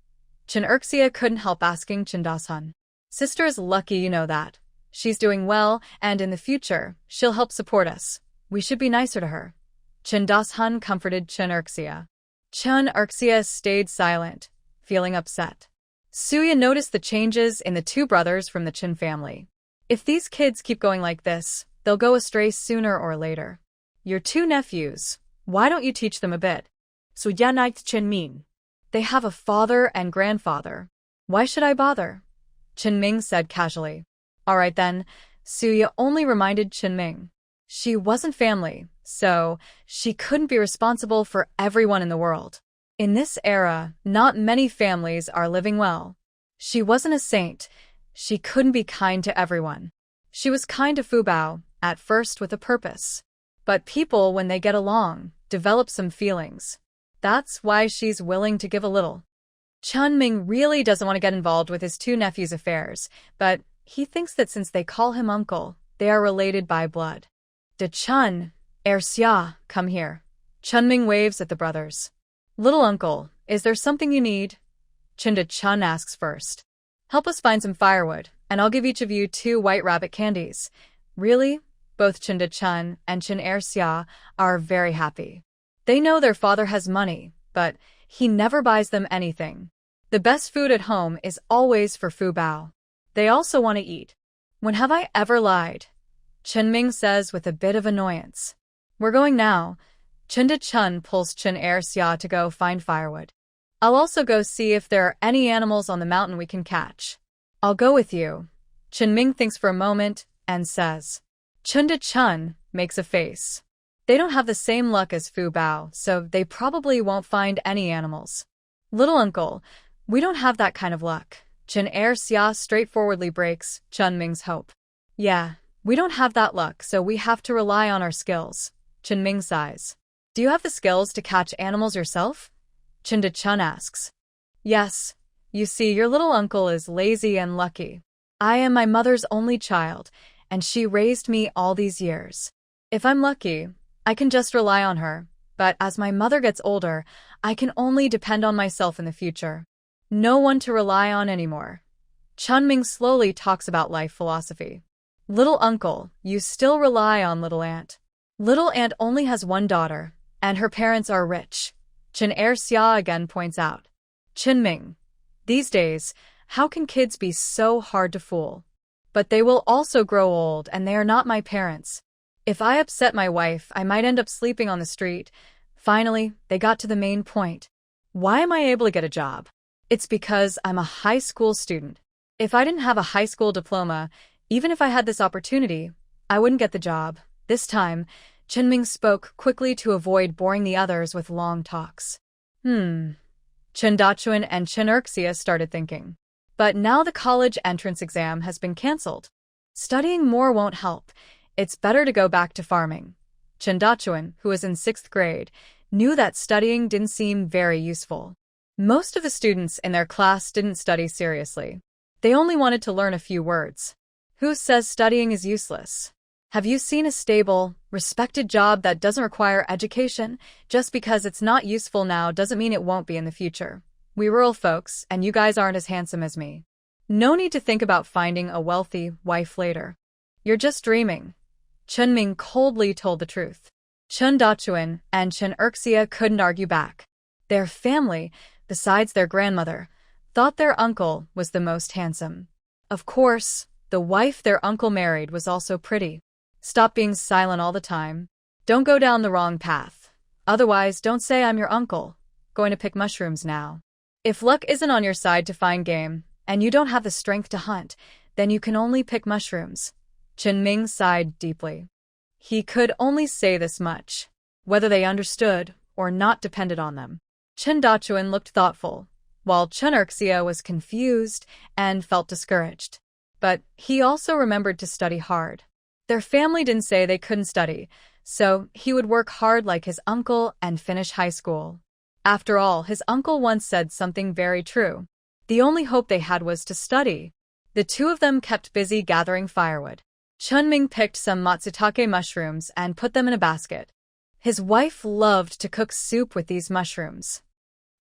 Chen Erxia couldn't help asking Chen Das-hun. Sister is lucky, you know that. She's doing well, and in the future, she'll help support us. We should be nicer to her. Chen Das-hun comforted Chen Erxia. Chen Erxia stayed silent, feeling upset. Suya noticed the changes in the two brothers from the Chin family. If these kids keep going like this, they'll go astray sooner or later. Your two nephews, why don't you teach them a bit? Suya liked Chen Ming. They have a father and grandfather. Why should I bother? Chen Ming said casually. All right then, Suya only reminded Chen Ming. She wasn't family, so she couldn't be responsible for everyone in the world. In this era, not many families are living well. She wasn't a saint. She couldn't be kind to everyone. She was kind to Fu Bao, at first with a purpose. But people, when they get along, develop some feelings. That's why she's willing to give a little. Chen Ming really doesn't want to get involved with his two nephews' affairs, but he thinks that since they call him uncle, they are related by blood. De Chen, Xia, come here. Chen Ming waves at the brothers. Little uncle, is there something you need? Chen De Chen asks first. Help us find some firewood, and I'll give each of you 2 white rabbit candies. Really? Both Chen De Chen and Chen Xia are very happy. They know their father has money, but he never buys them anything. The best food at home is always for Fu Bao. They also want to eat. When have I ever lied? Chen Ming says with a bit of annoyance. We're going now. Chen De Chen pulls Chen Xia to go find firewood. I'll also go see if there are any animals on the mountain we can catch. I'll go with you. Chen Ming thinks for a moment and says. Chen De Chen makes a face. They don't have the same luck as Fu Bao, so they probably won't find any animals. Little uncle, we don't have that kind of luck. Chen Xia straightforwardly breaks Chen Ming's hope. Yeah, we don't have that luck, so we have to rely on our skills. Chen Ming sighs. Do you have the skills to catch animals yourself? Chen De Chen asks. Yes. You see, your little uncle is lazy and lucky. I am my mother's only child, and she raised me all these years. If I'm lucky, I can just rely on her, but as my mother gets older, I can only depend on myself in the future. No one to rely on anymore. Chen Ming slowly talks about life philosophy. Little uncle, you still rely on little aunt. Little aunt only has one daughter, And her parents are rich. Chen Erxia again points out. Chinming. These days, how can kids be so hard to fool? But they will also grow old and they are not my parents. If I upset my wife, I might end up sleeping on the street. Finally, they got to the main point. Why am I able to get a job? It's because I'm a high school student. If I didn't have a high school diploma, even if I had this opportunity, I wouldn't get the job. This time, Chinming spoke quickly to avoid boring the others with long talks. Chen Dachuan and Chen Erxia started thinking. But now the college entrance exam has been cancelled. Studying more won't help. It's better to go back to farming. Chen Dachuan, who was in 6th grade, knew that studying didn't seem very useful. Most of the students in their class didn't study seriously. They only wanted to learn a few words. Who says studying is useless? Have you seen a stable, respected job that doesn't require education? Just because it's not useful now doesn't mean it won't be in the future. We rural folks, and you guys aren't as handsome as me. No need to think about finding a wealthy wife later. You're just dreaming. Chenming coldly told the truth. Chen Dachuan and Chen Erxia couldn't argue back. Their family, besides their grandmother, thought their uncle was the most handsome. Of course, the wife their uncle married was also pretty. Stop being silent all the time. Don't go down the wrong path. Otherwise, don't say I'm your uncle. Going to pick mushrooms now. If luck isn't on your side to find game, and you don't have the strength to hunt, then you can only pick mushrooms. Chenming sighed deeply. He could only say this much. Whether they understood or not depended on them. Chen Dachuan looked thoughtful, while Chen Erxia was confused and felt discouraged. But he also remembered to study hard. Their family didn't say they couldn't study, so he would work hard like his uncle and finish high school. After all, his uncle once said something very true. The only hope they had was to study. The two of them kept busy gathering firewood. Chenming picked some matsutake mushrooms and put them in a basket. His wife loved to cook soup with these mushrooms.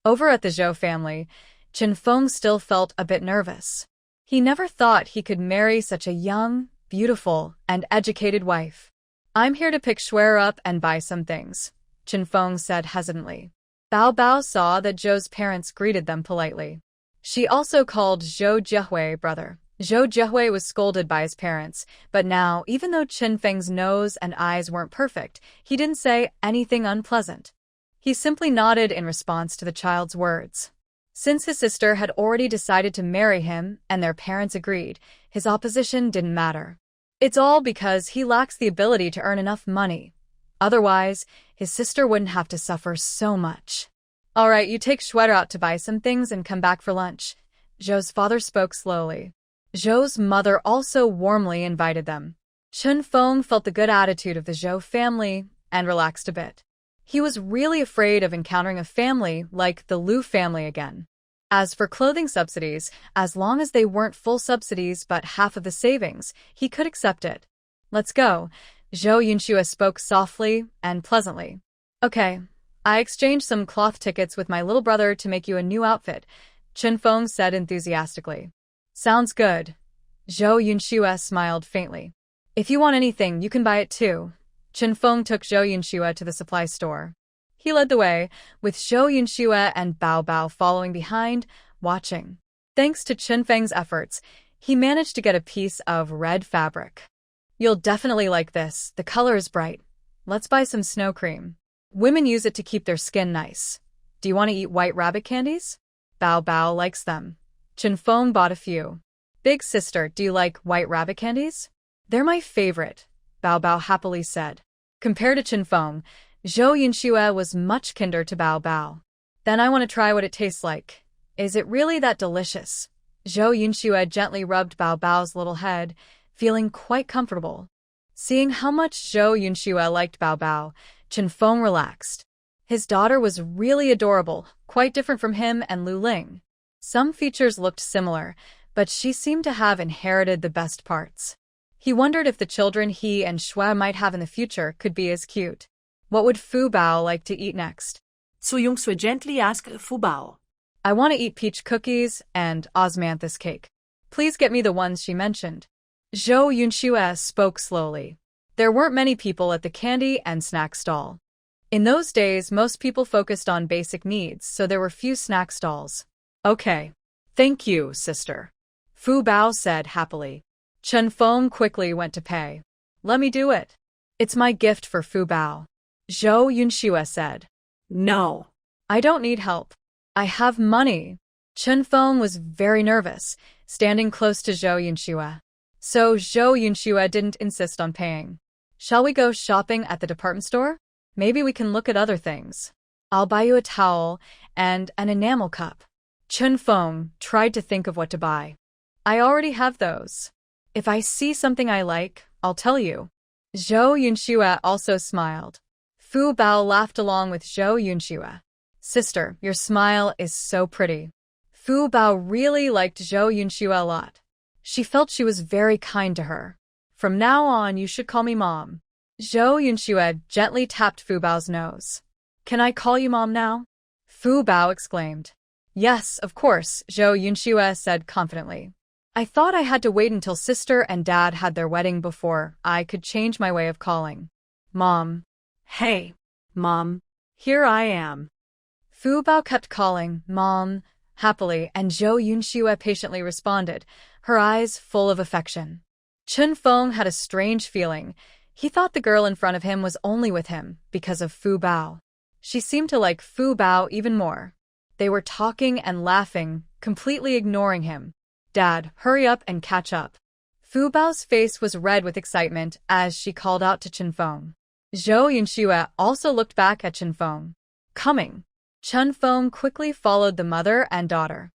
Over at the Zhou family, Chen Feng still felt a bit nervous. He never thought he could marry such a young, beautiful, and educated wife. I'm here to pick Shuer up and buy some things, Chen Feng said hesitantly. Bao Bao saw that Zhou's parents greeted them politely. She also called Zhou Jiahui brother. Zhou Jiahui was scolded by his parents, but now, even though Chen Feng's nose and eyes weren't perfect, he didn't say anything unpleasant. He simply nodded in response to the child's words. Since his sister had already decided to marry him and their parents agreed, his opposition didn't matter. It's all because he lacks the ability to earn enough money. Otherwise, his sister wouldn't have to suffer so much. All right, you take Shuer out to buy some things and come back for lunch. Zhou's father spoke slowly. Zhou's mother also warmly invited them. Chen Feng felt the good attitude of the Zhou family and relaxed a bit. He was really afraid of encountering a family like the Liu family again. As for clothing subsidies, as long as they weren't full subsidies but half of the savings, he could accept it. Let's go. Zhou Yunxue spoke softly and pleasantly. Okay, I exchanged some cloth tickets with my little brother to make you a new outfit, Chen Feng said enthusiastically. Sounds good. Zhou Yunxue smiled faintly. If you want anything, you can buy it too. Chen Feng took Zhou Yunxue to the supply store. He led the way, with Zhou Yunxue and Bao Bao following behind, watching. Thanks to Chen Feng's efforts, he managed to get a piece of red fabric. You'll definitely like this. The color is bright. Let's buy some snow cream. Women use it to keep their skin nice. Do you want to eat white rabbit candies? Bao Bao likes them. Chen Feng bought a few. Big sister, do you like white rabbit candies? They're my favorite, Bao Bao happily said. Compared to Chen Feng, Zhou Yunxue was much kinder to Bao Bao. Then I want to try what it tastes like. Is it really that delicious? Zhou Yunxue gently rubbed Bao Bao's little head, feeling quite comfortable. Seeing how much Zhou Yunxue liked Bao Bao, Chen Feng relaxed. His daughter was really adorable, quite different from him and Lu Ling. Some features looked similar, but she seemed to have inherited the best parts. He wondered if the children he and Shuai might have in the future could be as cute. What would Fu Bao like to eat next? Su Yunxue gently asked Fu Bao. I want to eat peach cookies and osmanthus cake. Please get me the ones she mentioned. Zhou Yunxue spoke slowly. There weren't many people at the candy and snack stall. In those days, most people focused on basic needs, so there were few snack stalls. Okay. Thank you, sister, Fu Bao said happily. Chen Feng quickly went to pay. Let me do it. It's my gift for Fu Bao, Zhou Yunxue said. No. I don't need help. I have money. Chen Feng was very nervous, standing close to Zhou Yunxue. So Zhou Yunxue didn't insist on paying. Shall we go shopping at the department store? Maybe we can look at other things. I'll buy you a towel and an enamel cup. Chen Feng tried to think of what to buy. I already have those. If I see something I like, I'll tell you. Zhou Yunxue also smiled. Fu Bao laughed along with Zhou Yunxue. Sister, your smile is so pretty. Fu Bao really liked Zhou Yunxue a lot. She felt she was very kind to her. From now on, you should call me Mom. Zhou Yunxue gently tapped Fu Bao's nose. Can I call you Mom now? Fu Bao exclaimed. Yes, of course, Zhou Yunxue said confidently. I thought I had to wait until sister and dad had their wedding before I could change my way of calling. Mom. Hey, Mom. Here I am. Fu Bao kept calling Mom happily, and Zhou Yunxue patiently responded, her eyes full of affection. Chen Feng had a strange feeling. He thought the girl in front of him was only with him because of Fu Bao. She seemed to like Fu Bao even more. They were talking and laughing, completely ignoring him. Dad, hurry up and catch up. Fu Bao's face was red with excitement as she called out to Chen Feng. Zhou Yunxue also looked back at Chen Feng. Coming. Chen Feng quickly followed the mother and daughter.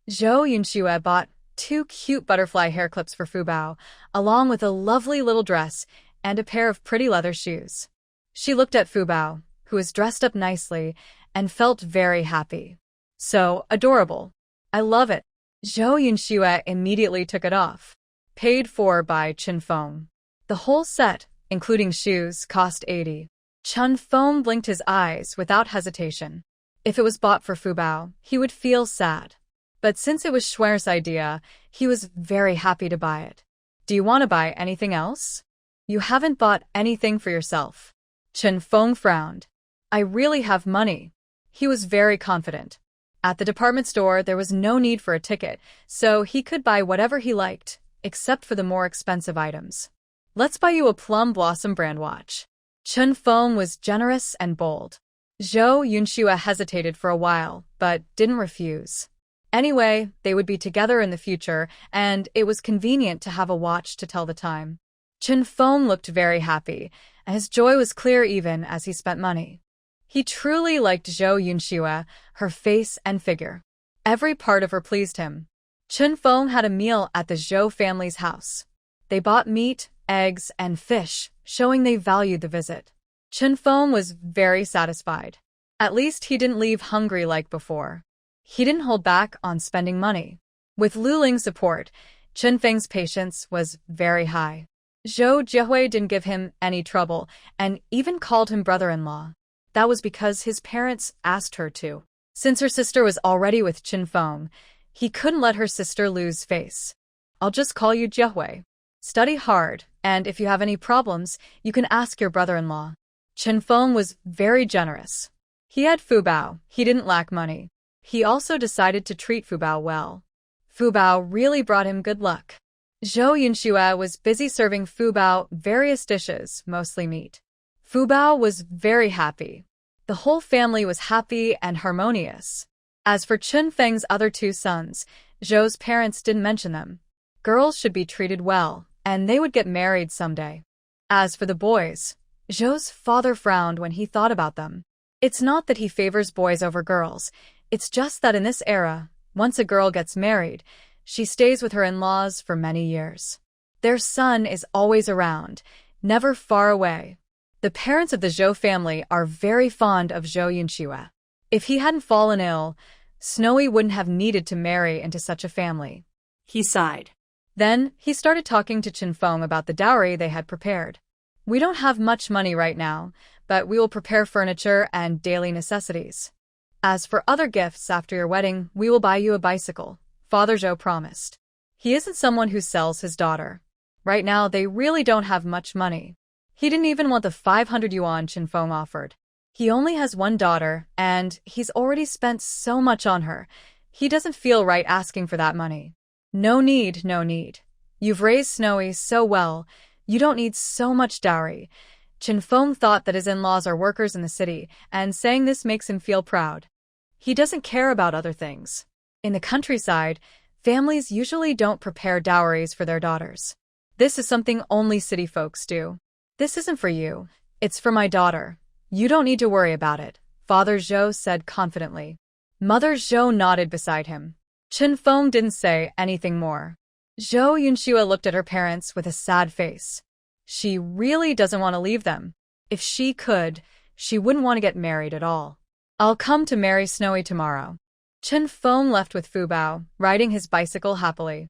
Zhou Yunxue bought 2 cute butterfly hair clips for Fu Bao, along with a lovely little dress and a pair of pretty leather shoes. She looked at Fu Bao, who was dressed up nicely, and felt very happy. So adorable. I love it. Zhou Yunxue immediately took it off. Paid for by Chen Feng. The whole set, including shoes, cost 80. Chen Feng blinked his eyes without hesitation. If it was bought for Fu Bao, he would feel sad. But since it was Schwer's idea, he was very happy to buy it. Do you want to buy anything else? You haven't bought anything for yourself. Chen Feng frowned. I really have money. He was very confident. At the department store, there was no need for a ticket, so he could buy whatever he liked, except for the more expensive items. Let's buy you a Plum Blossom brand watch. Chen Feng was generous and bold. Zhou Yunxue hesitated for a while, but didn't refuse. Anyway, they would be together in the future, and it was convenient to have a watch to tell the time. Chen Feng looked very happy, and his joy was clear even as he spent money. He truly liked Zhou Yunxue, her face and figure. Every part of her pleased him. Chen Feng had a meal at the Zhou family's house. They bought meat, eggs, and fish, showing they valued the visit. Chen Feng was very satisfied. At least he didn't leave hungry like before. He didn't hold back on spending money. With Lu Ling's support, Chen Feng's patience was very high. Zhou Jiehui didn't give him any trouble and even called him brother-in-law. That was because his parents asked her to. Since her sister was already with Chen Feng, he couldn't let her sister lose face. I'll just call you Jiehui. Study hard, and if you have any problems, you can ask your brother-in-law. Chen Feng was very generous. He had Fu Bao. He didn't lack money. He also decided to treat Fu Bao well. Fu Bao really brought him good luck. Zhou Yunxue was busy serving Fu Bao various dishes, mostly meat. Fu Bao was very happy. The whole family was happy and harmonious. As for Chen Feng's other 2 sons, Zhou's parents didn't mention them. Girls should be treated well, and they would get married someday. As for the boys, Zhou's father frowned when he thought about them. It's not that he favors boys over girls, it's just that in this era, once a girl gets married, she stays with her in-laws for many years. Their son is always around, never far away. The parents of the Zhou family are very fond of Zhou Yunxue. If he hadn't fallen ill, Snowy wouldn't have needed to marry into such a family. He sighed. Then, he started talking to Chen Feng about the dowry they had prepared. We don't have much money right now, but we will prepare furniture and daily necessities. As for other gifts after your wedding, we will buy you a bicycle, Father Zhou promised. He isn't someone who sells his daughter. Right now, they really don't have much money. He didn't even want the 500 yuan Chen Feng offered. He only has one daughter, and he's already spent so much on her. He doesn't feel right asking for that money. No need, no need. You've raised Snowy so well. You don't need so much dowry. Chen Feng thought that his in-laws are workers in the city, and saying this makes him feel proud. He doesn't care about other things. In the countryside, families usually don't prepare dowries for their daughters. This is something only city folks do. This isn't for you. It's for my daughter. You don't need to worry about it, Father Zhou said confidently. Mother Zhou nodded beside him. Chen Feng didn't say anything more. Zhou Yunxue looked at her parents with a sad face. She really doesn't want to leave them. If she could, she wouldn't want to get married at all. I'll come to marry Snowy tomorrow. Chen Feng left with Fu Bao, riding his bicycle happily.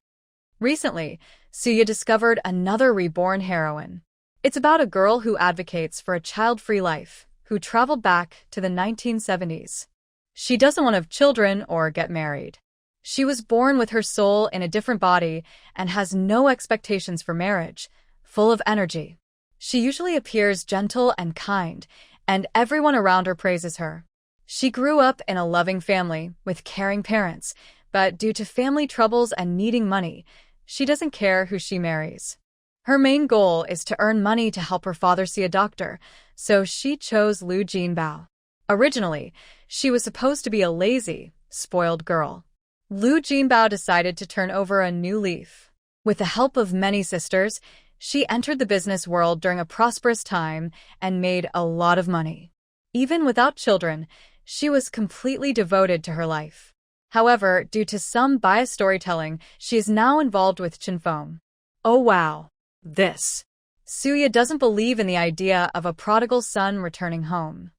Recently, Suya discovered another reborn heroine. It's about a girl who advocates for a child-free life, who traveled back to the 1970s. She doesn't want to have children or get married. She was born with her soul in a different body and has no expectations for marriage, full of energy. She usually appears gentle and kind, and everyone around her praises her. She grew up in a loving family with caring parents, but due to family troubles and needing money, she doesn't care who she marries. Her main goal is to earn money to help her father see a doctor, so she chose Lu Jinbao. Originally, she was supposed to be a lazy, spoiled girl. Lu Jinbao decided to turn over a new leaf. With the help of many sisters, she entered the business world during a prosperous time and made a lot of money. Even without children, she was completely devoted to her life. However, due to some biased storytelling, she is now involved with Chen Feng. Oh wow! Suya doesn't believe in the idea of a prodigal son returning home.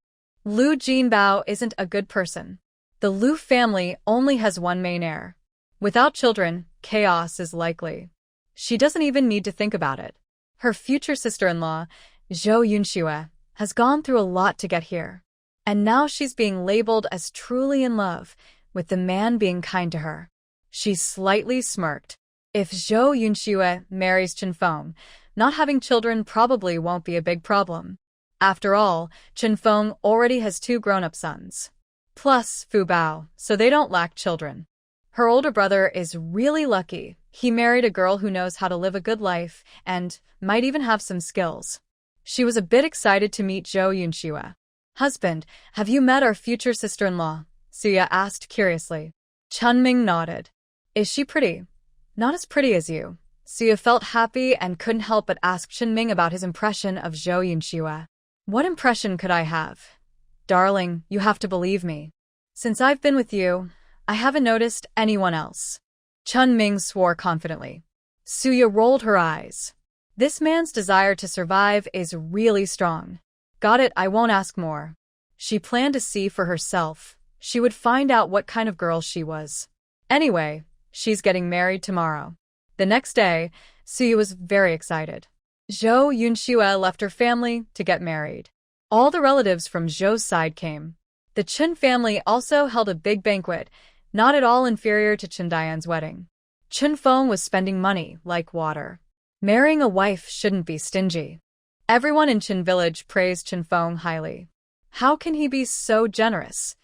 Lu Jinbao isn't a good person. The Lu family only has one main heir. Without children, chaos is likely. She doesn't even need to think about it. Her future sister-in-law, Zhou Yunxue, has gone through a lot to get here. And now she's being labeled as truly in love, with the man being kind to her. She slightly smirked. If Zhou Yunxue marries Chen Feng, not having children probably won't be a big problem. After all, Chen Feng already has 2 grown-up sons. Plus Fu Bao, so they don't lack children. Her older brother is really lucky. He married a girl who knows how to live a good life and might even have some skills. She was a bit excited to meet Zhou Yunxue. Husband, have you met our future sister-in-law? Suya asked curiously. Chunming nodded. Is she pretty? Not as pretty as you. Suya felt happy and couldn't help but ask Chunming about his impression of Zhou Yunxue. What impression could I have? Darling, you have to believe me. Since I've been with you, I haven't noticed anyone else. Chunming swore confidently. Suya rolled her eyes. This man's desire to survive is really strong. Got it, I won't ask more. She planned to see for herself. She would find out what kind of girl she was. Anyway, she's getting married tomorrow. The next day, Suya was very excited. Zhou Yunxue left her family to get married. All the relatives from Zhou's side came. The Chen family also held a big banquet, not at all inferior to Chen Dian's wedding. Chen Feng was spending money like water. Marrying a wife shouldn't be stingy. Everyone in Chen village praised Chen Feng highly. How can he be so generous?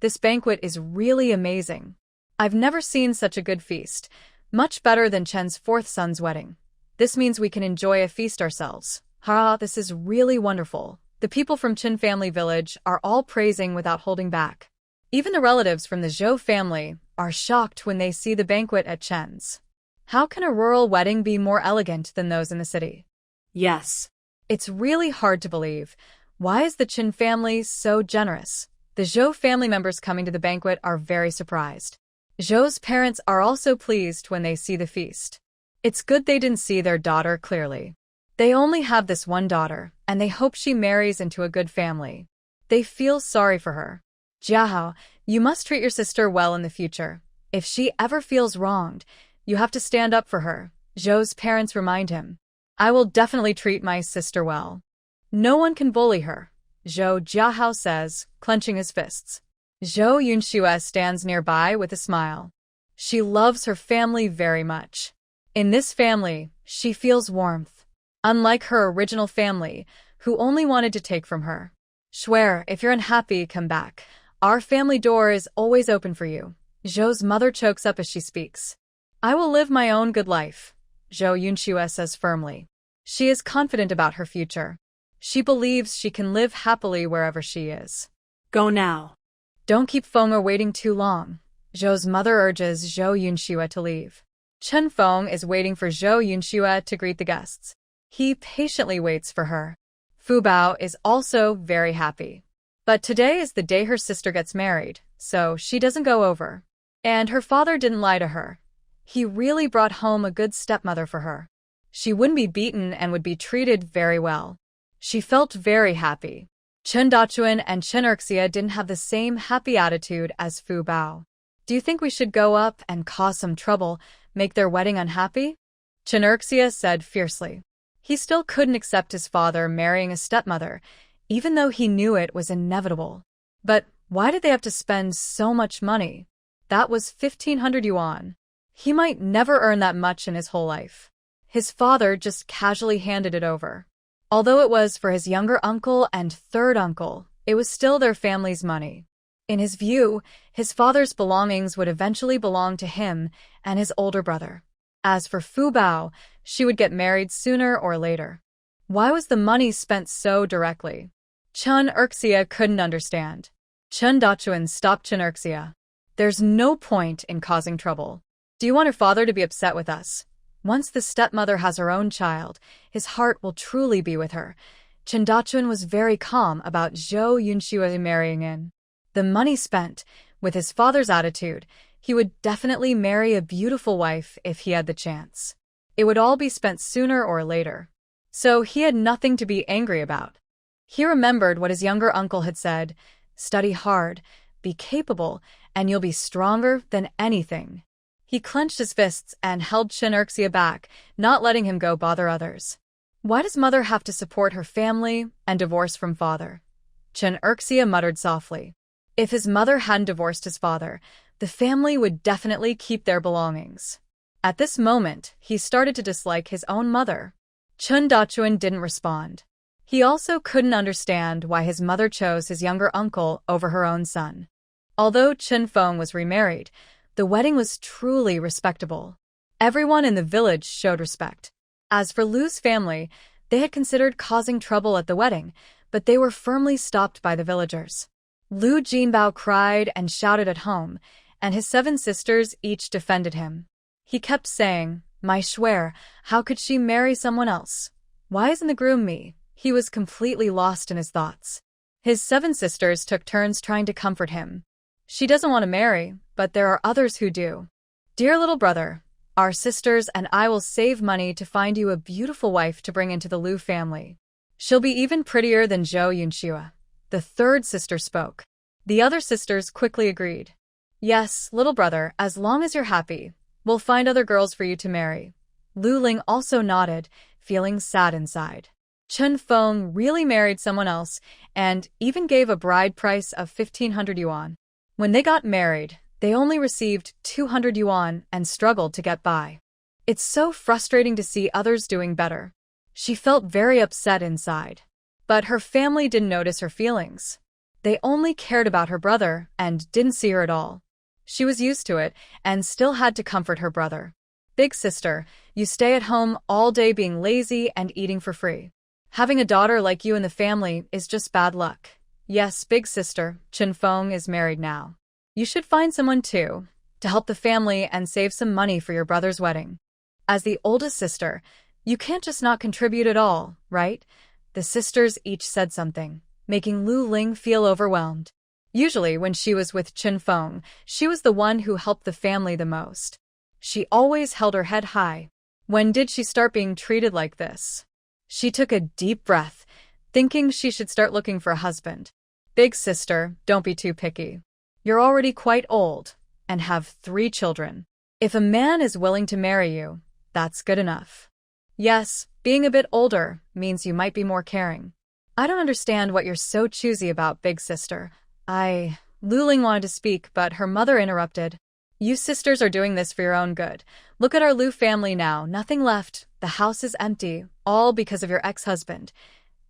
This banquet is really amazing. I've never seen such a good feast. Much better than Chen's 4th son's wedding. This means we can enjoy a feast ourselves. This is really wonderful. The people from Chen family village are all praising without holding back. Even the relatives from the Zhou family are shocked when they see the banquet at Chen's. How can a rural wedding be more elegant than those in the city? Yes. It's really hard to believe. Why is the Chen family so generous? The Zhou family members coming to the banquet are very surprised. Zhou's parents are also pleased when they see the feast. It's good they didn't see their daughter clearly. They only have this one daughter, and they hope she marries into a good family. They feel sorry for her. Jiahao, you must treat your sister well in the future. If she ever feels wronged, you have to stand up for her, Zhou's parents remind him. I will definitely treat my sister well. No one can bully her, Zhou Jiahao says, clenching his fists. Zhou Yunxue stands nearby with a smile. She loves her family very much. In this family, she feels warmth. Unlike her original family, who only wanted to take from her. Swear, if you're unhappy, come back. Our family door is always open for you. Zhou's mother chokes up as she speaks. I will live my own good life, Zhou Yunxue says firmly. She is confident about her future. She believes she can live happily wherever she is. Go now. Don't keep Feng waiting too long. Zhou's mother urges Zhou Yunxue to leave. Chen Feng is waiting for Zhou Yunxue to greet the guests. He patiently waits for her. Fu Bao is also very happy. But today is the day her sister gets married, so she doesn't go over. And her father didn't lie to her. He really brought home a good stepmother for her. She wouldn't be beaten and would be treated very well. She felt very happy. Chen Dachuan and Chen Erxia didn't have the same happy attitude as Fu Bao. Do you think we should go up and cause some trouble, make their wedding unhappy? Chen Erxia said fiercely. He still couldn't accept his father marrying a stepmother, even though he knew it was inevitable. But why did they have to spend so much money? That was 1,500 yuan. He might never earn that much in his whole life. His father just casually handed it over. Although it was for his younger uncle and third uncle, it was still their family's money. In his view, his father's belongings would eventually belong to him and his older brother. As for Fu Bao, she would get married sooner or later. Why was the money spent so directly? Chen Erxia couldn't understand. Chen Dachuan stopped Chen Erxia. There's no point in causing trouble. Do you want your father to be upset with us? Once the stepmother has her own child, his heart will truly be with her. Chen Dachuan was very calm about Zhou Yunxue marrying in. The money spent, with his father's attitude, he would definitely marry a beautiful wife if he had the chance. It would all be spent sooner or later. So he had nothing to be angry about. He remembered what his younger uncle had said, study hard, be capable, and you'll be stronger than anything. He clenched his fists and held Chen Erxia back, not letting him go bother others. Why does mother have to support her family and divorce from father? Chen Erxia muttered softly. If his mother hadn't divorced his father, the family would definitely keep their belongings. At this moment, he started to dislike his own mother. Chen Dachuan didn't respond. He also couldn't understand why his mother chose his younger uncle over her own son. Although Chen Feng was remarried, the wedding was truly respectable. Everyone in the village showed respect. As for Lu's family, they had considered causing trouble at the wedding, but they were firmly stopped by the villagers. Lu Jinbao cried and shouted at home, and his 7 sisters each defended him. He kept saying, "My swear, how could she marry someone else? Why isn't the groom me?" He was completely lost in his thoughts. His 7 sisters took turns trying to comfort him. She doesn't want to marry, but there are others who do. Dear little brother, our sisters and I will save money to find you a beautiful wife to bring into the Lu family. She'll be even prettier than Zhou Yunxue. The 3rd sister spoke. The other sisters quickly agreed. Yes, little brother, as long as you're happy, we'll find other girls for you to marry. Lu Ling also nodded, feeling sad inside. Chen Feng really married someone else and even gave a bride price of 1,500 yuan. When they got married, they only received 200 yuan and struggled to get by. It's so frustrating to see others doing better. She felt very upset inside. But her family didn't notice her feelings. They only cared about her brother and didn't see her at all. She was used to it and still had to comfort her brother. Big sister, you stay at home all day being lazy and eating for free. Having a daughter like you in the family is just bad luck. Yes, big sister, Chen Feng is married now. You should find someone too, to help the family and save some money for your brother's wedding. As the oldest sister, you can't just not contribute at all, right? The sisters each said something, making Lu Ling feel overwhelmed. Usually when she was with Chen Feng, she was the one who helped the family the most. She always held her head high. When did she start being treated like this? She took a deep breath, thinking she should start looking for a husband. Big sister, don't be too picky. You're already quite old and have 3 children. If a man is willing to marry you, that's good enough. Yes, being a bit older means you might be more caring. I don't understand what you're so choosy about, big sister. Lu Ling wanted to speak, but her mother interrupted. You sisters are doing this for your own good. Look at our Lu family now, nothing left. The house is empty, all because of your ex-husband.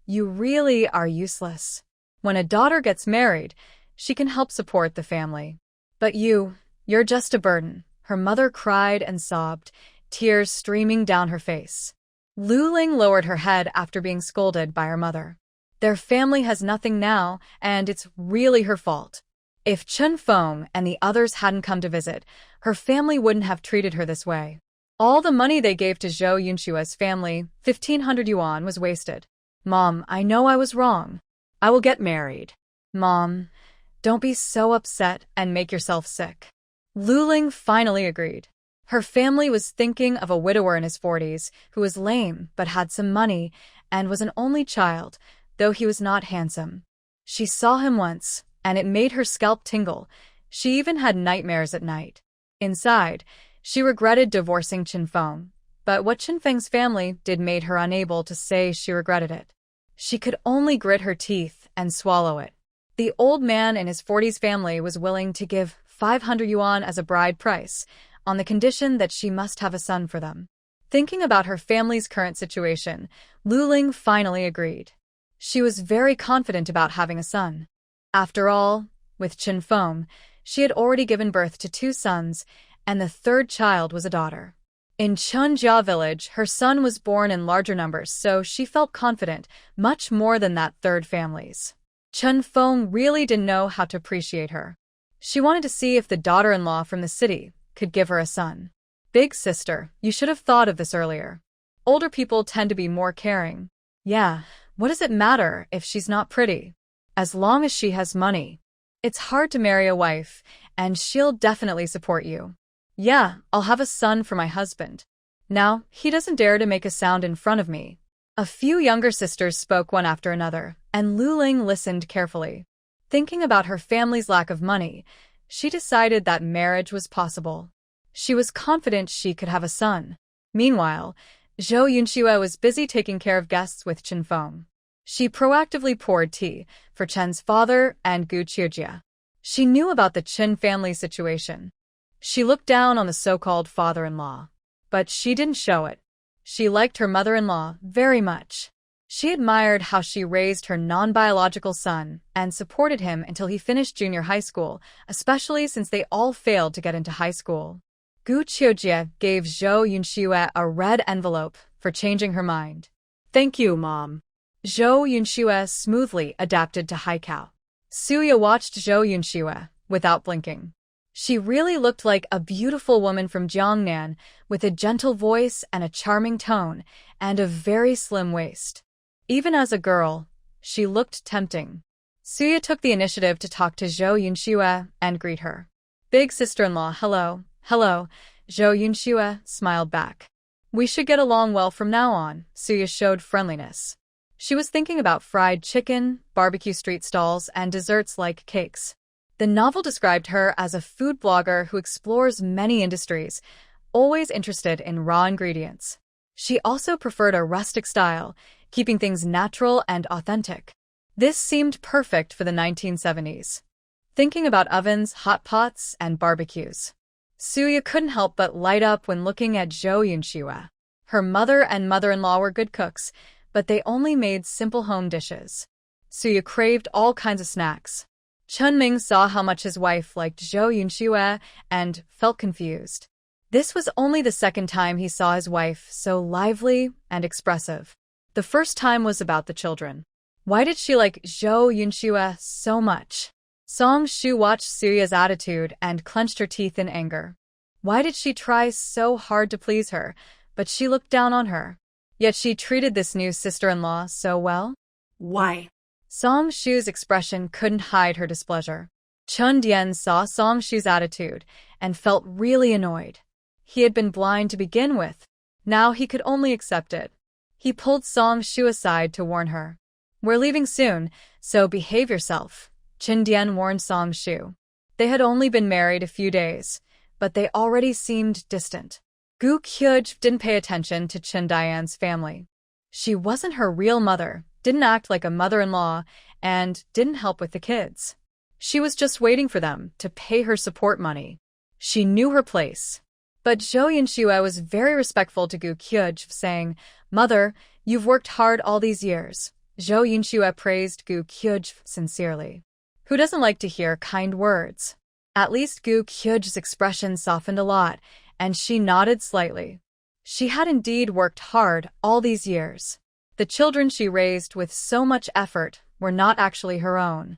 You really are useless. When a daughter gets married, she can help support the family. But you're just a burden. Her mother cried and sobbed, tears streaming down her face. Lu Ling lowered her head after being scolded by her mother. Their family has nothing now, and it's really her fault. If Chen Feng and the others hadn't come to visit, her family wouldn't have treated her this way. All the money they gave to Zhou Yunshua's family, 1,500 yuan, was wasted. Mom, I know I was wrong. I will get married. Mom, don't be so upset and make yourself sick. Lu Ling finally agreed. Her family was thinking of a widower in his 40s who was lame but had some money and was an only child, though he was not handsome. She saw him once, and it made her scalp tingle. She even had nightmares at night. Inside, she regretted divorcing Chen Feng, but what Chen Feng's family did made her unable to say she regretted it. She could only grit her teeth and swallow it. The old man in his 40s family was willing to give 500 yuan as a bride price, on the condition that she must have a son for them. Thinking about her family's current situation, Lu Ling finally agreed. She was very confident about having a son. After all, with Chen Feng, she had already given birth to 2 sons, and the third child was a daughter. In Chunjia village, her son was born in larger numbers, so she felt confident, much more than that third family's. Chen Feng really didn't know how to appreciate her. She wanted to see if the daughter-in-law from the city could give her a son. Big sister, you should have thought of this earlier. Older people tend to be more caring. Yeah, what does it matter if she's not pretty? As long as she has money. It's hard to marry a wife, and she'll definitely support you. Yeah, I'll have a son for my husband. Now, he doesn't dare to make a sound in front of me. A few younger sisters spoke one after another, and Lu Ling listened carefully. Thinking about her family's lack of money, she decided that marriage was possible. She was confident she could have a son. Meanwhile, Zhou Yunxue was busy taking care of guests with Chen Feng. She proactively poured tea for Chen's father and Gu Qiujia. She knew about the Chen family situation. She looked down on the so-called father-in-law. But she didn't show it. She liked her mother-in-law very much. She admired how she raised her non-biological son and supported him until he finished junior high school, especially since they all failed to get into high school. Gu Qiujia gave Zhou Yunxue a red envelope for changing her mind. Thank you, Mom. Zhou Yunxue smoothly adapted to Haikao. Suya watched Zhou Yunxue without blinking. She really looked like a beautiful woman from Jiangnan, with a gentle voice and a charming tone, and a very slim waist. Even as a girl, she looked tempting. Suya took the initiative to talk to Zhou Yunxue and greet her. Big sister-in-law, hello, hello, Zhou Yunxue smiled back. We should get along well from now on, Suya showed friendliness. She was thinking about fried chicken, barbecue street stalls, and desserts like cakes. The novel described her as a food blogger who explores many industries, always interested in raw ingredients. She also preferred a rustic style, keeping things natural and authentic. This seemed perfect for the 1970s. Thinking about ovens, hot pots, and barbecues, Suya couldn't help but light up when looking at Zhou Yunxue. Her mother and mother-in-law were good cooks, but they only made simple home dishes. Suya craved all kinds of snacks. Chun Ming saw how much his wife liked Zhou Yunxue and felt confused. This was only the second time he saw his wife so lively and expressive. The first time was about the children. Why did she like Zhou Yunxue so much? Song Shu watched Suya's attitude and clenched her teeth in anger. Why did she try so hard to please her, but she looked down on her? Yet she treated this new sister-in-law so well? Why? Song Shu's expression couldn't hide her displeasure. Chun Dian saw Song Shu's attitude and felt really annoyed. He had been blind to begin with. Now he could only accept it. He pulled Song Shu aside to warn her. We're leaving soon, so behave yourself, Chun Dian warned Song Shu. They had only been married a few days, but they already seemed distant. Gu Qiuj didn't pay attention to Chun Dian's family. She wasn't her real mother, didn't act like a mother-in-law, and didn't help with the kids. She was just waiting for them to pay her support money. She knew her place. But Zhou Yunxue was very respectful to Gu Qiuj, saying, Mother, you've worked hard all these years. Zhou Yunxue praised Gu Qiuj sincerely. Who doesn't like to hear kind words? At least Gu Qiuj's expression softened a lot, and she nodded slightly. She had indeed worked hard all these years. The children she raised with so much effort were not actually her own.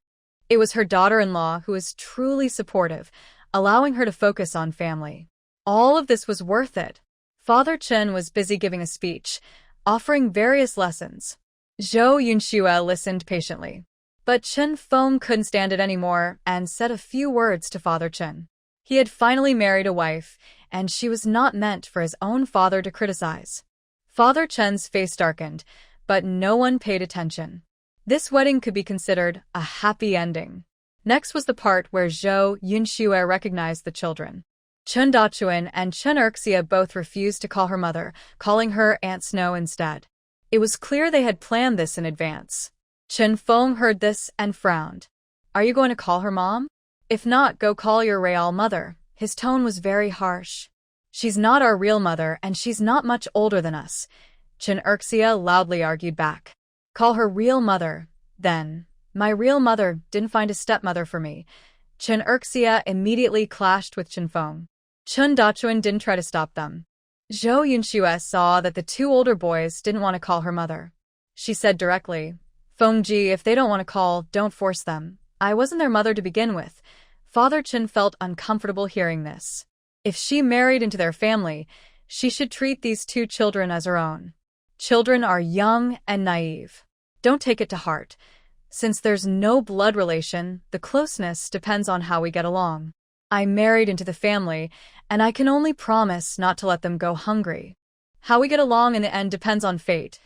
It was her daughter-in-law who was truly supportive, allowing her to focus on family. All of this was worth it. Father Chen was busy giving a speech, offering various lessons. Zhou Yunxue listened patiently. But Chen Feng couldn't stand it anymore and said a few words to Father Chen. He had finally married a wife, and she was not meant for his own father to criticize. Father Chen's face darkened, but no one paid attention. This wedding could be considered a happy ending. Next was the part where Zhou Yunxue recognized the children. Chen Dachuan and Chen Erxia both refused to call her mother, calling her Aunt Snow instead. It was clear they had planned this in advance. Chen Feng heard this and frowned. Are you going to call her mom? If not, go call your real mother. His tone was very harsh. She's not our real mother, and she's not much older than us. Chen Erxia loudly argued back. Call her real mother, then. My real mother didn't find a stepmother for me. Chen Erxia immediately clashed with Chen Feng. Chen Dachuan didn't try to stop them. Zhou Yunxue saw that the two older boys didn't want to call her mother. She said directly, Fengji, if they don't want to call, don't force them. I wasn't their mother to begin with. Father Chen felt uncomfortable hearing this. If she married into their family, she should treat these two children as her own. Children are young and naive. Don't take it to heart. Since there's no blood relation, the closeness depends on how we get along. I married into the family, and I can only promise not to let them go hungry. How we get along in the end depends on fate.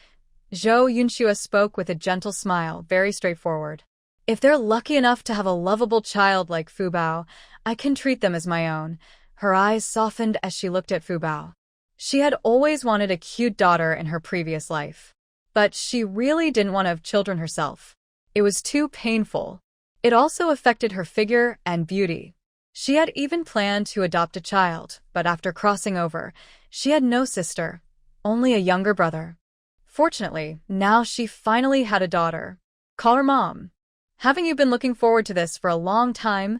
Zhou Yunxue spoke with a gentle smile, very straightforward. If they're lucky enough to have a lovable child like Fu Bao, I can treat them as my own. Her eyes softened as she looked at Fu Bao. She had always wanted a cute daughter in her previous life. But she really didn't want to have children herself. It was too painful. It also affected her figure and beauty. She had even planned to adopt a child, but after crossing over, she had no sister, only a younger brother. Fortunately, now she finally had a daughter. Call her mom. Haven't you been looking forward to this for a long time?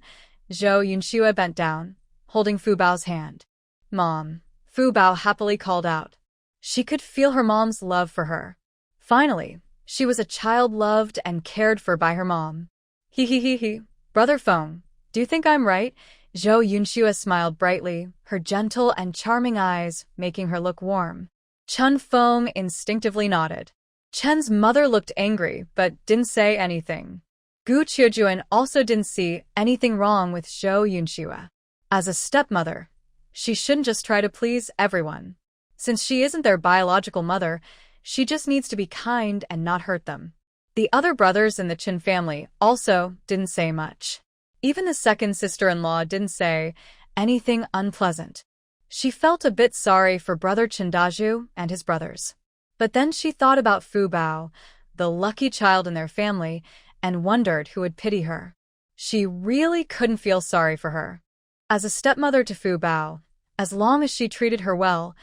Zhou Yunxue bent down, holding Fu Bao's hand. Mom, Fu Bao happily called out. She could feel her mom's love for her. Finally, she was a child loved and cared for by her mom. He. Brother Feng, do you think I'm right? Zhou Yunxue smiled brightly, her gentle and charming eyes making her look warm. Chen Feng instinctively nodded. Chen's mother looked angry, but didn't say anything. Gu Qiujuan also didn't see anything wrong with Zhou Yunxue. As a stepmother, she shouldn't just try to please everyone. Since she isn't their biological mother, she just needs to be kind and not hurt them. The other brothers in the Qin family also didn't say much. Even the second sister-in-law didn't say anything unpleasant. She felt a bit sorry for brother Qindaju and his brothers. But then she thought about Fu Bao, the lucky child in their family, and wondered who would pity her. She really couldn't feel sorry for her. As a stepmother to Fu Bao, as long as she treated her well,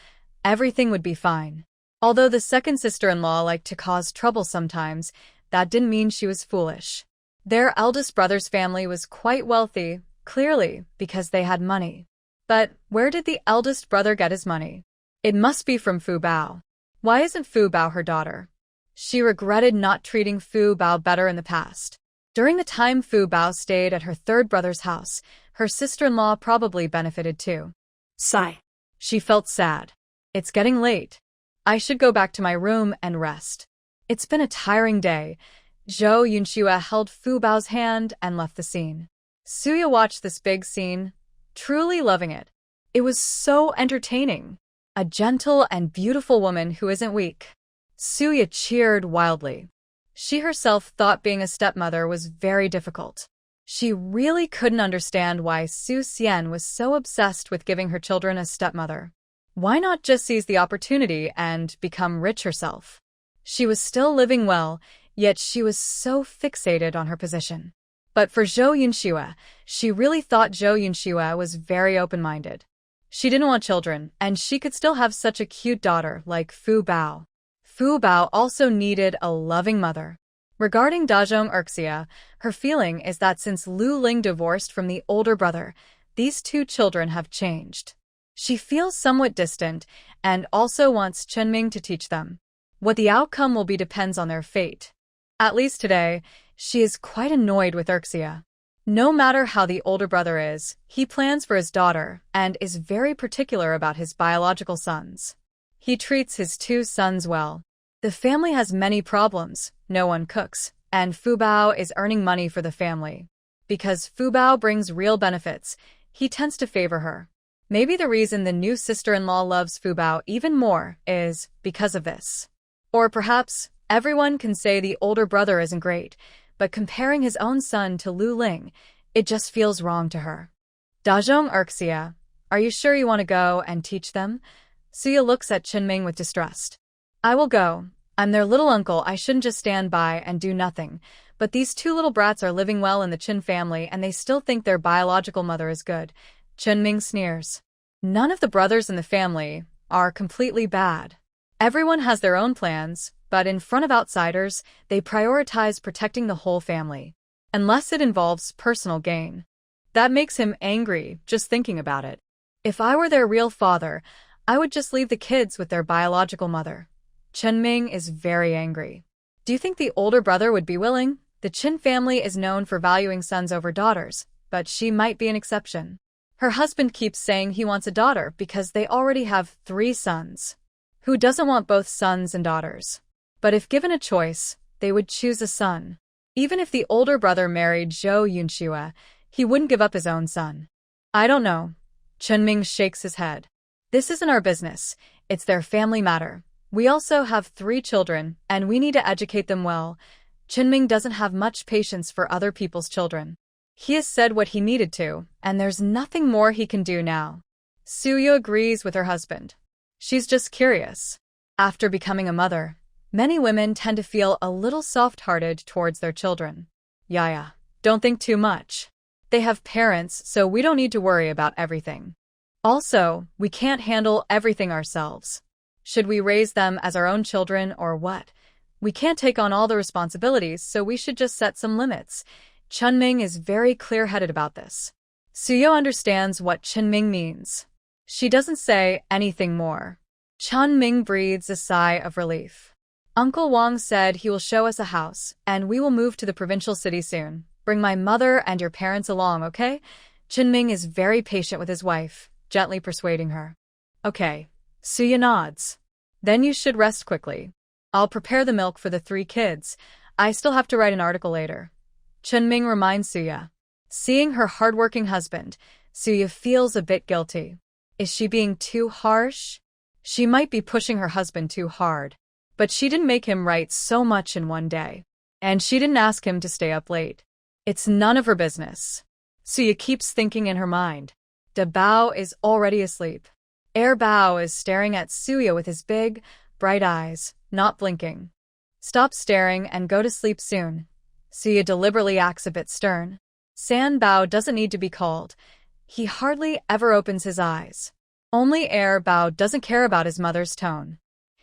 everything would be fine. Although the second sister-in-law liked to cause trouble sometimes, that didn't mean she was foolish. Their eldest brother's family was quite wealthy, clearly, because they had money. But where did the eldest brother get his money? It must be from Fu Bao. Why isn't Fu Bao her daughter? She regretted not treating Fu Bao better in the past. During the time Fu Bao stayed at her third brother's house, her sister-in-law probably benefited too. Sigh. She felt sad. It's getting late. I should go back to my room and rest. It's been a tiring day. Zhou Yunxue held Fu Bao's hand and left the scene. Suya watched this big scene, truly loving it. It was so entertaining. A gentle and beautiful woman who isn't weak. Suya cheered wildly. She herself thought being a stepmother was very difficult. She really couldn't understand why Su Xian was so obsessed with giving her children a stepmother. Why not just seize the opportunity and become rich herself? She was still living well, yet she was so fixated on her position. But for Zhou Yunxue, she really thought Zhou Yunxue was very open-minded. She didn't want children, and she could still have such a cute daughter like Fu Bao. Fu Bao also needed a loving mother. Regarding Dajong Erxia, her feeling is that since Lu Ling divorced from the older brother, these two children have changed. She feels somewhat distant and also wants Chenming to teach them. What the outcome will be depends on their fate. At least today, she is quite annoyed with Erxia. No matter how the older brother is, he plans for his daughter and is very particular about his biological sons. He treats his two sons well. The family has many problems, no one cooks, and Fubao is earning money for the family. Because Fubao brings real benefits, he tends to favor her. Maybe the reason the new sister-in-law loves Fubao even more is because of this. Or perhaps everyone can say the older brother isn't great, but comparing his own son to Lu Ling, it just feels wrong to her. Dajong Erxia, are you sure you want to go and teach them? Suya looks at Chenming with distrust. I will go. I'm their little uncle, I shouldn't just stand by and do nothing. But these two little brats are living well in the Chen family and they still think their biological mother is good. Chenming sneers. None of the brothers in the family are completely bad. Everyone has their own plans, but in front of outsiders, they prioritize protecting the whole family. Unless it involves personal gain. That makes him angry just thinking about it. If I were their real father, I would just leave the kids with their biological mother. Chenming is very angry. Do you think the older brother would be willing? The Chen family is known for valuing sons over daughters, but she might be an exception. Her husband keeps saying he wants a daughter because they already have 3 sons. Who doesn't want both sons and daughters? But if given a choice, they would choose a son. Even if the older brother married Zhou Yunxue, he wouldn't give up his own son. I don't know. Chenming shakes his head. This isn't our business. It's their family matter. We also have 3 children, and we need to educate them well. Chenming doesn't have much patience for other people's children. He has said what he needed to, and there's nothing more he can do now. Suya agrees with her husband. She's just curious. After becoming a mother, many women tend to feel a little soft-hearted towards their children. Yaya, don't think too much. They have parents, so we don't need to worry about everything. Also, we can't handle everything ourselves. Should we raise them as our own children or what? We can't take on all the responsibilities, so we should just set some limits. Chenming is very clear-headed about this. Suyo understands what Chenming means. She doesn't say anything more. Chenming breathes a sigh of relief. Uncle Wang said he will show us a house, and we will move to the provincial city soon. Bring my mother and your parents along, okay? Chenming is very patient with his wife, gently persuading her. Okay. Suya nods. Then you should rest quickly. I'll prepare the milk for the 3 kids. I still have to write an article later. Chenming reminds Suya. Seeing her hardworking husband, Suya feels a bit guilty. Is she being too harsh? She might be pushing her husband too hard. But she didn't make him write so much in one day. And she didn't ask him to stay up late. It's none of her business. Suya keeps thinking in her mind. Da Bao is already asleep. Bao is staring at Suya with his big, bright eyes, not blinking. Stop staring and go to sleep soon. Suya deliberately acts a bit stern. San Bao doesn't need to be called. He hardly ever opens his eyes. Only Bao doesn't care about his mother's tone.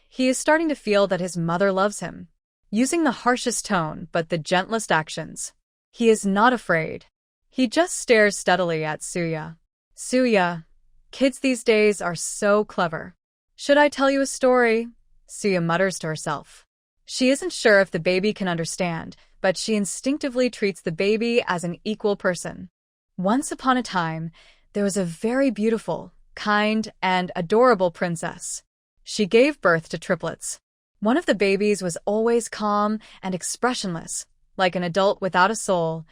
He is starting to feel that his mother loves him. Using the harshest tone but the gentlest actions. He is not afraid. He just stares steadily at Suya. Suya. Kids these days are so clever. Should I tell you a story? Suya mutters to herself. She isn't sure if the baby can understand, but she instinctively treats the baby as an equal person. Once upon a time, there was a very beautiful, kind, and adorable princess. She gave birth to triplets. One of the babies was always calm and expressionless, like an adult without a soul,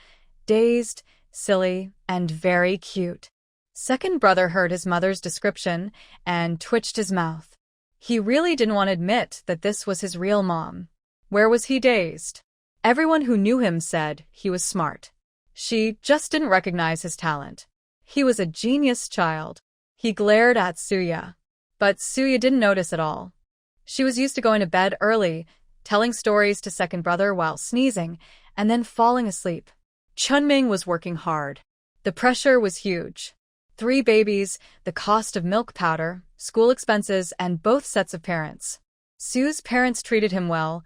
dazed, silly, and very cute. Second brother heard his mother's description and twitched his mouth. He really didn't want to admit that this was his real mom. Where was he dazed? Everyone who knew him said he was smart. She just didn't recognize his talent. He was a genius child. He glared at Suya. But Suya didn't notice at all. She was used to going to bed early, telling stories to second brother while sneezing, and then falling asleep. Chenming was working hard. The pressure was huge. 3 babies, the cost of milk powder, school expenses, and both sets of parents. Sue's parents treated him well.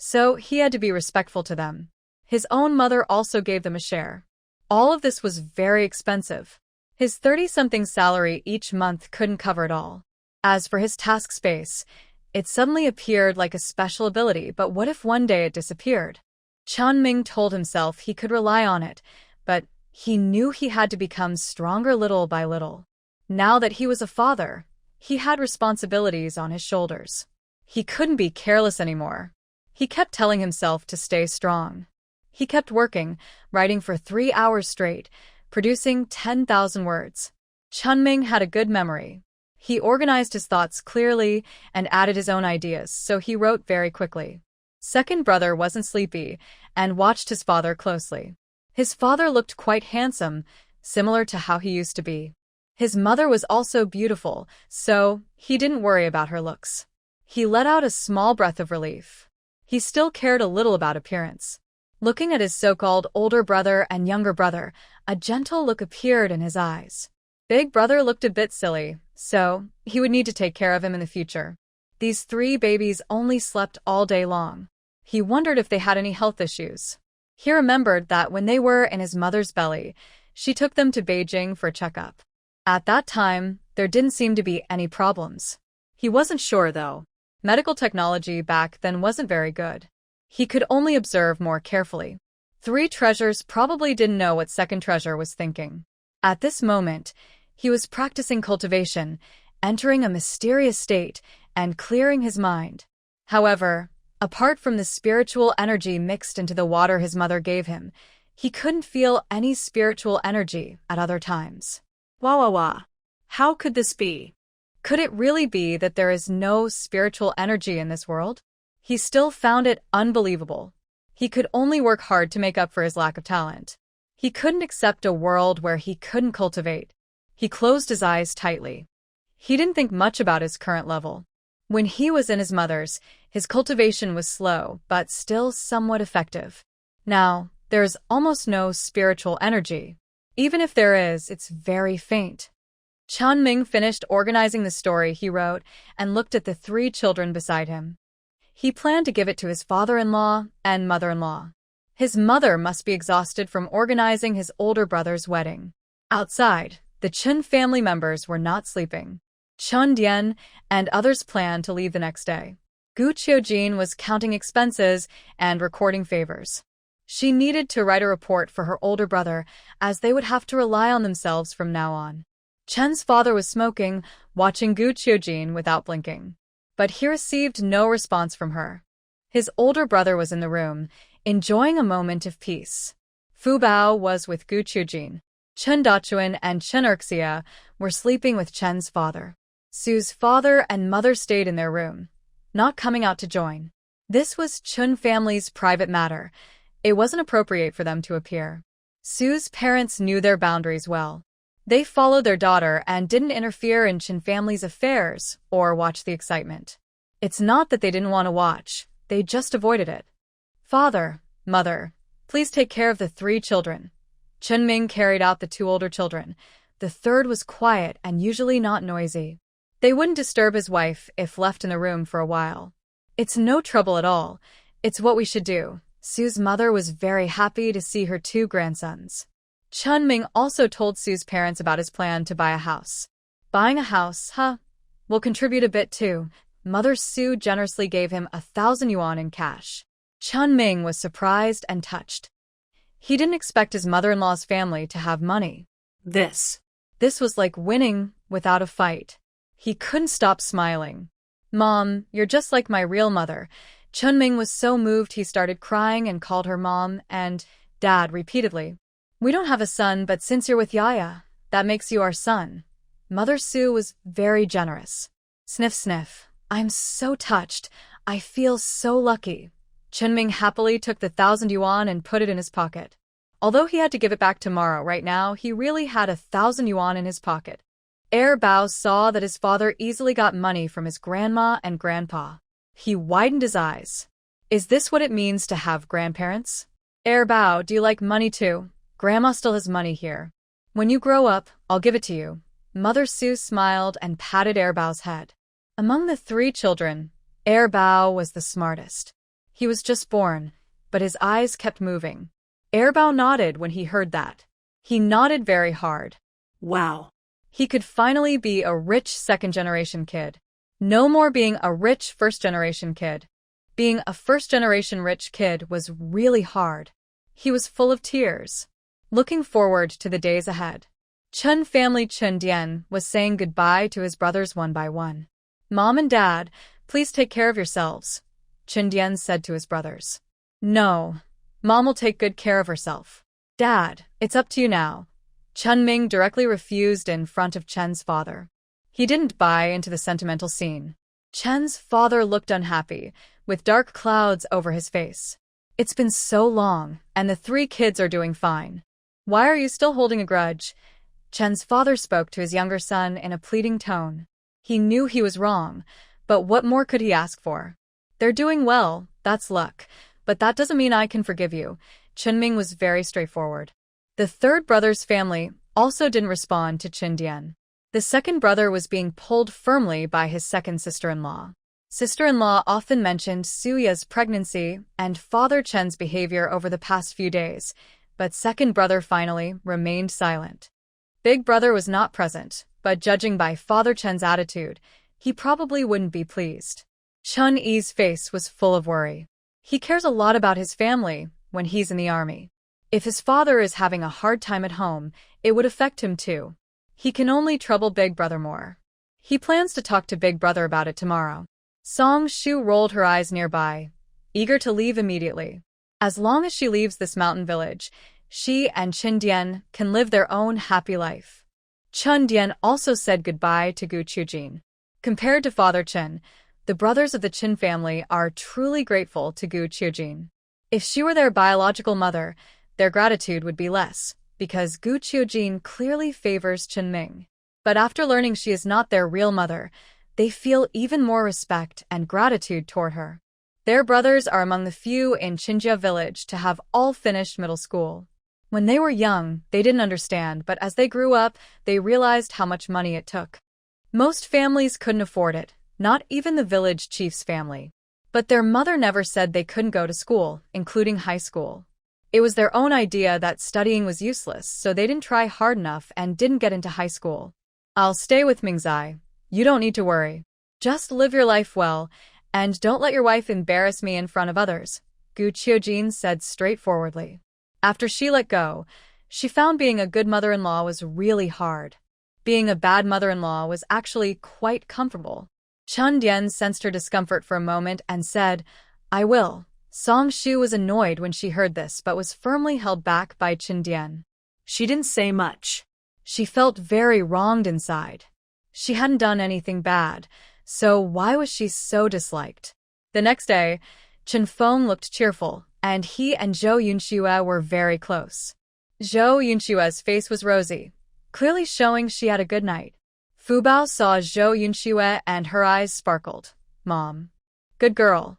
so he had to be respectful to them. His own mother also gave them a share. All of this was very expensive. His 30-something salary each month couldn't cover it all. As for his task space, it suddenly appeared like a special ability, but what if one day it disappeared? Chun-Ming told himself he could rely on it, but he knew he had to become stronger little by little. Now that he was a father, he had responsibilities on his shoulders. He couldn't be careless anymore. He kept telling himself to stay strong. He kept working, writing for 3 hours straight, producing 10,000 words. Chun-Ming had a good memory. He organized his thoughts clearly and added his own ideas, so he wrote very quickly. Second brother wasn't sleepy and watched his father closely. His father looked quite handsome, similar to how he used to be. His mother was also beautiful, so he didn't worry about her looks. He let out a small breath of relief. He still cared a little about appearance. Looking at his so-called older brother and younger brother, a gentle look appeared in his eyes. Big brother looked a bit silly, so he would need to take care of him in the future. These 3 babies only slept all day long. He wondered if they had any health issues. He remembered that when they were in his mother's belly, she took them to Beijing for a checkup. At that time, there didn't seem to be any problems. He wasn't sure, though. Medical technology back then wasn't very good. He could only observe more carefully. 3 treasures probably didn't know what second treasure was thinking. At this moment, he was practicing cultivation, entering a mysterious state, and clearing his mind. However, apart from the spiritual energy mixed into the water his mother gave him, he couldn't feel any spiritual energy at other times. Wah. How could this be? Could it really be that there is no spiritual energy in this world? He still found it unbelievable. He could only work hard to make up for his lack of talent. He couldn't accept a world where he couldn't cultivate. He closed his eyes tightly. He didn't think much about his current level. When he was in his mother's, his cultivation was slow, but still somewhat effective. Now, there's almost no spiritual energy. Even if there is, it's very faint. Chun-Ming finished organizing the story he wrote and looked at the 3 children beside him. He planned to give it to his father-in-law and mother-in-law. His mother must be exhausted from organizing his older brother's wedding. Outside, the Chun family members were not sleeping. Chun Dian and others planned to leave the next day. Gu Qiujin was counting expenses and recording favors. She needed to write a report for her older brother, as they would have to rely on themselves from now on. Chen's father was smoking, watching Gu Qiujin without blinking. But he received no response from her. His older brother was in the room, enjoying a moment of peace. Fu Bao was with Gu Qiujin. Chen Dachuan and Chen Erxia were sleeping with Chen's father. Su's father and mother stayed in their room, not coming out to join. This was Chun family's private matter. It wasn't appropriate for them to appear. Su's parents knew their boundaries well. They followed their daughter and didn't interfere in Chen family's affairs or watch the excitement. It's not that they didn't want to watch, they just avoided it. Father, mother, please take care of the 3 children. Chun-Ming carried out the 2 older children. The third was quiet and usually not noisy. They wouldn't disturb his wife if left in the room for a while. It's no trouble at all. It's what we should do. Su's mother was very happy to see her 2 grandsons. Chun-Ming also told Su's parents about his plan to buy a house. Buying a house, huh? We'll contribute a bit too. Mother Su generously gave him 1,000 yuan in cash. Chun-Ming was surprised and touched. He didn't expect his mother-in-law's family to have money. This was like winning without a fight. He couldn't stop smiling. Mom, you're just like my real mother. Chun-Ming was so moved he started crying and called her mom and dad repeatedly. We don't have a son, but since you're with Yaya, that makes you our son. Mother Su was very generous. Sniff, sniff. I'm so touched. I feel so lucky. Chun-Ming happily took the 1,000 yuan and put it in his pocket. Although he had to give it back tomorrow, right now he really had 1,000 yuan in his pocket. Bao saw that his father easily got money from his grandma and grandpa. He widened his eyes. Is this what it means to have grandparents? Bao, do you like money too? Grandma still has money here. When you grow up, I'll give it to you. Mother Su smiled and patted Bao's head. Among the 3 children, Bao was the smartest. He was just born, but his eyes kept moving. Airbao nodded when he heard that. He nodded very hard. Wow. He could finally be a rich second-generation kid. No more being a rich first-generation kid. Being a first-generation rich kid was really hard. He was full of tears, looking forward to the days ahead. Chun family Chun Dian was saying goodbye to his brothers one by one. "Mom and Dad, please take care of yourselves," Chun Dian said to his brothers. "No, Mom will take good care of herself. Dad, it's up to you now." Chun Ming directly refused in front of Chen's father. He didn't buy into the sentimental scene. Chen's father looked unhappy, with dark clouds over his face. "It's been so long, and the 3 kids are doing fine. Why are you still holding a grudge?" Chen's father spoke to his younger son in a pleading tone. He knew he was wrong, but what more could he ask for? "They're doing well, that's luck, but that doesn't mean I can forgive you." Chunming was very straightforward. The third brother's family also didn't respond to Chin Dian. The second brother was being pulled firmly by his second sister-in-law. Sister-in-law often mentioned Suya's pregnancy and Father Chen's behavior over the past few days, but second brother finally remained silent. Big brother was not present, but judging by Father Chen's attitude, he probably wouldn't be pleased. Chun Yi's face was full of worry. He cares a lot about his family when he's in the army. If his father is having a hard time at home, it would affect him too. He can only trouble Big Brother more. He plans to talk to Big Brother about it tomorrow. Song Shu rolled her eyes nearby, eager to leave immediately. As long as she leaves this mountain village, she and Chin Dian can live their own happy life. Chun Dian also said goodbye to Gu Chujin. Compared to Father Chen, the brothers of the Chin family are truly grateful to Gu Chujin. If she were their biological mother, their gratitude would be less, because Gu Chujin clearly favors Chen Ming. But after learning she is not their real mother, they feel even more respect and gratitude toward her. Their brothers are among the few in Chinjia village to have all finished middle school. When they were young, they didn't understand, but as they grew up, they realized how much money it took. Most families couldn't afford it, not even the village chief's family. But their mother never said they couldn't go to school, including high school. It was their own idea that studying was useless, so they didn't try hard enough and didn't get into high school. "I'll stay with Mingzai. You don't need to worry. Just live your life well, and don't let your wife embarrass me in front of others," Gu Qiujin said straightforwardly. After she let go, she found being a good mother-in-law was really hard. Being a bad mother-in-law was actually quite comfortable. Chun Dian sensed her discomfort for a moment and said, "I will." Song Shu was annoyed when she heard this but was firmly held back by Chin Dian. She didn't say much. She felt very wronged inside. She hadn't done anything bad, so why was she so disliked? The next day, Chen Feng looked cheerful, and he and Zhou Yunxue were very close. Zhou Yunxue's face was rosy, clearly showing she had a good night. Fu Bao saw Zhou Yunxue and her eyes sparkled. "Mom." "Good girl."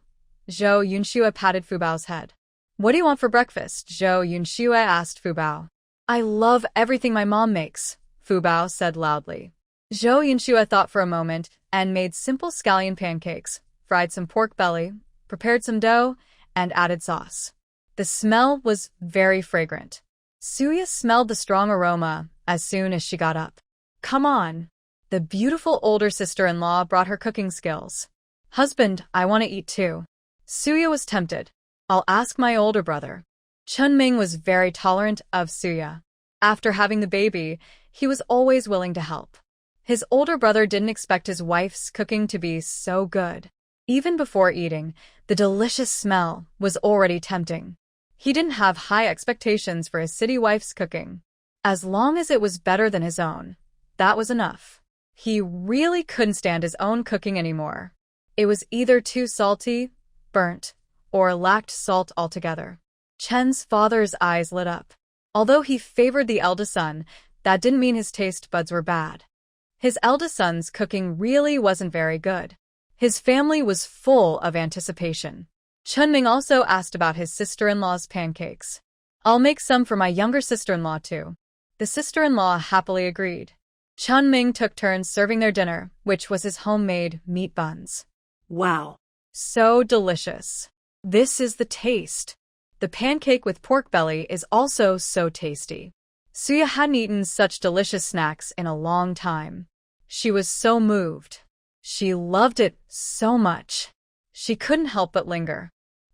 Zhou Yunxue patted Fu Bao's head. "What do you want for breakfast?" Zhou Yunxue asked Fu Bao. "I love everything my mom makes," Fu Bao said loudly. Zhou Yunxue thought for a moment and made simple scallion pancakes, fried some pork belly, prepared some dough, and added sauce. The smell was very fragrant. Suya smelled the strong aroma as soon as she got up. "Come on." The beautiful older sister-in-law brought her cooking skills. "Husband, I want to eat too." Suya was tempted. "I'll ask my older brother." Chun Ming was very tolerant of Suya. After having the baby, he was always willing to help. His older brother didn't expect his wife's cooking to be so good. Even before eating, the delicious smell was already tempting. He didn't have high expectations for his city wife's cooking. As long as it was better than his own, that was enough. He really couldn't stand his own cooking anymore. It was either too salty, burnt, or lacked salt altogether. Chen's father's eyes lit up. Although he favored the eldest son, that didn't mean his taste buds were bad. His eldest son's cooking really wasn't very good. His family was full of anticipation. Chunming also asked about his sister-in-law's pancakes. "I'll make some for my younger sister-in-law too." The sister-in-law happily agreed. Chunming took turns serving their dinner, which was his homemade meat buns. Wow. So delicious. This is the taste. The pancake with pork belly is also so tasty. Suya hadn't eaten such delicious snacks in a long time. She was so moved. She loved it so much. She couldn't help but linger.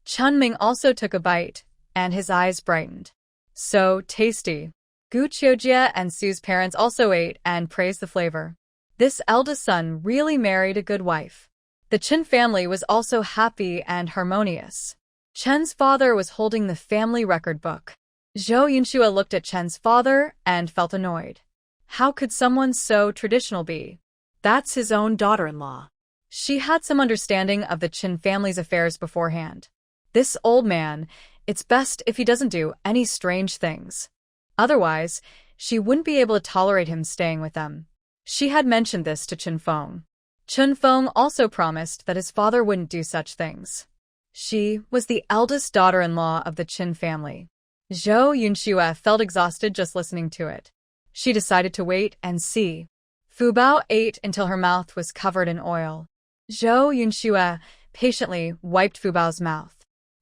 Chunming also took a bite, and his eyes brightened. So tasty. Gu Qiujie and Su's parents also ate and praised the flavor. This eldest son really married a good wife. The Chen family was also happy and harmonious. Chen's father was holding the family record book. Zhou Yunxue looked at Chen's father and felt annoyed. How could someone so traditional be? That's his own daughter-in-law. She had some understanding of the Chen family's affairs beforehand. This old man, it's best if he doesn't do any strange things. Otherwise, she wouldn't be able to tolerate him staying with them. She had mentioned this to Chen Feng. Chen Feng also promised that his father wouldn't do such things. She was the eldest daughter-in-law of the Chen family. Zhou Yunxue felt exhausted just listening to it. She decided to wait and see. Fu Bao ate until her mouth was covered in oil. Zhou Yunxue patiently wiped Fu Bao's mouth.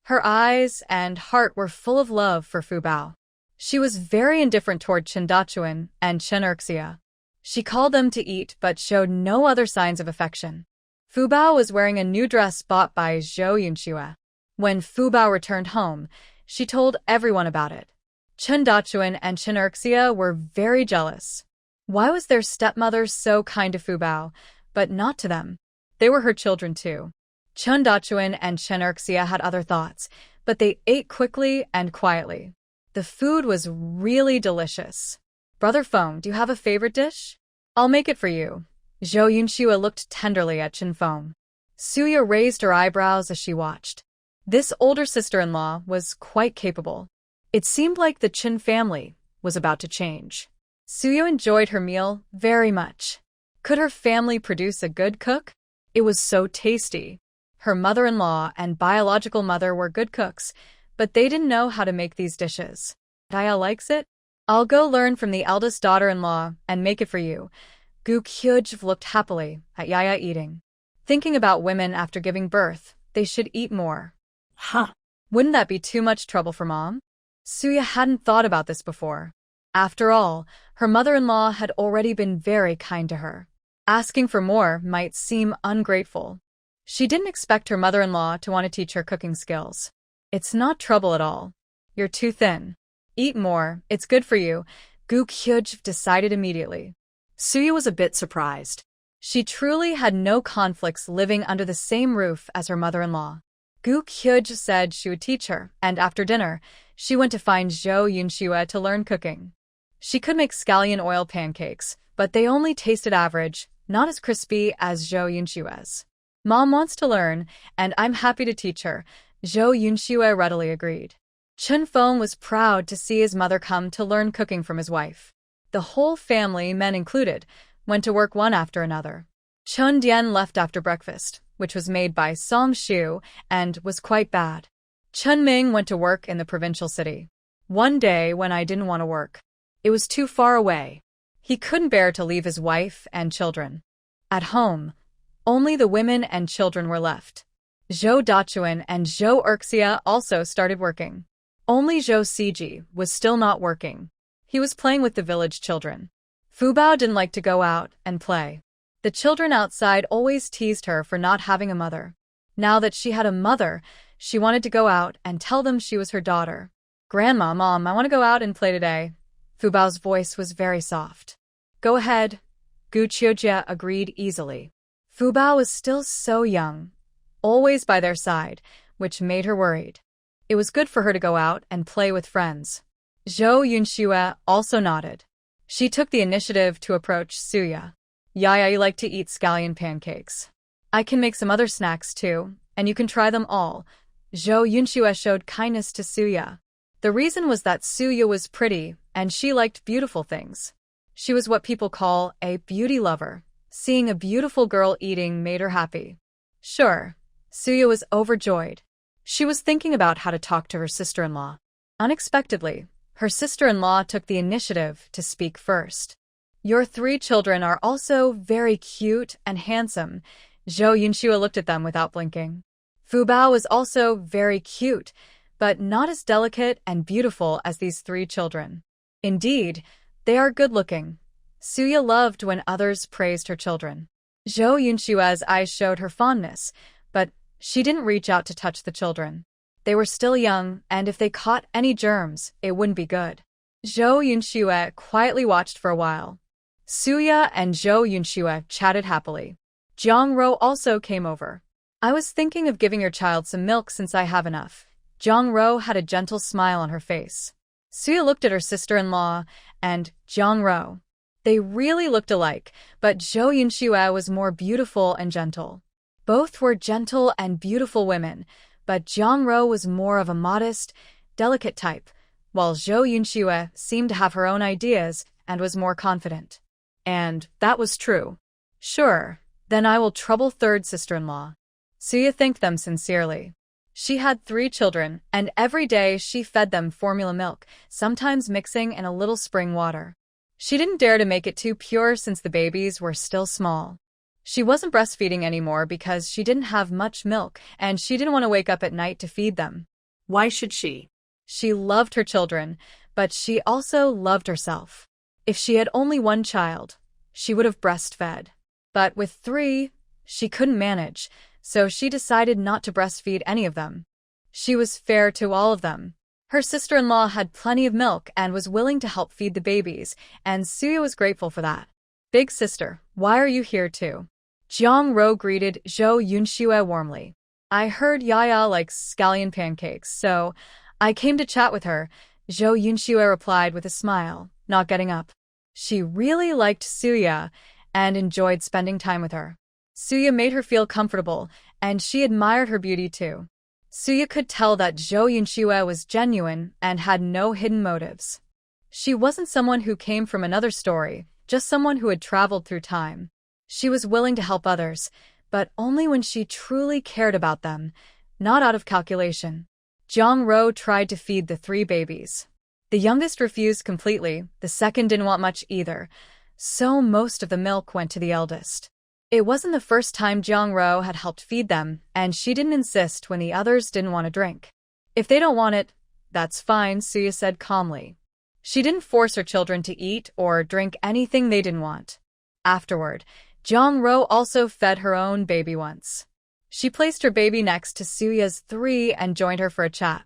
Her eyes and heart were full of love for Fu Bao. She was very indifferent toward Chen Dachuan and Chen Erxia. She called them to eat but showed no other signs of affection. Fu Bao was wearing a new dress bought by Zhou Yunxue. When Fu Bao returned home, she told everyone about it. Chen Dachuan and Chen Erxia were very jealous. Why was their stepmother so kind to Fu Bao, but not to them? They were her children too. Chen Dachuan and Chen Erxia had other thoughts, but they ate quickly and quietly. The food was really delicious. Brother Feng, do you have a favorite dish? I'll make it for you. Zhou Yunxue looked tenderly at Chen Feng. Suya raised her eyebrows as she watched. This older sister-in-law was quite capable. It seemed like the Chen family was about to change. Suya enjoyed her meal very much. Could her family produce a good cook? It was so tasty. Her mother-in-law and biological mother were good cooks, but they didn't know how to make these dishes. Daya likes it? I'll go learn from the eldest daughter-in-law and make it for you. Gu Qiujie looked happily at Yaya eating. Thinking about women after giving birth, they should eat more. Huh. Wouldn't that be too much trouble for mom? Suya hadn't thought about this before. After all, her mother-in-law had already been very kind to her. Asking for more might seem ungrateful. She didn't expect her mother-in-law to want to teach her cooking skills. It's not trouble at all. You're too thin. Eat more, it's good for you, Gu Qiujie decided immediately. Suya was a bit surprised. She truly had no conflicts living under the same roof as her mother-in-law. Gu Qiujie said she would teach her, and after dinner, she went to find Zhou Yunxue to learn cooking. She could make scallion oil pancakes, but they only tasted average, not as crispy as Zhou Yunxue's. Mom wants to learn, and I'm happy to teach her, Zhou Yunxue readily agreed. Chen Feng was proud to see his mother come to learn cooking from his wife. The whole family, men included, went to work one after another. Chen Dian left after breakfast, which was made by Song Shu, and was quite bad. Chen Ming went to work in the provincial city. One day when I didn't want to work. It was too far away. He couldn't bear to leave his wife and children. At home, only the women and children were left. Zhou Dachuan and Zhou Erxia also started working. Only Zhou Siji was still not working. He was playing with the village children. Fu Bao didn't like to go out and play. The children outside always teased her for not having a mother. Now that she had a mother, she wanted to go out and tell them she was her daughter. Grandma, Mom, I want to go out and play today. Fu Bao's voice was very soft. Go ahead. Gu Qiujie agreed easily. Fu Bao was still so young, always by their side, which made her worried. It was good for her to go out and play with friends. Zhou Yunxue also nodded. She took the initiative to approach Suya. Yaya, you like to eat scallion pancakes. I can make some other snacks too, and you can try them all. Zhou Yunxue showed kindness to Suya. The reason was that Suya was pretty, and she liked beautiful things. She was what people call a beauty lover. Seeing a beautiful girl eating made her happy. Sure, Suya was overjoyed. She was thinking about how to talk to her sister-in-law. Unexpectedly, her sister-in-law took the initiative to speak first. Your 3 children are also very cute and handsome. Zhou Yunxue looked at them without blinking. Fu Bao was also very cute, but not as delicate and beautiful as these three children. Indeed, they are good-looking. Suya loved when others praised her children. Zhou Yunshua's eyes showed her fondness, but she didn't reach out to touch the children. They were still young, and if they caught any germs, it wouldn't be good. Zhou Yunxue quietly watched for a while. Suya and Zhou Yunxue chatted happily. Jiang Rou also came over. I was thinking of giving your child some milk since I have enough. Jiang Rou had a gentle smile on her face. Suya looked at her sister-in-law and Jiang Rou. They really looked alike, but Zhou Yunxue was more beautiful and gentle. Both were gentle and beautiful women, but Jiang Rou was more of a modest, delicate type, while Zhou Yunxue seemed to have her own ideas and was more confident. And that was true. Sure, then I will trouble third sister-in-law. Suya thanked them sincerely. She had 3 children, and every day she fed them formula milk, sometimes mixing in a little spring water. She didn't dare to make it too pure since the babies were still small. She wasn't breastfeeding anymore because she didn't have much milk, and she didn't want to wake up at night to feed them. Why should she? She loved her children, but she also loved herself. If she had only 1 child, she would have breastfed. But with 3, she couldn't manage, so she decided not to breastfeed any of them. She was fair to all of them. Her sister-in-law had plenty of milk and was willing to help feed the babies, and Suya was grateful for that. Big sister, why are you here too? Jiang Rou greeted Zhou Yunxue warmly. I heard Yaya likes scallion pancakes, so I came to chat with her, Zhou Yunxue replied with a smile, not getting up. She really liked Suya and enjoyed spending time with her. Suya made her feel comfortable, and she admired her beauty too. Suya could tell that Zhou Yunxue was genuine and had no hidden motives. She wasn't someone who came from another story, just someone who had traveled through time. She was willing to help others, but only when she truly cared about them, not out of calculation. Jiang Rou tried to feed the 3 babies. The youngest refused completely, the second didn't want much either, so most of the milk went to the eldest. It wasn't the first time Jiang Rou had helped feed them, and she didn't insist when the others didn't want to drink. If they don't want it, that's fine, Suya said calmly. She didn't force her children to eat or drink anything they didn't want. Afterward, Jiang Rou also fed her own baby once. She placed her baby next to Suya's 3 and joined her for a chat.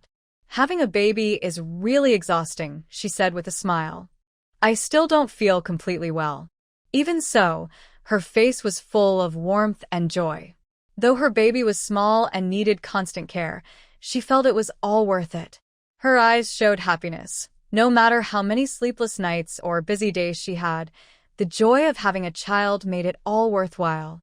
Having a baby is really exhausting, she said with a smile. I still don't feel completely well. Even so, her face was full of warmth and joy. Though her baby was small and needed constant care, she felt it was all worth it. Her eyes showed happiness. No matter how many sleepless nights or busy days she had, the joy of having a child made it all worthwhile.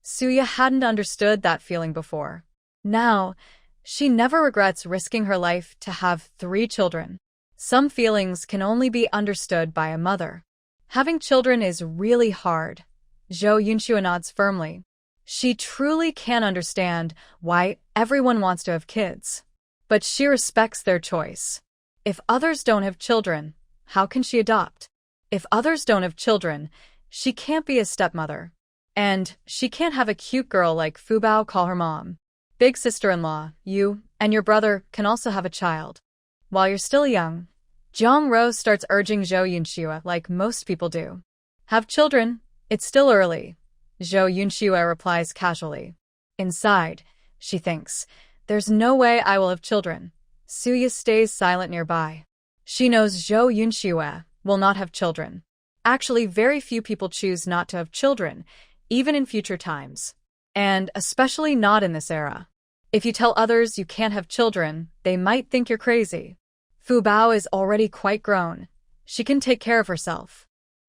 Suya hadn't understood that feeling before. Now, she never regrets risking her life to have 3 children. Some feelings can only be understood by a mother. Having children is really hard. Zhou Yunxue nods firmly. She truly can understand why everyone wants to have kids. But she respects their choice. If others don't have children, how can she adopt? If others don't have children, she can't be a stepmother. And she can't have a cute girl like Fu Bao call her mom. Big sister-in-law, you and your brother can also have a child. While you're still young, Jiang Rou starts urging Zhou Yunxue like most people do. Have children, it's still early, Zhou Yunxue replies casually. Inside, she thinks, there's no way I will have children. Suya stays silent nearby. She knows Zhou Yunxue will not have children. Actually, very few people choose not to have children, even in future times. And especially not in this era. If you tell others you can't have children, they might think you're crazy. Fu Bao is already quite grown. She can take care of herself.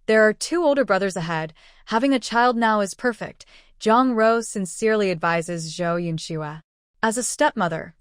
There are 2 older brothers ahead. Having a child now is perfect. Jiang Rou sincerely advises Zhou Yunxue. As a stepmother,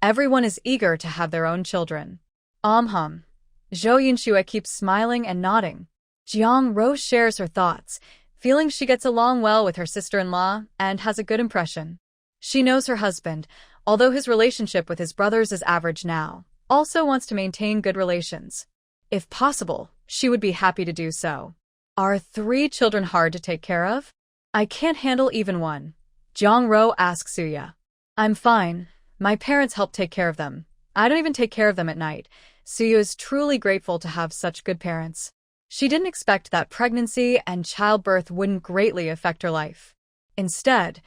everyone is eager to have their own children. Hum. Zhou Yunxue keeps smiling and nodding. Jiang Rou shares her thoughts, feeling she gets along well with her sister-in-law and has a good impression. She knows her husband, although his relationship with his brothers is average now, also wants to maintain good relations. If possible, she would be happy to do so. Are 3 children hard to take care of? I can't handle even 1. Jiang Rou asks Suya. I'm fine. My parents help take care of them. I don't even take care of them at night. Suya is truly grateful to have such good parents. She didn't expect that pregnancy and childbirth wouldn't greatly affect her life. Instead,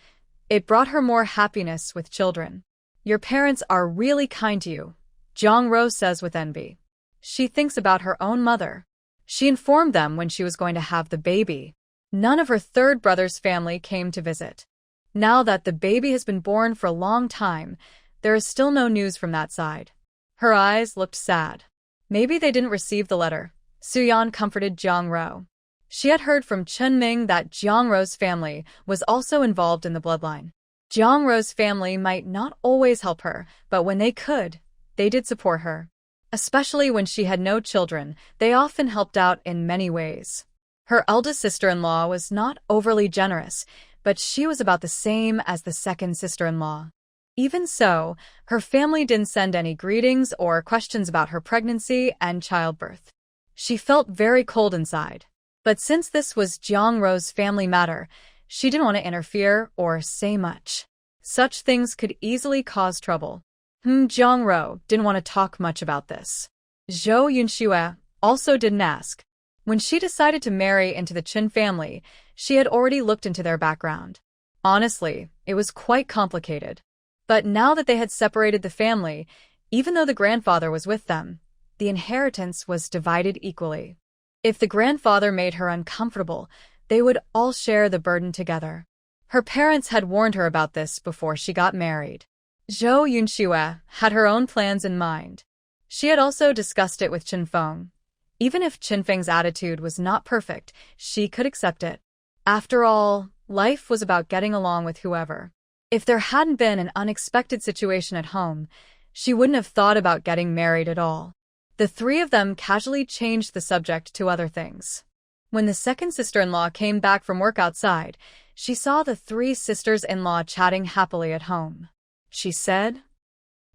it brought her more happiness with children. Your parents are really kind to you, Jong-ro says with envy. She thinks about her own mother. She informed them when she was going to have the baby. None of her third brother's family came to visit. Now that the baby has been born for a long time, there is still no news from that side. Her eyes looked sad. Maybe they didn't receive the letter. Suyan comforted Jong-ro. She had heard from Chun-ming that Jong-ro's family was also involved in the bloodline. Jong-ro's family might not always help her, but when they could, they did support her. Especially when she had no children, they often helped out in many ways. Her eldest sister-in-law was not overly generous, but she was about the same as the second sister-in-law. Even so, her family didn't send any greetings or questions about her pregnancy and childbirth. She felt very cold inside. But since this was Jong-ro's family matter, she didn't want to interfere or say much. Such things could easily cause trouble. Jong-ro didn't want to talk much about this. Zhou Yunxue also didn't ask. When she decided to marry into the Qin family, she had already looked into their background. Honestly, it was quite complicated. But now that they had separated the family, even though the grandfather was with them, the inheritance was divided equally. If the grandfather made her uncomfortable, they would all share the burden together. Her parents had warned her about this before she got married. Zhou Yunxue had her own plans in mind. She had also discussed it with Qin Feng. Even if Qin Feng's attitude was not perfect, she could accept it. After all, life was about getting along with whoever. If there hadn't been an unexpected situation at home, she wouldn't have thought about getting married at all. The three of them casually changed the subject to other things. When the second sister-in-law came back from work outside, she saw the three sisters-in-law chatting happily at home. She said,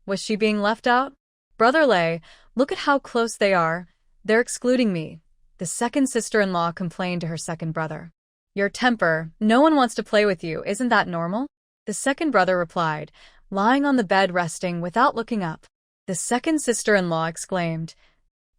"Was she being left out? Brother Lei, look at how close they are. They're excluding me." The second sister-in-law complained to her second brother. "Your temper, no one wants to play with you, isn't that normal?" The second brother replied, lying on the bed resting without looking up. The second sister-in-law exclaimed,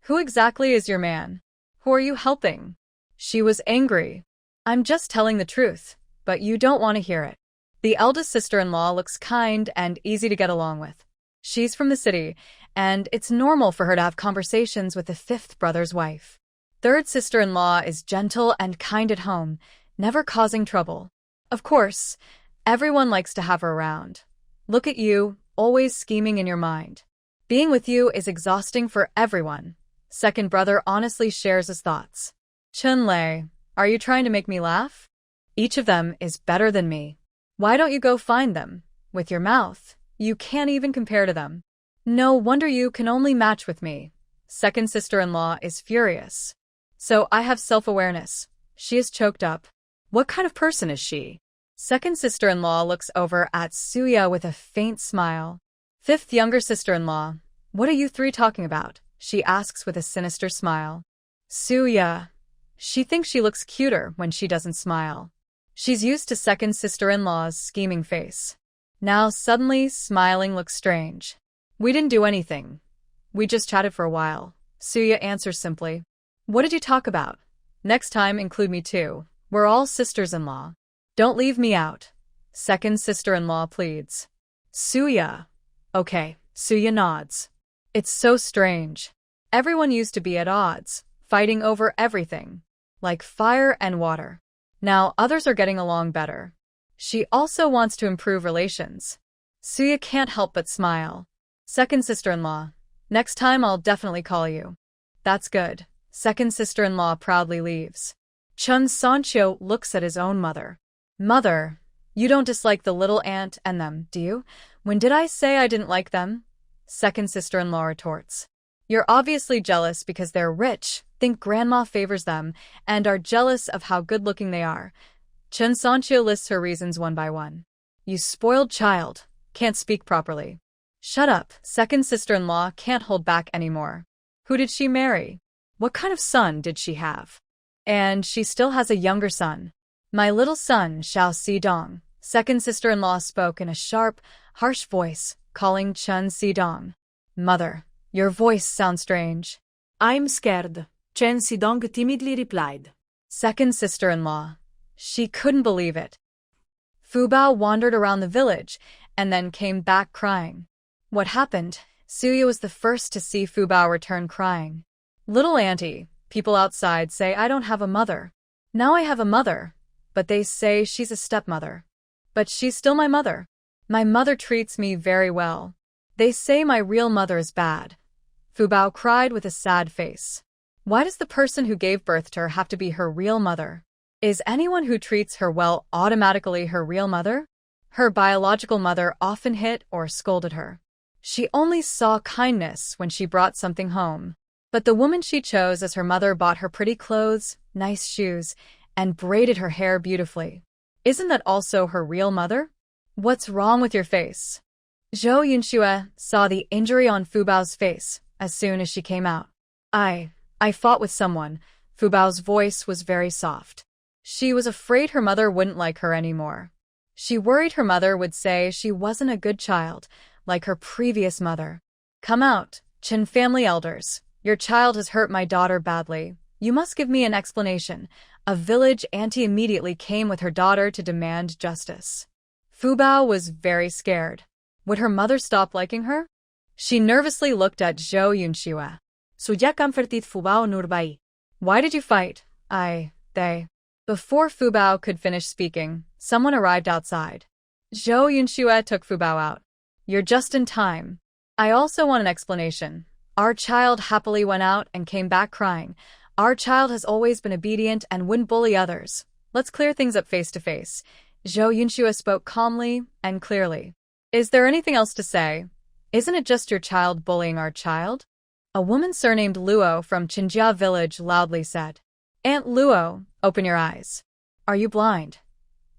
"Who exactly is your man? Who are you helping?" She was angry. "I'm just telling the truth, but you don't want to hear it." The eldest sister-in-law looks kind and easy to get along with. She's from the city, and it's normal for her to have conversations with the fifth brother's wife. Third sister-in-law is gentle and kind at home, never causing trouble. Of course, everyone likes to have her around. Look at you, always scheming in your mind. Being with you is exhausting for everyone. Second brother honestly shares his thoughts. "Chun Lei, are you trying to make me laugh? Each of them is better than me. Why don't you go find them? With your mouth, you can't even compare to them. No wonder you can only match with me." Second sister-in-law is furious. "So I have self-awareness." She is choked up. What kind of person is she? Second sister-in-law looks over at Suya with a faint smile. Fifth younger sister-in-law, "What are you three talking about?" she asks with a sinister smile. Suya. She thinks she looks cuter when she doesn't smile. She's used to second sister-in-law's scheming face. Now suddenly, smiling looks strange. "We didn't do anything. We just chatted for a while." Suya answers simply. "What did you talk about? Next time include me too. We're all sisters-in-law. Don't leave me out." Second sister-in-law pleads. Suya. "Okay." Suya nods. It's so strange. Everyone used to be at odds, fighting over everything, like fire and water. Now others are getting along better. She also wants to improve relations. Suya can't help but smile. Second sister-in-law, "Next time I'll definitely call you." "That's good." Second sister-in-law proudly leaves. Chun Sancho looks at his own mother. "Mother, you don't dislike the little aunt and them, do you? When did I say I didn't like them?" Second sister-in-law retorts. "You're obviously jealous because they're rich, think grandma favors them, and are jealous of how good-looking they are." Chun Sancho lists her reasons one by one. "You spoiled child, can't speak properly." "Shut up." Second sister-in-law can't hold back anymore. Who did she marry? What kind of son did she have? And she still has a younger son. "My little son, Xiao Xidong," Second sister-in-law spoke in a sharp, harsh voice, calling Chen Si-dong. Mother, your voice sounds strange. I'm scared, Chen Si-dong timidly replied. Second sister-in-law. She couldn't believe it. Fu Bao wandered around the village and then came back crying. What happened? Suya was the first to see Fu Bao return crying. Little auntie, people outside say I don't have a mother. Now I have a mother, but they say she's a stepmother. But she's still my mother. My mother treats me very well. They say my real mother is bad. Fu Bao cried with a sad face. Why does the person who gave birth to her have to be her real mother? Is anyone who treats her well automatically her real mother? Her biological mother often hit or scolded her. She only saw kindness when she brought something home. But the woman she chose as her mother bought her pretty clothes, nice shoes, and braided her hair beautifully. Isn't that also her real mother? What's wrong with your face? Zhou Yunxue saw the injury on Fu Bao's face as soon as she came out. I fought with someone. Fu Bao's voice was very soft. She was afraid her mother wouldn't like her anymore. She worried her mother would say she wasn't a good child, like her previous mother. Come out, Qin family elders. Your child has hurt my daughter badly. You must give me an explanation. A village auntie immediately came with her daughter to demand justice. Fu Bao was very scared. Would her mother stop liking her? She nervously looked at Zhou Yunxue. Sujak comforted Fu Bao nurbai. Why did you fight? They. Before Fu Bao could finish speaking, someone arrived outside. Zhou Yunxue took Fu Bao out. You're just in time. I also want an explanation. Our child happily went out and came back crying. Our child has always been obedient and wouldn't bully others. Let's clear things up face to face. Zhou Yunxue spoke calmly and clearly. Is there anything else to say? Isn't it just your child bullying our child? A woman surnamed Luo from Qinjia village loudly said. Aunt Luo, open your eyes. Are you blind?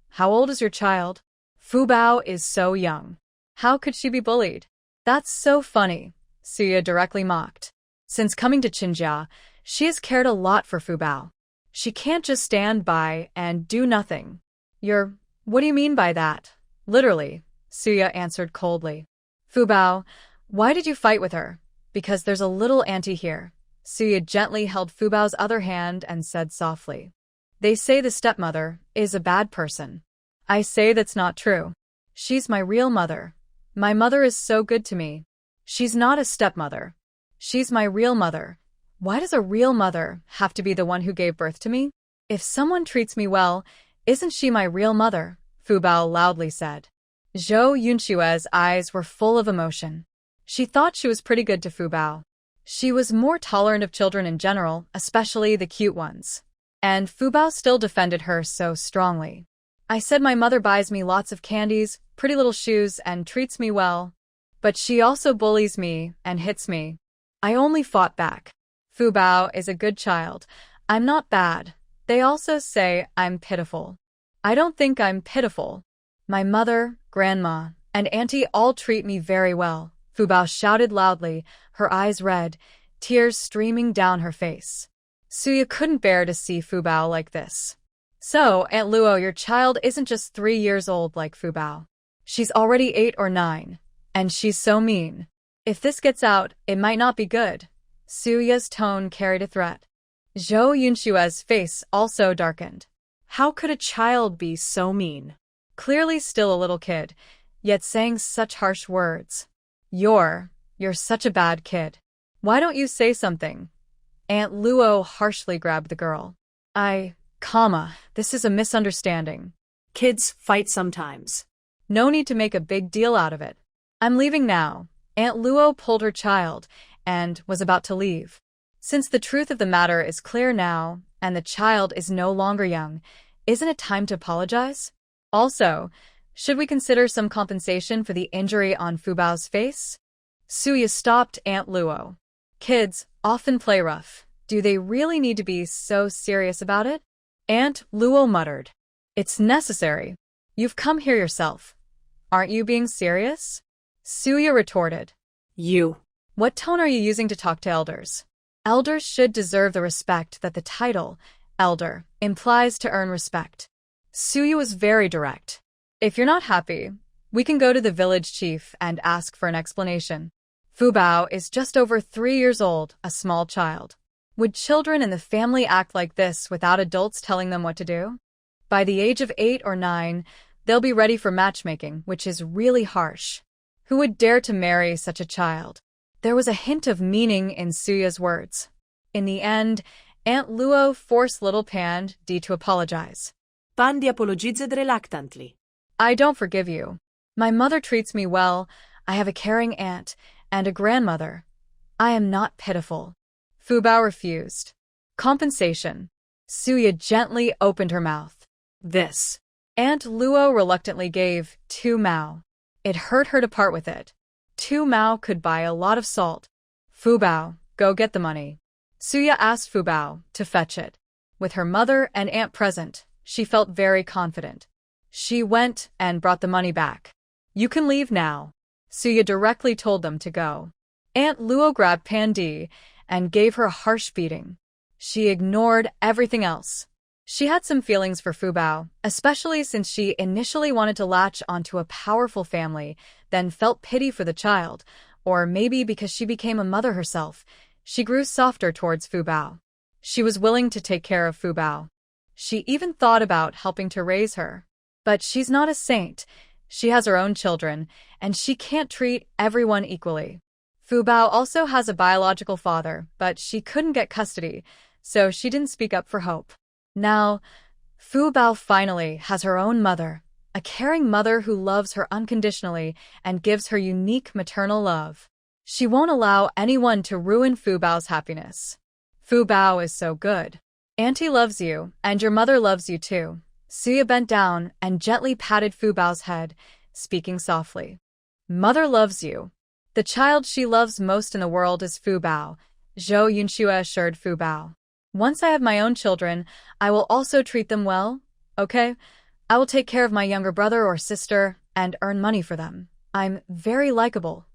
How old is your child? Fu Bao is so young. How could she be bullied? That's so funny, Suya directly mocked. Since coming to Qinjia, she has cared a lot for Fu Bao. She can't just stand by and do nothing. What do you mean by that? Literally, Suya answered coldly. Fu Bao, why did you fight with her? Because there's a little auntie here. Suya gently held Fu Bao's other hand and said softly. They say the stepmother is a bad person. I say that's not true. She's my real mother. My mother is so good to me. She's not a stepmother. She's my real mother. Why does a real mother have to be the one who gave birth to me? If someone treats me well, isn't she my real mother? Fu Bao loudly said. Zhou Yunxue's eyes were full of emotion. She thought she was pretty good to Fu Bao. She was more tolerant of children in general, especially the cute ones. And Fu Bao still defended her so strongly. I said my mother buys me lots of candies, pretty little shoes, and treats me well. But she also bullies me and hits me. I only fought back. Fu Bao is a good child. I'm not bad. They also say I'm pitiful. I don't think I'm pitiful. My mother, grandma, and auntie all treat me very well. Fu Bao shouted loudly, her eyes red, tears streaming down her face. Suya couldn't bear to see Fu Bao like this. So, Aunt Luo, your child isn't just 3 years old like Fu Bao. She's already 8 or 9. And she's so mean. If this gets out, it might not be good. Suya's tone carried a threat. Zhou Yunxue's face also darkened. How could a child be so mean? Clearly still a little kid, yet saying such harsh words. You're such a bad kid. Why don't you say something? Aunt Luo harshly grabbed the girl. This is a misunderstanding. Kids fight sometimes. No need to make a big deal out of it. I'm leaving now. Aunt Luo pulled her child and was about to leave. Since the truth of the matter is clear now, and the child is no longer young, isn't it time to apologize? Also, should we consider some compensation for the injury on Fu Bao's face? Suya stopped Aunt Luo. Kids often play rough. Do they really need to be so serious about it? Aunt Luo muttered. It's necessary. You've come here yourself. Aren't you being serious? Suya retorted. You. What tone are you using to talk to elders? Elders should deserve the respect that the title, elder, implies to earn respect. Suya was very direct. If you're not happy, we can go to the village chief and ask for an explanation. Fu Bao is just over 3 years old, a small child. Would children in the family act like this without adults telling them what to do? By the age of 8 or 9, they'll be ready for matchmaking, which is really harsh. Who would dare to marry such a child? There was a hint of meaning in Suya's words. In the end, Aunt Luo forced little Pandi to apologize. Pandi apologized reluctantly. I don't forgive you. My mother treats me well, I have a caring aunt, and a grandmother. I am not pitiful. Fu Bao refused. Compensation. Suya gently opened her mouth. This. Aunt Luo reluctantly gave 2 mao. It hurt her to part with it. 2 mao could buy a lot of salt. Fu Bao, go get the money. Suya asked Fu Bao to fetch it. With her mother and aunt present, she felt very confident. She went and brought the money back. You can leave now. Suya directly told them to go. Aunt Luo grabbed Pandi and gave her a harsh beating. She ignored everything else. She had some feelings for Fu Bao, especially since she initially wanted to latch onto a powerful family, then felt pity for the child, or maybe because she became a mother herself, she grew softer towards Fu Bao. She was willing to take care of Fu Bao. She even thought about helping to raise her. But she's not a saint. She has her own children, and she can't treat everyone equally. Fu Bao also has a biological father, but she couldn't get custody, so she didn't speak up for hope. Now, Fu Bao finally has her own mother, a caring mother who loves her unconditionally and gives her unique maternal love. She won't allow anyone to ruin Fu Bao's happiness. Fu Bao is so good. Auntie loves you, and your mother loves you too. Suya bent down and gently patted Fu Bao's head, speaking softly. Mother loves you. The child she loves most in the world is Fu Bao, Zhou Yunxue assured Fu Bao. Once I have my own children, I will also treat them well, okay? I will take care of my younger brother or sister and earn money for them. I'm very likable.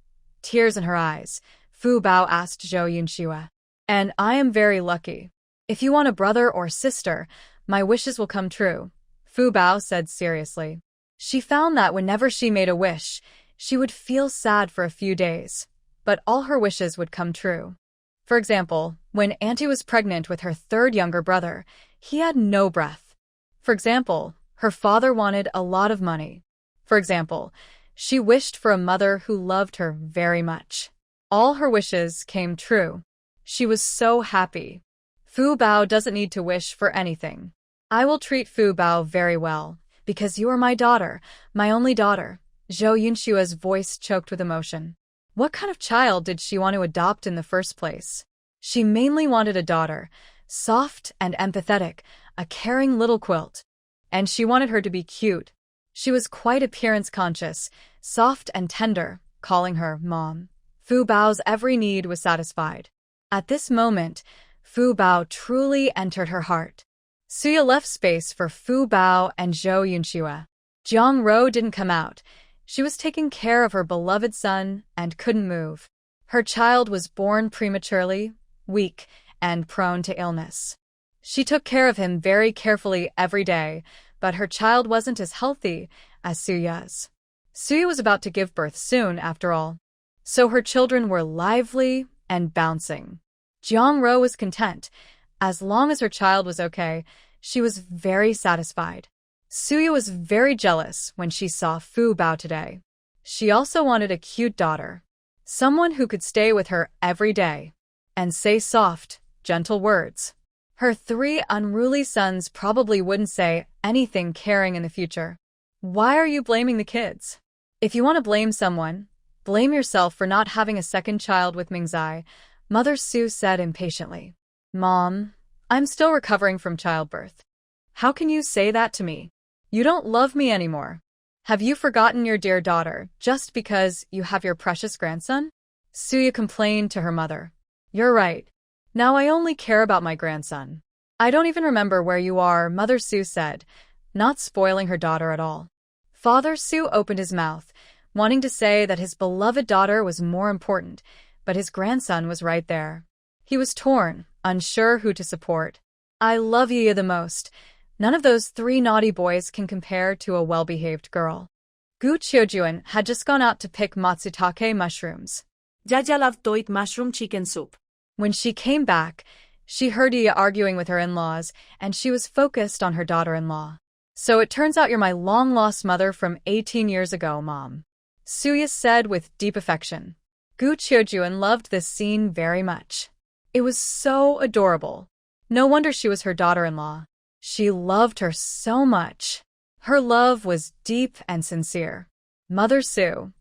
Tears in her eyes, Fu Bao asked Zhou Yunxue. And I am very lucky. If you want a brother or sister, my wishes will come true, Fu Bao said seriously. She found that whenever she made a wish, she would feel sad for a few days, but all her wishes would come true. For example, when Auntie was pregnant with her 3rd younger brother, he had no breath. For example, her father wanted a lot of money. For example, she wished for a mother who loved her very much. All her wishes came true. She was so happy. Fu Bao doesn't need to wish for anything. I will treat Fu Bao very well, because you are my daughter, my only daughter. Zhou Yunxue's voice choked with emotion. What kind of child did she want to adopt in the first place? She mainly wanted a daughter, soft and empathetic, a caring little quilt. And she wanted her to be cute. She was quite appearance conscious, soft and tender, calling her Mom. Fu Bao's every need was satisfied. At this moment, Fu Bao truly entered her heart. Suya left space for Fu Bao and Zhou Yunxue. Jiang Ro didn't come out. She was taking care of her beloved son and couldn't move. Her child was born prematurely, weak, and prone to illness. She took care of him very carefully every day, but her child wasn't as healthy as Suya's. Suya was about to give birth soon, after all. So her children were lively and bouncing. Jiang Ro was content. As long as her child was okay, she was very satisfied. Suya was very jealous when she saw Fu Bao today. She also wanted a cute daughter. Someone who could stay with her every day and say soft, gentle words. Her 3 unruly sons probably wouldn't say anything caring in the future. Why are you blaming the kids? If you want to blame someone, blame yourself for not having a second child with Mingzai, Mother Su said impatiently. Mom, I'm still recovering from childbirth. How can you say that to me? You don't love me anymore. Have you forgotten your dear daughter just because you have your precious grandson? Suya complained to her mother. You're right. Now I only care about my grandson. I don't even remember where you are, Mother Su said, not spoiling her daughter at all. Father Su opened his mouth, wanting to say that his beloved daughter was more important, but his grandson was right there. He was torn, unsure who to support. I love you the most, None of those 3 naughty boys can compare to a well-behaved girl. Gu Qiujuan had just gone out to pick matsutake mushrooms. Jaja loved to eat mushroom chicken soup. When she came back, she heard Iya arguing with her in-laws, and she was focused on her daughter-in-law. So it turns out you're my long-lost mother from 18 years ago, Mom. Suya said with deep affection. Gu Qiujuan loved this scene very much. It was so adorable. No wonder she was her daughter-in-law. She loved her so much. Her love was deep and sincere. Mother Su.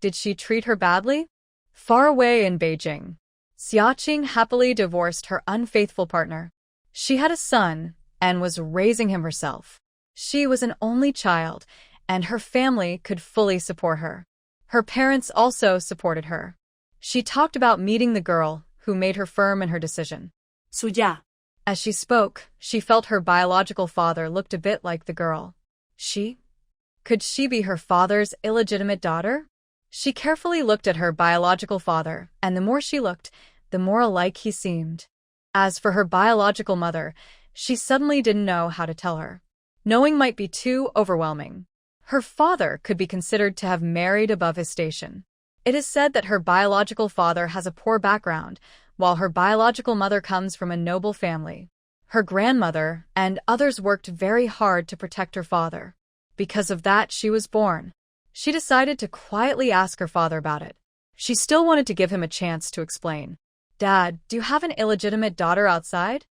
Did she treat her badly? Far away in Beijing, Xiaqing happily divorced her unfaithful partner. She had a son and was raising him herself. She was an only child, and her family could fully support her. Her parents also supported her. She talked about meeting the girl who made her firm in her decision. Suya. As she spoke, she felt her biological father looked a bit like the girl. Could she be her father's illegitimate daughter? She carefully looked at her biological father, and the more she looked, the more alike he seemed. As for her biological mother, she suddenly didn't know how to tell her. Knowing might be too overwhelming. Her father could be considered to have married above his station. It is said that her biological father has a poor background, while her biological mother comes from a noble family. Her grandmother and others worked very hard to protect her father. Because of that, she was born. She decided to quietly ask her father about it. She still wanted to give him a chance to explain. Dad, do you have an illegitimate daughter outside?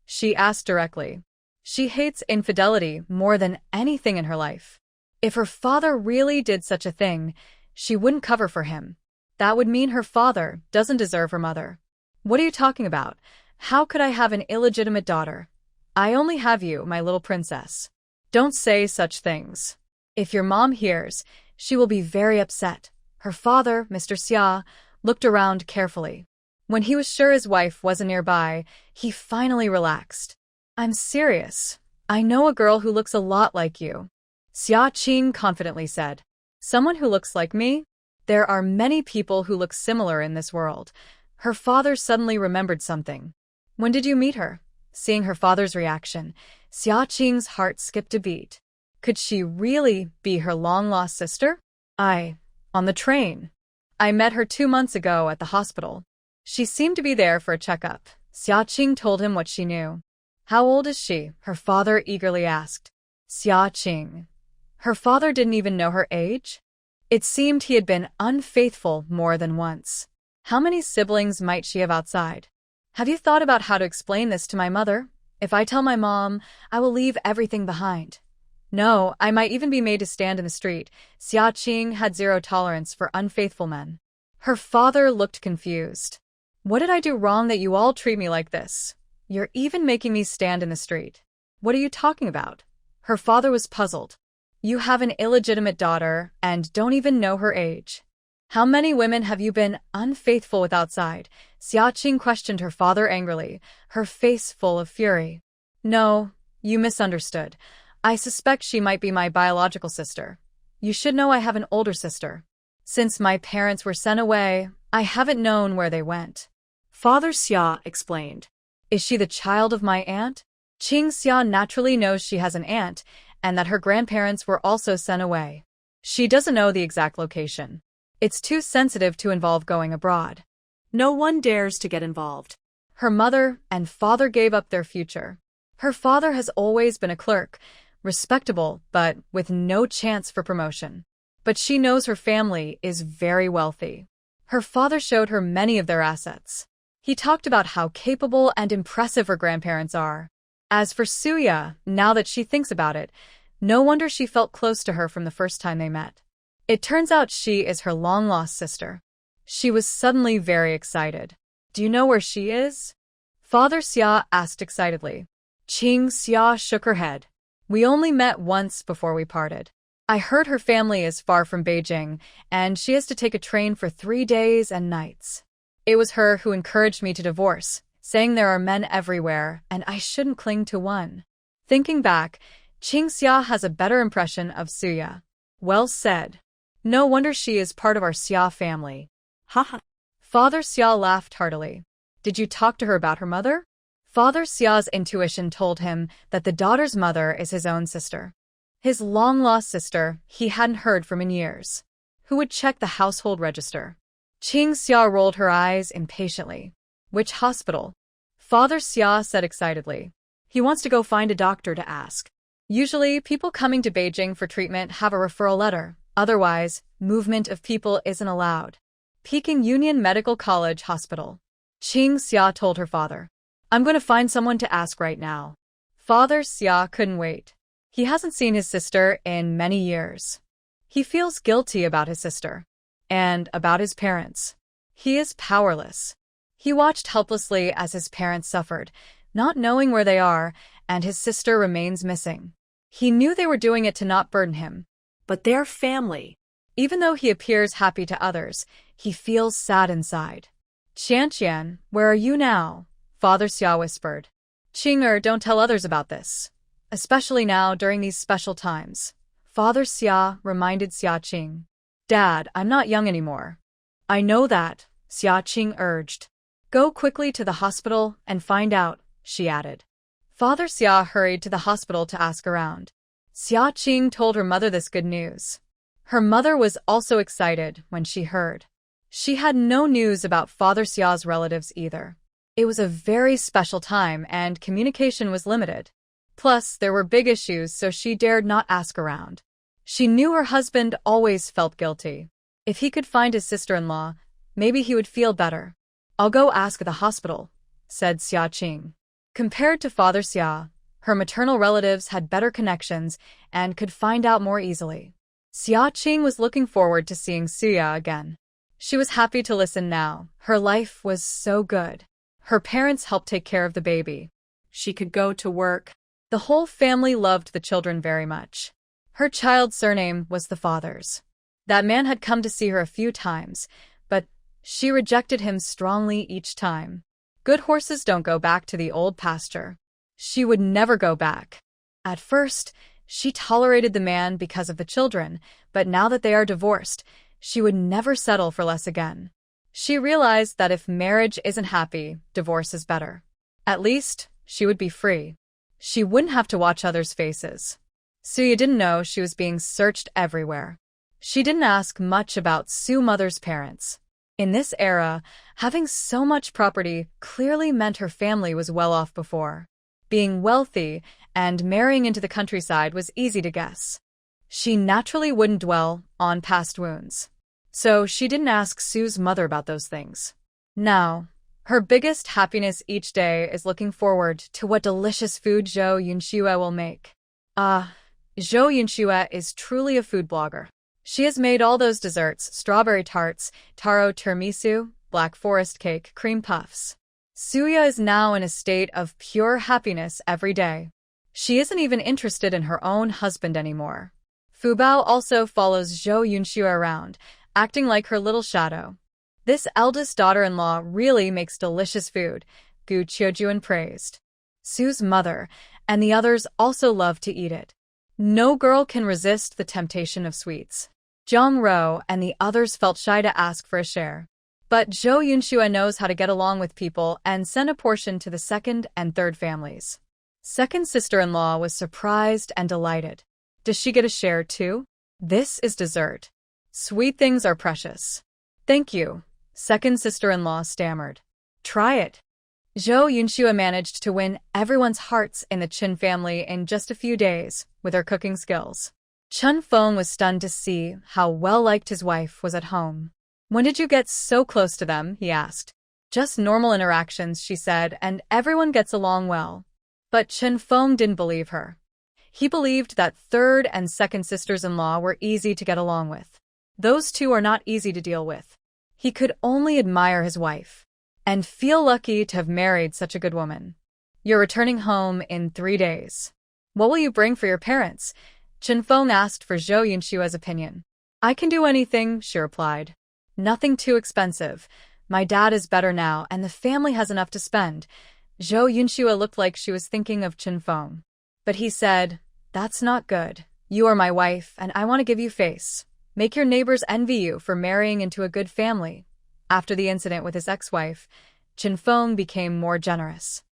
She asked directly. She hates infidelity more than anything in her life. If her father really did such a thing, she wouldn't cover for him. That would mean her father doesn't deserve her mother. What are you talking about? How could I have an illegitimate daughter? I only have you, my little princess. Don't say such things. If your mom hears, she will be very upset. Her father, Mr. Xia, looked around carefully. When he was sure his wife wasn't nearby, he finally relaxed. I'm serious. I know a girl who looks a lot like you. Xiaqing confidently said. Someone who looks like me? There are many people who look similar in this world. Her father suddenly remembered something. When did you meet her? Seeing her father's reaction, Xiaqing's heart skipped a beat. Could she really be her long-lost sister? On the train. I met her 2 months ago at the hospital. She seemed to be there for a checkup. Xiaqing told him what she knew. How old is she? Her father eagerly asked. Xiaqing. Her father didn't even know her age? It seemed he had been unfaithful more than once. How many siblings might she have outside? Have you thought about how to explain this to my mother? If I tell my mom, I will leave everything behind. No, I might even be made to stand in the street. Xiaqing had zero tolerance for unfaithful men. Her father looked confused. What did I do wrong that you all treat me like this? You're even making me stand in the street. What are you talking about? Her father was puzzled. You have an illegitimate daughter and don't even know her age. How many women have you been unfaithful with outside? Xiaqing questioned her father angrily, her face full of fury. No, you misunderstood. I suspect she might be my biological sister. You should know I have an older sister. Since my parents were sent away, I haven't known where they went. Father Xia explained. Is she the child of my aunt? Qing Xia naturally knows she has an aunt and that her grandparents were also sent away. She doesn't know the exact location. It's too sensitive to involve going abroad. No one dares to get involved. Her mother and father gave up their future. Her father has always been a clerk, respectable but with no chance for promotion. But she knows her family is very wealthy. Her father showed her many of their assets. He talked about how capable and impressive her grandparents are. As for Suya, now that she thinks about it, no wonder she felt close to her from the first time they met. It turns out she is her long-lost sister. She was suddenly very excited. Do you know where she is? Father Xia asked excitedly. Qing Xia shook her head. We only met once before we parted. I heard her family is far from Beijing, and she has to take a train for 3 days and nights. It was her who encouraged me to divorce, saying there are men everywhere, and I shouldn't cling to one. Thinking back, Qing Xia has a better impression of Suya. Well said. No wonder she is part of our Xia family. Haha. Father Xia laughed heartily. Did you talk to her about her mother? Father Xia's intuition told him that the daughter's mother is his own sister. His long-lost sister he hadn't heard from in years. Who would check the household register? Qing Xia rolled her eyes impatiently. Which hospital? Father Xia said excitedly. He wants to go find a doctor to ask. Usually, people coming to Beijing for treatment have a referral letter. Otherwise, movement of people isn't allowed. Peking Union Medical College Hospital. Qing Xia told her father. I'm going to find someone to ask right now. Father Xia couldn't wait. He hasn't seen his sister in many years. He feels guilty about his sister. And about his parents. He is powerless. He watched helplessly as his parents suffered, not knowing where they are, and his sister remains missing. He knew they were doing it to not burden him. But they're family. Even though he appears happy to others, he feels sad inside. Qianqian, where are you now? Father Xia whispered. Qing'er, don't tell others about this. Especially now during these special times. Father Xia reminded Xia Qing. Dad, I'm not young anymore. I know that, Xia Qing urged. Go quickly to the hospital and find out, she added. Father Xia hurried to the hospital to ask around. Xia Qing told her mother this good news. Her mother was also excited when she heard. She had no news about Father Xia's relatives either. It was a very special time and communication was limited. Plus, there were big issues, so she dared not ask around. She knew her husband always felt guilty. If he could find his sister-in-law, maybe he would feel better. I'll go ask at the hospital, said Xia Qing. Compared to Father Xia, her maternal relatives had better connections and could find out more easily. Xia Qing was looking forward to seeing Suya again. She was happy to listen now. Her life was so good. Her parents helped take care of the baby. She could go to work. The whole family loved the children very much. Her child's surname was the father's. That man had come to see her a few times, but she rejected him strongly each time. Good horses don't go back to the old pasture. She would never go back. At first, she tolerated the man because of the children, but now that they are divorced, she would never settle for less again. She realized that if marriage isn't happy, divorce is better. At least, she would be free. She wouldn't have to watch others' faces. Suya didn't know she was being searched everywhere. She didn't ask much about Su's mother's parents. In this era, having so much property clearly meant her family was well off before. Being wealthy and marrying into the countryside was easy to guess. She naturally wouldn't dwell on past wounds. So she didn't ask Su's mother about those things. Now, her biggest happiness each day is looking forward to what delicious food Zhou Yunxue will make. Zhou Yunxue is truly a food blogger. She has made all those desserts, strawberry tarts, taro tiramisu, black forest cake, cream puffs. Suya is now in a state of pure happiness every day. She isn't even interested in her own husband anymore. Fubao also follows Zhou Yunxue around, acting like her little shadow. This eldest daughter-in-law really makes delicious food, Gu Qiujuan praised. Su's mother and the others also love to eat it. No girl can resist the temptation of sweets. Zhang Ro and the others felt shy to ask for a share. But Zhou Yunxue knows how to get along with people and send a portion to the second and third families. Second sister-in-law was surprised and delighted. Does she get a share too? This is dessert. Sweet things are precious. Thank you, second sister-in-law stammered. Try it. Zhou Yunxue managed to win everyone's hearts in the Qin family in just a few days with her cooking skills. Chen Feng was stunned to see how well-liked his wife was at home. When did you get so close to them? He asked. Just normal interactions, she said, and everyone gets along well. But Chen Feng didn't believe her. He believed that third and second sisters-in-law were easy to get along with. Those two are not easy to deal with. He could only admire his wife and feel lucky to have married such a good woman. You're returning home in 3 days. What will you bring for your parents? Chen Feng asked for Zhou Yunshua's opinion. I can do anything, she replied. Nothing too expensive. My dad is better now, and the family has enough to spend. Zhou Yunxue looked like she was thinking of Chen Feng. But he said, that's not good. You are my wife, and I want to give you face. Make your neighbors envy you for marrying into a good family. After the incident with his ex-wife, Chen Feng became more generous.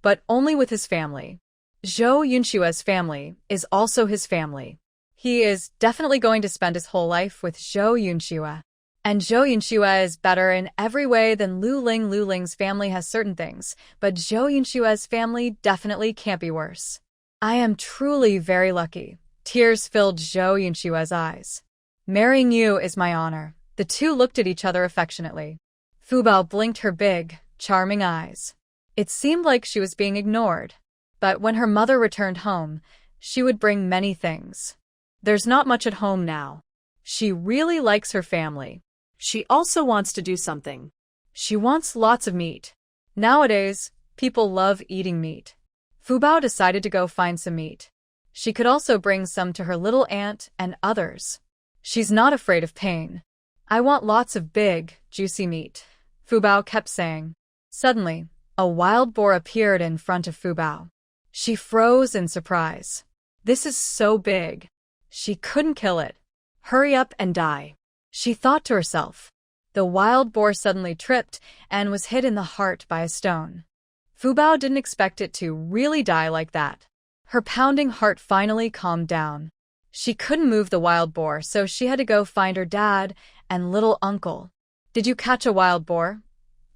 but only with his family. Zhou Yunshua's family is also his family. He is definitely going to spend his whole life with Zhou Yunxua. And Zhou Yunxua is better in every way than Lu Ling. Lu Ling's family has certain things, but Zhou Yunshua's family definitely can't be worse. I am truly very lucky. Tears filled Zhou Yunshua's eyes. Marrying you is my honor. The two looked at each other affectionately. Fu Bao blinked her big, charming eyes. It seemed like she was being ignored. But when her mother returned home, she would bring many things. There's not much at home now. She really likes her family. She also wants to do something. She wants lots of meat. Nowadays, people love eating meat. Fu Bao decided to go find some meat. She could also bring some to her little aunt and others. She's not afraid of pain. I want lots of big, juicy meat, Fu Bao kept saying. Suddenly, a wild boar appeared in front of Fu Bao. She froze in surprise. This is so big. She couldn't kill it. Hurry up and die, she thought to herself. The wild boar suddenly tripped and was hit in the heart by a stone. Fu Bao didn't expect it to really die like that. Her pounding heart finally calmed down. She couldn't move the wild boar, so she had to go find her dad and little uncle. Did you catch a wild boar?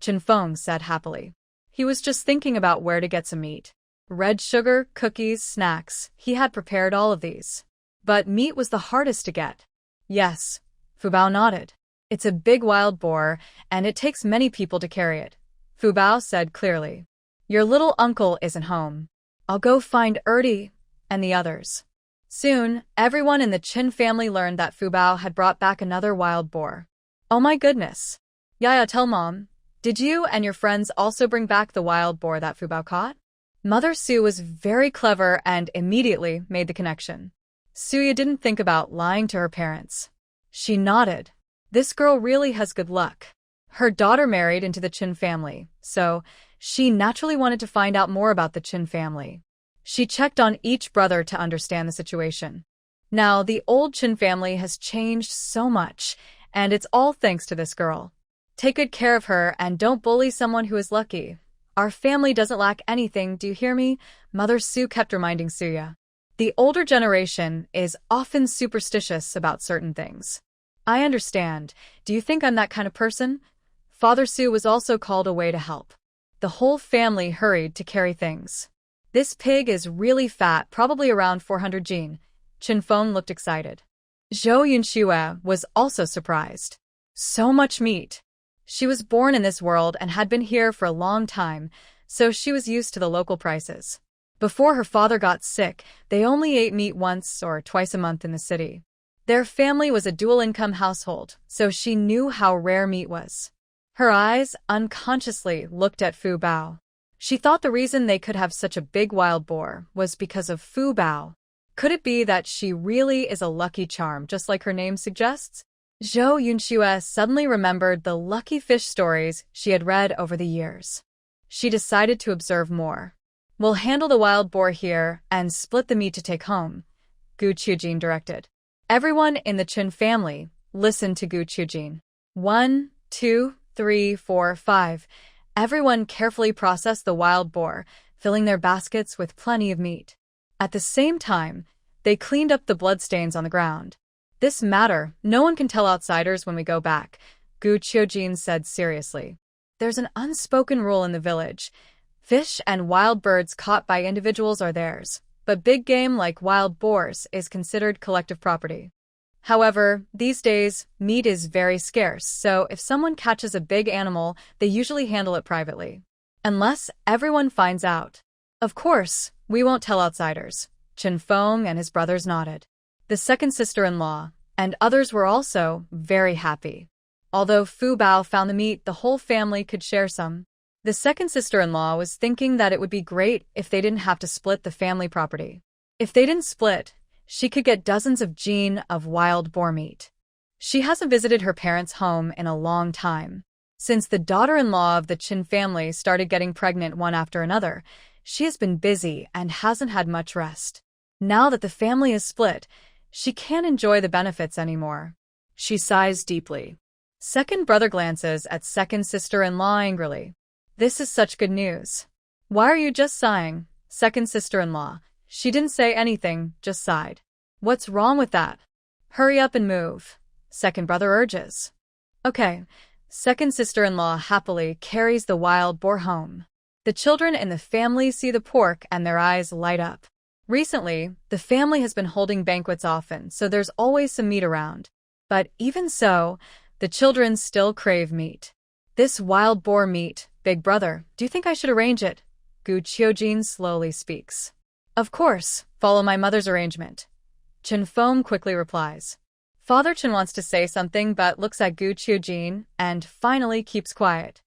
Chen Feng said happily. He was just thinking about where to get some meat. Red sugar, cookies, snacks, he had prepared all of these. But meat was the hardest to get. Yes, Fu Bao nodded. It's a big wild boar, and it takes many people to carry it, Fu Bao said clearly. Your little uncle isn't home. I'll go find Erdi and the others. Soon, everyone in the Qin family learned that Fu Bao had brought back another wild boar. Oh my goodness. Yaya, tell Mom, did you and your friends also bring back the wild boar that Fu Bao caught? Mother Su was very clever and immediately made the connection. Suya didn't think about lying to her parents. She nodded. This girl really has good luck. Her daughter married into the Qin family, so she naturally wanted to find out more about the Qin family. She checked on each brother to understand the situation. Now, the old Qin family has changed so much, and it's all thanks to this girl. Take good care of her and don't bully someone who is lucky. Our family doesn't lack anything, do you hear me? Mother Su kept reminding Suya. The older generation is often superstitious about certain things. I understand. Do you think I'm that kind of person? Father Su was also called away to help. The whole family hurried to carry things. This pig is really fat, probably around 400 jin. Chen Feng looked excited. Zhou Yunxua was also surprised. So much meat. She was born in this world and had been here for a long time, so she was used to the local prices. Before her father got sick, they only ate meat once or twice a month in the city. Their family was a dual-income household, so she knew how rare meat was. Her eyes unconsciously looked at Fu Bao. She thought the reason they could have such a big wild boar was because of Fu Bao. Could it be that she really is a lucky charm, just like her name suggests? Zhou Yunxua suddenly remembered the lucky fish stories she had read over the years. She decided to observe more. We'll handle the wild boar here and split the meat to take home, Gu Qujin directed. Everyone in the Qin family listened to Gu Qujin. 1, 2, 3, 4, 5. Everyone carefully processed the wild boar, filling their baskets with plenty of meat. At the same time, they cleaned up the bloodstains on the ground. This matter, no one can tell outsiders when we go back, Gu Qiujin said seriously. There's an unspoken rule in the village. Fish and wild birds caught by individuals are theirs, but big game like wild boars is considered collective property. However, these days, meat is very scarce, so if someone catches a big animal, they usually handle it privately. Unless everyone finds out. Of course, we won't tell outsiders. Chen Feng and his brothers nodded. The second sister-in-law and others were also very happy. Although Fu Bao found the meat, the whole family could share some. The second sister-in-law was thinking that it would be great if they didn't have to split the family property. If they didn't split, she could get dozens of jin of wild boar meat. She hasn't visited her parents' home in a long time. Since the daughter-in-law of the Qin family started getting pregnant one after another, she has been busy and hasn't had much rest. Now that the family is split, she can't enjoy the benefits anymore. She sighs deeply. Second brother glances at second sister-in-law angrily. This is such good news. Why are you just sighing? Second sister-in-law. She didn't say anything, just sighed. What's wrong with that? Hurry up and move. Second brother urges. Okay. Second sister-in-law happily carries the wild boar home. The children in the family see the pork and their eyes light up. Recently, the family has been holding banquets often, so there's always some meat around. But even so, the children still crave meat. This wild boar meat, big brother, do you think I should arrange it? Gu Qiujin slowly speaks. Of course, follow my mother's arrangement. Chen Fom quickly replies. Father Chen wants to say something but looks at Gu Qiujin and finally keeps quiet.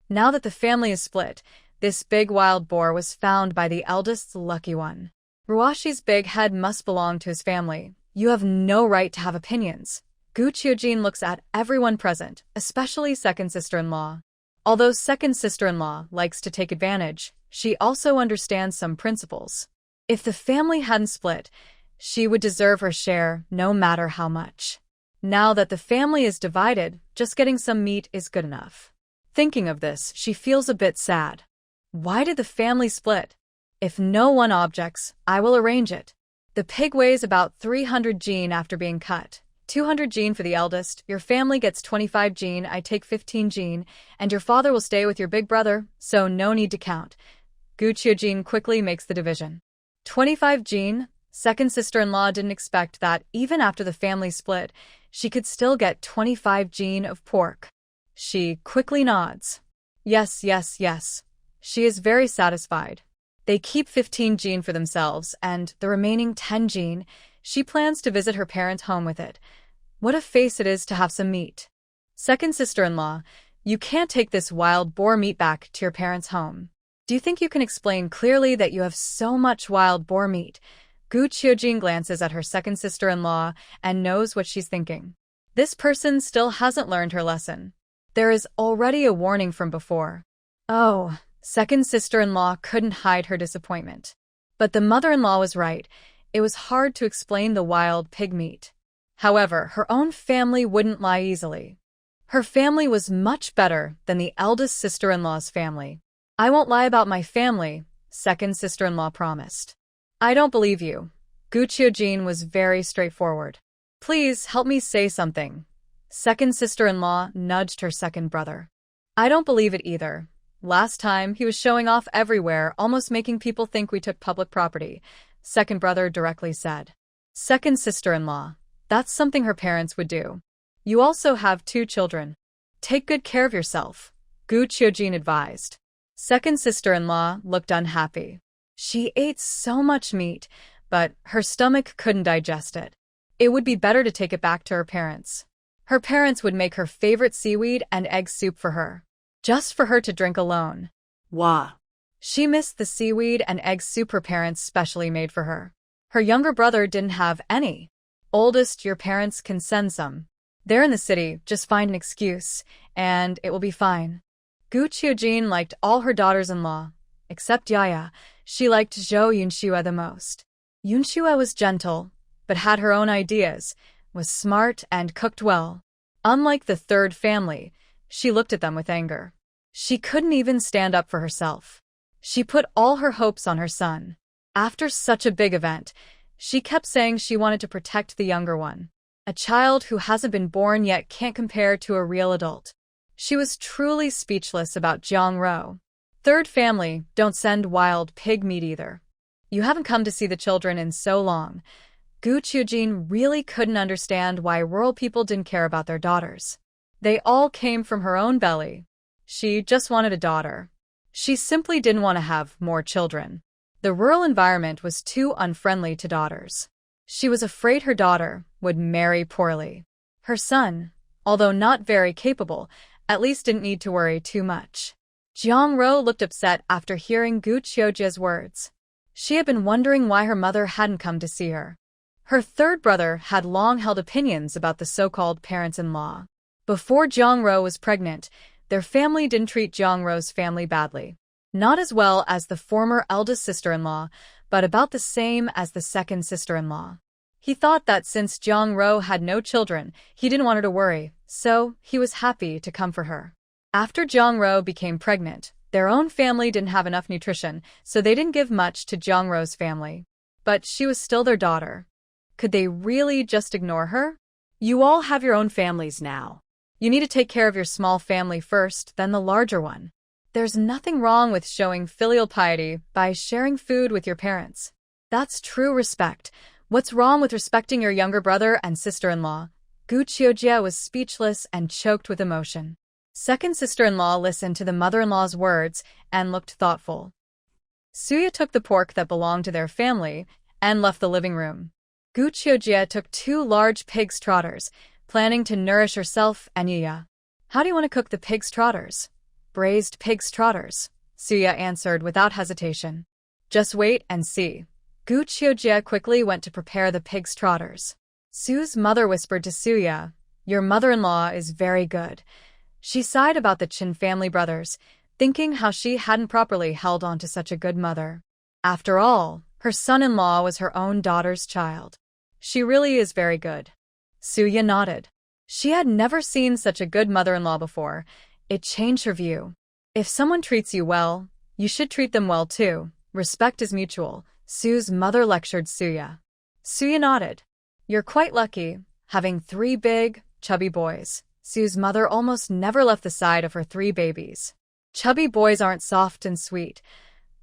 Now that the family is split, this big wild boar was found by the eldest's lucky one. Ruashi's big head must belong to his family. You have no right to have opinions. Gu Qiujin looks at everyone present, especially second sister-in-law. Although second sister-in-law likes to take advantage, she also understands some principles. If the family hadn't split, she would deserve her share no matter how much. Now that the family is divided, just getting some meat is good enough. Thinking of this, she feels a bit sad. Why did the family split? If no one objects, I will arrange it. The pig weighs about 300 jin after being cut. 200 jin for the eldest, your family gets 25 jin, I take 15 jin, and your father will stay with your big brother, so no need to count. Gu Qiujin quickly makes the division. 25 jin? Second sister-in-law didn't expect that even after the family split, she could still get 25 jin of pork. She quickly nods. Yes, yes, yes. She is very satisfied. They keep 15 jin for themselves, and the remaining 10 jin, she plans to visit her parents' home with it. What a face it is to have some meat. Second sister-in-law, you can't take this wild boar meat back to your parents' home. Do you think you can explain clearly that you have so much wild boar meat? Gu Qiujin glances at her second sister-in-law and knows what she's thinking. This person still hasn't learned her lesson. There is already a warning from before. Oh, second sister-in-law couldn't hide her disappointment. But the mother-in-law was right. It was hard to explain the wild pig meat. However, her own family wouldn't lie easily. Her family was much better than the eldest sister-in-law's family. I won't lie about my family, second sister-in-law promised. I don't believe you. Gu Qiujin was very straightforward. Please help me say something. Second sister-in-law nudged her second brother. I don't believe it either. Last time, he was showing off everywhere, almost making people think we took public property, second brother directly said. Second sister-in-law. That's something her parents would do. You also have 2 children. Take good care of yourself, Gu Qiujin advised. Second sister-in-law looked unhappy. She ate so much meat, but her stomach couldn't digest it. It would be better to take it back to her parents. Her parents would make her favorite seaweed and egg soup for her, just for her to drink alone. Wah. She missed the seaweed and egg soup her parents specially made for her. Her younger brother didn't have any. Oldest, your parents can send some. They're in the city, just find an excuse, and it will be fine. Gu Qiujin liked all her daughters-in-law, except Yaya. She liked Zhou Yunxue the most. Yunxue was gentle, but had her own ideas, was smart and cooked well. Unlike the third family, she looked at them with anger. She couldn't even stand up for herself. She put all her hopes on her son. After such a big event, she kept saying she wanted to protect the younger one. A child who hasn't been born yet can't compare to a real adult. She was truly speechless about Jiang Ro. Third family, don't send wild pig meat either. You haven't come to see the children in so long. Gu Qiujin really couldn't understand why rural people didn't care about their daughters. They all came from her own belly. She just wanted a daughter. She simply didn't want to have more children. The rural environment was too unfriendly to daughters. She was afraid her daughter would marry poorly. Her son, although not very capable, at least didn't need to worry too much. Jiang Ro looked upset after hearing Gu Qiuji's words. She had been wondering why her mother hadn't come to see her. Her third brother had long held opinions about the so-called parents-in-law. Before Jiang Ro was pregnant, their family didn't treat Jiang Ro's family badly. Not as well as the former eldest sister-in-law, but about the same as the second sister-in-law. He thought that since Jiang Ro had no children, he didn't want her to worry, so he was happy to come for her. After Jiang Ro became pregnant, Their own family didn't have enough nutrition, so they didn't give much to Jongro's family. But she was still their daughter. Could they really just ignore her? You all have your own families now. You need to take care of your small family first, then the larger one. There's nothing wrong with showing filial piety by sharing food with your parents. That's true respect. What's wrong with respecting your younger brother and sister-in-law? Gu Qiujie was speechless and choked with emotion. Second sister-in-law listened to the mother-in-law's words and looked thoughtful. Suya took the pork that belonged to their family and left the living room. Gu Qiujie took 2 large pig's trotters, planning to nourish herself and Yuya. How do you want to cook the pig's trotters? Braised pig's trotters, Suya answered without hesitation. Just wait and see. Gu Qiujie quickly went to prepare the pig's trotters. Su's mother whispered to Suya, "Your mother-in-law is very good." She sighed about the Chin family brothers, thinking how she hadn't properly held on to such a good mother. After all, her son-in-law was her own daughter's child. She really is very good. Suya nodded. She had never seen such a good mother-in-law before. It changed her view. If someone treats you well, you should treat them well too. Respect is mutual, Su's mother lectured Suya. Suya nodded. You're quite lucky, having 3 big, chubby boys. Su's mother almost never left the side of her 3 babies. Chubby boys aren't soft and sweet.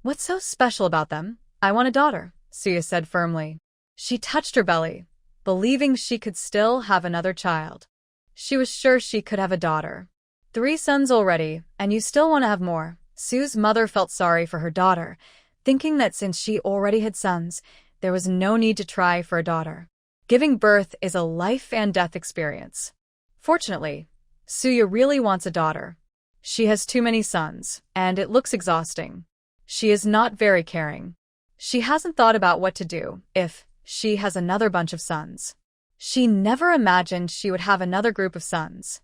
What's so special about them? I want a daughter, Suya said firmly. She touched her belly, believing she could still have another child. She was sure she could have a daughter. 3 sons already, and you still want to have more. Su's mother felt sorry for her daughter, thinking that since she already had sons, there was no need to try for a daughter. Giving birth is a life and death experience. Fortunately, Suya really wants a daughter. She has too many sons, and it looks exhausting. She is not very caring. She hasn't thought about what to do if she has another bunch of sons. She never imagined she would have another group of sons.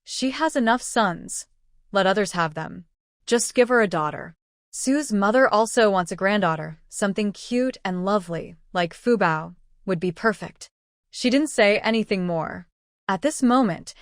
She has enough sons. Let others have them. Just give her a daughter. Su's mother also wants a granddaughter. Something cute and lovely, like Fubao, would be perfect. She didn't say anything more. At this moment,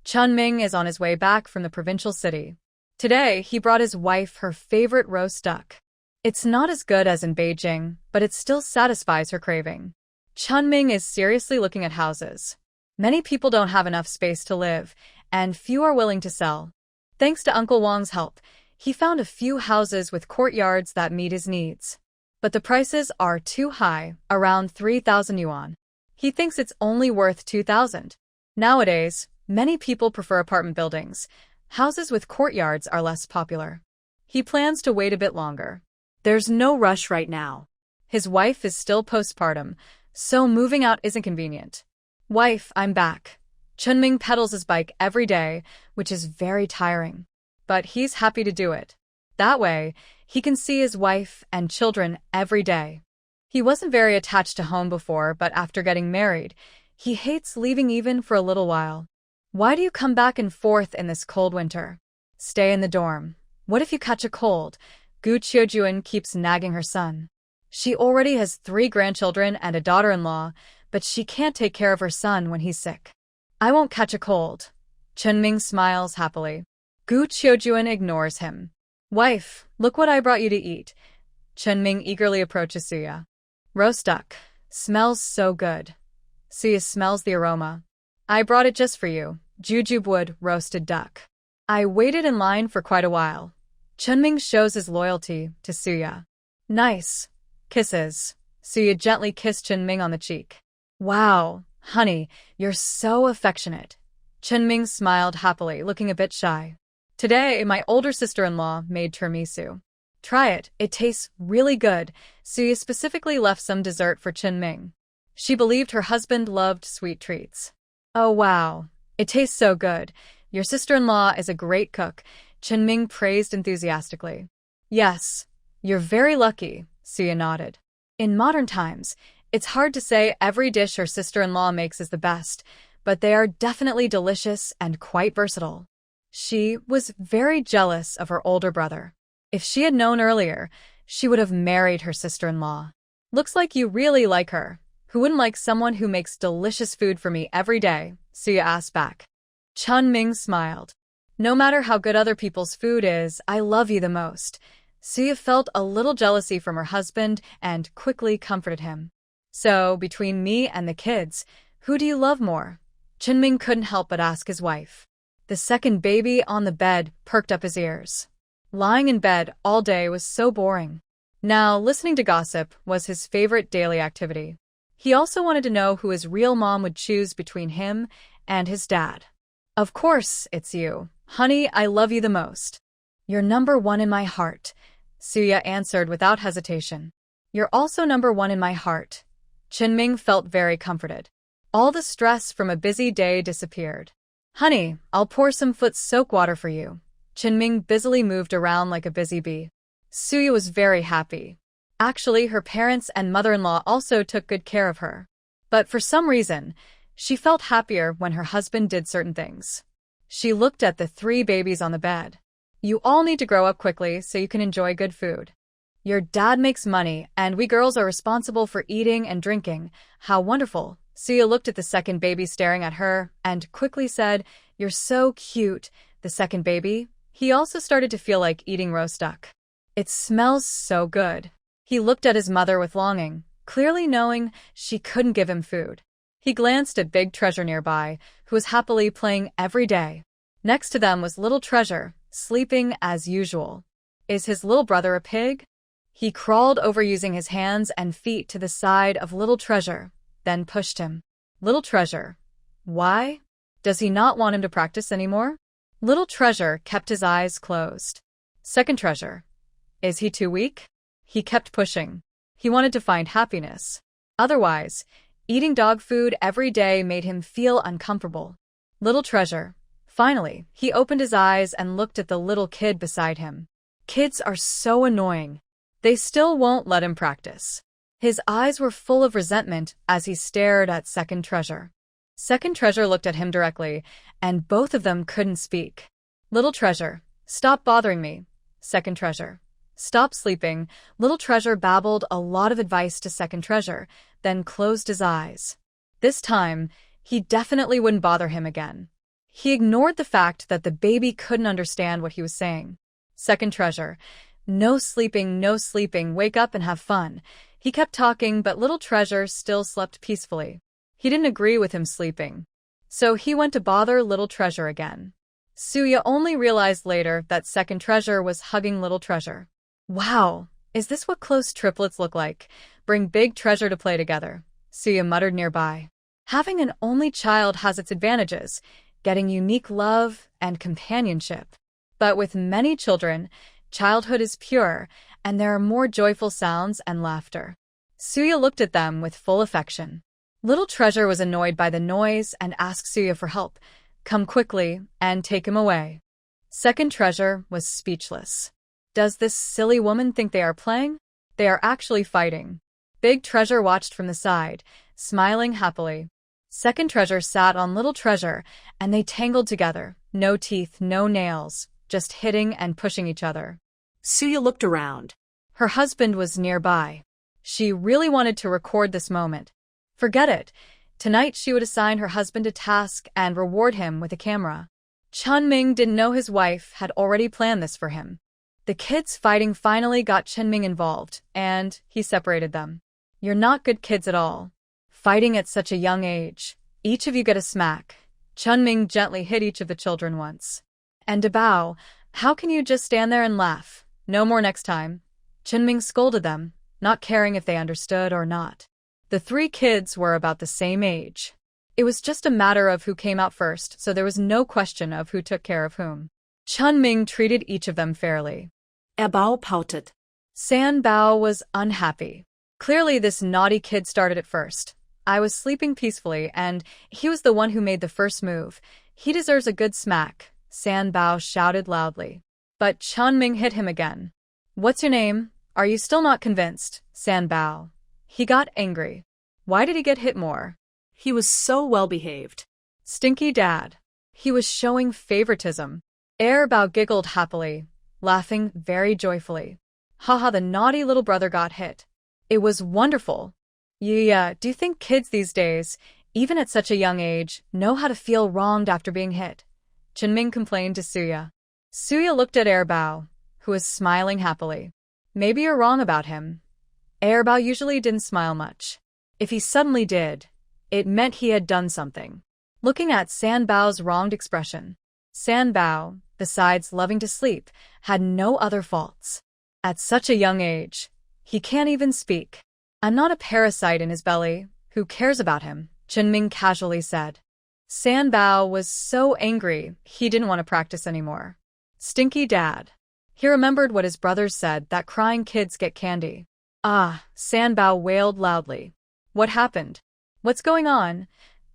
Chunming is on his way back from the provincial city. Today, he brought his wife her favorite roast duck. It's not as good as in Beijing, but it still satisfies her craving. Chunming is seriously looking at houses. Many people don't have enough space to live, and few are willing to sell. Thanks to Uncle Wang's help, he found a few houses with courtyards that meet his needs. But the prices are too high, around 3,000 yuan. He thinks it's only worth 2,000. Nowadays, many people prefer apartment buildings. Houses with courtyards are less popular. He plans to wait a bit longer. There's no rush right now. His wife is still postpartum, so moving out isn't convenient. Wife, I'm back. Chunming pedals his bike every day, which is very tiring. But he's happy to do it. That way, he can see his wife and children every day. He wasn't very attached to home before, but after getting married, he hates leaving even for a little while. Why do you come back and forth in this cold winter? Stay in the dorm. What if you catch a cold? Gu Qiujuan keeps nagging her son. She already has 3 grandchildren and a daughter-in-law, but she can't take care of her son when he's sick. I won't catch a cold. Chunming smiles happily. Gu Qiujuan ignores him. Wife, look what I brought you to eat. Chunming eagerly approaches Suya. Roast duck. Smells so good. Suya smells the aroma. I brought it just for you. Jujube roasted duck. I waited in line for quite a while. Chunming shows his loyalty to Suya. Nice. Kisses. Suya gently kissed Chunming on the cheek. Wow, honey, you're so affectionate. Chunming smiled happily, looking a bit shy. Today, my older sister-in-law made tiramisu. Try it, it tastes really good. Suya specifically left some dessert for Chunming. She believed her husband loved sweet treats. Oh wow, it tastes so good. Your sister-in-law is a great cook, Chunming praised enthusiastically. Yes, you're very lucky, Suya nodded. In modern times, it's hard to say every dish her sister-in-law makes is the best, but they are definitely delicious and quite versatile. She was very jealous of her older brother. If she had known earlier, she would have married her sister-in-law. Looks like you really like her. Who wouldn't like someone who makes delicious food for me every day? Suya asked back. Chunming smiled. No matter how good other people's food is, I love you the most. Suya felt a little jealousy from her husband and quickly comforted him. So, between me and the kids, who do you love more? Chunming couldn't help but ask his wife. The second baby on the bed perked up his ears. Lying in bed all day was so boring. Now, listening to gossip was his favorite daily activity. He also wanted to know who his real mom would choose between him and his dad. Of course, it's you. Honey, I love you the most. You're number one in my heart, Suya answered without hesitation. You're also number one in my heart. Chunming felt very comforted. All the stress from a busy day disappeared. Honey, I'll pour some foot soak water for you. Chunming busily moved around like a busy bee. Suya was very happy. Actually, her parents and mother-in-law also took good care of her. But for some reason, she felt happier when her husband did certain things. She looked at the 3 babies on the bed. You all need to grow up quickly so you can enjoy good food. Your dad makes money, and we girls are responsible for eating and drinking. How wonderful. Suya looked at the second baby staring at her and quickly said, You're so cute. The second baby, he also started to feel like eating roast duck. It smells so good. He looked at his mother with longing, clearly knowing she couldn't give him food. He glanced at Big Treasure nearby, who was happily playing every day. Next to them was Little Treasure, sleeping as usual. Is his little brother a pig? He crawled over using his hands and feet to the side of Little Treasure, then pushed him. Little Treasure. Why? Does he not want him to practice anymore? Little Treasure kept his eyes closed. Second Treasure. Is he too weak? He kept pushing. He wanted to find happiness. Otherwise, eating dog food every day made him feel uncomfortable. Little Treasure. Finally, he opened his eyes and looked at the little kid beside him. Kids are so annoying. They still won't let him practice. His eyes were full of resentment as he stared at Second Treasure. Second Treasure looked at him directly, and both of them couldn't speak. Little Treasure, stop bothering me. Second Treasure, stop sleeping. Little Treasure babbled a lot of advice to Second Treasure, then closed his eyes. This time, he definitely wouldn't bother him again. He ignored the fact that the baby couldn't understand what he was saying. Second Treasure, no sleeping, wake up and have fun. He kept talking, but Little Treasure still slept peacefully. He didn't agree with him sleeping. So he went to bother Little Treasure again. Suya only realized later that Second Treasure was hugging Little Treasure. Wow, is this what close triplets look like? Bring Big Treasure to play together, Suya muttered nearby. Having an only child has its advantages, getting unique love and companionship. But with many children, childhood is pure, and there are more joyful sounds and laughter. Suya looked at them with full affection. Little Treasure was annoyed by the noise and asked Suya for help. Come quickly and take him away. Second Treasure was speechless. Does this silly woman think they are playing? They are actually fighting. Big Treasure watched from the side, smiling happily. Second Treasure sat on Little Treasure, and they tangled together. No teeth, no nails, just hitting and pushing each other. Suya looked around. Her husband was nearby. She really wanted to record this moment. Forget it. Tonight she would assign her husband a task and reward him with a camera. Chunming didn't know his wife had already planned this for him. The kids fighting finally got Chunming involved, and he separated them. You're not good kids at all. Fighting at such a young age. Each of you get a smack. Chunming gently hit each of the children once. And Dabao, how can you just stand there and laugh? No more next time. Chunming scolded them, not caring if they understood or not. The 3 kids were about the same age. It was just a matter of who came out first, so there was no question of who took care of whom. Chunming treated each of them fairly. Bao pouted. San Bao was unhappy. Clearly this naughty kid started it first. I was sleeping peacefully, and he was the one who made the first move. He deserves a good smack, San Bao shouted loudly. But Chunming hit him again. What's your name? Are you still not convinced, San Bao? He got angry. Why did he get hit more? He was so well behaved. Stinky dad. He was showing favoritism. Bao giggled happily, laughing very joyfully. Haha, the naughty little brother got hit. It was wonderful. Yeah, do you think kids these days, even at such a young age, know how to feel wronged after being hit? Chinming complained to Suya. Suya looked at Airbao, who was smiling happily. Maybe you're wrong about him. Airbao usually didn't smile much. If he suddenly did, it meant he had done something. Looking at Sanbao's wronged expression, Sanbao, besides loving to sleep, had no other faults. At such a young age, he can't even speak. I'm not a parasite in his belly. Who cares about him? Chinming casually said. Sanbao was so angry he didn't want to practice anymore. Stinky dad. He remembered what his brothers said, that crying kids get candy. Ah, Sanbao wailed loudly. What happened? What's going on?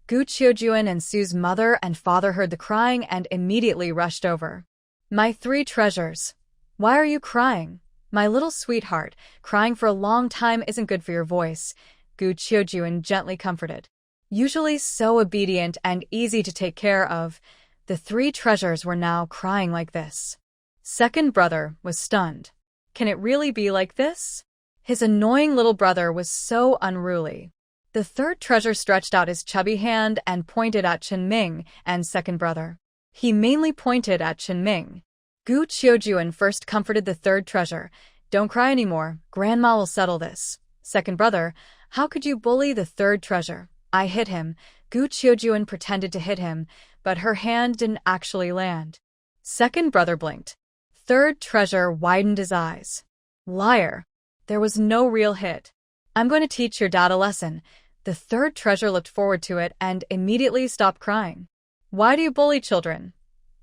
Gu Qiujuan and Su's mother and father heard the crying and immediately rushed over. My three treasures. Why are you crying? My little sweetheart, crying for a long time isn't good for your voice, Gu Qiujuan gently comforted. Usually so obedient and easy to take care of, the three treasures were now crying like this. Second brother was stunned. Can it really be like this? His annoying little brother was so unruly. The third treasure stretched out his chubby hand and pointed at Chinming and second brother. He mainly pointed at Chinming. Gu Qiujuan first comforted the third treasure. Don't cry anymore, Grandma will settle this. Second brother, how could you bully the third treasure? I hit him. Gu Qiujuan pretended to hit him, but her hand didn't actually land. Second brother blinked. Third treasure widened his eyes. Liar. There was no real hit. I'm going to teach your dad a lesson. The third treasure looked forward to it and immediately stopped crying. Why do you bully children?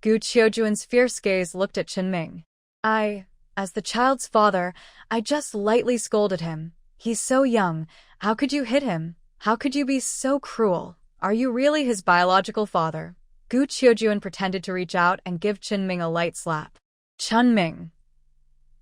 Gu Qiujuan's fierce gaze looked at Chinming. As the child's father, I just lightly scolded him. He's so young. How could you hit him? How could you be so cruel? Are you really his biological father? Gu Qiujuan pretended to reach out and give Chinming a light slap. Chinming.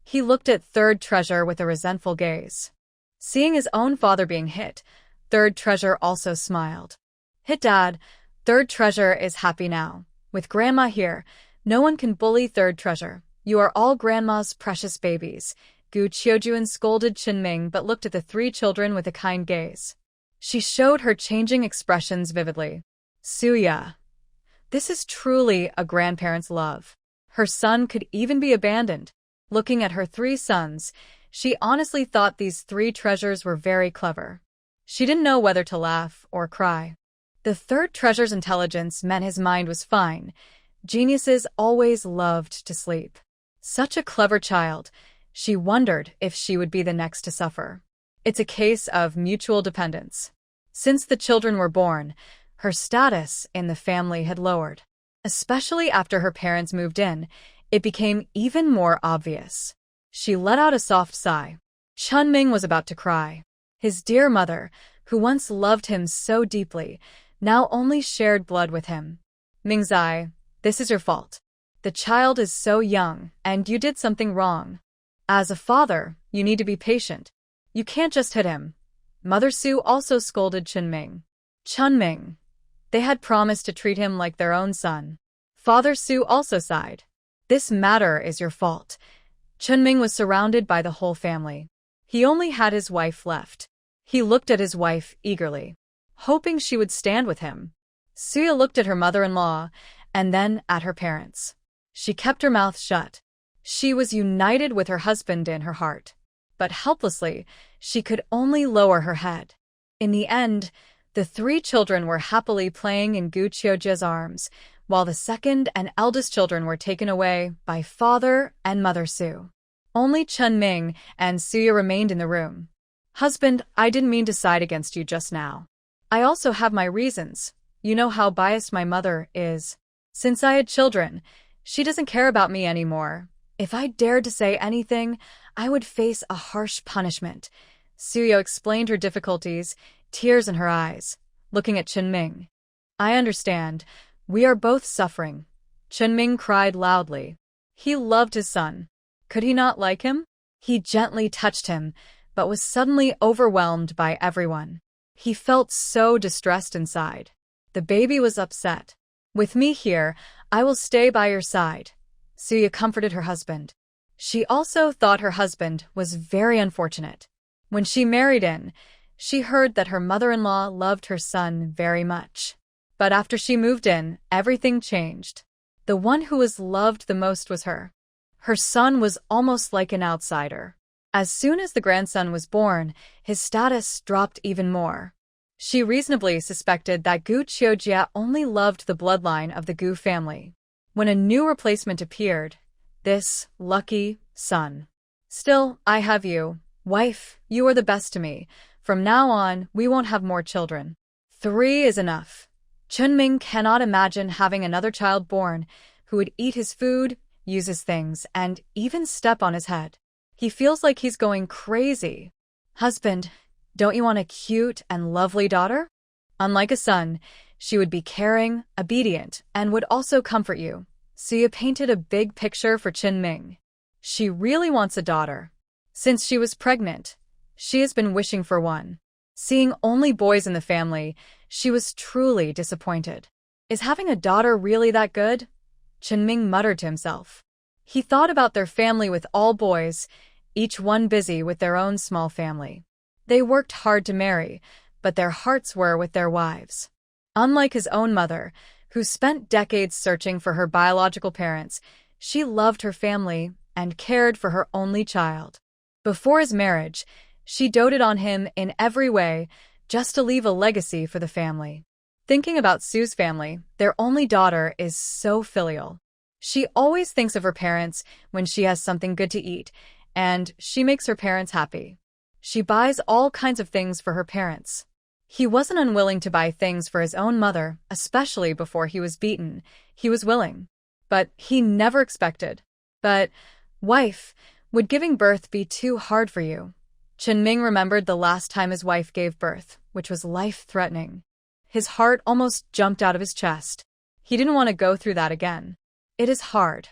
He looked at third treasure with a resentful gaze. Seeing his own father being hit, third treasure also smiled. Hit dad. Third treasure is happy now. With grandma here, no one can bully third treasure. You are all grandma's precious babies. Gu Qiujuan scolded Chinming but looked at the three children with a kind gaze. She showed her changing expressions vividly. Suya. This is truly a grandparent's love. Her son could even be abandoned. Looking at her three sons, she honestly thought these three treasures were very clever. She didn't know whether to laugh or cry. The third treasure's intelligence meant his mind was fine. Geniuses always loved to sleep. Such a clever child, she wondered if she would be the next to suffer. It's a case of mutual dependence. Since the children were born, her status in the family had lowered. Especially after her parents moved in, it became even more obvious. She let out a soft sigh. Chinming was about to cry. His dear mother, who once loved him so deeply, now only shared blood with him. Mingzai, this is your fault. The child is so young, and you did something wrong. As a father, you need to be patient. You can't just hit him. Mother Su also scolded Chinming. Chinming. They had promised to treat him like their own son. Father Su also sighed. This matter is your fault. Chinming was surrounded by the whole family. He only had his wife left. He looked at his wife eagerly, hoping she would stand with him. Suya looked at her mother-in-law and then at her parents. She kept her mouth shut. She was united with her husband in her heart, but helplessly, she could only lower her head. In the end, the three children were happily playing in Gu Qiujuan's arms, while the second and eldest children were taken away by father and mother Su. Only Chinming and Suya remained in the room. Husband, I didn't mean to side against you just now. I also have my reasons. You know how biased my mother is. Since I had children, she doesn't care about me anymore. If I dared to say anything, I would face a harsh punishment. Suya explained her difficulties, tears in her eyes, looking at Chinming. I understand. We are both suffering. Chinming cried loudly. He loved his son. Could he not like him? He gently touched him, but was suddenly overwhelmed by everyone. He felt so distressed inside. The baby was upset. With me here, I will stay by your side. Suya comforted her husband. She also thought her husband was very unfortunate. When she married in, she heard that her mother-in-law loved her son very much. But after she moved in, everything changed. The one who was loved the most was her. Her son was almost like an outsider. As soon as the grandson was born, his status dropped even more. She reasonably suspected that Gu Qiujia only loved the bloodline of the Gu family. When a new replacement appeared, this lucky son. Still, I have you. Wife, you are the best to me. From now on, we won't have more children. 3 is enough. Chunming cannot imagine having another child born who would eat his food, use his things, and even step on his head. He feels like he's going crazy. Husband, don't you want a cute and lovely daughter? Unlike a son, she would be caring, obedient, and would also comfort you. Suya painted a big picture for Chunming. She really wants a daughter. Since she was pregnant, she has been wishing for one. Seeing only boys in the family, she was truly disappointed. Is having a daughter really that good? Chunming muttered to himself. He thought about their family with all boys, each one busy with their own small family. They worked hard to marry, but their hearts were with their wives. Unlike his own mother, who spent decades searching for her biological parents, she loved her family and cared for her only child. Before his marriage, she doted on him in every way, just to leave a legacy for the family. Thinking about Sue's family, their only daughter is so filial. She always thinks of her parents when she has something good to eat, and she makes her parents happy. She buys all kinds of things for her parents. He wasn't unwilling to buy things for his own mother, especially before he was beaten. He was willing. But he never expected. But, wife, would giving birth be too hard for you? Chunming remembered the last time his wife gave birth, which was life-threatening. His heart almost jumped out of his chest. He didn't want to go through that again. It is hard.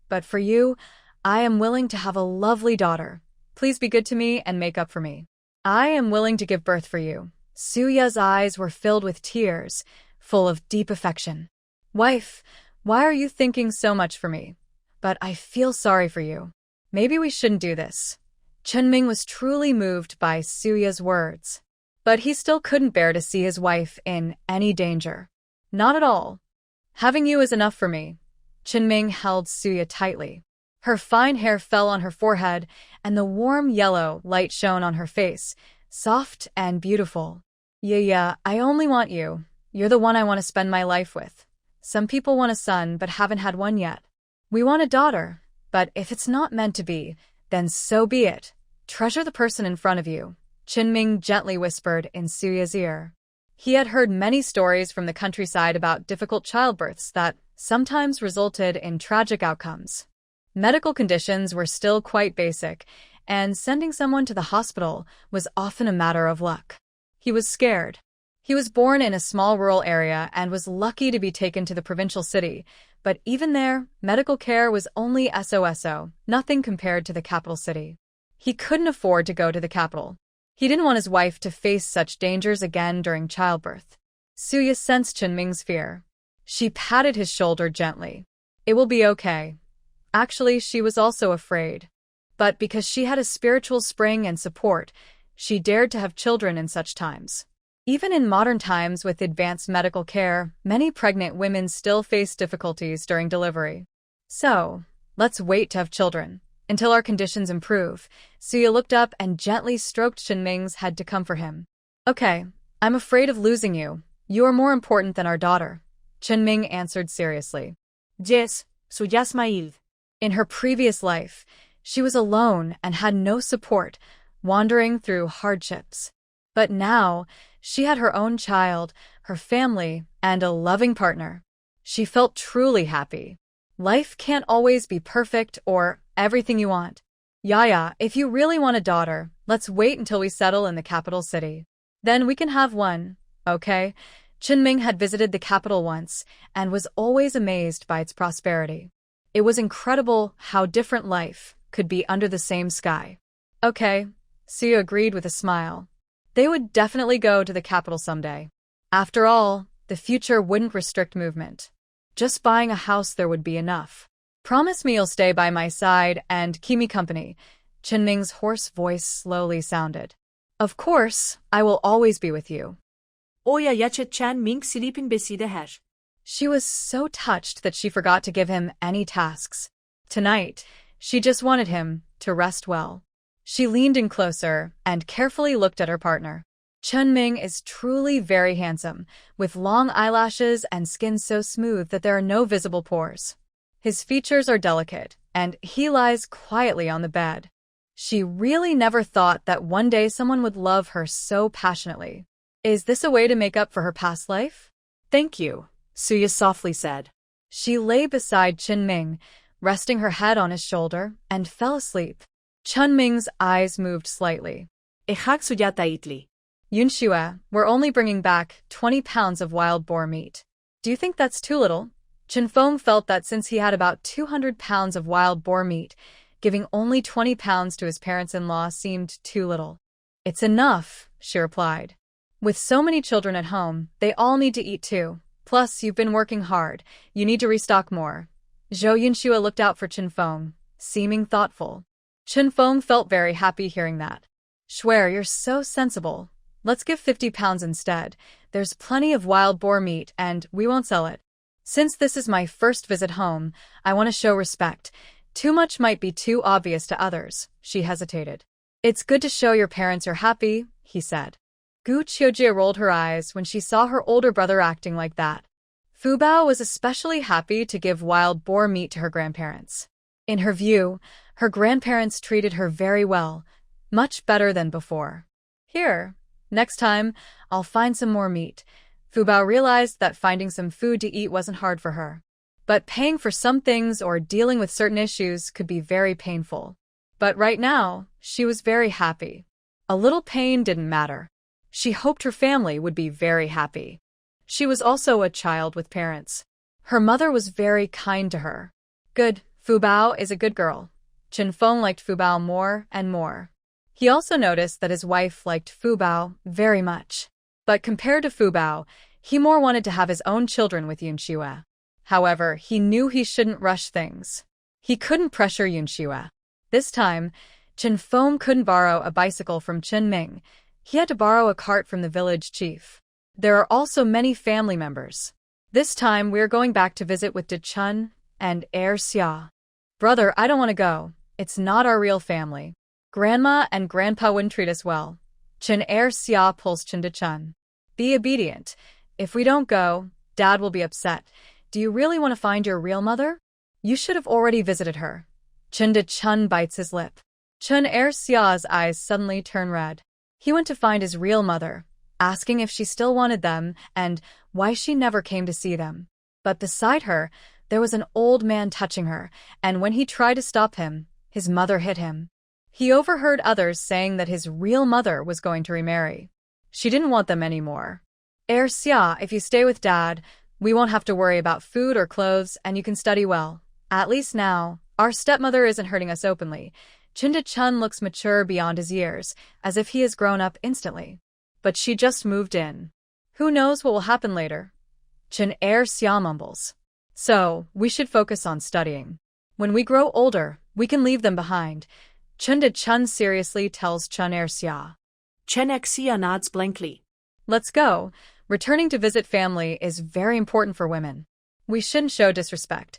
But for you, I am willing to have a lovely daughter. Please be good to me and make up for me. I am willing to give birth for you. Suya's eyes were filled with tears, full of deep affection. Wife, why are you thinking so much for me? But I feel sorry for you. Maybe we shouldn't do this. Chunming was truly moved by Suya's words. But he still couldn't bear to see his wife in any danger. Not at all. Having you is enough for me. Chunming held Suya tightly. Her fine hair fell on her forehead, and the warm yellow light shone on her face, soft and beautiful. Yeah, I only want you. You're the one I want to spend my life with. Some people want a son but haven't had one yet. We want a daughter, but if it's not meant to be, then so be it. Treasure the person in front of you, Chunming gently whispered in Suya's ear. He had heard many stories from the countryside about difficult childbirths that sometimes resulted in tragic outcomes. Medical conditions were still quite basic, and sending someone to the hospital was often a matter of luck. He was scared. He was born in a small rural area and was lucky to be taken to the provincial city, but even there, medical care was only SOSO, nothing compared to the capital city. He couldn't afford to go to the capital. He didn't want his wife to face such dangers again during childbirth. Suya sensed Chunming's fear. She patted his shoulder gently. It will be okay. Actually, she was also afraid. But because she had a spiritual spring and support, she dared to have children in such times. Even in modern times with advanced medical care, many pregnant women still face difficulties during delivery. So, let's wait to have children. Until our conditions improve. Suya looked up and gently stroked Chunming's head to comfort him. Okay, I'm afraid of losing you. You are more important than our daughter. Chunming answered seriously. Yes, Suya smiled. In her previous life, she was alone and had no support, wandering through hardships. But now, she had her own child, her family, and a loving partner. She felt truly happy. Life can't always be perfect or everything you want. Yaya, if you really want a daughter, let's wait until we settle in the capital city. Then we can have one, okay? Chunming had visited the capital once and was always amazed by its prosperity. It was incredible how different life could be under the same sky. Okay, Suya agreed with a smile. They would definitely go to the capital someday. After all, the future wouldn't restrict movement. Just buying a house there would be enough. Promise me you'll stay by my side and keep me company, Chunming's hoarse voice slowly sounded. Of course, I will always be with you. Oya yachet Chan Ming silipin beside her. She was so touched that she forgot to give him any tasks. Tonight, she just wanted him to rest well. She leaned in closer and carefully looked at her partner. Chunming is truly very handsome, with long eyelashes and skin so smooth that there are no visible pores. His features are delicate, and he lies quietly on the bed. She really never thought that one day someone would love her so passionately. Is this a way to make up for her past life? Thank you, Suya softly said. She lay beside Chunming, resting her head on his shoulder, and fell asleep. Chunming's eyes moved slightly. Ehak suyata itli. Yunxue, we're only bringing back 20 pounds of wild boar meat. Do you think that's too little? Chenfeng felt that since he had about 200 pounds of wild boar meat, giving only 20 pounds to his parents-in-law seemed too little. It's enough, she replied. With so many children at home, they all need to eat too. Plus, you've been working hard. You need to restock more. Zhou Yunxue looked out for Chenfeng, seeming thoughtful. Chenfeng felt very happy hearing that. Shuer, you're so sensible. Let's give 50 pounds instead. There's plenty of wild boar meat, and we won't sell it. Since this is my first visit home, I want to show respect. Too much might be too obvious to others, she hesitated. It's good to show your parents you're happy, he said. Gu Qiujie rolled her eyes when she saw her older brother acting like that. Fu Bao was especially happy to give wild boar meat to her grandparents. In her view, her grandparents treated her very well, much better than before. Here, next time, I'll find some more meat. Fu Bao realized that finding some food to eat wasn't hard for her. But paying for some things or dealing with certain issues could be very painful. But right now, she was very happy. A little pain didn't matter. She hoped her family would be very happy. She was also a child with parents. Her mother was very kind to her. Good, Fu Bao is a good girl. Chenfeng liked Fu Bao more and more. He also noticed that his wife liked Fu Bao very much. But compared to Fu Bao, he more wanted to have his own children with Yunxue. However, he knew he shouldn't rush things. He couldn't pressure Yunxue. This time, Chenfeng couldn't borrow a bicycle from Chenming. He had to borrow a cart from the village chief. There are also many family members. This time, we're going back to visit with De Chun and Heir Xia. Brother, I don't want to go. It's not our real family. Grandma and Grandpa wouldn't treat us well. Chen Heir Xia pulls Chen De Chun. Be obedient. If we don't go, Dad will be upset. Do you really want to find your real mother? You should have already visited her. Chen De Chun bites his lip. Chen Heir Xia's eyes suddenly turn red. He went to find his real mother, asking if she still wanted them and why she never came to see them. But beside her, there was an old man touching her, and when he tried to stop him, his mother hit him. He overheard others saying that his real mother was going to remarry. She didn't want them anymore. Heir Xia, if you stay with Dad, we won't have to worry about food or clothes, and you can study well. At least now, our stepmother isn't hurting us openly. Chen De Chun looks mature beyond his years, as if he has grown up instantly. But she just moved in. Who knows what will happen later? Chen Heir Xia mumbles. So, we should focus on studying. When we grow older, we can leave them behind. Chen De Chun seriously tells Chen Heir Xia. Chen Xia nods blankly. Let's go. Returning to visit family is very important for women. We shouldn't show disrespect.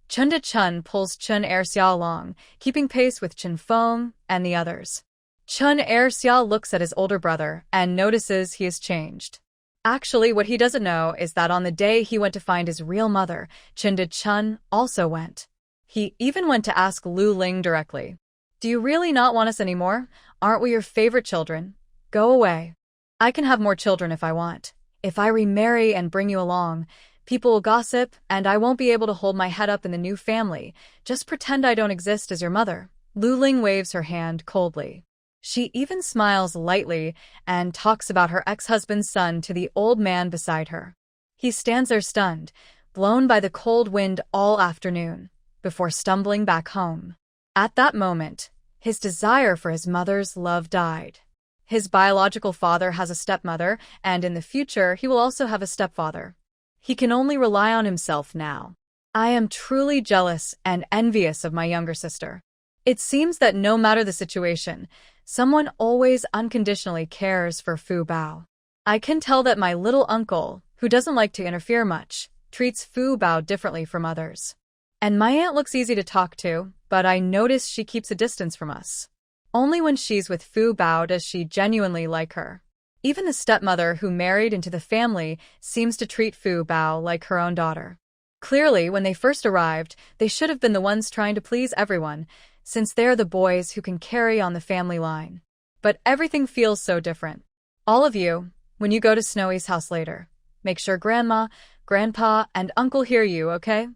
Chen De Chun pulls Chen Heir Xia along, keeping pace with Chenfeng and the others. Chen Heir Xia looks at his older brother and notices he has changed. Actually, what he doesn't know is that on the day he went to find his real mother, Chen De Chun also went. He even went to ask Lu Ling directly. Do you really not want us anymore? Aren't we your favorite children? Go away. I can have more children if I want. If I remarry and bring you along, people will gossip, and I won't be able to hold my head up in the new family. Just pretend I don't exist as your mother. Lu Ling waves her hand coldly. She even smiles lightly and talks about her ex-husband's son to the old man beside her. He stands there stunned, blown by the cold wind all afternoon, before stumbling back home. At that moment, his desire for his mother's love died. His biological father has a stepmother, and in the future he will also have a stepfather. He can only rely on himself now. I am truly jealous and envious of my younger sister. It seems that no matter the situation, someone always unconditionally cares for Fu Bao. I can tell that my little uncle, who doesn't like to interfere much, treats Fu Bao differently from others. And my aunt looks easy to talk to, but I notice she keeps a distance from us. Only when she's with Fu Bao does she genuinely like her. Even the stepmother who married into the family seems to treat Fu Bao like her own daughter. Clearly, when they first arrived, they should have been the ones trying to please everyone, since they're the boys who can carry on the family line. But everything feels so different. All of you, when you go to Snowy's house later, make sure Grandma, Grandpa, and Uncle hear you, okay?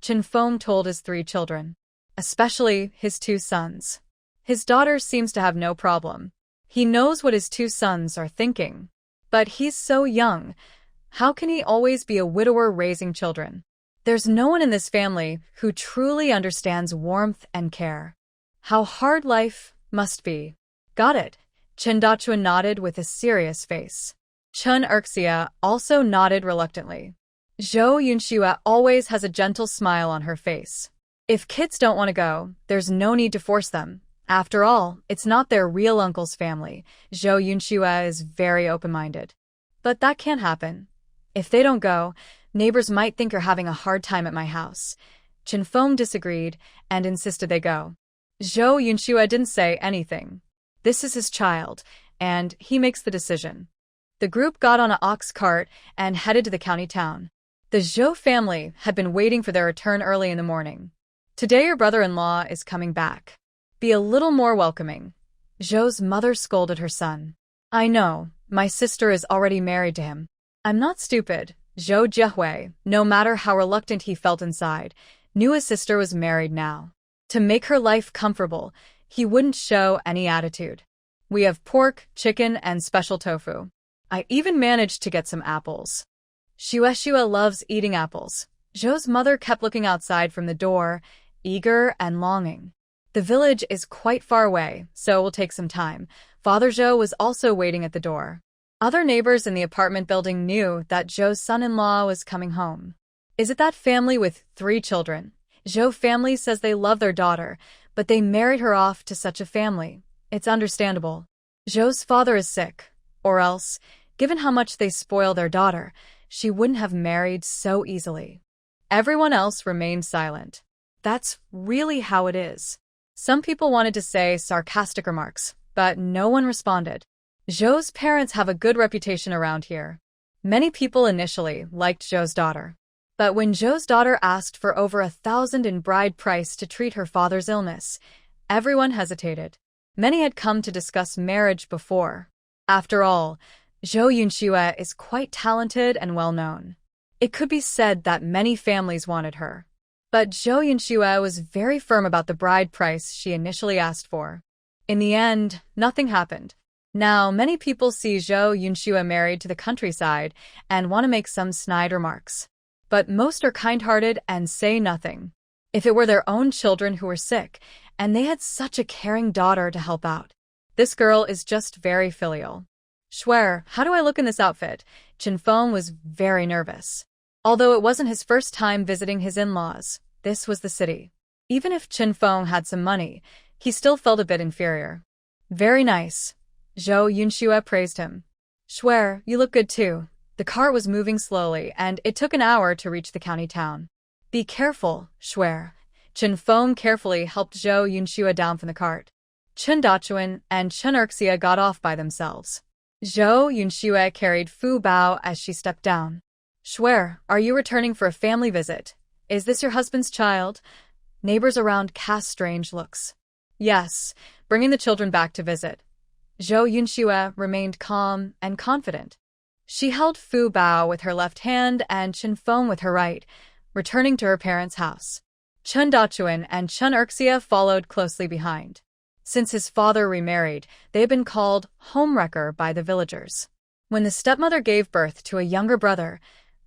Chin Feng told his 3 children. Especially his 2 sons. His daughter seems to have no problem. He knows what his 2 sons are thinking. But he's so young. How can he always be a widower raising children? There's no one in this family who truly understands warmth and care. How hard life must be. Got it. Chen Dachuan nodded with a serious face. Chun Erxia also nodded reluctantly. Zhou Yunxua always has a gentle smile on her face. If kids don't want to go, there's no need to force them. After all, it's not their real uncle's family. Zhou Yunxua is very open-minded. But that can't happen. If they don't go, neighbors might think you're having a hard time at my house. Chen Feng disagreed and insisted they go. Zhou Yunxua didn't say anything. This is his child, and he makes the decision. The group got on an ox cart and headed to the county town. The Zhou family had been waiting for their return early in the morning. Today your brother-in-law is coming back. Be a little more welcoming. Zhou's mother scolded her son. I know, my sister is already married to him. I'm not stupid. Zhou Jiehui, no matter how reluctant he felt inside, knew his sister was married now. To make her life comfortable, he wouldn't show any attitude. We have pork, chicken, and special tofu. I even managed to get some apples. Shua loves eating apples. Zhou's mother kept looking outside from the door, eager and longing. The village is quite far away, so it will take some time. Father Zhou was also waiting at the door. Other neighbors in the apartment building knew that Zhou's son-in-law was coming home. Is it that family with 3 children? Zhou family says they love their daughter, but they married her off to such a family. It's understandable. Zhou's father is sick, or else, given how much they spoil their daughter, she wouldn't have married so easily. Everyone else remained silent. That's really how it is. Some people wanted to say sarcastic remarks, but no one responded. Zhou's parents have a good reputation around here. Many people initially liked Zhou's daughter. But when Zhou's daughter asked for over 1,000 in bride price to treat her father's illness, everyone hesitated. Many had come to discuss marriage before. After all, Zhou Yunxua is quite talented and well-known. It could be said that many families wanted her. But Zhou Yunxua was very firm about the bride price she initially asked for. In the end, nothing happened. Now, many people see Zhou Yunxua married to the countryside and want to make some snide remarks. But most are kind-hearted and say nothing. If it were their own children who were sick, and they had such a caring daughter to help out. This girl is just very filial. Schwer, how do I look in this outfit? Chen Feng was very nervous. Although it wasn't his first time visiting his in-laws, this was the city. Even if Chen Feng had some money, he still felt a bit inferior. Very nice. Zhou Yunxua praised him. Schwer, you look good too. The cart was moving slowly, and it took an hour to reach the county town. Be careful, Schwer. Chen Feng carefully helped Zhou Yunxua down from the cart. Chen Dachuan and Chen Erxia got off by themselves. Zhou Yunxua carried Fu Bao as she stepped down. Schwer, are you returning for a family visit? Is this your husband's child? Neighbors around cast strange looks. Yes, bringing the children back to visit. Zhou Yunxua remained calm and confident. She held Fu Bao with her left hand and Chen Feng with her right, returning to her parents' house. Chen Dachuan and Chen Erxia followed closely behind. Since his father remarried, they had been called homewrecker by the villagers. When the stepmother gave birth to a younger brother,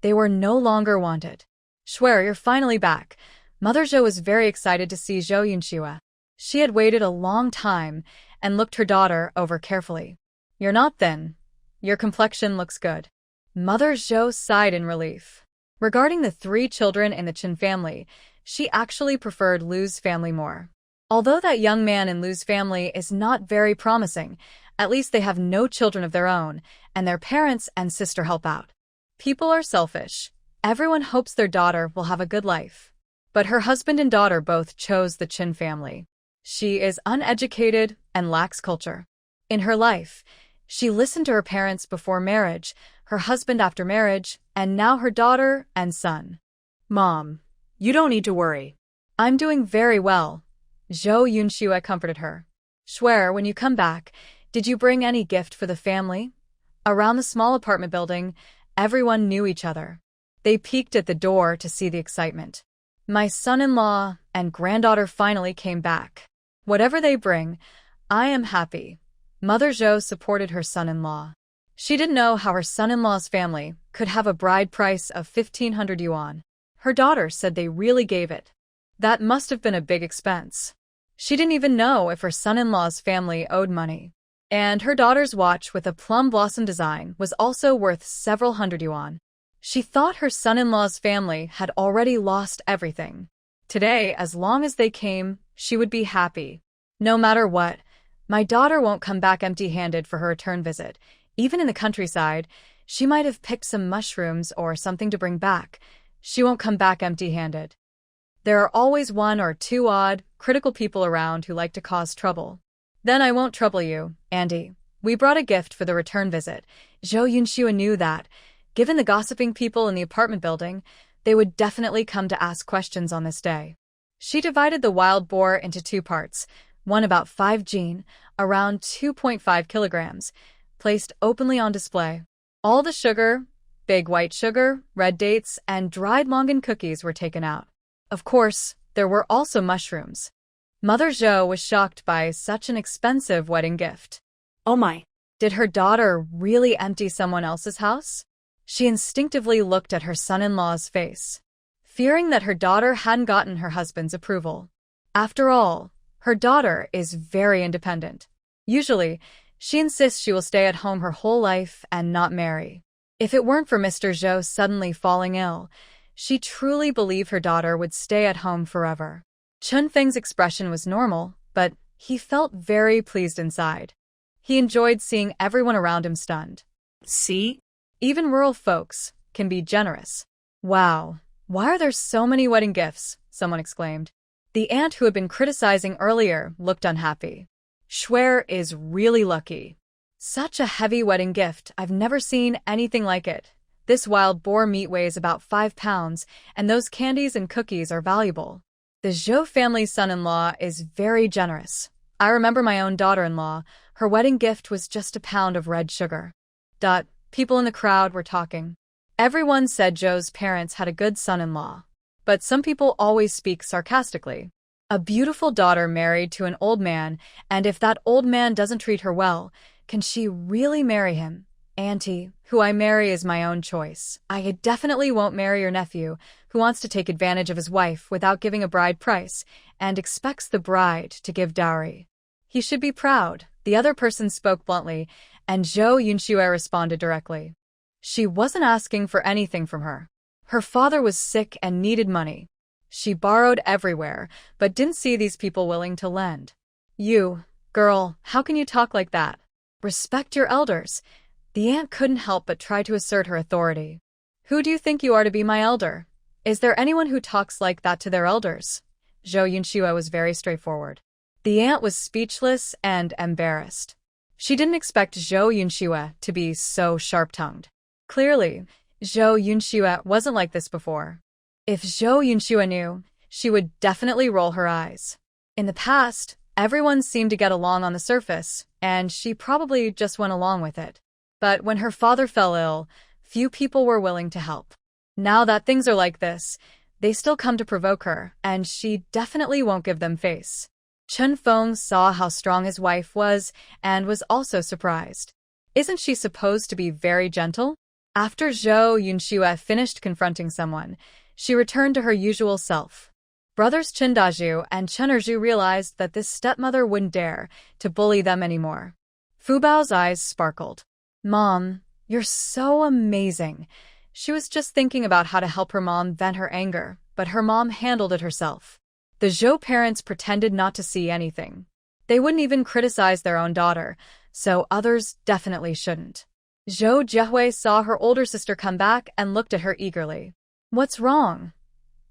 they were no longer wanted. Schwer, you're finally back. Mother Zhou was very excited to see Zhou Yunxua. She had waited a long time and looked her daughter over carefully. You're not thin. Your complexion looks good. Mother Zhou sighed in relief. Regarding the 3 children in the Chen family, she actually preferred Lu's family more. Although that young man in Lu's family is not very promising, at least they have no children of their own, and their parents and sister help out. People are selfish. Everyone hopes their daughter will have a good life. But her husband and daughter both chose the Chin family. She is uneducated and lacks culture. In her life, she listened to her parents before marriage, her husband after marriage, and now her daughter and son. Mom, you don't need to worry. I'm doing very well. Zhou Yunxue comforted her. Swear, when you come back, did you bring any gift for the family? Around the small apartment building, everyone knew each other. They peeked at the door to see the excitement. My son-in-law and granddaughter finally came back. Whatever they bring, I am happy. Mother Zhou supported her son-in-law. She didn't know how her son-in-law's family could have a bride price of 1,500 yuan. Her daughter said they really gave it. That must have been a big expense. She didn't even know if her son-in-law's family owed money. And her daughter's watch with a plum blossom design was also worth several hundred yuan. She thought her son-in-law's family had already lost everything. Today, as long as they came, she would be happy. No matter what, my daughter won't come back empty-handed for her return visit. Even in the countryside, she might have picked some mushrooms or something to bring back. She won't come back empty-handed. There are always one or two odd, critical people around who like to cause trouble. Then I won't trouble you, Andy. We brought a gift for the return visit. Zhou Yunxue knew that, given the gossiping people in the apartment building, they would definitely come to ask questions on this day. She divided the wild boar into two parts, one about 5 jin, around 2.5 kilograms, placed openly on display. All the sugar, big white sugar, red dates, and dried longan cookies were taken out. Of course, there were also mushrooms. Mother Zhou was shocked by such an expensive wedding gift. Oh my. Did her daughter really empty someone else's house? She instinctively looked at her son-in-law's face, fearing that her daughter hadn't gotten her husband's approval. After all, her daughter is very independent. Usually, she insists she will stay at home her whole life and not marry. If it weren't for Mr. Zhou suddenly falling ill, she truly believed her daughter would stay at home forever. Chun Feng's expression was normal, but he felt very pleased inside. He enjoyed seeing everyone around him stunned. See? Even rural folks can be generous. Wow, why are there so many wedding gifts? Someone exclaimed. The aunt who had been criticizing earlier looked unhappy. Schwer is really lucky. Such a heavy wedding gift, I've never seen anything like it. This wild boar meat weighs about 5 pounds, and those candies and cookies are valuable. The Zhou family's son-in-law is very generous. I remember my own daughter-in-law, her wedding gift was just a pound of red sugar. People in the crowd were talking. Everyone said Zhou's parents had a good son-in-law. But some people always speak sarcastically. A beautiful daughter married to an old man, and if that old man doesn't treat her well, can she really marry him? Auntie, who I marry is my own choice. I definitely won't marry your nephew, who wants to take advantage of his wife without giving a bride price, and expects the bride to give dowry. He should be proud, the other person spoke bluntly, and Zhou Yunxue responded directly. She wasn't asking for anything from her. Her father was sick and needed money. She borrowed everywhere, but didn't see these people willing to lend. You, girl, how can you talk like that? Respect your elders. The aunt couldn't help but try to assert her authority. Who do you think you are to be my elder? Is there anyone who talks like that to their elders? Zhou Yunxue was very straightforward. The aunt was speechless and embarrassed. She didn't expect Zhou Yunxue to be so sharp-tongued. Clearly, Zhou Yunxue wasn't like this before. If Zhou Yunxue knew, she would definitely roll her eyes. In the past, everyone seemed to get along on the surface, and she probably just went along with it. But when her father fell ill, few people were willing to help. Now that things are like this, they still come to provoke her, and she definitely won't give them face. Chun Feng saw how strong his wife was and was also surprised. Isn't she supposed to be very gentle? After Zhou Yunxue finished confronting someone, she returned to her usual self. Brothers Chen Dazhu and Chen Erzhu realized that this stepmother wouldn't dare to bully them anymore. Fu Bao's eyes sparkled. Mom, you're so amazing. She was just thinking about how to help her mom vent her anger, but her mom handled it herself. The Zhou parents pretended not to see anything. They wouldn't even criticize their own daughter, so others definitely shouldn't. Zhou Jiehui saw her older sister come back and looked at her eagerly. What's wrong,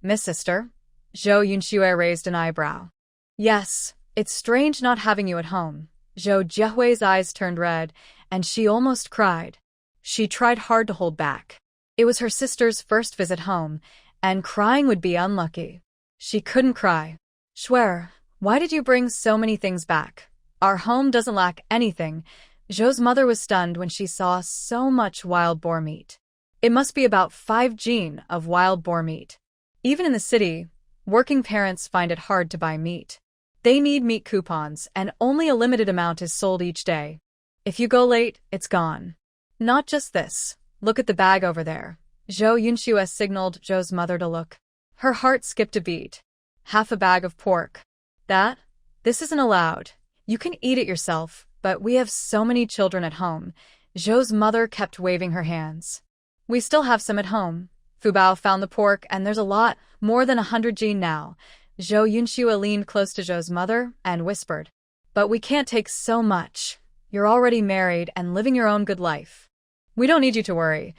Miss Sister? Zhou Yunxue raised an eyebrow. Yes, it's strange not having you at home. Zhou Jiehui's eyes turned red, and she almost cried. She tried hard to hold back. It was her sister's first visit home, and crying would be unlucky. She couldn't cry. Shuer, why did you bring so many things back? Our home doesn't lack anything. Zhou's mother was stunned when she saw so much wild boar meat. It must be about 5 jin of wild boar meat. Even in the city, working parents find it hard to buy meat. They need meat coupons, and only a limited amount is sold each day. If you go late, it's gone. Not just this. Look at the bag over there. Zhou Yunxue signaled Zhou's mother to look. Her heart skipped a beat. Half a bag of pork. This isn't allowed. You can eat it yourself, but we have so many children at home. Zhou's mother kept waving her hands. We still have some at home. Fubao found the pork, and there's a lot, more than 100 jin now. Zhou Yunxue leaned close to Zhou's mother and whispered. But we can't take so much. You're already married and living your own good life. We don't need you to worry.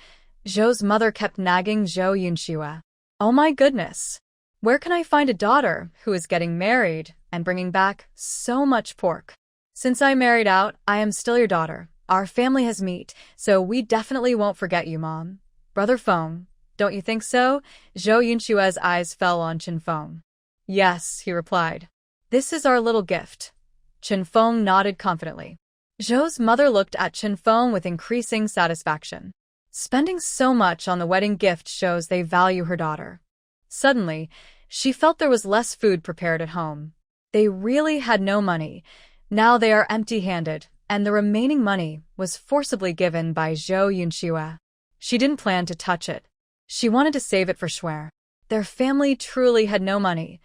Zhou's mother kept nagging Zhou Yunxue. Oh my goodness. Where can I find a daughter who is getting married and bringing back so much pork? Since I married out, I am still your daughter. Our family has meat, so we definitely won't forget you, Mom. Brother Feng, don't you think so? Zhou Yunxue's eyes fell on Chen Feng. Yes, he replied. This is our little gift. Chen Feng nodded confidently. Zhou's mother looked at Chen Feng with increasing satisfaction. Spending so much on the wedding gift shows they value her daughter. Suddenly, she felt there was less food prepared at home. They really had no money. Now they are empty-handed, and the remaining money was forcibly given by Zhou Yunxue. She didn't plan to touch it. She wanted to save it for Shuer. Their family truly had no money.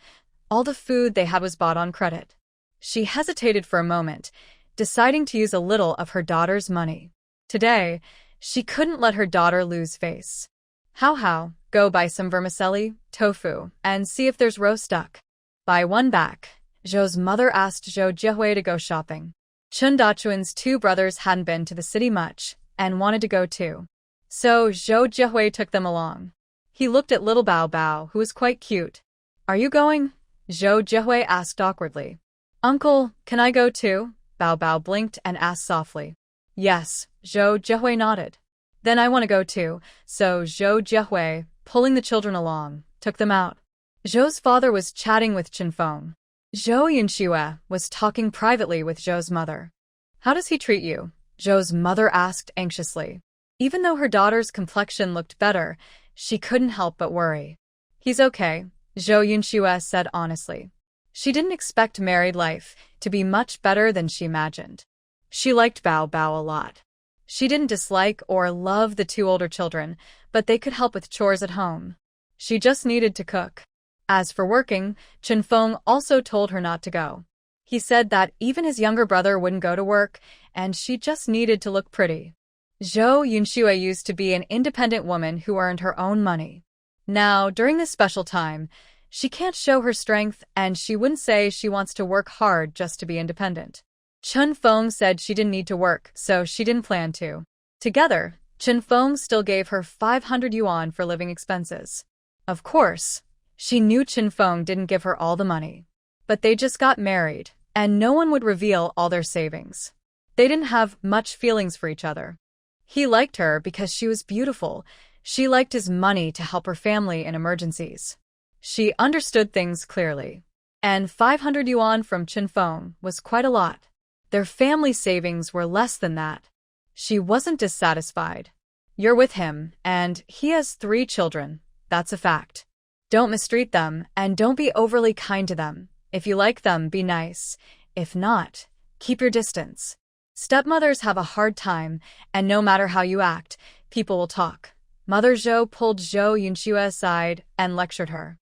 All the food they had was bought on credit. She hesitated for a moment, deciding to use a little of her daughter's money. Today, she couldn't let her daughter lose face. How, go buy some vermicelli, tofu, and see if there's roast duck. Buy one back. Zhou's mother asked Zhou Jiehui to go shopping. Chen Dachuan's 2 brothers hadn't been to the city much, and wanted to go too. So Zhou Jiehui took them along. He looked at little Bao Bao, who was quite cute. Are you going? Zhou Jiehui asked awkwardly. Uncle, can I go too? Bao Bao blinked and asked softly. Yes, Zhou Jiehui nodded. Then I want to go too, so Zhou Jiehui, pulling the children along, took them out. Zhou's father was chatting with Chen Feng. Zhou Yunxue was talking privately with Zhou's mother. How does he treat you? Zhou's mother asked anxiously. Even though her daughter's complexion looked better, she couldn't help but worry. He's okay, Zhou Yunxue said honestly. She didn't expect married life to be much better than she imagined. She liked Bao Bao a lot. She didn't dislike or love the 2 older children, but they could help with chores at home. She just needed to cook. As for working, Chen Feng also told her not to go. He said that even his younger brother wouldn't go to work, and she just needed to look pretty. Zhou Yunxue used to be an independent woman who earned her own money. Now, during this special time, she can't show her strength, and she wouldn't say she wants to work hard just to be independent. Chen Feng said she didn't need to work, so she didn't plan to. Together, Chen Feng still gave her 500 yuan for living expenses. Of course, she knew Chen Feng didn't give her all the money. But they just got married, and no one would reveal all their savings. They didn't have much feelings for each other. He liked her because she was beautiful. She liked his money to help her family in emergencies. She understood things clearly. And 500 yuan from Chen Feng was quite a lot. Their family savings were less than that. She wasn't dissatisfied. You're with him, and he has 3 children. That's a fact. Don't mistreat them, and don't be overly kind to them. If you like them, be nice. If not, keep your distance. Stepmothers have a hard time, and no matter how you act, people will talk. Mother Zhou pulled Zhou Yunxue aside and lectured her.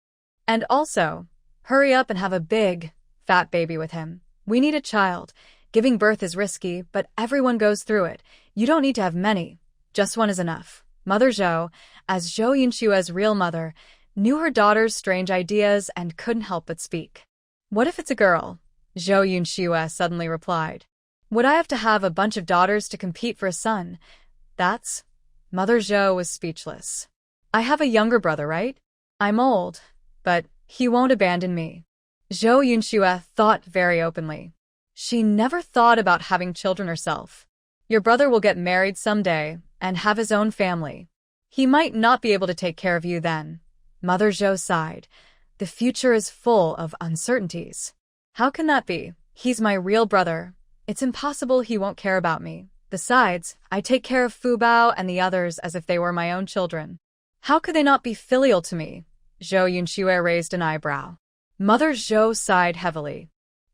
And also, hurry up and have a big, fat baby with him. We need a child. Giving birth is risky, but everyone goes through it. You don't need to have many. Just one is enough. Mother Zhou, as Zhou Yunxue's real mother, knew her daughter's strange ideas and couldn't help but speak. What if it's a girl? Zhou Yunxue suddenly replied. Would I have to have a bunch of daughters to compete for a son? Mother Zhou was speechless. I have a younger brother, right? I'm old, but he won't abandon me. Zhou Yunxue thought very openly. She never thought about having children herself. Your brother will get married someday and have his own family. He might not be able to take care of you then. Mother Zhou sighed. The future is full of uncertainties. How can that be? He's my real brother. It's impossible he won't care about me. Besides, I take care of Fu Bao and the others as if they were my own children. How could they not be filial to me? Zhou Yunxue raised an eyebrow. Mother Zhou sighed heavily.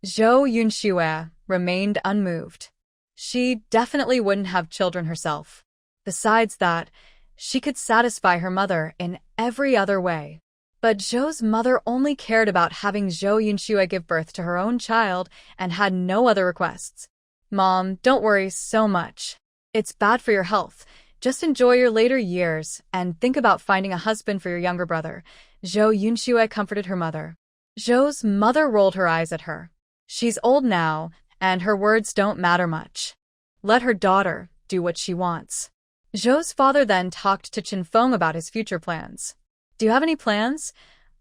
Zhou Yunxue remained unmoved. She definitely wouldn't have children herself. Besides that, she could satisfy her mother in every other way. But Zhou's mother only cared about having Zhou Yunxue give birth to her own child and had no other requests. Mom, don't worry so much. It's bad for your health. Just enjoy your later years and think about finding a husband for your younger brother. Zhou Yunxue comforted her mother. Zhou's mother rolled her eyes at her. She's old now, and her words don't matter much. Let her daughter do what she wants. Zhou's father then talked to Qin Feng about his future plans. Do you have any plans?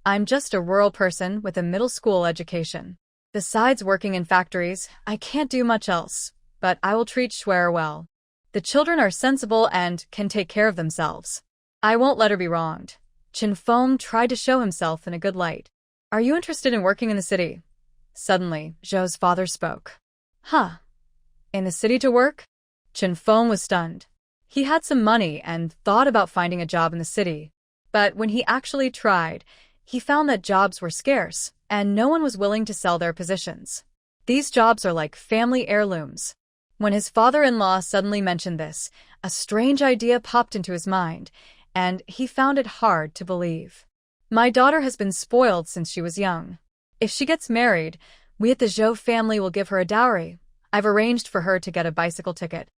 I'm just a rural person with a middle school education. Besides working in factories, I can't do much else, but I will treat Shuer well. The children are sensible and can take care of themselves. I won't let her be wronged. Qin Feng tried to show himself in a good light. Are you interested in working in the city? Suddenly, Zhou's father spoke. Huh? In the city to work? Qin Feng was stunned. He had some money and thought about finding a job in the city. But when he actually tried, he found that jobs were scarce, and no one was willing to sell their positions. These jobs are like family heirlooms. When his father-in-law suddenly mentioned this, a strange idea popped into his mind, and he found it hard to believe. My daughter has been spoiled since she was young. If she gets married, we at the Zhou family will give her a dowry. I've arranged for her to get a bicycle ticket.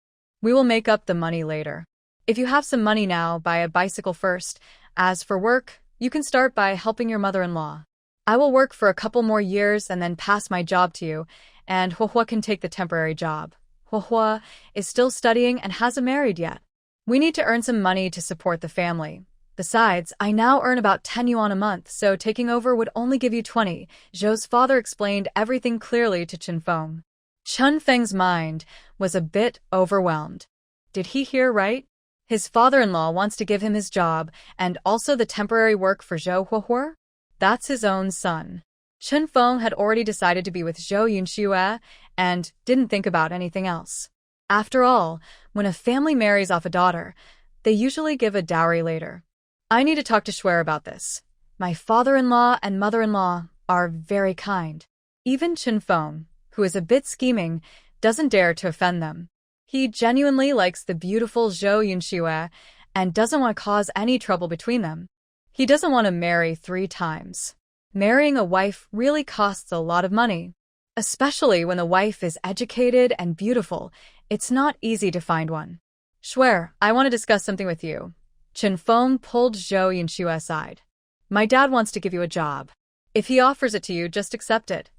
We will make up the money later. If you have some money now, buy a bicycle first. As for work, you can start by helping your mother-in-law. I will work for a couple more years and then pass my job to you, and Huohua can take the temporary job. Huohua is still studying and hasn't married yet. We need to earn some money to support the family. Besides, I now earn about 10 yuan a month, so taking over would only give you 20. Zhou's father explained everything clearly to Qin Feng. Chen Feng's mind was a bit overwhelmed. Did he hear right? His father-in-law wants to give him his job and also the temporary work for Zhou Huohua? That's his own son. Qin Feng had already decided to be with Zhou Yunxue and didn't think about anything else. After all, when a family marries off a daughter, they usually give a dowry later. I need to talk to Shuer about this. My father-in-law and mother-in-law are very kind. Even Qin Feng, who is a bit scheming, doesn't dare to offend them. He genuinely likes the beautiful Zhou Yunxue and doesn't want to cause any trouble between them. He doesn't want to marry 3 times. Marrying a wife really costs a lot of money. Especially when the wife is educated and beautiful, it's not easy to find one. Shuer, I want to discuss something with you. Qin Feng pulled Zhou Yunxue aside. My dad wants to give you a job. If he offers it to you, just accept it.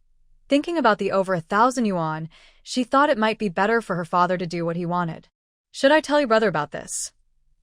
Thinking about the over 1,000 yuan, she thought it might be better for her father to do what he wanted. Should I tell your brother about this?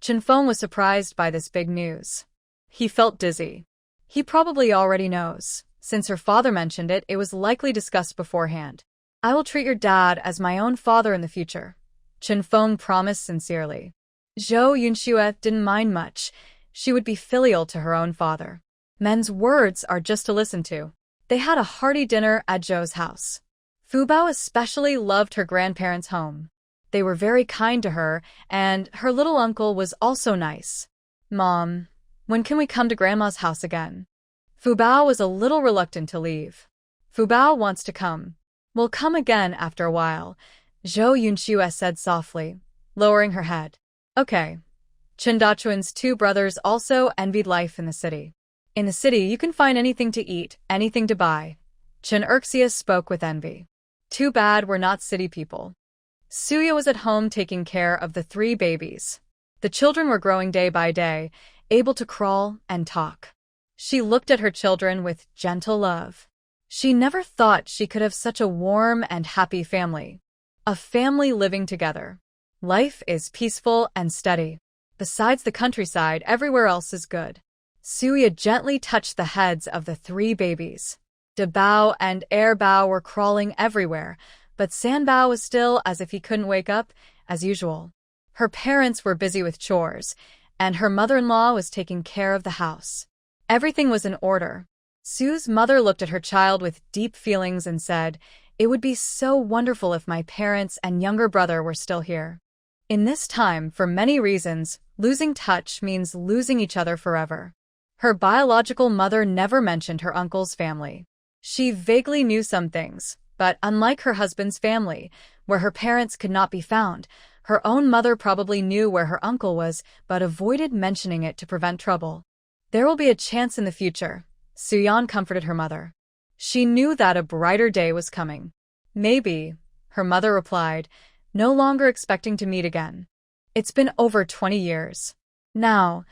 Qin Feng was surprised by this big news. He felt dizzy. He probably already knows. Since her father mentioned it, it was likely discussed beforehand. I will treat your dad as my own father in the future. Qin Feng promised sincerely. Zhou Yunxue didn't mind much. She would be filial to her own father. Men's words are just to listen to. They had a hearty dinner at Zhou's house. Fu Bao especially loved her grandparents' home. They were very kind to her, and her little uncle was also nice. Mom, when can we come to Grandma's house again? Fu Bao was a little reluctant to leave. Fu Bao wants to come. We'll come again after a while, Zhou Yunxue said softly, lowering her head. Okay. Chen Dachuan's 2 brothers also envied life in the city. In the city, you can find anything to eat, anything to buy. Chen Erxius spoke with envy. Too bad we're not city people. Suya was at home taking care of the 3 babies. The children were growing day by day, able to crawl and talk. She looked at her children with gentle love. She never thought she could have such a warm and happy family. A family living together. Life is peaceful and steady. Besides the countryside, everywhere else is good. Suya gently touched the heads of the 3 babies. Dabao and Airbao were crawling everywhere, but Sanbao was still as if he couldn't wake up, as usual. Her parents were busy with chores, and her mother-in-law was taking care of the house. Everything was in order. Sue's mother looked at her child with deep feelings and said, "It would be so wonderful if my parents and younger brother were still here." In this time, for many reasons, losing touch means losing each other forever. Her biological mother never mentioned her uncle's family. She vaguely knew some things, but unlike her husband's family, where her parents could not be found, her own mother probably knew where her uncle was, but avoided mentioning it to prevent trouble. "There will be a chance in the future," Suyan comforted her mother. She knew that a brighter day was coming. "Maybe," her mother replied, no longer expecting to meet again. It's been over 20 years. Now,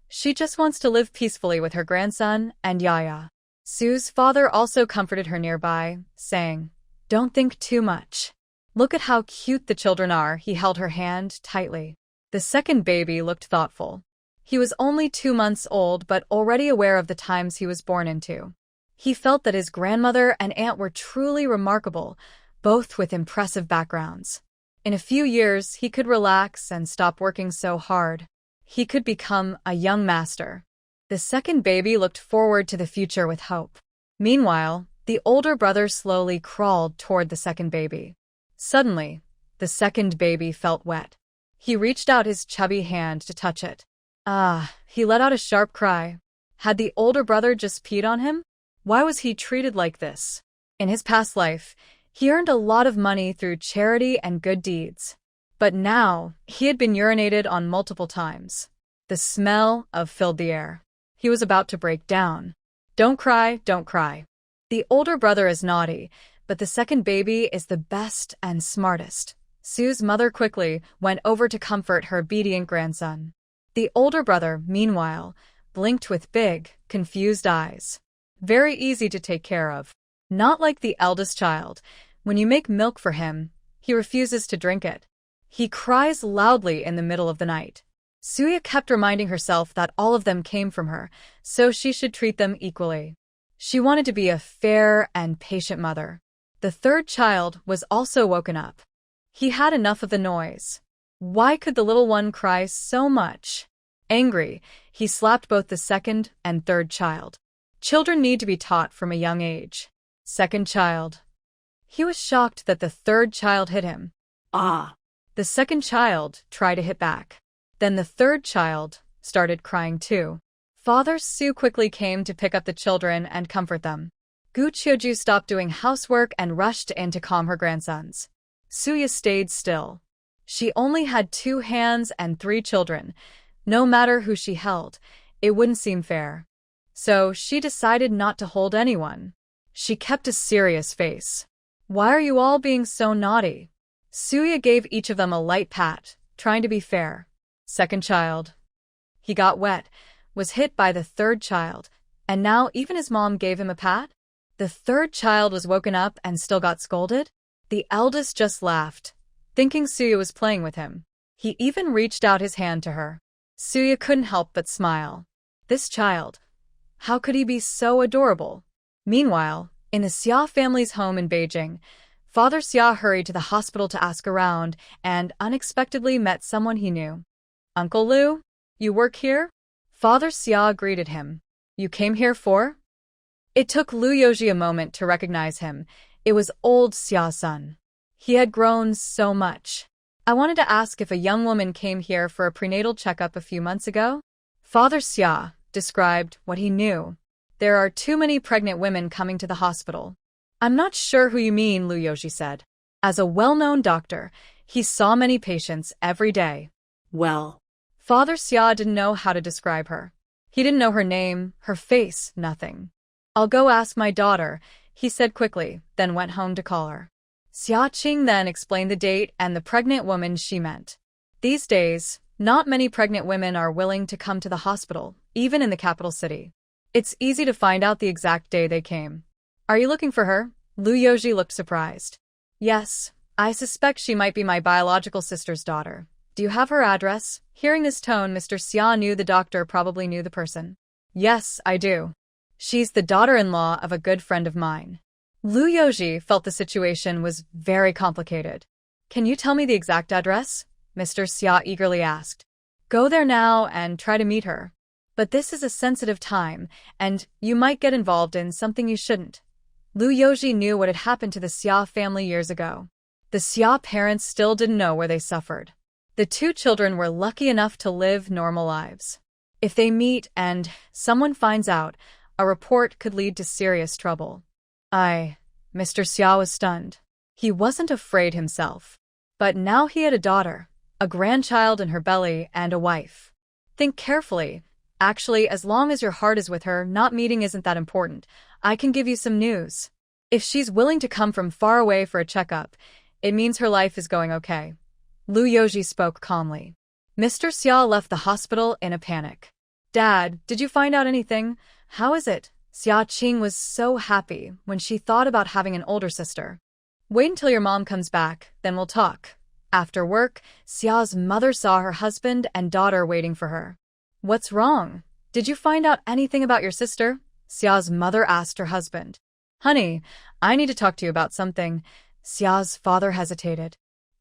she just wants to live peacefully with her grandson and Yaya. Sue's father also comforted her nearby, saying, "Don't think too much. Look at how cute the children are." He held her hand tightly. The second baby looked thoughtful. He was only 2 months old but already aware of the times he was born into. He felt that his grandmother and aunt were truly remarkable, both with impressive backgrounds. In a few years, he could relax and stop working so hard. He could become a young master. The second baby looked forward to the future with hope. Meanwhile, the older brother slowly crawled toward the second baby. Suddenly, the second baby felt wet. He reached out his chubby hand to touch it. He let out a sharp cry. Had the older brother just peed on him? Why was he treated like this? In his past life, he earned a lot of money through charity and good deeds. But now, he had been urinated on multiple times. The smell filled the air. He was about to break down. "Don't cry, don't cry. The older brother is naughty, but the second baby is the best and smartest." Sue's mother quickly went over to comfort her obedient grandson. The older brother, meanwhile, blinked with big, confused eyes. Very easy to take care of. Not like the eldest child. When you make milk for him, he refuses to drink it. He cries loudly in the middle of the night. Suya kept reminding herself that all of them came from her, so she should treat them equally. She wanted to be a fair and patient mother. The third child was also woken up. He had enough of the noise. Why could the little one cry so much? Angry, he slapped both the second and third child. Children need to be taught from a young age. Second child. He was shocked that the third child hit him. The second child tried to hit back. Then the third child started crying too. Father Su quickly came to pick up the children and comfort them. Gu Qiuju stopped doing housework and rushed in to calm her grandsons. Suya stayed still. She only had 2 hands and 3 children. No matter who she held, it wouldn't seem fair. So she decided not to hold anyone. She kept a serious face. "Why are you all being so naughty?" Suya gave each of them a light pat, trying to be fair. Second child. He got wet, was hit by the third child, and now even his mom gave him a pat? The third child was woken up and still got scolded? The eldest just laughed, thinking Suya was playing with him. He even reached out his hand to her. Suya couldn't help but smile. This child. How could he be so adorable? Meanwhile, in the Xia family's home in Beijing, Father Xia hurried to the hospital to ask around and unexpectedly met someone he knew. "Uncle Lu, you work here?" Father Xia greeted him. "You came here for?" It took Lu Yoji a moment to recognize him. It was old Xia's son. He had grown so much. "I wanted to ask if a young woman came here for a prenatal checkup a few months ago." Father Xia described what he knew. "There are too many pregnant women coming to the hospital." "I'm not sure who you mean," Lu Yoji said. As a well-known doctor, he saw many patients every day. "Well." Father Xia didn't know how to describe her. He didn't know her name, her face, nothing. "I'll go ask my daughter," he said quickly, then went home to call her. Xia Qing then explained the date and the pregnant woman she meant. These days, not many pregnant women are willing to come to the hospital, even in the capital city. It's easy to find out the exact day they came. "Are you looking for her?" Lu Yoji looked surprised. "Yes, I suspect she might be my biological sister's daughter. Do you have her address? Hearing this tone, Mr. Xia knew the doctor probably knew the person. Yes, I do. She's the daughter-in-law of a good friend of mine. Lu Yoji felt the situation was very complicated. Can you tell me the exact address? Mr. Xia eagerly asked. Go there now and try to meet her. But this is a sensitive time, and you might get involved in something you shouldn't. Lu Yoji knew what had happened to the Xia family years ago. The Xia parents still didn't know where they suffered. The two children were lucky enough to live normal lives. If they meet and someone finds out, a report could lead to serious trouble. Mr. Xia was stunned. He wasn't afraid himself. But now he had a daughter, a grandchild in her belly, and a wife. Think carefully. Actually, as long as your heart is with her, not meeting isn't that important. I can give you some news. If she's willing to come from far away for a checkup, it means her life is going okay. Lu Yoji spoke calmly. Mr. Xia left the hospital in a panic. Dad, did you find out anything? How is it? Xia Qing was so happy when she thought about having an older sister. Wait until your mom comes back, then we'll talk. After work, Xia's mother saw her husband and daughter waiting for her. What's wrong? Did you find out anything about your sister? Xia's mother asked her husband. Honey, I need to talk to you about something. Xia's father hesitated.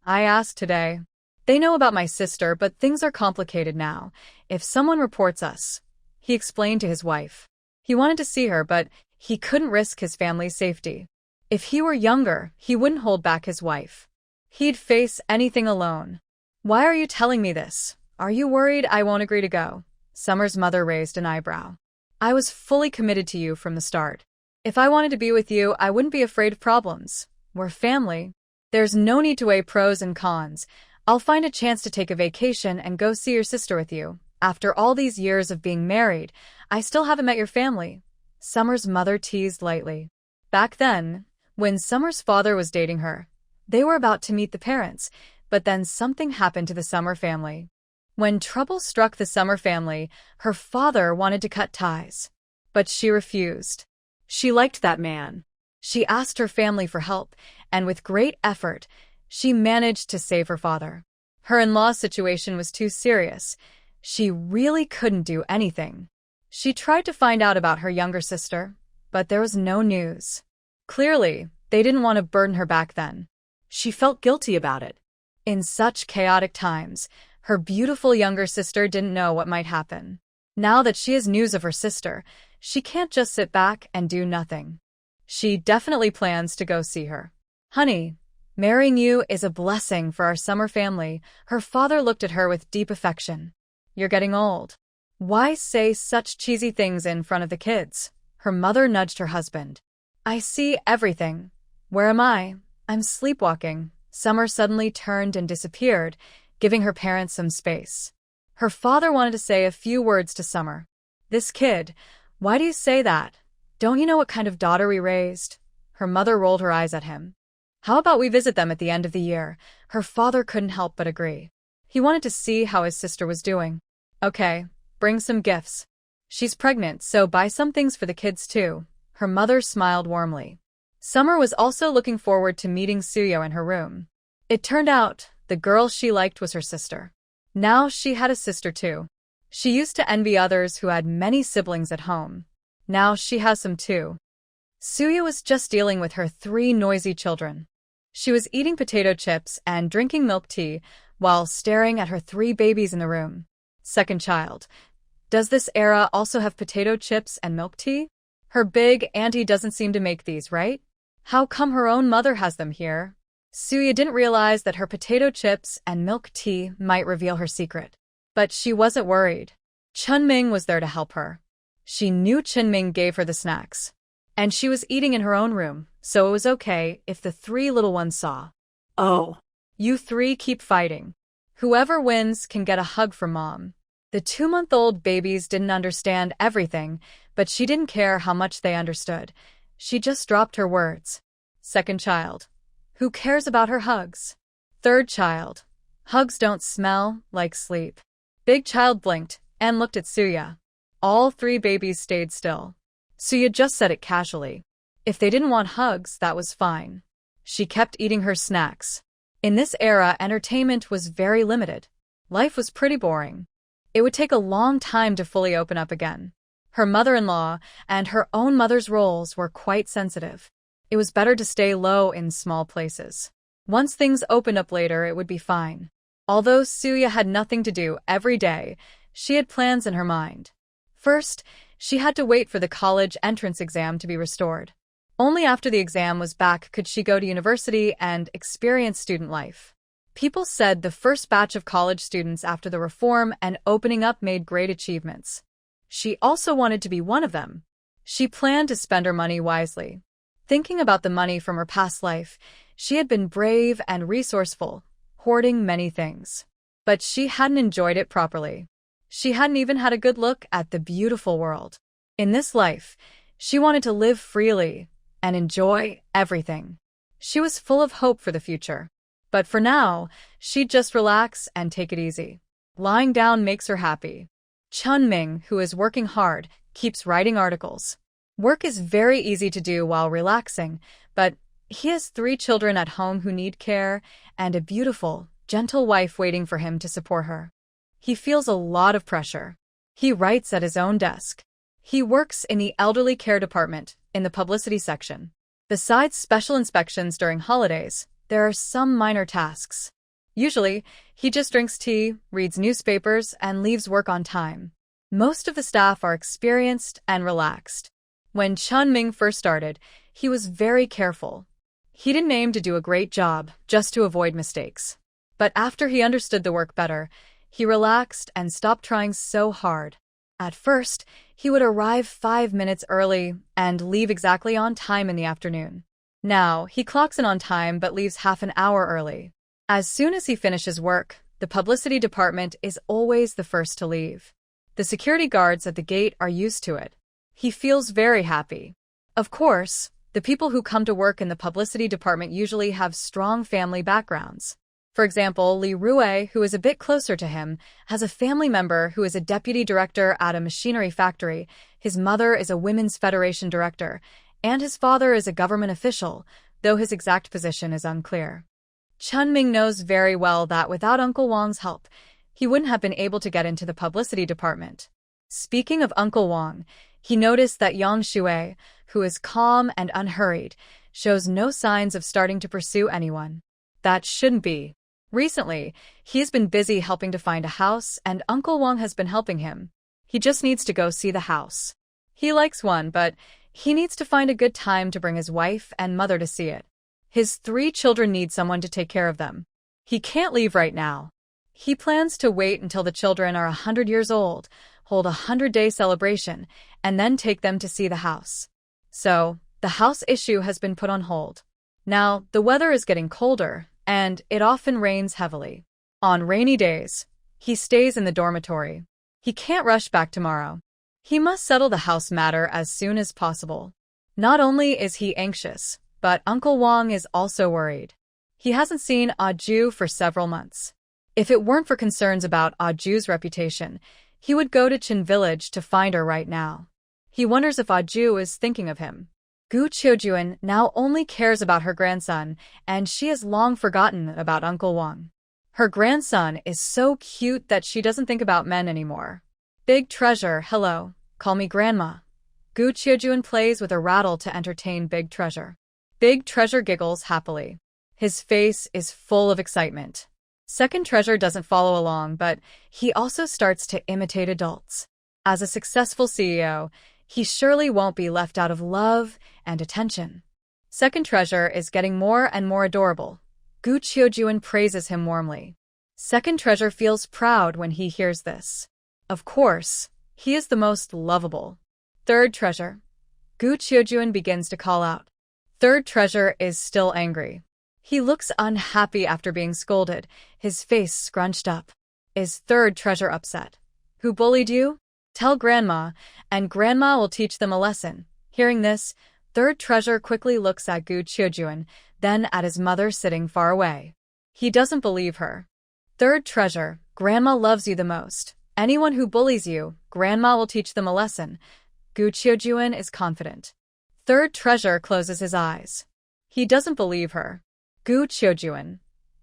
I asked today. They know about my sister, but things are complicated now. If someone reports us, he explained to his wife. He wanted to see her, but he couldn't risk his family's safety. If he were younger, he wouldn't hold back his wife. He'd face anything alone. Why are you telling me this? Are you worried I won't agree to go? Summer's mother raised an eyebrow. I was fully committed to you from the start. If I wanted to be with you, I wouldn't be afraid of problems. We're family. There's no need to weigh pros and cons. I'll find a chance to take a vacation and go see your sister with you. After all these years of being married, I still haven't met your family. Summer's mother teased lightly. Back then, when Summer's father was dating her, they were about to meet the parents, but then something happened to the Summer family. When trouble struck the Summer family, her father wanted to cut ties. But she refused. She liked that man. She asked her family for help, and with great effort, she managed to save her father. Her in-law situation was too serious. She really couldn't do anything. She tried to find out about her younger sister, but there was no news. Clearly, they didn't want to burden her back then. She felt guilty about it. In such chaotic times, her beautiful younger sister didn't know what might happen. Now that she has news of her sister, she can't just sit back and do nothing. She definitely plans to go see her. Honey, marrying you is a blessing for our Summer family. Her father looked at her with deep affection. You're getting old. Why say such cheesy things in front of the kids? Her mother nudged her husband. I see everything. Where am I? I'm sleepwalking. Summer suddenly turned and disappeared, giving her parents some space. Her father wanted to say a few words to Summer. This kid, why do you say that? Don't you know what kind of daughter we raised? Her mother rolled her eyes at him. How about we visit them at the end of the year? Her father couldn't help but agree. He wanted to see how his sister was doing. Okay, bring some gifts. She's pregnant, so buy some things for the kids too. Her mother smiled warmly. Summer was also looking forward to meeting Suyo in her room. It turned out the girl she liked was her sister. Now she had a sister too. She used to envy others who had many siblings at home. Now she has some too. Suyo was just dealing with her 3 noisy children. She was eating potato chips and drinking milk tea while staring at her 3 babies in the room. Second child. Does this era also have potato chips and milk tea? Her big auntie doesn't seem to make these, right? How come her own mother has them here? Suya didn't realize that her potato chips and milk tea might reveal her secret. But she wasn't worried. Chunming was there to help her. She knew Chunming gave her the snacks. And she was eating in her own room, so it was okay if the 3 little ones saw. Oh, you 3 keep fighting. Whoever wins can get a hug from Mom. The 2-month-old babies didn't understand everything, but she didn't care how much they understood. She just dropped her words. Second child. Who cares about her hugs? Third child. Hugs don't smell like sleep. Big child blinked and looked at Suya. All 3 babies stayed still. Suya just said it casually. If they didn't want hugs, that was fine. She kept eating her snacks. In this era, entertainment was very limited. Life was pretty boring. It would take a long time to fully open up again. Her mother-in-law and her own mother's roles were quite sensitive. It was better to stay low in small places. Once things opened up later, it would be fine. Although Suya had nothing to do every day, she had plans in her mind. First, she had to wait for the college entrance exam to be restored. Only after the exam was back could she go to university and experience student life. People said the first batch of college students after the reform and opening up made great achievements. She also wanted to be one of them. She planned to spend her money wisely. Thinking about the money from her past life, she had been brave and resourceful, hoarding many things. But she hadn't enjoyed it properly. She hadn't even had a good look at the beautiful world. In this life, she wanted to live freely and enjoy everything. She was full of hope for the future. But for now, she'd just relax and take it easy. Lying down makes her happy. Chun Ming, who is working hard, keeps writing articles. Work is very easy to do while relaxing, but he has 3 children at home who need care and a beautiful, gentle wife waiting for him to support her. He feels a lot of pressure. He writes at his own desk. He works in the elderly care department, in the publicity section. Besides special inspections during holidays, there are some minor tasks. Usually, he just drinks tea, reads newspapers, and leaves work on time. Most of the staff are experienced and relaxed. When Chun Ming first started, he was very careful. He didn't aim to do a great job, just to avoid mistakes. But after he understood the work better, he relaxed and stopped trying so hard. At first, he would arrive 5 minutes early and leave exactly on time in the afternoon. Now, he clocks in on time but leaves half an hour early. As soon as he finishes work, the publicity department is always the first to leave. The security guards at the gate are used to it. He feels very happy. Of course, the people who come to work in the publicity department usually have strong family backgrounds. For example, Li Rue, who is a bit closer to him, has a family member who is a deputy director at a machinery factory, his mother is a women's federation director, and his father is a government official, though his exact position is unclear. Chun Ming knows very well that without Uncle Wang's help, he wouldn't have been able to get into the publicity department. Speaking of Uncle Wang, he noticed that Yang Shui, who is calm and unhurried, shows no signs of starting to pursue anyone. That shouldn't be. Recently, he's been busy helping to find a house, and Uncle Wang has been helping him. He just needs to go see the house. He likes one, but he needs to find a good time to bring his wife and mother to see it. His 3 children need someone to take care of them. He can't leave right now. He plans to wait until the children are 100 years old, hold a 100-day celebration, and then take them to see the house. So, the house issue has been put on hold. Now, the weather is getting colder, and it often rains heavily. On rainy days, he stays in the dormitory. He can't rush back tomorrow. He must settle the house matter as soon as possible. Not only is he anxious, but Uncle Wang is also worried. He hasn't seen Ju for several months. If it weren't for concerns about Ju's reputation, he would go to Chin Village to find her right now. He wonders if Ju is thinking of him. Gu Qiujuan now only cares about her grandson, and she has long forgotten about Uncle Wang. Her grandson is so cute that she doesn't think about men anymore. Big Treasure, hello, call me Grandma. Gu Qiujuan plays with a rattle to entertain Big Treasure. Big Treasure giggles happily. His face is full of excitement. Second Treasure doesn't follow along, but he also starts to imitate adults. As a successful CEO, he surely won't be left out of love and attention. Second Treasure is getting more and more adorable. Gu Qiujuan praises him warmly. Second Treasure feels proud when he hears this. Of course, he is the most lovable. Third Treasure. Gu Qiujuan begins to call out. Third Treasure is still angry. He looks unhappy after being scolded, his face scrunched up. Is Third Treasure upset? Who bullied you? Tell Grandma, and Grandma will teach them a lesson. Hearing this, Third Treasure quickly looks at Gu Qiujuan, then at his mother sitting far away. He doesn't believe her. Third Treasure, Grandma loves you the most. Anyone who bullies you, Grandma will teach them a lesson. Gu Qiujuan is confident. Third Treasure closes his eyes. He doesn't believe her. Gu Qiujuan.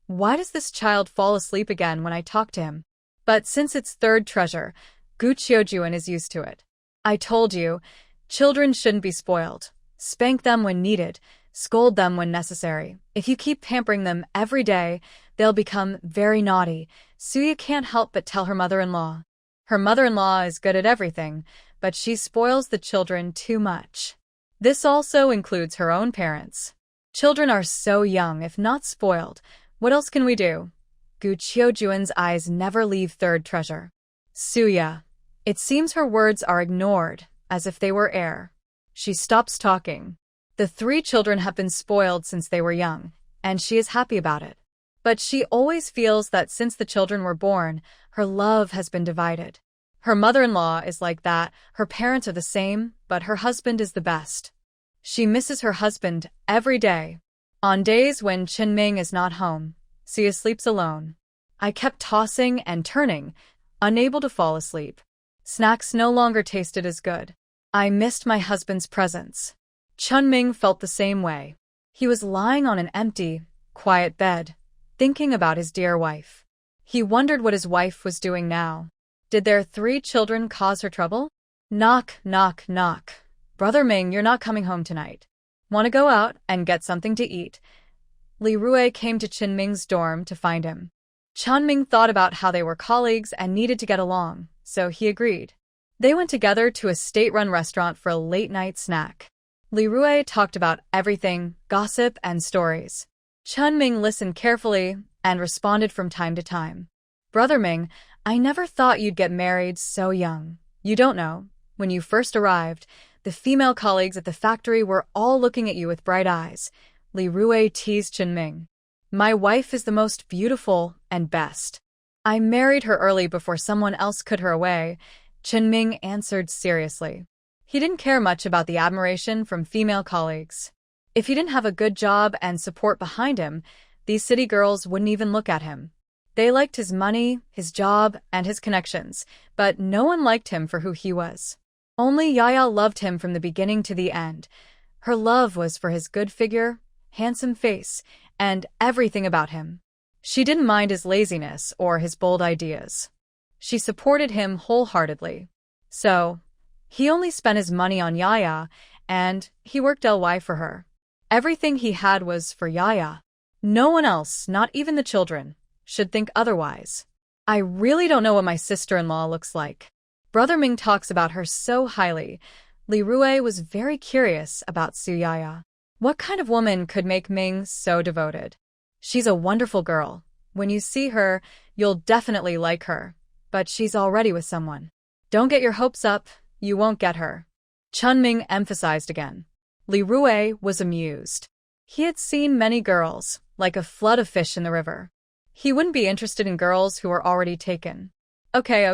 Why does this child fall asleep again when I talk to him? But since it's third treasure, Gu Qiujuan is used to it. I told you, children shouldn't be spoiled. Spank them when needed, scold them when necessary. If you keep pampering them every day, they'll become very naughty. Suya can't help but tell her mother-in-law. Her mother-in-law is good at everything, but she spoils the children too much. This also includes her own parents. Children are so young, if not spoiled. What else can we do? Gu Qiujuan's eyes never leave third treasure. Suya. It seems her words are ignored, as if they were air. She stops talking. The three children have been spoiled since they were young, and she is happy about it. But she always feels that since the children were born, her love has been divided. Her mother-in-law is like that, her parents are the same, but her husband is the best. She misses her husband every day. On days when Qinming is not home, Sia sleeps alone. I kept tossing and turning, unable to fall asleep. Snacks no longer tasted as good. I missed my husband's presence. Chunming felt the same way. He was lying on an empty, quiet bed, thinking about his dear wife. He wondered what his wife was doing now. Did their three children cause her trouble? Knock, knock, knock. Brother Ming, you're not coming home tonight. Want to go out and get something to eat? Li Rui came to Qinming's dorm to find him. Chunming thought about how they were colleagues and needed to get along, so he agreed. They went together to a state-run restaurant for a late-night snack. Li Rui talked about everything, gossip and stories. Chunming listened carefully and responded from time to time. Brother Ming, I never thought you'd get married so young. You don't know. When you first arrived, the female colleagues at the factory were all looking at you with bright eyes. Li Rui teased Chunming. My wife is the most beautiful and best. I married her early before someone else could her away, Chunming answered seriously. He didn't care much about the admiration from female colleagues. If he didn't have a good job and support behind him, these city girls wouldn't even look at him. They liked his money, his job, and his connections, but no one liked him for who he was. Only Yaya loved him from the beginning to the end. Her love was for his good figure, handsome face, and everything about him. She didn't mind his laziness or his bold ideas. She supported him wholeheartedly. So, he only spent his money on Yaya, and he worked LY for her. Everything he had was for Yaya. No one else, not even the children, should think otherwise. I really don't know what my sister-in-law looks like. Brother Ming talks about her so highly. Li Rui was very curious about Suyaya. What kind of woman could make Ming so devoted? She's a wonderful girl. When you see her, you'll definitely like her. But she's already with someone. Don't get your hopes up, you won't get her. Chunming emphasized again. Li Rui was amused. He had seen many girls, like a flood of fish in the river. He wouldn't be interested in girls who were already taken. Okay,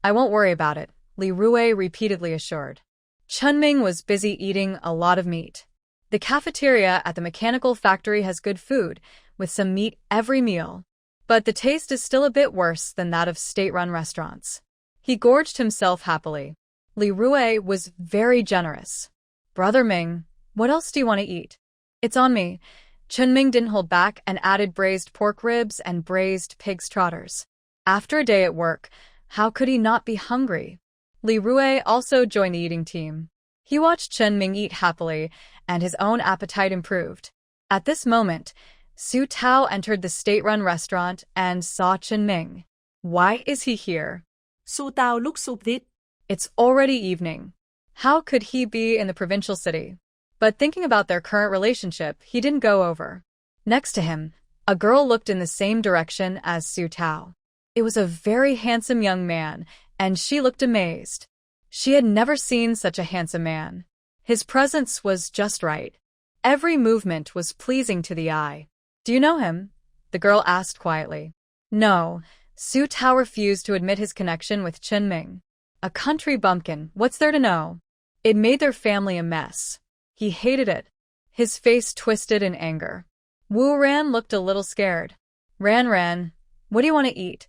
I won't worry about it, Li Rui repeatedly assured. Chunming was busy eating a lot of meat. The cafeteria at the mechanical factory has good food, with some meat every meal. But the taste is still a bit worse than that of state-run restaurants. He gorged himself happily. Li Rui was very generous. Brother Ming, what else do you want to eat? It's on me. Chunming didn't hold back and added braised pork ribs and braised pig's trotters. After a day at work, how could he not be hungry? Li Rui also joined the eating team. He watched Chunming eat happily, and his own appetite improved. At this moment, Su Tao entered the state-run restaurant and saw Chunming. Why is he here? Su Tao looked stupid. It's already evening. How could he be in the provincial city? But thinking about their current relationship, he didn't go over. Next to him, a girl looked in the same direction as Su Tao. It was a very handsome young man, and she looked amazed. She had never seen such a handsome man. His presence was just right. Every movement was pleasing to the eye. Do you know him? The girl asked quietly. No, Su Tao refused to admit his connection with Chunming. A country bumpkin, what's there to know? It made their family a mess. He hated it. His face twisted in anger. Wu Ran looked a little scared. Ran, what do you want to eat?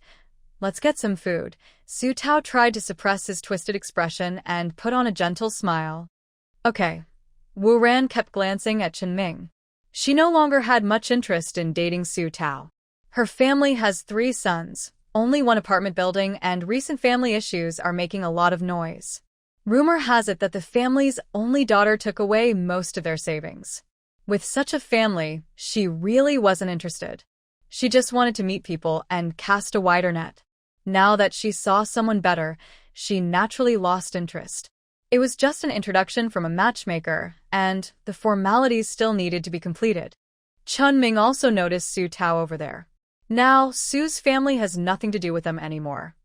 Let's get some food. Su Tao tried to suppress his twisted expression and put on a gentle smile. Okay. Wu Ran kept glancing at Chunming. She no longer had much interest in dating Su Tao. Her family has 3 sons. only one apartment building, and recent family issues are making a lot of noise. Rumor has it that the family's only daughter took away most of their savings. With such a family, she really wasn't interested. She just wanted to meet people and cast a wider net. Now that she saw someone better, she naturally lost interest. It was just an introduction from a matchmaker, and the formalities still needed to be completed. Chun Ming also noticed Su Tao over there. Now, Su's family has nothing to do with them anymore.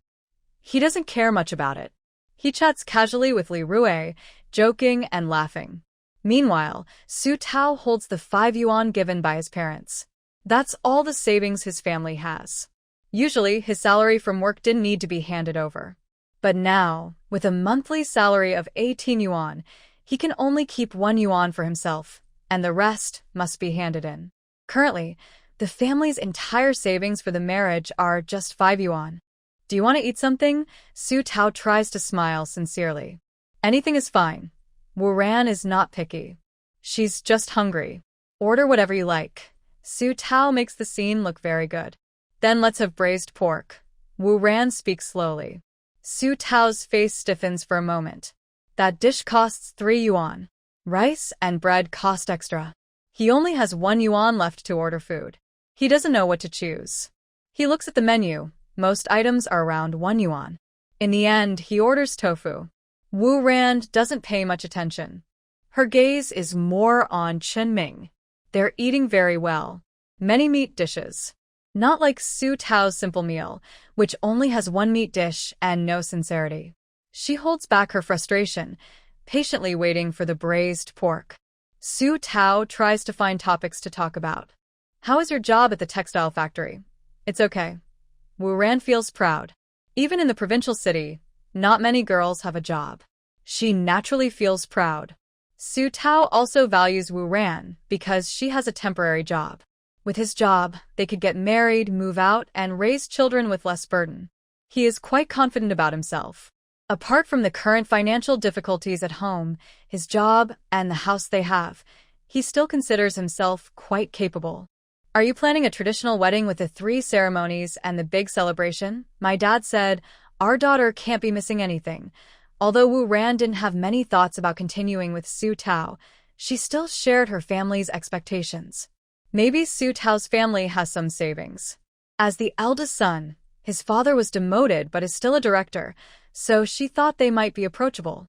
He doesn't care much about it. He chats casually with Li Rue, joking and laughing. Meanwhile, Su Tao holds the 5 yuan given by his parents. That's all the savings his family has. Usually, his salary from work didn't need to be handed over. But now, with a monthly salary of 18 yuan, he can only keep 1 yuan for himself, and the rest must be handed in. Currently, the family's entire savings for the marriage are just 5 yuan. Do you want to eat something? Su Tao tries to smile sincerely. Anything is fine. Wu Ran is not picky. She's just hungry. Order whatever you like. Su Tao makes the scene look very good. Then let's have braised pork. Wu Ran speaks slowly. Su Tao's face stiffens for a moment. That dish costs 3 yuan. Rice and bread cost extra. He only has 1 yuan left to order food. He doesn't know what to choose. He looks at the menu. Most items are around 1 yuan. In the end, he orders tofu. Wu Rand doesn't pay much attention. Her gaze is more on Chun Ming. They're eating very well. Many meat dishes. Not like Su Tao's simple meal, which only has 1 meat dish and no sincerity. She holds back her frustration, patiently waiting for the braised pork. Su Tao tries to find topics to talk about. How is your job at the textile factory? It's okay. Wu Ran feels proud. Even in the provincial city, not many girls have a job. She naturally feels proud. Su Tao also values Wu Ran because she has a temporary job. With his job, they could get married, move out, and raise children with less burden. He is quite confident about himself. Apart from the current financial difficulties at home, his job, and the house they have, he still considers himself quite capable. Are you planning a traditional wedding with the 3 ceremonies and the big celebration? My dad said, our daughter can't be missing anything. Although Wu Ran didn't have many thoughts about continuing with Su Tao, she still shared her family's expectations. Maybe Su Tao's family has some savings. As the eldest son, his father was demoted but is still a director, so she thought they might be approachable.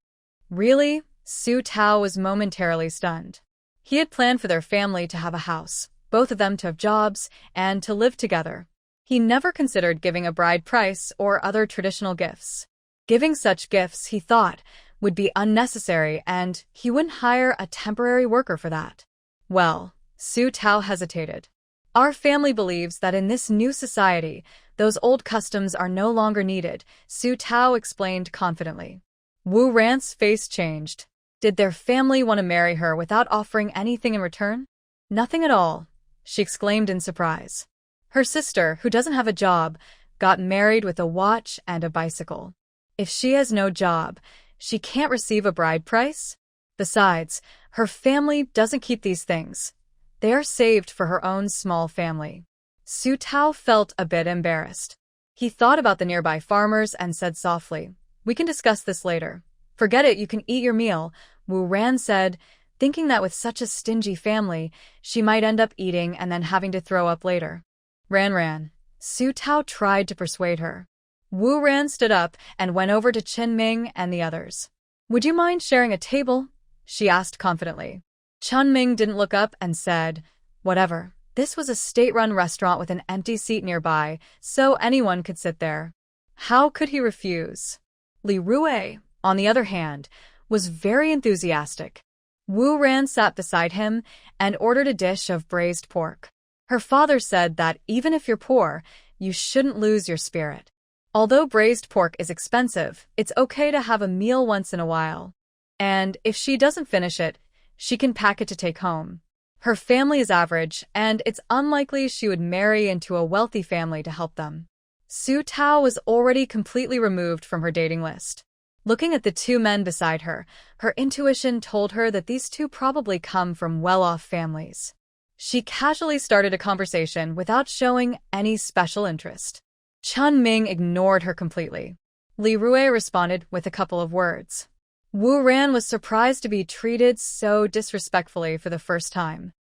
Really? Su Tao was momentarily stunned. He had planned for their family to have a house, both of them to have jobs, and to live together. He never considered giving a bride price or other traditional gifts. Giving such gifts, he thought, would be unnecessary, and he wouldn't hire a temporary worker for that. Well, Su Tao hesitated. Our family believes that in this new society, those old customs are no longer needed, Su Tao explained confidently. Wu Ran's face changed. Did their family want to marry her without offering anything in return? Nothing at all, she exclaimed in surprise. Her sister, who doesn't have a job, got married with a watch and a bicycle. If she has no job, she can't receive a bride price? Besides, her family doesn't keep these things. They are saved for her own small family. Su Tao felt a bit embarrassed. He thought about the nearby farmers and said softly, we can discuss this later. Forget it, you can eat your meal, Wu Ran said, thinking that with such a stingy family, she might end up eating and then having to throw up later. Ran. Su Tao tried to persuade her. Wu Ran stood up and went over to Chun Ming and the others. Would you mind sharing a table? She asked confidently. Chun Ming didn't look up and said, whatever. This was a state-run restaurant with an empty seat nearby, so anyone could sit there. How could he refuse? Li Rue, on the other hand, was very enthusiastic. Wu Ran sat beside him and ordered a dish of braised pork. Her father said that even if you're poor, you shouldn't lose your spirit. Although braised pork is expensive, it's okay to have a meal once in a while. And if she doesn't finish it, she can pack it to take home. Her family is average, and it's unlikely she would marry into a wealthy family to help them. Su Tao was already completely removed from her dating list. Looking at the 2 men beside her, her intuition told her that these 2 probably come from well-off families. She casually started a conversation without showing any special interest. Chun Ming ignored her completely. Li Rui responded with a couple of words. Wu Ran was surprised to be treated so disrespectfully for the first time.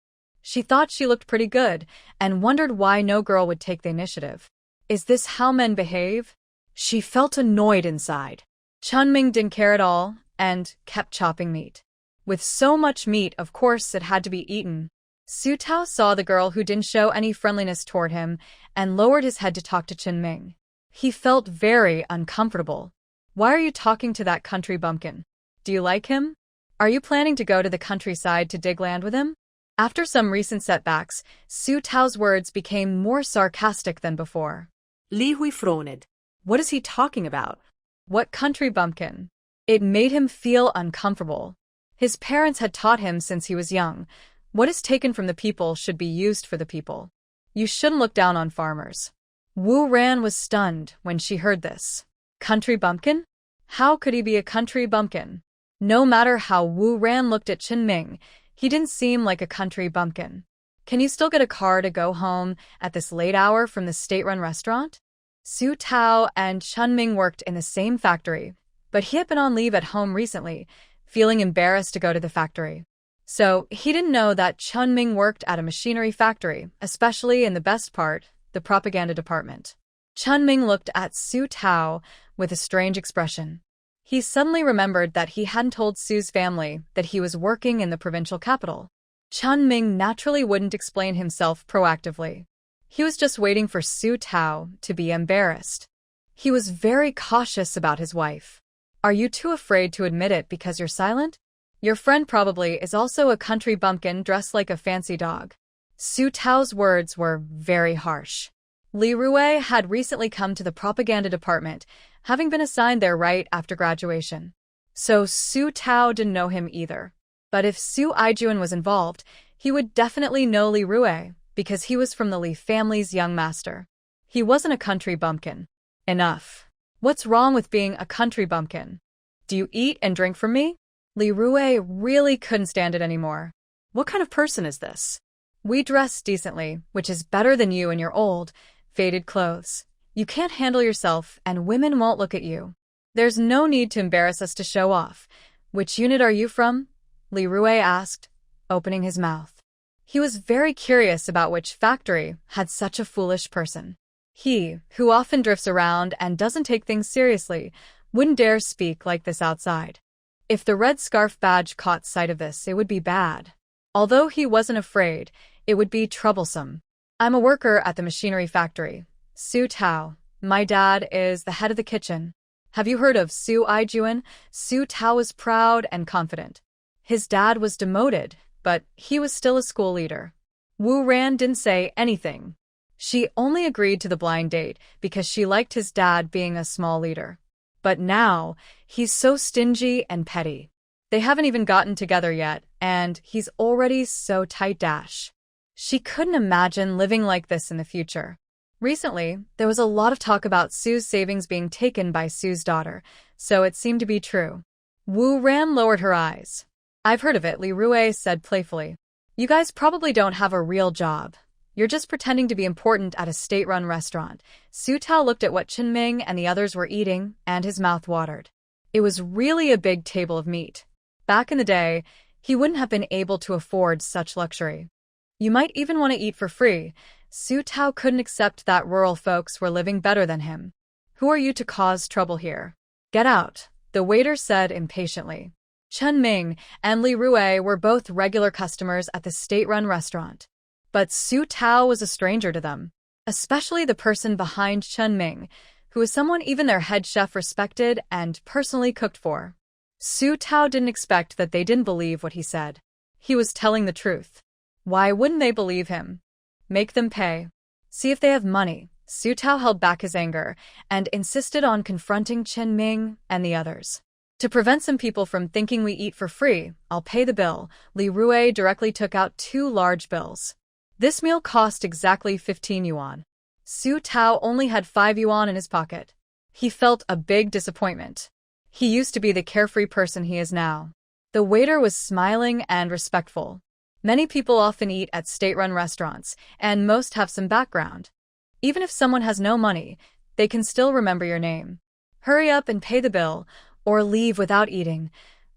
She thought she looked pretty good and wondered why no girl would take the initiative. Is this how men behave? She felt annoyed inside. Chun Ming didn't care at all and kept chopping meat. With so much meat, of course, it had to be eaten. Su Tao saw the girl who didn't show any friendliness toward him and lowered his head to talk to Chun Ming. He felt very uncomfortable. Why are you talking to that country bumpkin? Do you like him? Are you planning to go to the countryside to dig land with him? After some recent setbacks, Su Tao's words became more sarcastic than before. Li Hui frowned. What is he talking about? What country bumpkin? It made him feel uncomfortable. His parents had taught him since he was young, what is taken from the people should be used for the people. You shouldn't look down on farmers. Wu Ran was stunned when she heard this. Country bumpkin? How could he be a country bumpkin? No matter how Wu Ran looked at Chun Ming, he didn't seem like a country bumpkin. Can you still get a car to go home at this late hour from the state-run restaurant? Su Tao and Chun Ming worked in the same factory, but he had been on leave at home recently, feeling embarrassed to go to the factory. So he didn't know that Chun Ming worked at a machinery factory, especially in the best part, the propaganda department. Chun Ming looked at Su Tao with a strange expression. He suddenly remembered that he hadn't told Su's family that he was working in the provincial capital. Chun Ming naturally wouldn't explain himself proactively. He was just waiting for Su Tao to be embarrassed. He was very cautious about his wife. Are you too afraid to admit it because you're silent? Your friend probably is also a country bumpkin dressed like a fancy dog. Su Tao's words were very harsh. Li Rui had recently come to the propaganda department, having been assigned there right after graduation. So Su Tao didn't know him either. But if Su Aijuan was involved, he would definitely know Li Rui, because he was from the Li family's young master. He wasn't a country bumpkin. Enough. What's wrong with being a country bumpkin? Do you eat and drink from me? Li Rui really couldn't stand it anymore. What kind of person is this? We dress decently, which is better than you in your old, faded clothes. You can't handle yourself, and women won't look at you. There's no need to embarrass us to show off. Which unit are you from? Li Rui asked, opening his mouth. He was very curious about which factory had such a foolish person. He, who often drifts around and doesn't take things seriously, wouldn't dare speak like this outside. If the red scarf badge caught sight of this, it would be bad. Although he wasn't afraid, it would be troublesome. I'm a worker at the machinery factory. Su Tao. My dad is the head of the kitchen. Have you heard of Su Aijuan? Su Tao was proud and confident. His dad was demoted, but he was still a school leader. Wu Ran didn't say anything. She only agreed to the blind date because she liked his dad being a small leader. But now, he's so stingy and petty. They haven't even gotten together yet, and he's already so tight dash. She couldn't imagine living like this in the future. Recently, there was a lot of talk about Su's savings being taken by Su's daughter, so it seemed to be true. Wu Ran lowered her eyes. I've heard of it, Li Rui said playfully. You guys probably don't have a real job. You're just pretending to be important at a state-run restaurant. Su Tao looked at what Chun Ming and the others were eating, and his mouth watered. It was really a big table of meat. Back in the day, he wouldn't have been able to afford such luxury. You might even want to eat for free. Su Tao couldn't accept that rural folks were living better than him. Who are you to cause trouble here? Get out, the waiter said impatiently. Chun Ming and Li Rui were both regular customers at the state-run restaurant. But Su Tao was a stranger to them, especially the person behind Chun Ming, who was someone even their head chef respected and personally cooked for. Su Tao didn't expect that they didn't believe what he said. He was telling the truth. Why wouldn't they believe him? Make them pay. See if they have money. Su Tao held back his anger and insisted on confronting Chun Ming and the others. To prevent some people from thinking we eat for free, I'll pay the bill. Li Rui directly took out 2 large bills. This meal cost exactly 15 yuan. Su Tao only had 5 yuan in his pocket. He felt a big disappointment. He used to be the carefree person he is now. The waiter was smiling and respectful. Many people often eat at state-run restaurants, and most have some background. Even if someone has no money, they can still remember your name. Hurry up and pay the bill, or leave without eating.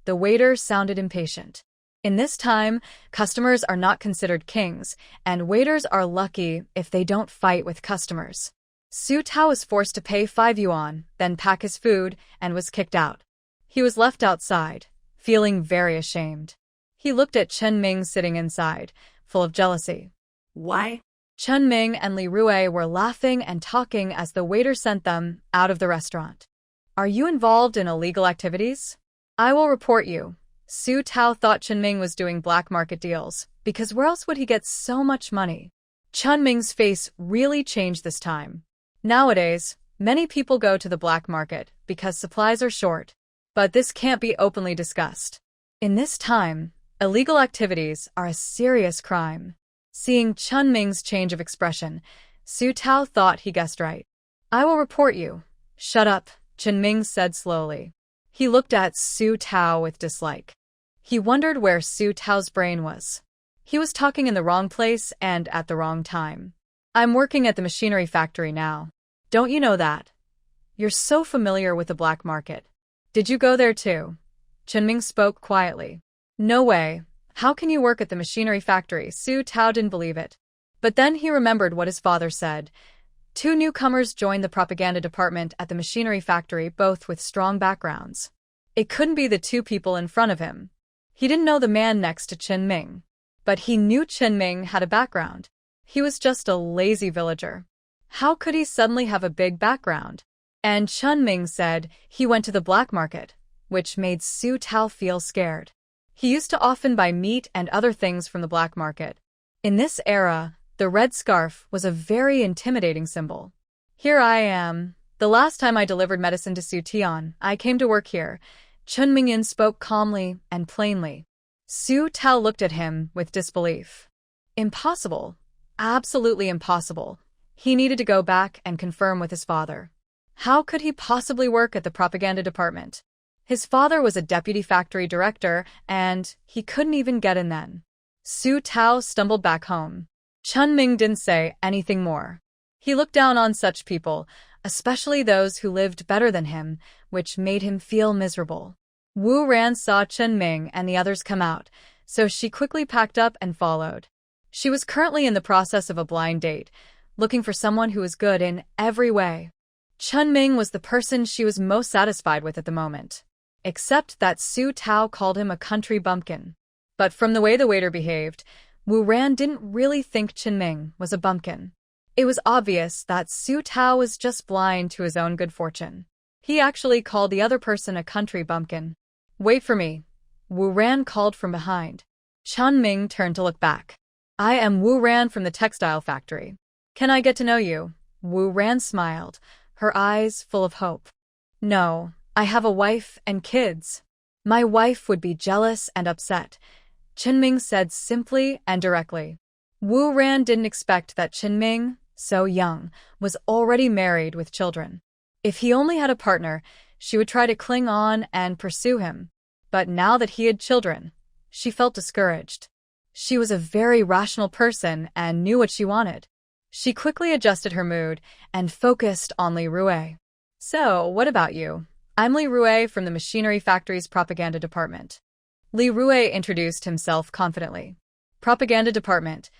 The waiter sounded impatient. In this time, customers are not considered kings, and waiters are lucky if they don't fight with customers. Su Tao was forced to pay 5 yuan, then pack his food, and was kicked out. He was left outside, feeling very ashamed. He looked at Chen Ming sitting inside, full of jealousy. Why? Chen Ming and Li Rui were laughing and talking as the waiter sent them out of the restaurant. Are you involved in illegal activities? I will report you. Su Tao thought Chen Ming was doing black market deals, because where else would he get so much money? Chen Ming's face really changed this time. Nowadays, many people go to the black market because supplies are short, but this can't be openly discussed. In this time, illegal activities are a serious crime. Seeing Chen Ming's change of expression, Su Tao thought he guessed right. I will report you. Shut up, Chen Ming said slowly. He looked at Su Tao with dislike. He wondered where Su Tao's brain was. He was talking in the wrong place and at the wrong time. I'm working at the machinery factory now. Don't you know that? You're so familiar with the black market. Did you go there too? Chen Ming spoke quietly. No way. How can you work at the machinery factory? Su Tao didn't believe it. But then he remembered what his father said. 2 newcomers joined the propaganda department at the machinery factory, both with strong backgrounds. It couldn't be the 2 people in front of him. He didn't know the man next to Chen Ming. But he knew Chen Ming had a background. He was just a lazy villager. How could he suddenly have a big background? And Chen Ming said he went to the black market, which made Su Tao feel scared. He used to often buy meat and other things from the black market. In this era, the red scarf was a very intimidating symbol. Here I am. The last time I delivered medicine to Su Tian, I came to work here. Chen Mingyan spoke calmly and plainly. Su Tao looked at him with disbelief. Impossible. Absolutely impossible. He needed to go back and confirm with his father. How could he possibly work at the propaganda department? His father was a deputy factory director, and he couldn't even get in then. Su Tao stumbled back home. Chen Ming didn't say anything more. He looked down on such people, especially those who lived better than him, which made him feel miserable. Wu Ran saw Chen Ming and the others come out, so she quickly packed up and followed. She was currently in the process of a blind date, looking for someone who was good in every way. Chen Ming was the person she was most satisfied with at the moment. Except that Su Tao called him a country bumpkin. But from the way the waiter behaved, Wu Ran didn't really think Chen Ming was a bumpkin. It was obvious that Su Tao was just blind to his own good fortune. He actually called the other person a country bumpkin. Wait for me. Wu Ran called from behind. Chen Ming turned to look back. I am Wu Ran from the textile factory. Can I get to know you? Wu Ran smiled, her eyes full of hope. No, I have a wife and kids. My wife would be jealous and upset, Chen Ming said simply and directly. Wu Ran didn't expect that Chen Ming, so young, was already married with children. If he only had a partner, she would try to cling on and pursue him. But now that he had children, she felt discouraged. She was a very rational person and knew what she wanted. She quickly adjusted her mood and focused on Li Rui. So, what about you? I'm Li Rui from the machinery factory's propaganda department. Li Rui introduced himself confidently. Propaganda department.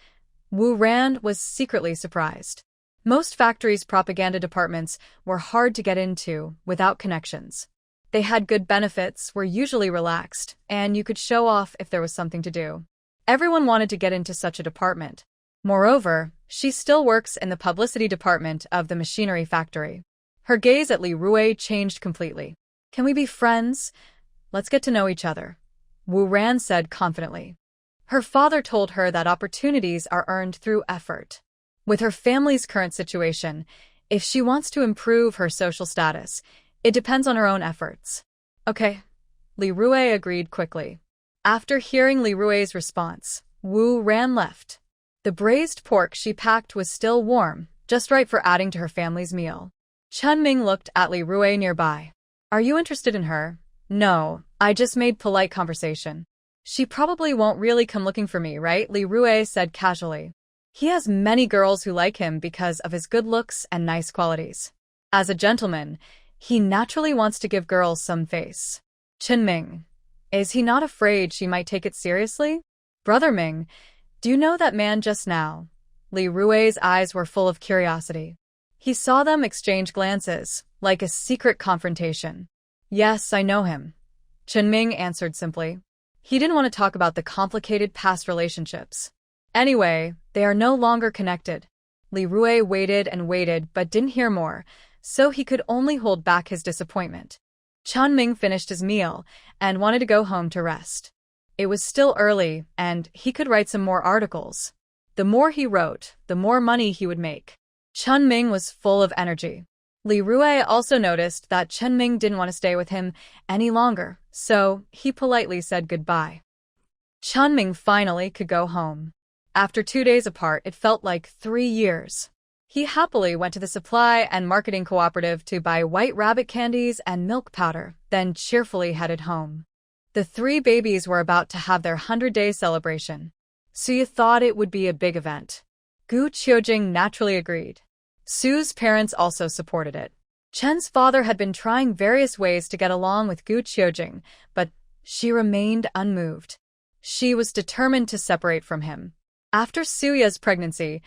Wu Ran was secretly surprised. Most factories' propaganda departments were hard to get into without connections. They had good benefits, were usually relaxed, and you could show off if there was something to do. Everyone wanted to get into such a department. Moreover, she still works in the publicity department of the machinery factory. Her gaze at Li Rui changed completely. Can we be friends? Let's get to know each other, Wu Ran said confidently. Her father told her that opportunities are earned through effort. With her family's current situation, if she wants to improve her social status, it depends on her own efforts. Okay, Li Rui agreed quickly. After hearing Li Rui's response, Wu Ran left. The braised pork she packed was still warm, just right for adding to her family's meal. Chen Ming looked at Li Rui nearby. Are you interested in her? No, I just made polite conversation. She probably won't really come looking for me, right? Li Rui said casually. He has many girls who like him because of his good looks and nice qualities. As a gentleman, he naturally wants to give girls some face. Chen Ming, is he not afraid she might take it seriously? Brother Ming, do you know that man just now? Li Rui's eyes were full of curiosity. He saw them exchange glances, like a secret confrontation. Yes, I know him. Chen Ming answered simply. He didn't want to talk about the complicated past relationships. Anyway, they are no longer connected. Li Rui waited and waited but didn't hear more, so he could only hold back his disappointment. Chen Ming finished his meal and wanted to go home to rest. It was still early, and he could write some more articles. The more he wrote, the more money he would make. Chen Ming was full of energy. Li Rui also noticed that Chen Ming didn't want to stay with him any longer, so he politely said goodbye. Chen Ming finally could go home. After 2 days apart, it felt like 3 years. He happily went to the supply and marketing cooperative to buy white rabbit candies and milk powder, then cheerfully headed home. The 3 babies were about to have their 100-day celebration. Suya thought it would be a big event. Gu Qiujing naturally agreed. Su's parents also supported it. Chen's father had been trying various ways to get along with Gu Qiujing, but she remained unmoved. She was determined to separate from him. After Suya's pregnancy,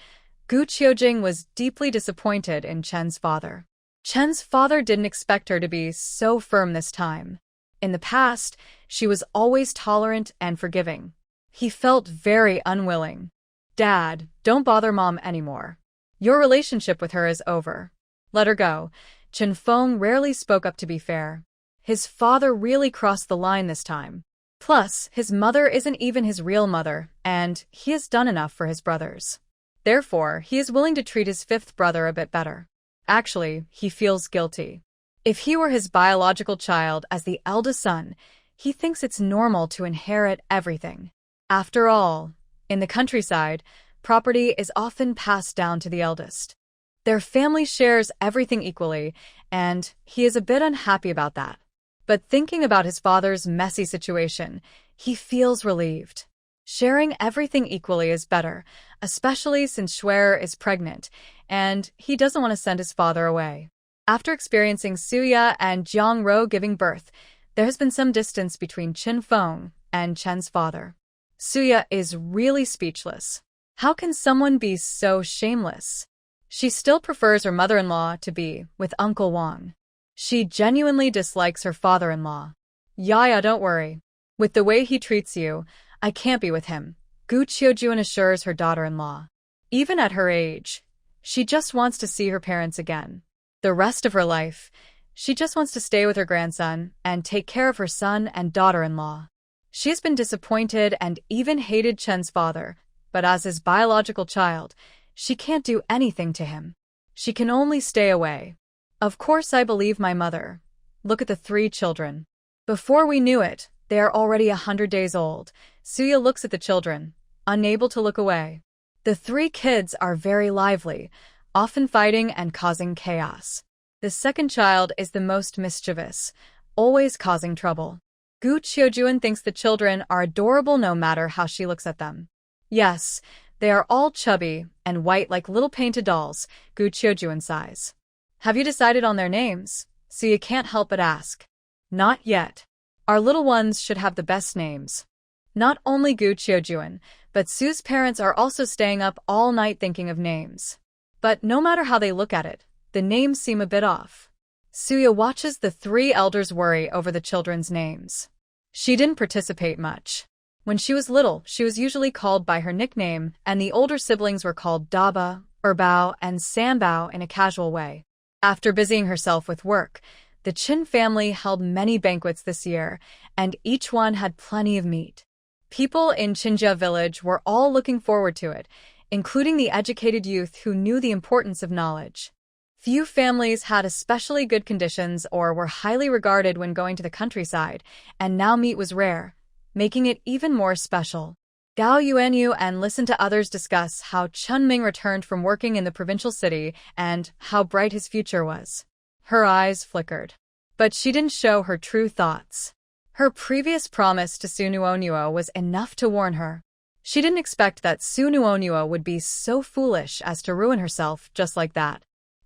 Gu Qiujing was deeply disappointed in Chen's father. Chen's father didn't expect her to be so firm this time. In the past, she was always tolerant and forgiving. He felt very unwilling. Dad, don't bother Mom anymore. Your relationship with her is over. Let her go. Chen Feng rarely spoke up to be fair. His father really crossed the line this time. Plus, his mother isn't even his real mother, and he has done enough for his brothers. Therefore, he is willing to treat his 5th brother a bit better. Actually, he feels guilty. If he were his biological child as the eldest son, he thinks it's normal to inherit everything. After all, in the countryside, property is often passed down to the eldest. Their family shares everything equally, and he is a bit unhappy about that. But thinking about his father's messy situation, he feels relieved. Sharing everything equally is better, especially since Shuer is pregnant, and he doesn't want to send his father away. After experiencing Suya and Jiang Ro giving birth, there has been some distance between Chen Feng and Chen's father. Suya is really speechless. How can someone be so shameless? She still prefers her mother-in-law to be with Uncle Wang. She genuinely dislikes her father-in-law. Yaya, don't worry. With the way he treats you, I can't be with him, Gu Qiujun assures her daughter-in-law. Even at her age, she just wants to see her parents again. The rest of her life, she just wants to stay with her grandson and take care of her son and daughter-in-law. She has been disappointed and even hated Chen's father, but as his biological child, she can't do anything to him. She can only stay away. Of course I believe my mother. Look at the 3 children. Before we knew it, they are already 100 days old. Suya looks at the children, unable to look away. The 3 kids are very lively, often fighting and causing chaos. The 2nd child is the most mischievous, always causing trouble. Gu Qiujun thinks the children are adorable no matter how she looks at them. Yes, they are all chubby and white like little painted dolls, Gu Qiujun sighs. Have you decided on their names? Suya can't help but ask. Not yet. Our little ones should have the best names. Not only Gu Qiujun, but Su's parents are also staying up all night thinking of names. But no matter how they look at it, the names seem a bit off. Suya watches the 3 elders worry over the children's names. She didn't participate much. When she was little, she was usually called by her nickname, and the older siblings were called Daba, Erbao, and Sanbao in a casual way. After busying herself with work, the Qin family held many banquets this year, and each one had plenty of meat. People in Qinjia village were all looking forward to it, including the educated youth who knew the importance of knowledge. Few families had especially good conditions or were highly regarded when going to the countryside, and now meat was rare, making it even more special. Gao Yuanyu and listened to others discuss how Chen Ming returned from working in the provincial city and how bright his future was. Her eyes flickered. But she didn't show her true thoughts. Her previous promise to Su Nuonuo was enough to warn her. She didn't expect that Su Nuonuo would be so foolish as to ruin herself just like that.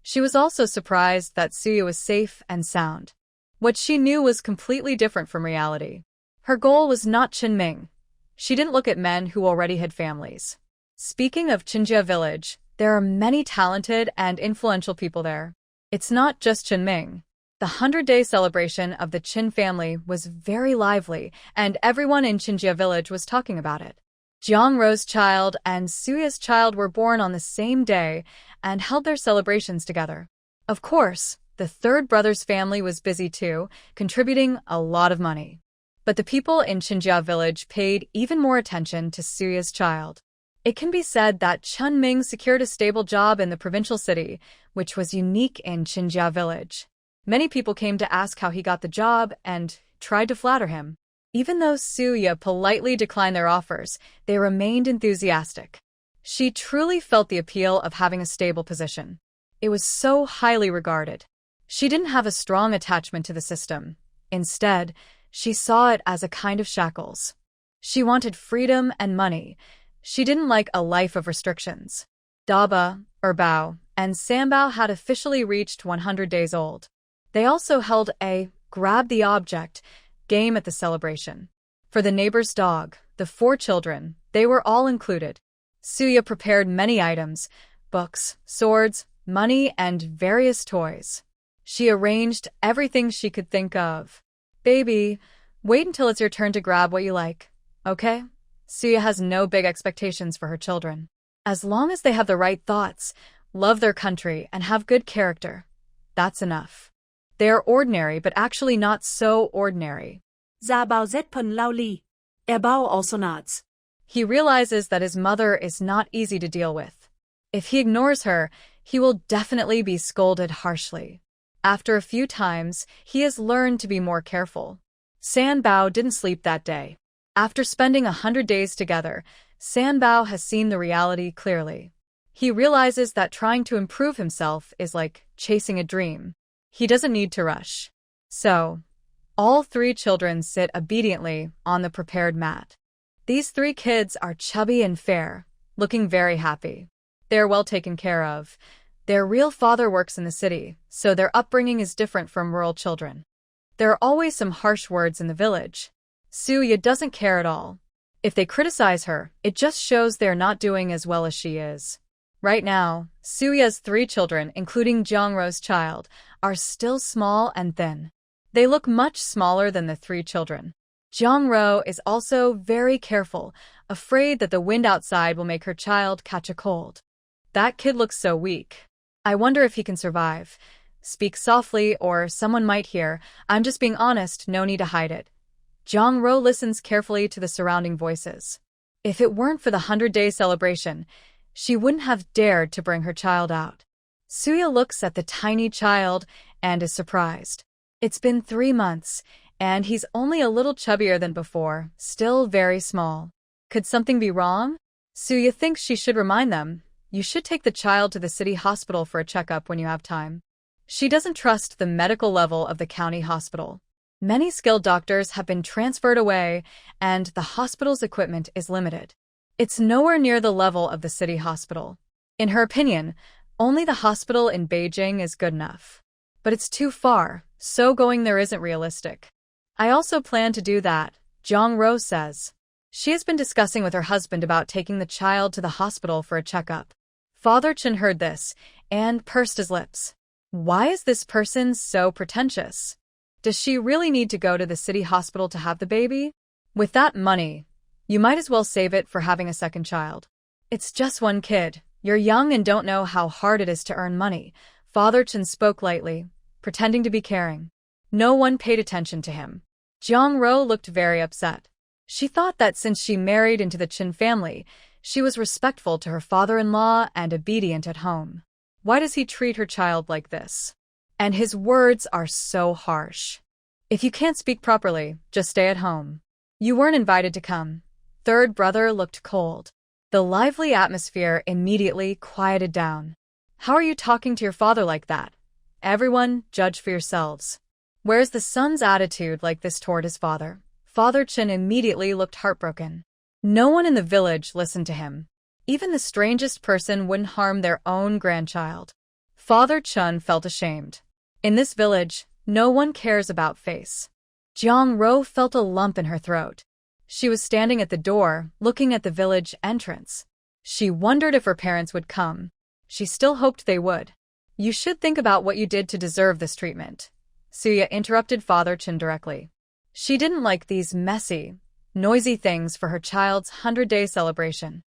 She was also surprised that Suya was safe and sound. What she knew was completely different from reality. Her goal was not Qinming. She didn't look at men who already had families. Speaking of Qinjia village, there are many talented and influential people there. It's not just Qinming. The 100-day celebration of the Qin family was very lively, and everyone in Qinjia village was talking about it. Jiang Ro's child and Suya's child were born on the same day and held their celebrations together. Of course, the third brother's family was busy too, contributing a lot of money. But the people in Qinjia village paid even more attention to Suya's child. It can be said that Chen Ming secured a stable job in the provincial city, which was unique in Qinjia village. Many people came to ask how he got the job and tried to flatter him. Even though Suya politely declined their offers, they remained enthusiastic. She truly felt the appeal of having a stable position. It was so highly regarded. She didn't have a strong attachment to the system. Instead, she saw it as a kind of shackles. She wanted freedom and money. She didn't like a life of restrictions. Daba, Erbao, and Sambao had officially reached 100 days old. They also held a grab the object game at the celebration. For the neighbor's dog, the 4 children, they were all included. Suya prepared many items, books, swords, money, and various toys. She arranged everything she could think of. Baby, wait until it's your turn to grab what you like, okay? Suya has no big expectations for her children. As long as they have the right thoughts, love their country, and have good character, that's enough. They are ordinary but actually not so ordinary. Gia bao rất phần lao li. Bao also nods. He realizes that his mother is not easy to deal with. If he ignores her, he will definitely be scolded harshly. After a few times, he has learned to be more careful. Sanbao didn't sleep that day. After spending 100 days together, Sanbao has seen the reality clearly. He realizes that trying to improve himself is like chasing a dream. He doesn't need to rush. So, all 3 children sit obediently on the prepared mat. These 3 kids are chubby and fair, looking very happy. They are well taken care of. Their real father works in the city, so their upbringing is different from rural children. There are always some harsh words in the village. Suya doesn't care at all. If they criticize her, it just shows they're not doing as well as she is. Right now, Suya's 3 children, including Jiang Ro's child, are still small and thin. They look much smaller than the 3 children. Jiang Ro is also very careful, afraid that the wind outside will make her child catch a cold. That kid looks so weak. I wonder if he can survive. Speak softly or someone might hear. I'm just being honest, no need to hide it. Jiang Ro listens carefully to the surrounding voices. If it weren't for the 100-day celebration, she wouldn't have dared to bring her child out. Suya looks at the tiny child and is surprised. It's been 3 months, and he's only a little chubbier than before, still very small. Could something be wrong? Suya thinks she should remind them, you should take the child to the city hospital for a checkup when you have time. She doesn't trust the medical level of the county hospital. Many skilled doctors have been transferred away, and the hospital's equipment is limited. It's nowhere near the level of the city hospital. In her opinion, only the hospital in Beijing is good enough. But it's too far, so going there isn't realistic. I also plan to do that, Jiang Ro says. She has been discussing with her husband about taking the child to the hospital for a checkup. Father Chen heard this and pursed his lips. Why is this person so pretentious? Does she really need to go to the city hospital to have the baby? With that money, you might as well save it for having a second child. It's just 1 kid. You're young and don't know how hard it is to earn money. Father Chen spoke lightly, pretending to be caring. No one paid attention to him. Jiang Ro looked very upset. She thought that since she married into the Qin family, she was respectful to her father-in-law and obedient at home. Why does he treat her child like this? And his words are so harsh. If you can't speak properly, just stay at home. You weren't invited to come. Third brother looked cold. The lively atmosphere immediately quieted down. How are you talking to your father like that? Everyone, judge for yourselves. Where's the son's attitude like this toward his father? Father Chen immediately looked heartbroken. No one in the village listened to him. Even the strangest person wouldn't harm their own grandchild. Father Chun felt ashamed. In this village, no one cares about face. Jiang Ro felt a lump in her throat. She was standing at the door, looking at the village entrance. She wondered if her parents would come. She still hoped they would. You should think about what you did to deserve this treatment. Suya interrupted Father Chun directly. She didn't like these messy, noisy things for her child's 100-day celebration.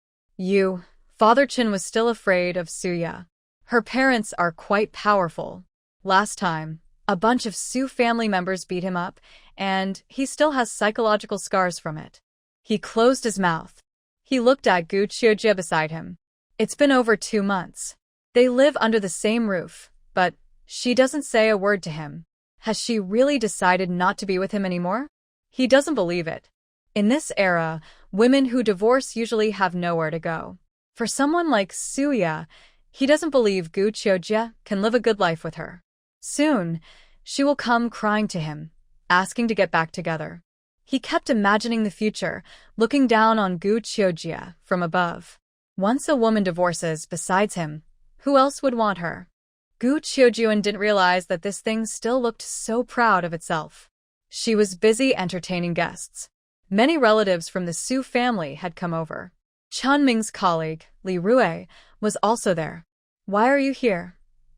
Father Chun was still afraid of Suya. Her parents are quite powerful. Last time, a bunch of Su family members beat him up, and he still has psychological scars from it. He closed his mouth. He looked at Gu Qiujie beside him. It's been over 2 months. They live under the same roof, but she doesn't say a word to him. Has she really decided not to be with him anymore? He doesn't believe it. In this era, women who divorce usually have nowhere to go. For someone like Suya, he doesn't believe Gu Qiujie can live a good life with her. Soon, she will come crying to him, asking to get back together. He kept imagining the future, looking down on Gu Qiujie from above. Once a woman divorces besides him, who else would want her? Gu Qiujie didn't realize that this thing still looked so proud of itself. She was busy entertaining guests. Many relatives from the Su family had come over. Chunming's colleague, Li Rui, was also there. Why are you here?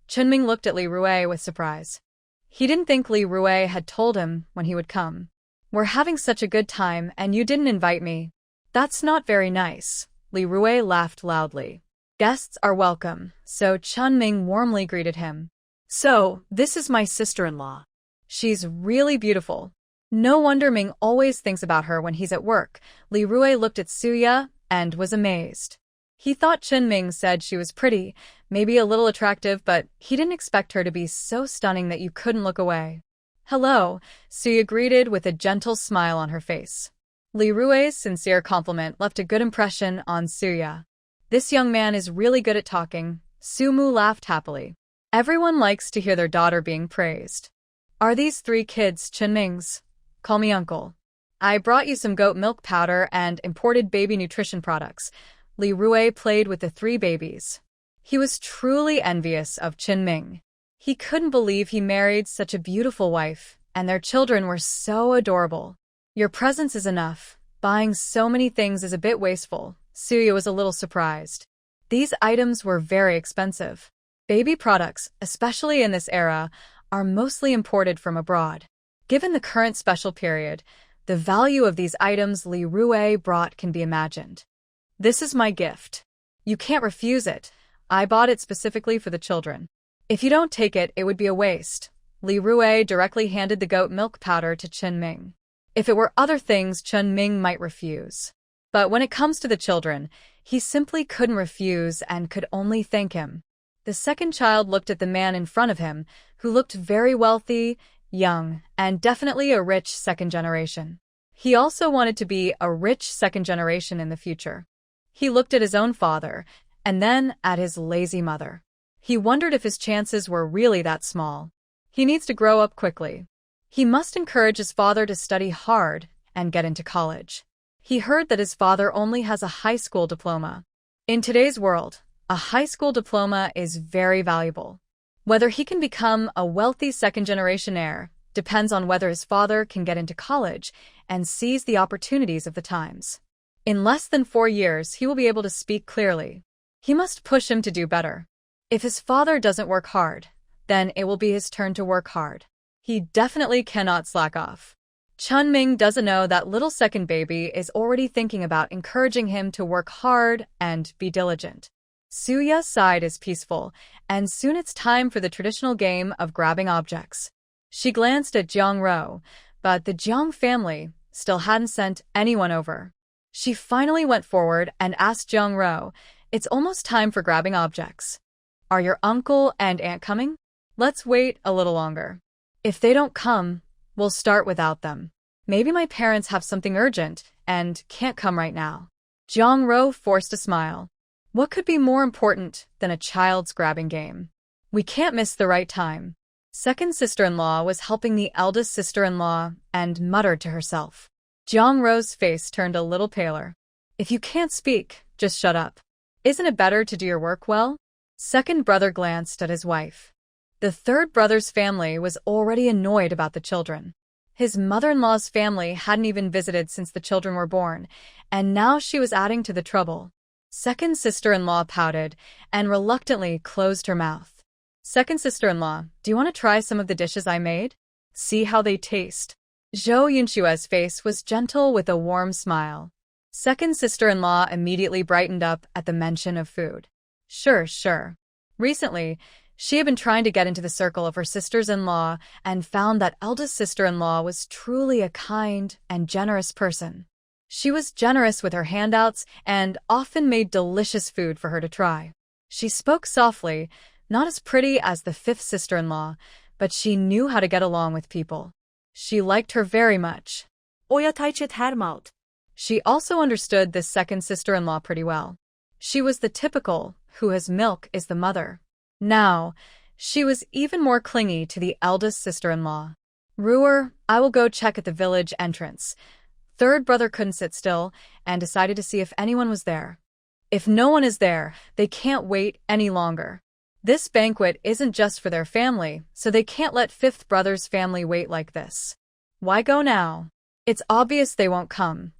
Chunming looked at Li Rui with surprise. He didn't think Li Rui had told him when he would come. We're having such a good time and you didn't invite me. That's not very nice. Li Rui laughed loudly. Guests are welcome, so Chunming warmly greeted him. So, this is my sister-in-law. She's really beautiful. No wonder Ming always thinks about her when he's at work. Li Rui looked at Suya and was amazed. He thought Chunming said she was pretty, maybe a little attractive, but he didn't expect her to be so stunning that you couldn't look away. Hello, Suya greeted with a gentle smile on her face. Li Rui's sincere compliment left a good impression on Suya. This young man is really good at talking. Sumu laughed happily. Everyone likes to hear their daughter being praised. Are these 3 kids Chunming's? Call me uncle. I brought you some goat milk powder and imported baby nutrition products. Li Rui played with the 3 babies. He was truly envious of Chunming. He couldn't believe he married such a beautiful wife, and their children were so adorable. Your presence is enough. Buying so many things is a bit wasteful. Suya was a little surprised. These items were very expensive. Baby products, especially in this era, are mostly imported from abroad. Given the current special period, the value of these items Li Rui brought can be imagined. This is my gift. You can't refuse it. I bought it specifically for the children. If you don't take it, it would be a waste. Li Rui directly handed the goat milk powder to Chunming. If it were other things, Chunming might refuse. But when it comes to the children, he simply couldn't refuse and could only thank him. The second child looked at the man in front of him, who looked very wealthy, young, and definitely a rich second generation. He also wanted to be a rich second generation in the future. He looked at his own father, and then at his lazy mother. He wondered if his chances were really that small. He needs to grow up quickly. He must encourage his father to study hard and get into college. He heard that his father only has a high school diploma. In today's world, a high school diploma is very valuable. Whether he can become a wealthy second-generation heir depends on whether his father can get into college and seize the opportunities of the times. In less than 4 years, he will be able to speak clearly. He must push him to do better. If his father doesn't work hard, then it will be his turn to work hard. He definitely cannot slack off. Chunming doesn't know that little second baby is already thinking about encouraging him to work hard and be diligent. Suya's side is peaceful, and soon it's time for the traditional game of grabbing objects. She glanced at Jiang Ro, but the Jiang family still hadn't sent anyone over. She finally went forward and asked Jiang Ro, "It's almost time for grabbing objects. Are your uncle and aunt coming? Let's wait a little longer. If they don't come, we'll start without them. Maybe my parents have something urgent and can't come right now." Jiang Ro forced a smile. What could be more important than a child's grabbing game? We can't miss the right time. Second sister-in-law was helping the eldest sister-in-law and muttered to herself. Jiang Ro's face turned a little paler. If you can't speak, just shut up. Isn't it better to do your work well? Second brother glanced at his wife. The third brother's family was already annoyed about the children. His mother-in-law's family hadn't even visited since the children were born, and now she was adding to the trouble. Second sister-in-law pouted and reluctantly closed her mouth. Second sister-in-law, do you want to try some of the dishes I made? See how they taste. Zhou Yunshua's face was gentle with a warm smile. Second sister-in-law immediately brightened up at the mention of food. Sure. Recently, she had been trying to get into the circle of her sisters-in-law and found that eldest sister-in-law was truly a kind and generous person. She was generous with her handouts and often made delicious food for her to try. She spoke softly, not as pretty as the fifth sister-in-law, but she knew how to get along with people. She liked her very much. Oyataichit Hermout. She also understood this second sister-in-law pretty well. She was the typical, who has milk is the mother. Now, she was even more clingy to the eldest sister-in-law. Ruer, I will go check at the village entrance. Third brother couldn't sit still and decided to see if anyone was there. If no one is there, they can't wait any longer. This banquet isn't just for their family, so they can't let fifth brother's family wait like this. Why go now? It's obvious they won't come.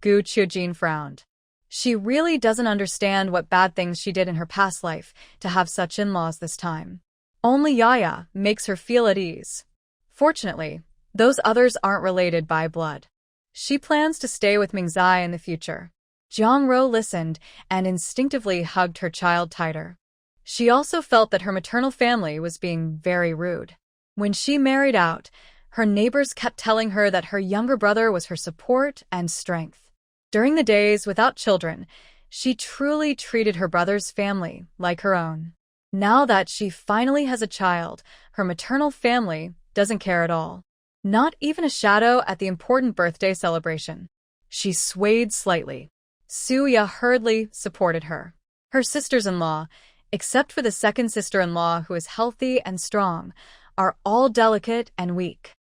Gu Qiujin frowned. She really doesn't understand what bad things she did in her past life to have such in-laws this time. Only Yaya makes her feel at ease. Fortunately, those others aren't related by blood. She plans to stay with Mingzai in the future. Jiang Ro listened and instinctively hugged her child tighter. She also felt that her maternal family was being very rude. When she married out, her neighbors kept telling her that her younger brother was her support and strength. During the days without children, she truly treated her brother's family like her own. Now that she finally has a child, her maternal family doesn't care at all. Not even a shadow at the important birthday celebration. She swayed slightly. Suya hurriedly supported her. Her sisters-in-law, except for the second sister-in-law who is healthy and strong, are all delicate and weak.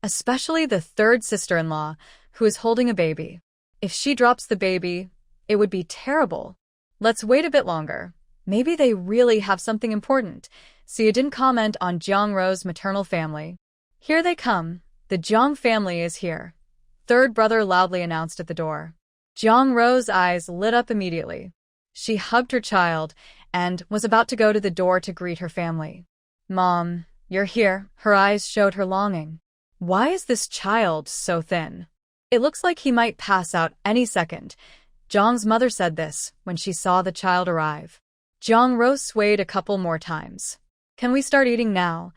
Especially the third sister-in-law, who is holding a baby. If she drops the baby, it would be terrible. Let's wait a bit longer. Maybe they really have something important. Suya didn't comment on Jiang Ro's maternal family. Here they come. The Jiang family is here. Third brother loudly announced at the door. Jiang Ro's eyes lit up immediately. She hugged her child and was about to go to the door to greet her family. Mom, you're here. Her eyes showed her longing. Why is this child so thin? It looks like he might pass out any second. Jiang's mother said this when she saw the child arrive. Jiang Ro swayed a couple more times. Can we start eating now?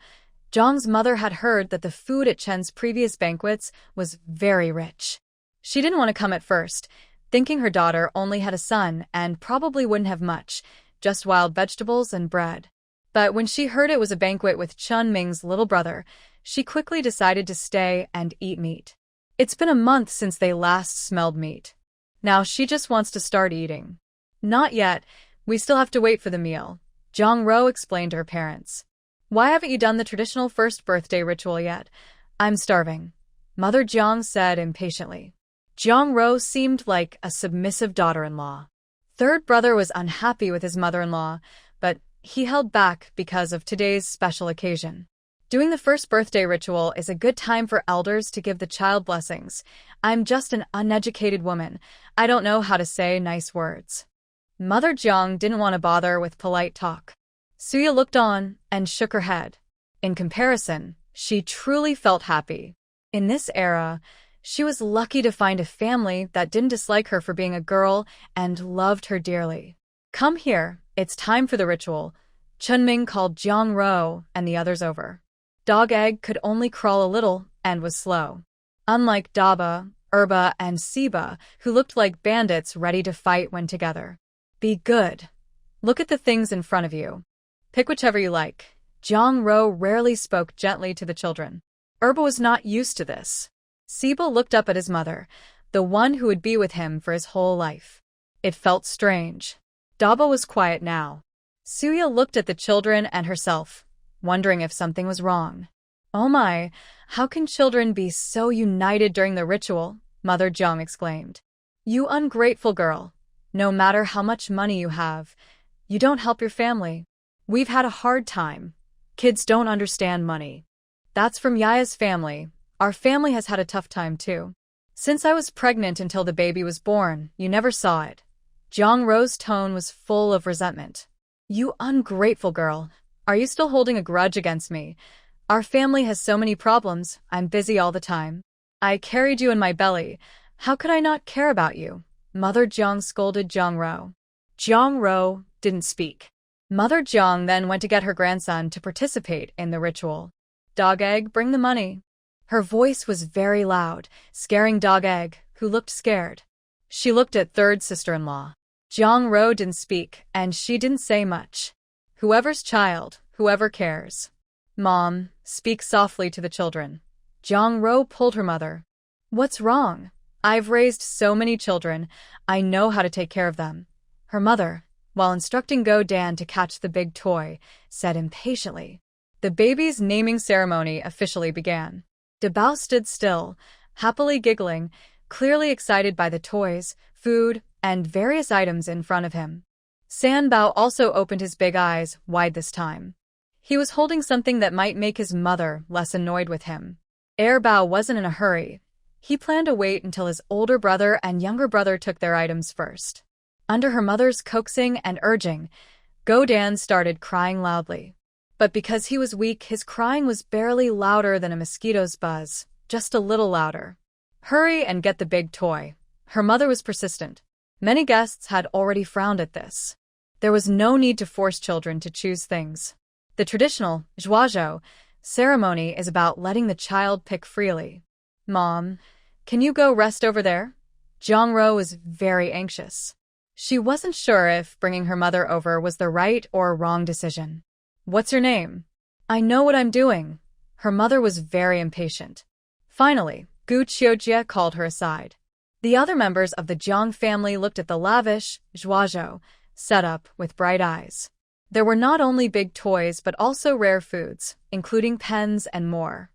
Jiang's mother had heard that the food at Chen's previous banquets was very rich. She didn't want to come at first, thinking her daughter only had a son and probably wouldn't have much, just wild vegetables and bread. But when she heard it was a banquet with Chun Ming's little brother, she quickly decided to stay and eat meat. It's been a month since they last smelled meat. Now she just wants to start eating. Not yet. We still have to wait for the meal, Jiang Ro explained to her parents. Why haven't you done the traditional first birthday ritual yet? I'm starving, Mother Jiang said impatiently. Jiang Ro seemed like a submissive daughter-in-law. Third brother was unhappy with his mother-in-law, but he held back because of today's special occasion. Doing the first birthday ritual is a good time for elders to give the child blessings. I'm just an uneducated woman. I don't know how to say nice words. Mother Jiang didn't want to bother with polite talk. Suya looked on and shook her head. In comparison, she truly felt happy. In this era, she was lucky to find a family that didn't dislike her for being a girl and loved her dearly. Come here, it's time for the ritual. Chunming called Jiang Ro and the others over. Dog Egg could only crawl a little and was slow. Unlike Daba, Erba, and Siba, who looked like bandits ready to fight when together. Be good. Look at the things in front of you. Pick whichever you like. Jiang Ro rarely spoke gently to the children. Erba was not used to this. Siba looked up at his mother, the one who would be with him for his whole life. It felt strange. Daba was quiet now. Suya looked at the children and herself, wondering if something was wrong. Oh my, how can children be so united during the ritual? Mother Jiang exclaimed. You ungrateful girl. No matter how much money you have, you don't help your family. We've had a hard time. Kids don't understand money. That's from Yaya's family. Our family has had a tough time too. Since I was pregnant until the baby was born, you never saw it. Jong Ro's tone was full of resentment. You ungrateful girl. Are you still holding a grudge against me? Our family has so many problems. I'm busy all the time. I carried you in my belly. How could I not care about you? Mother Jong scolded Jong Ro. Jong Ro didn't speak. Mother Jong then went to get her grandson to participate in the ritual. Dog Egg, bring the money. Her voice was very loud, scaring Dog Egg, who looked scared. She looked at third sister-in-law. Jong Ro didn't speak, and she didn't say much. Whoever's child, whoever cares. Mom, speak softly to the children. Jong Ro pulled her mother. What's wrong? I've raised so many children. I know how to take care of them. Her mother, while instructing Go Dan to catch the big toy, said impatiently. The baby's naming ceremony officially began. Dabao stood still, happily giggling, clearly excited by the toys, food, and various items in front of him. San Bao also opened his big eyes wide this time. He was holding something that might make his mother less annoyed with him. Air Bao wasn't in a hurry. He planned to wait until his older brother and younger brother took their items first. Under her mother's coaxing and urging, Go Dan started crying loudly. But because he was weak, his crying was barely louder than a mosquito's buzz, just a little louder. Hurry and get the big toy. Her mother was persistent. Many guests had already frowned at this. There was no need to force children to choose things. The traditional zhuazhou ceremony is about letting the child pick freely. Mom, can you go rest over there? Jong Ro was very anxious. She wasn't sure if bringing her mother over was the right or wrong decision. What's your name? I know what I'm doing. Her mother was very impatient. Finally, Gu Qiujie called her aside. The other members of the Jiang family looked at the lavish zhuazhou setup with bright eyes. There were not only big toys but also rare foods, including pens and more.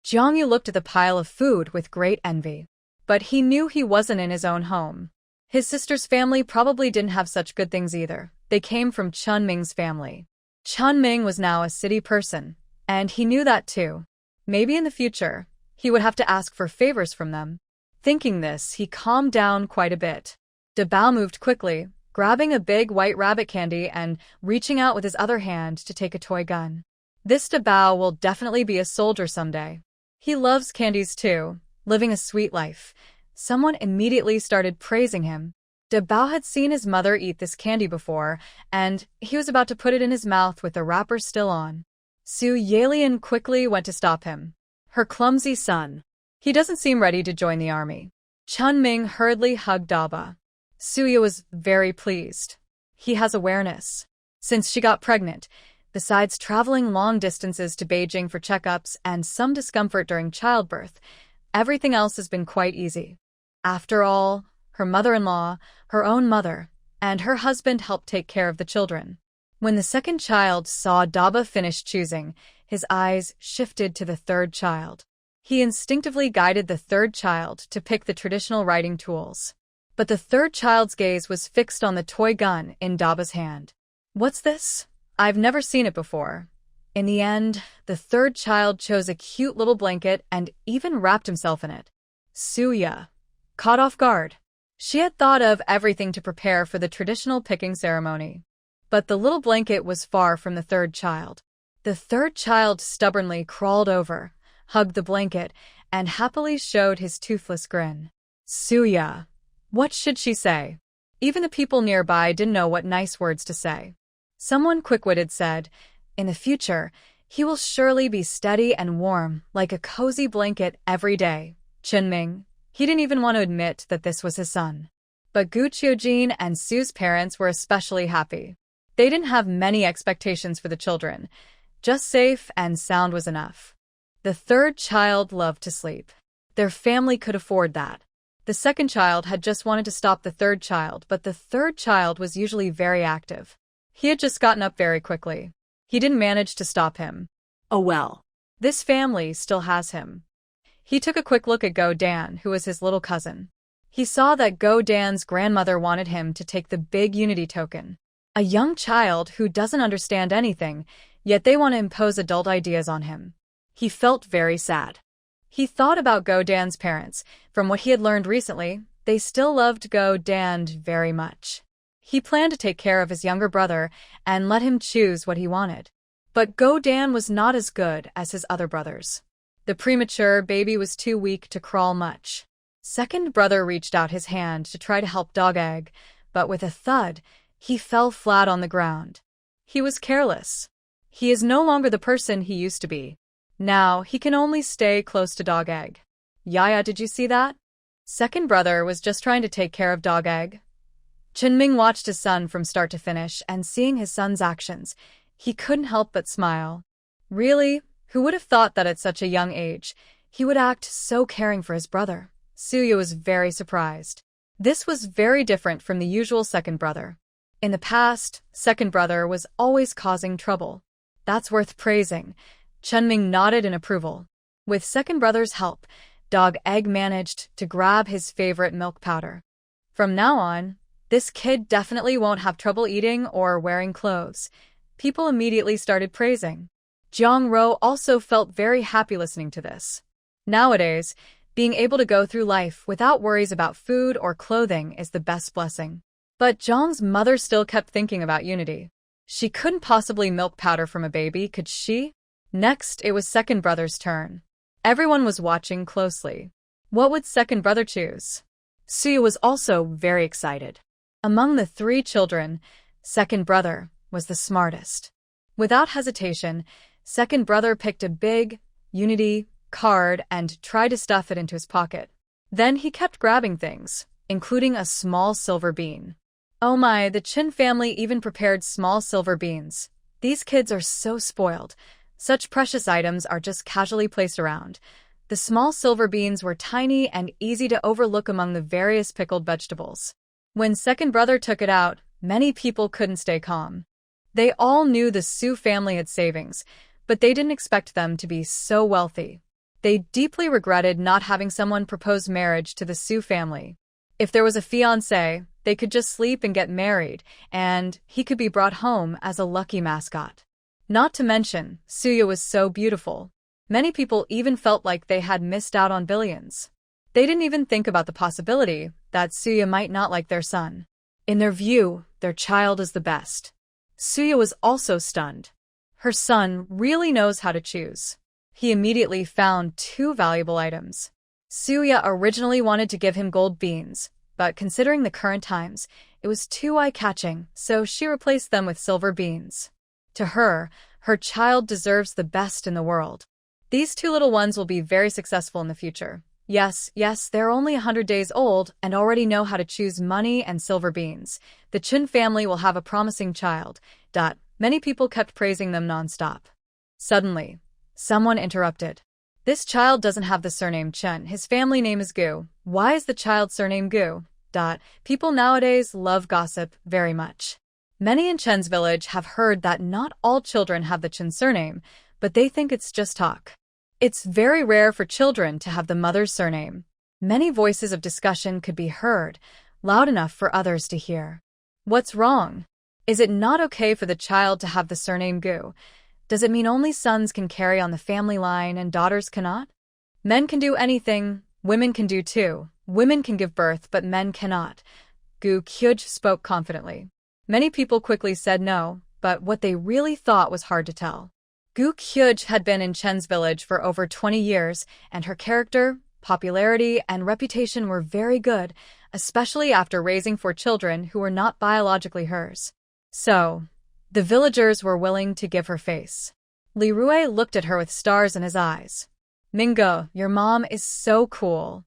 Jiang Yu looked at the pile of food with great envy. But he knew he wasn't in his own home. His sister's family probably didn't have such good things either. They came from Chun Ming's family. Chun Ming was now a city person, and he knew that too. Maybe in the future, he would have to ask for favors from them. Thinking this, he calmed down quite a bit. Dabao moved quickly, grabbing a big white rabbit candy and reaching out with his other hand to take a toy gun. This Dabao will definitely be a soldier someday. He loves candies too, living a sweet life. Someone immediately started praising him. Dabao had seen his mother eat this candy before, and he was about to put it in his mouth with the wrapper still on. Su Yalian quickly went to stop him. Her clumsy son. He doesn't seem ready to join the army. Chun Ming hurriedly hugged Daba. Suya was very pleased. He has awareness. Since she got pregnant, besides traveling long distances to Beijing for checkups and some discomfort during childbirth, everything else has been quite easy. After all, her mother-in-law, her own mother, and her husband helped take care of the children. When the second child saw Daba finish choosing, his eyes shifted to the third child. He instinctively guided the third child to pick the traditional writing tools. But the third child's gaze was fixed on the toy gun in Daba's hand. What's this? I've never seen it before. In the end, the third child chose a cute little blanket and even wrapped himself in it. Suya, caught off guard. She had thought of everything to prepare for the traditional picking ceremony. But the little blanket was far from the third child. The third child stubbornly crawled over, hugged the blanket, and happily showed his toothless grin. Suya. What should she say? Even the people nearby didn't know what nice words to say. Someone quick-witted said, in the future, he will surely be steady and warm, like a cozy blanket every day. Chun Ming. He didn't even want to admit that this was his son. But Gu Qiujin and Su's parents were especially happy. They didn't have many expectations for the children. Just safe and sound was enough. The third child loved to sleep. Their family could afford that. The second child had just wanted to stop the third child, but the third child was usually very active. He had just gotten up very quickly. He didn't manage to stop him. Oh well. This family still has him. He took a quick look at Go Dan, who was his little cousin. He saw that Go Dan's grandmother wanted him to take the big unity token. A young child who doesn't understand anything, yet they want to impose adult ideas on him. He felt very sad. He thought about Go Dan's parents. From what he had learned recently, they still loved Go Dan very much. He planned to take care of his younger brother and let him choose what he wanted. But Go Dan was not as good as his other brothers. The premature baby was too weak to crawl much. Second brother reached out his hand to try to help Dog Egg, but with a thud, he fell flat on the ground. He was careless. He is no longer the person he used to be. Now he can only stay close to Dog Egg. Yaya, did you see that? Second brother was just trying to take care of Dog Egg. Chunming watched his son from start to finish, and seeing his son's actions, he couldn't help but smile. Really? Who would have thought that at such a young age, he would act so caring for his brother? Suya was very surprised. This was very different from the usual second brother. In the past, second brother was always causing trouble. That's worth praising. Chunming nodded in approval. With second brother's help, Dog Egg managed to grab his favorite milk powder. From now on, this kid definitely won't have trouble eating or wearing clothes. People immediately started praising. Jiang Ro also felt very happy listening to this. Nowadays, being able to go through life without worries about food or clothing is the best blessing. But Jiang's mother still kept thinking about Unity. She couldn't possibly milk powder from a baby, could she? Next, it was second brother's turn. Everyone was watching closely. What would second brother choose? Suya was also very excited. Among the three children, second brother was the smartest. Without hesitation, second brother picked a big Unity card and tried to stuff it into his pocket. Then he kept grabbing things, including a small silver bean. Oh my, the Chin family even prepared small silver beans. These kids are so spoiled. Such precious items are just casually placed around. The small silver beans were tiny and easy to overlook among the various pickled vegetables. When second brother took it out, many people couldn't stay calm. They all knew the Su family had savings, but they didn't expect them to be so wealthy. They deeply regretted not having someone propose marriage to the Su family. If there was a fiancé, they could just sleep and get married, and he could be brought home as a lucky mascot. Not to mention, Suya was so beautiful. Many people even felt like they had missed out on billions. They didn't even think about the possibility that Suya might not like their son. In their view, their child is the best. Suya was also stunned. Her son really knows how to choose. He immediately found two valuable items. Suya originally wanted to give him gold beans, but considering the current times, it was too eye-catching, so she replaced them with silver beans. To her, her child deserves the best in the world. These two little ones will be very successful in the future. Yes, they're only 100 days old and already know how to choose money and silver beans. The Chun family will have a promising child. Many people kept praising them non-stop. Suddenly, someone interrupted. This child doesn't have the surname Chun. His family name is Gu. Why is the child's surname Gu? People nowadays love gossip very much. Many in Chen's village have heard that not all children have the Chen surname, but they think it's just talk. It's very rare for children to have the mother's surname. Many voices of discussion could be heard, loud enough for others to hear. What's wrong? Is it not okay for the child to have the surname Gu? Does it mean only sons can carry on the family line and daughters cannot? Men can do anything, women can do too. Women can give birth, but men cannot. Gu Kyuj spoke confidently. Many people quickly said no, but what they really thought was hard to tell. Gu Kyuj had been in Chen's village for over 20 years, and her character, popularity, and reputation were very good, especially after raising 4 children who were not biologically hers. So, the villagers were willing to give her face. Li Rui looked at her with stars in his eyes. Mingo, your mom is so cool.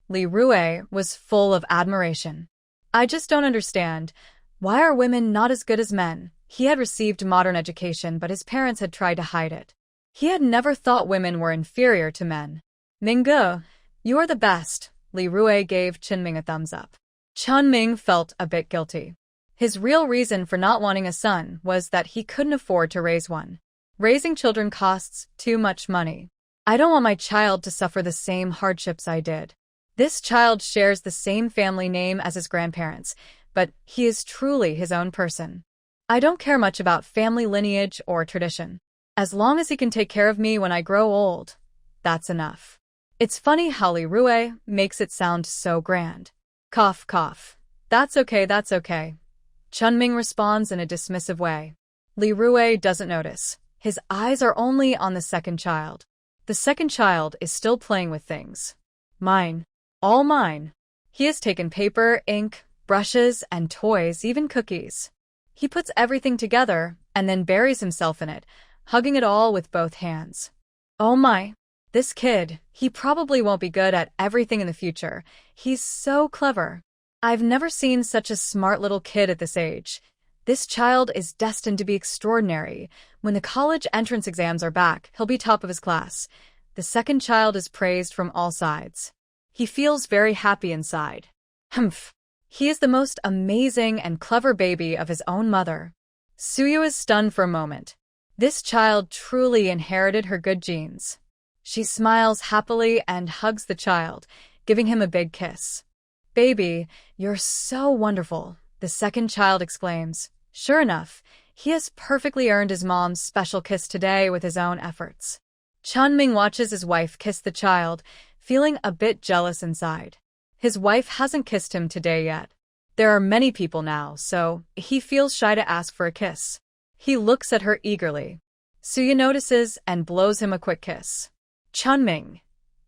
Li Rui was full of admiration. I just don't understand. Why are women not as good as men? He had received modern education, but his parents had tried to hide it. He had never thought women were inferior to men. Mingo, you are the best. Li Rui gave Chenming a thumbs up. Chenming felt a bit guilty. His real reason for not wanting a son was that he couldn't afford to raise one. Raising children costs too much money. I don't want my child to suffer the same hardships I did. This child shares the same family name as his grandparents, but he is truly his own person. I don't care much about family lineage or tradition. As long as he can take care of me when I grow old, that's enough. It's funny how Li Rue makes it sound so grand. Cough, cough. That's okay, that's okay. Chunming responds in a dismissive way. Li Rue doesn't notice. His eyes are only on the second child. The second child is still playing with things. Mine. All mine. He has taken paper, ink, brushes, and toys, even cookies. He puts everything together and then buries himself in it, hugging it all with both hands. Oh my. This kid, he probably won't be good at everything in the future. He's so clever. I've never seen such a smart little kid at this age. This child is destined to be extraordinary. When the college entrance exams are back, he'll be top of his class. The second child is praised from all sides. He feels very happy inside. Humph. He is the most amazing and clever baby of his own mother. Suyu is stunned for a moment. This child truly inherited her good genes. She smiles happily and hugs the child, giving him a big kiss. Baby, you're so wonderful, the second child exclaims. Sure enough, he has perfectly earned his mom's special kiss today with his own efforts. Chunming watches his wife kiss the child, feeling a bit jealous inside. His wife hasn't kissed him today yet. There are many people now, so he feels shy to ask for a kiss. He looks at her eagerly. Suya notices and blows him a quick kiss. Chunming.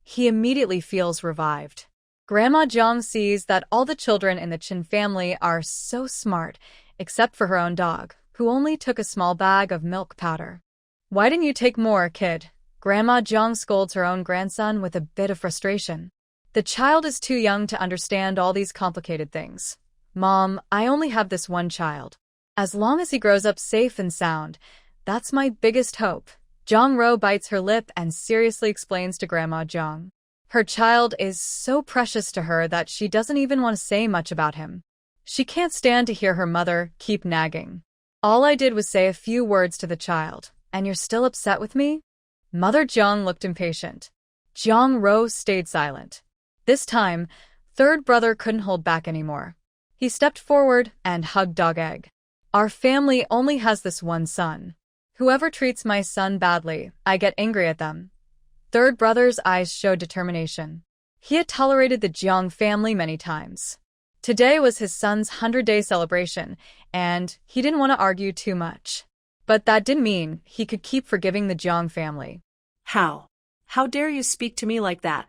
He immediately feels revived. Grandma Jiang sees that all the children in the Chin family are so smart, except for her own dog, who only took a small bag of milk powder. Why didn't you take more, kid? Grandma Jiang scolds her own grandson with a bit of frustration. The child is too young to understand all these complicated things. Mom, I only have this one child. As long as he grows up safe and sound, that's my biggest hope. Zhang Ro bites her lip and seriously explains to Grandma Jiang. Her child is so precious to her that she doesn't even want to say much about him. She can't stand to hear her mother keep nagging. All I did was say a few words to the child, and you're still upset with me? Mother Jiang looked impatient. Jiang Ro stayed silent. This time, third brother couldn't hold back anymore. He stepped forward and hugged Dog Egg. Our family only has this one son. Whoever treats my son badly, I get angry at them. Third brother's eyes showed determination. He had tolerated the Jiang family many times. Today was his son's 100-day celebration, and he didn't want to argue too much. But that didn't mean he could keep forgiving the Jiang family. How? How dare you speak to me like that?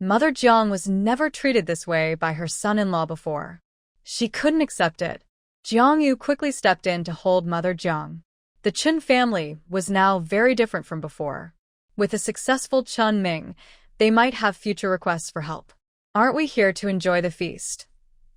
Mother Jiang was never treated this way by her son-in-law before. She couldn't accept it. Jiang Yu quickly stepped in to hold Mother Jiang. The Chen family was now very different from before. With a successful Chun Ming, they might have future requests for help. Aren't we here to enjoy the feast?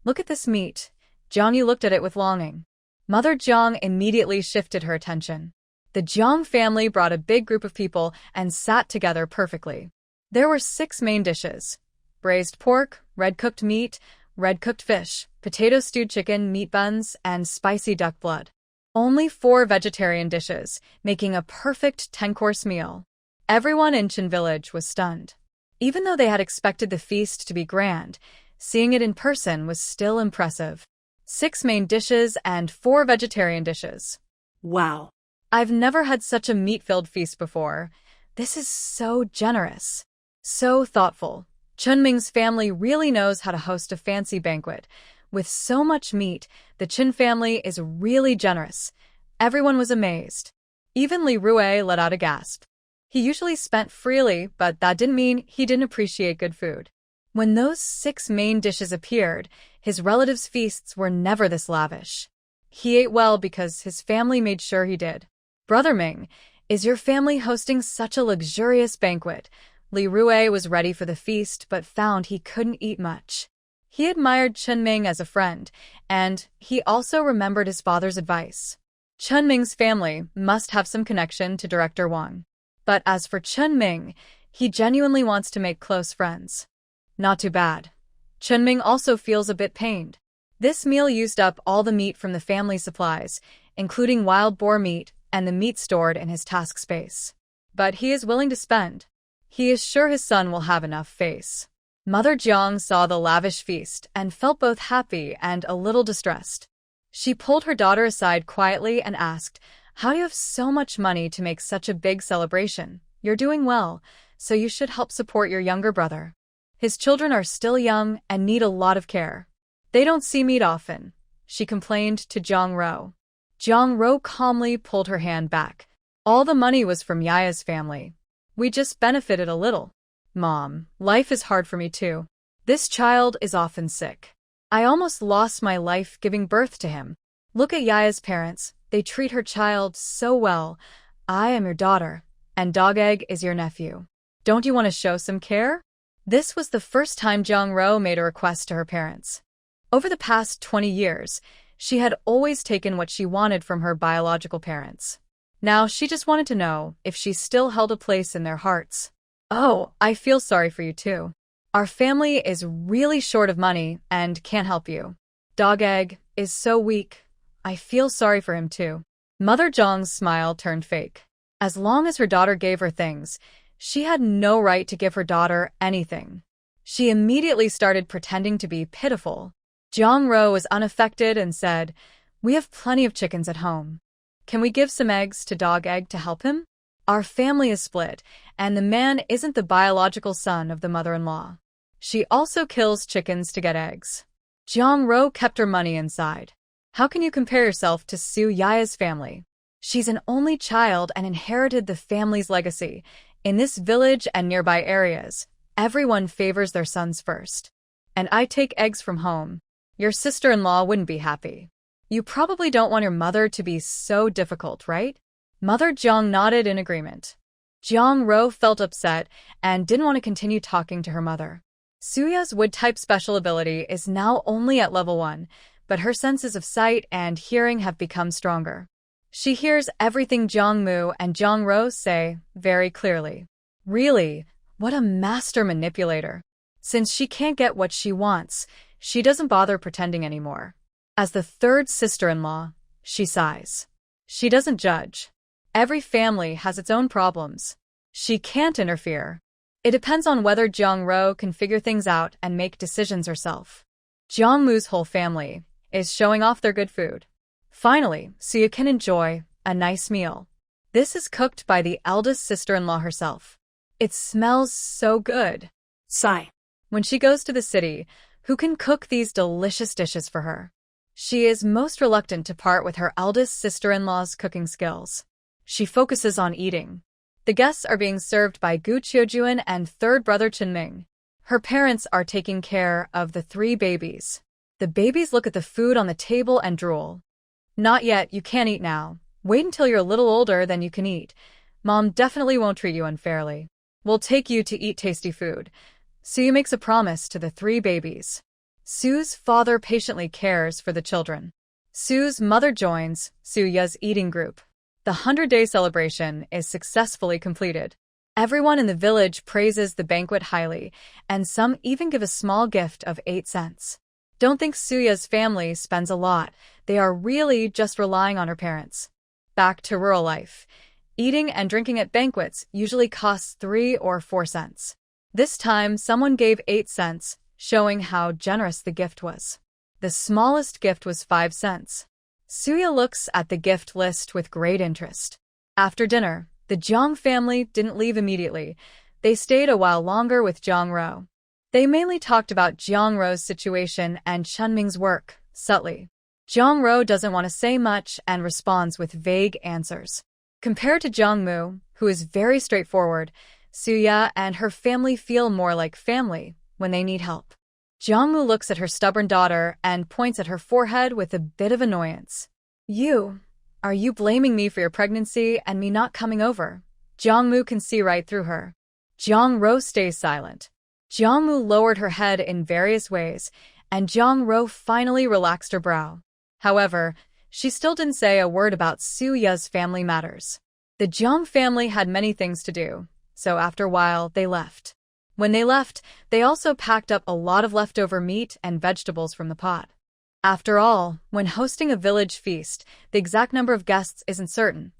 Look at this meat. Jiang Yu looked at it with longing. Mother Jiang immediately shifted her attention. The Jiang family brought a big group of people and sat together perfectly. There were 6 main dishes: braised pork, red-cooked meat, red-cooked fish, potato stewed chicken, meat buns, and spicy duck blood. Only 4 vegetarian dishes, making a perfect 10-course meal. Everyone in Chin Village was stunned. Even though they had expected the feast to be grand, seeing it in person was still impressive. 6 main dishes and 4 vegetarian dishes. Wow. I've never had such a meat-filled feast before. This is so generous. So thoughtful. Chunming's family really knows how to host a fancy banquet. With so much meat, the Chin family is really generous. Everyone was amazed. Even Li Rue let out a gasp. He usually spent freely, but that didn't mean he didn't appreciate good food. When those 6 main dishes appeared, his relatives' feasts were never this lavish. He ate well because his family made sure he did. Brother Ming, is your family hosting such a luxurious banquet? Li Rue was ready for the feast but found he couldn't eat much. He admired Chen Ming as a friend, and he also remembered his father's advice. Chen Ming's family must have some connection to Director Wang. But as for Chen Ming, he genuinely wants to make close friends. Not too bad. Chen Ming also feels a bit pained. This meal used up all the meat from the family supplies, including wild boar meat and the meat stored in his task space. But he is willing to spend. He is sure his son will have enough face. Mother Jiang saw the lavish feast and felt both happy and a little distressed. She pulled her daughter aside quietly and asked, "How do you have so much money to make such a big celebration? You're doing well, so you should help support your younger brother. His children are still young and need a lot of care. They don't see meat often," she complained to Jong-ro. Jong-ro calmly pulled her hand back. "All the money was from Yaya's family. We just benefited a little. Mom, life is hard for me too. This child is often sick. I almost lost my life giving birth to him. Look at Yaya's parents. They treat her child so well. I am your daughter, and Dog Egg is your nephew. Don't you want to show some care?" This was the first time Jong-ro made a request to her parents. Over the past 20 years, she had always taken what she wanted from her biological parents. Now she just wanted to know if she still held a place in their hearts. "Oh, I feel sorry for you too. Our family is really short of money and can't help you. Dog Egg is so weak. I feel sorry for him too." Mother Jong's smile turned fake. As long as her daughter gave her things, she had no right to give her daughter anything. She immediately started pretending to be pitiful. Jong-ro was unaffected and said, "We have plenty of chickens at home. Can we give some eggs to Dog Egg to help him? Our family is split, and the man isn't the biological son of the mother-in-law. She also kills chickens to get eggs." Jong-ro kept her money inside. How can you compare yourself to Soo Yaya's family? She's an only child and inherited the family's legacy. In this village and nearby areas, everyone favors their sons first. And I take eggs from home. Your sister-in-law wouldn't be happy. You probably don't want your mother to be so difficult, right? Mother Jong nodded in agreement. Jong-ro felt upset and didn't want to continue talking to her mother. Suya's wood-type special ability is now only at level 1, but her senses of sight and hearing have become stronger. She hears everything Jong-moo and Jong-ro say very clearly. Really, what a master manipulator. Since she can't get what she wants, she doesn't bother pretending anymore. As the third sister-in-law, she sighs. She doesn't judge. Every family has its own problems. She can't interfere. It depends on whether Jong-ro can figure things out and make decisions herself. Jong-moo's whole family is showing off their good food. Finally, Suya can enjoy a nice meal. This is cooked by the eldest sister-in-law herself. It smells so good. Sigh. When she goes to the city, who can cook these delicious dishes for her? She is most reluctant to part with her eldest sister-in-law's cooking skills. She focuses on eating. The guests are being served by Gu Cheojuan and third brother Chinming. Her parents are taking care of the 3 babies. The babies look at the food on the table and drool. "Not yet, you can't eat now. Wait until you're a little older, then you can eat. Mom definitely won't treat you unfairly. We'll take you to eat tasty food." Suya makes a promise to the 3 babies. Sue's father patiently cares for the children. Sue's mother joins Suya's eating group. The 100-day celebration is successfully completed. Everyone in the village praises the banquet highly, and some even give a small gift of 8 cents. Don't think Suya's family spends a lot. They are really just relying on her parents. Back to rural life. Eating and drinking at banquets usually costs 3 or 4 cents. This time, someone gave 8 cents, showing how generous the gift was. The smallest gift was 5 cents. Suya looks at the gift list with great interest. After dinner, the Jong family didn't leave immediately. They stayed a while longer with Jong-ro. They mainly talked about Jong-ro's situation and Chunming's work, subtly. Jong-ro doesn't want to say much and responds with vague answers. Compared to Jong-moo, who is very straightforward, Suya and her family feel more like family when they need help. Jong-moo looks at her stubborn daughter and points at her forehead with a bit of annoyance. Are you blaming me for your pregnancy and me not coming over?" Jong-moo can see right through her. Jong-ro stays silent. Jong-moo lowered her head in various ways, and Jong-ro finally relaxed her brow. However, she still didn't say a word about Suya's family matters. The Jong family had many things to do, so after a while they left. When they left, they also packed up a lot of leftover meat and vegetables from the pot. After all, when hosting a village feast, the exact number of guests isn't certain.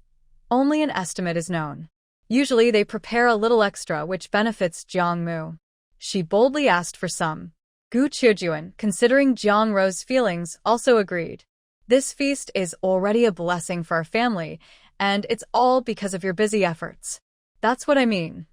Only an estimate is known. Usually they prepare a little extra, which benefits Jong-moo. She boldly asked for some. Gu Cheojuan, considering Jong-ro's feelings, also agreed. This feast is already a blessing for our family, and it's all because of your busy efforts. That's what I mean.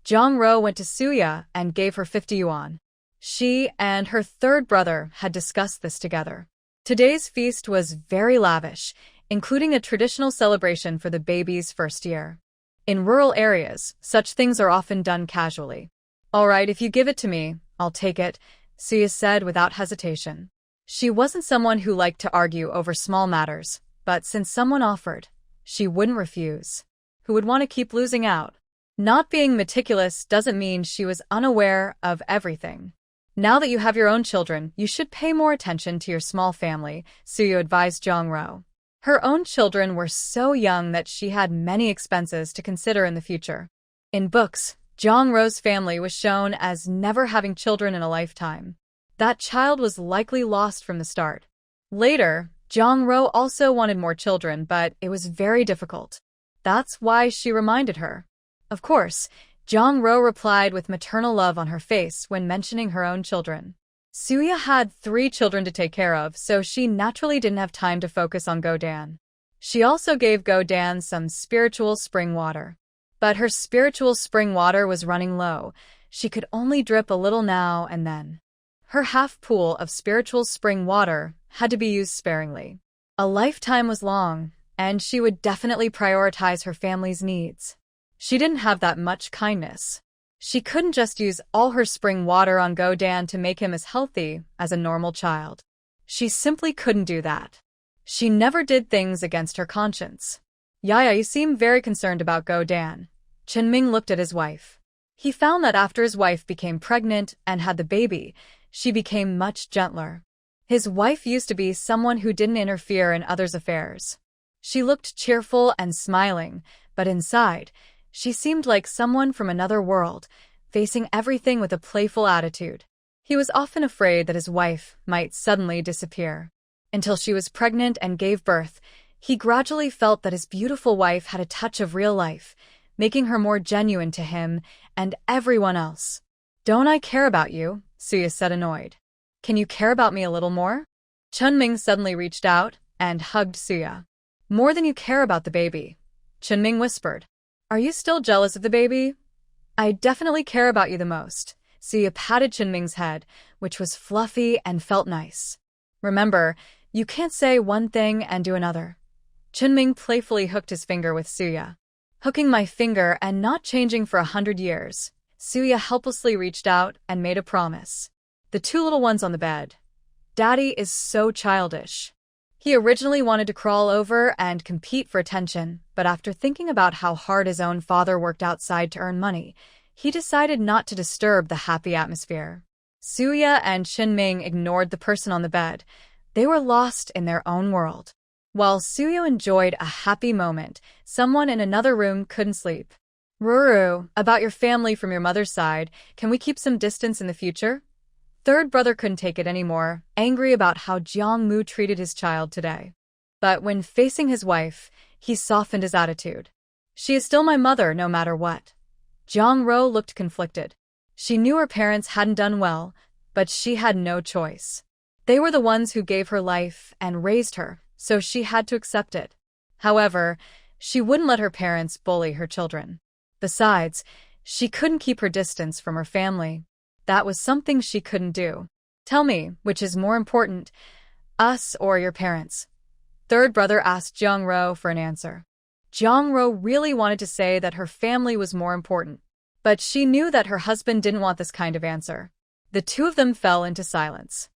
Jong-ro went to Suya and gave her 50 yuan. She and her third brother had discussed this together. Today's feast was very lavish, including a traditional celebration for the baby's first year. In rural areas, such things are often done casually. All right, if you give it to me, I'll take it, Suya said without hesitation. She wasn't someone who liked to argue over small matters, but since someone offered, she wouldn't refuse. Who would want to keep losing out? Not being meticulous doesn't mean she was unaware of everything. Now that you have your own children, you should pay more attention to your small family, Suya advised Jong-ro. Her own children were so young that she had many expenses to consider in the future. In books, Jong-ro's family was shown as never having children in a lifetime. That child was likely lost from the start. Later, Jong-ro also wanted more children, but it was very difficult. That's why she reminded her. Of course, Jong-ro replied with maternal love on her face when mentioning her own children. Suya had 3 children to take care of, so she naturally didn't have time to focus on Go-dan. She also gave Go-dan some spiritual spring water. But her spiritual spring water was running low. She could only drip a little now and then. Her half pool of spiritual spring water had to be used sparingly. A lifetime was long, and she would definitely prioritize her family's needs. She didn't have that much kindness. She couldn't just use all her spring water on Go-dan to make him as healthy as a normal child. She simply couldn't do that. She never did things against her conscience. Yaya, you seem very concerned about Go-dan. Chin-ming looked at his wife. He found that after his wife became pregnant and had the baby, she became much gentler. His wife used to be someone who didn't interfere in others' affairs. She looked cheerful and smiling, but inside, she seemed like someone from another world, facing everything with a playful attitude. He was often afraid that his wife might suddenly disappear. Until she was pregnant and gave birth, he gradually felt that his beautiful wife had a touch of real life, making her more genuine to him and everyone else. Don't I care about you? Suya said, annoyed. Can you care about me a little more? Chun-ming suddenly reached out and hugged Suya. More than you care about the baby, Chun-ming whispered. Are you still jealous of the baby? I definitely care about you the most. Suya patted Chun-ming's head, which was fluffy and felt nice. Remember, you can't say one thing and do another. Chun-ming playfully hooked his finger with Suya. Hooking my finger and not changing for 100 years. Suya helplessly reached out and made a promise. The 2 little ones on the bed. Daddy is so childish. He originally wanted to crawl over and compete for attention, but after thinking about how hard his own father worked outside to earn money, he decided not to disturb the happy atmosphere. Suya and Chin-ming ignored the person on the bed. They were lost in their own world. While Suya enjoyed a happy moment, someone in another room couldn't sleep. Ruru, about your family from your mother's side, can we keep some distance in the future? Third brother couldn't take it anymore, angry about how Jiang-mu treated his child today. But when facing his wife, he softened his attitude. She is still my mother no matter what. Jong-ro looked conflicted. She knew her parents hadn't done well, but she had no choice. They were the ones who gave her life and raised her, so she had to accept it. However, she wouldn't let her parents bully her children. Besides, she couldn't keep her distance from her family. That was something she couldn't do. Tell me, which is more important, us or your parents? Third brother asked Jong-ro for an answer. Jong-ro really wanted to say that her family was more important, but she knew that her husband didn't want this kind of answer. The 2 of them fell into silence.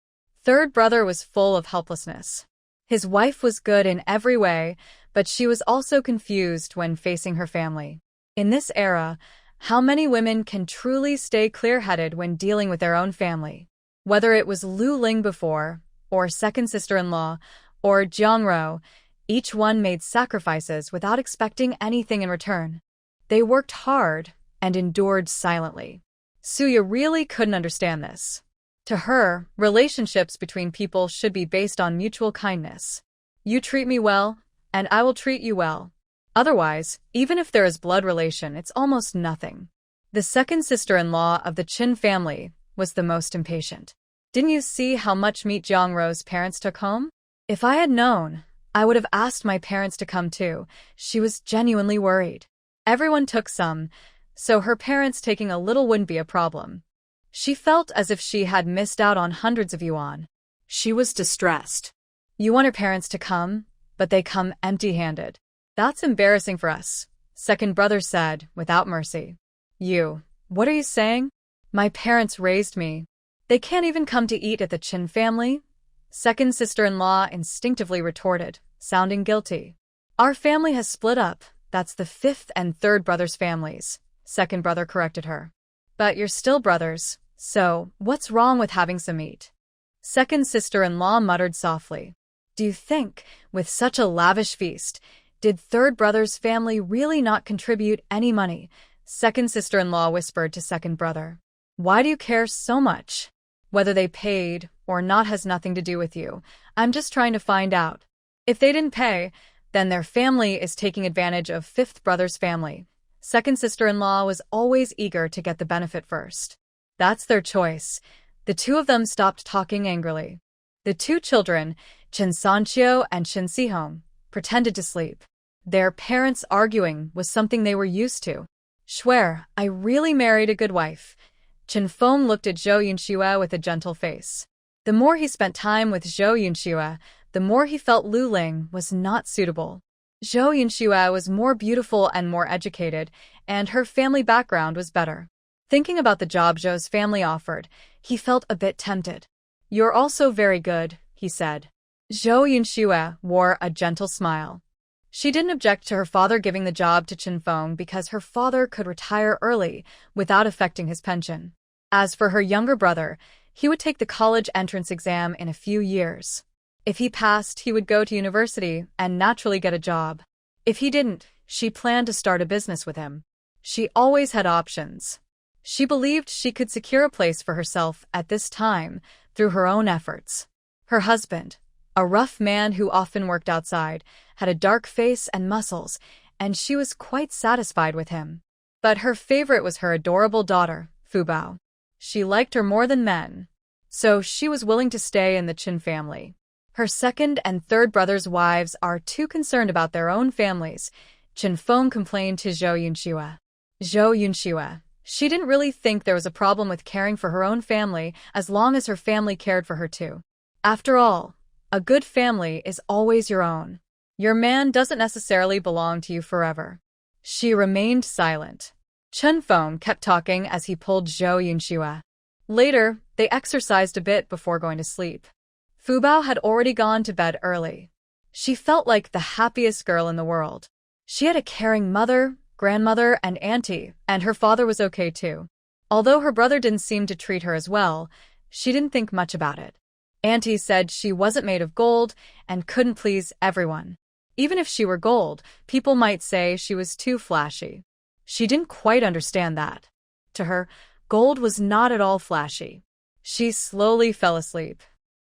Third brother was full of helplessness. His wife was good in every way, but she was also confused when facing her family. In this era, how many women can truly stay clear-headed when dealing with their own family? Whether it was Lu Ling before, or second sister-in-law, or Jong-ro, each one made sacrifices without expecting anything in return. They worked hard and endured silently. Suya really couldn't understand this. To her, relationships between people should be based on mutual kindness. You treat me well, and I will treat you well. Otherwise, even if there is blood relation, it's almost nothing. The second sister-in-law of the Chin family was the most impatient. Didn't you see how much meat Jong-ro's parents took home? If I had known, I would have asked my parents to come too. She was genuinely worried. Everyone took some, so her parents taking a little wouldn't be a problem. She felt as if she had missed out on hundreds of yuan. She was distressed. You want her parents to come, but they come empty-handed. That's embarrassing for us, second brother said, without mercy. What are you saying? My parents raised me. They can't even come to eat at the Chin family? Second sister-in-law instinctively retorted, sounding guilty. Our family has split up. That's the fifth and third brother's families, second brother corrected her. But you're still brothers, so what's wrong with having some meat? Second sister-in-law muttered softly. Do you think, with such a lavish feast, did third brother's family really not contribute any money? Second sister-in-law whispered to second brother. Why do you care so much? Whether they paid or not has nothing to do with you. I'm just trying to find out. If they didn't pay, then their family is taking advantage of fifth brother's family. Second sister-in-law was always eager to get the benefit first. That's their choice. The two of them stopped talking angrily. The two children, Chen Sanchio and Chen Sihong, pretended to sleep. Their parents arguing was something they were used to. Swear, I really married a good wife. Chen Feng looked at Zhou Yunxue with a gentle face. The more he spent time with Zhou Yunxue, the more he felt Lu Ling was not suitable. Zhou Yunxue was more beautiful and more educated, and her family background was better. Thinking about the job Zhou's family offered, he felt a bit tempted. You're also very good, he said. Zhou Yunxue wore a gentle smile. She didn't object to her father giving the job to Chen Feng because her father could retire early without affecting his pension. As for her younger brother, he would take the college entrance exam in a few years. If he passed, he would go to university and naturally get a job. If he didn't, she planned to start a business with him. She always had options. She believed she could secure a place for herself at this time through her own efforts. Her husband, a rough man who often worked outside, had a dark face and muscles, and she was quite satisfied with him. But her favorite was her adorable daughter, Fubao. She liked her more than men, so she was willing to stay in the Qin family. Her second and third brothers' wives are too concerned about their own families, Chen Feng complained to Zhou Yunxue. Zhou Yunxue. She didn't really think there was a problem with caring for her own family as long as her family cared for her too. After all, a good family is always your own. Your man doesn't necessarily belong to you forever. She remained silent. Chen Feng kept talking as he pulled Zhou Yunxue. Later, they exercised a bit before going to sleep. Fubao had already gone to bed early. She felt like the happiest girl in the world. She had a caring mother, grandmother, and auntie, and her father was okay too. Although her brother didn't seem to treat her as well, she didn't think much about it. Auntie said she wasn't made of gold and couldn't please everyone. Even if she were gold, people might say she was too flashy. She didn't quite understand that. To her, gold was not at all flashy. She slowly fell asleep.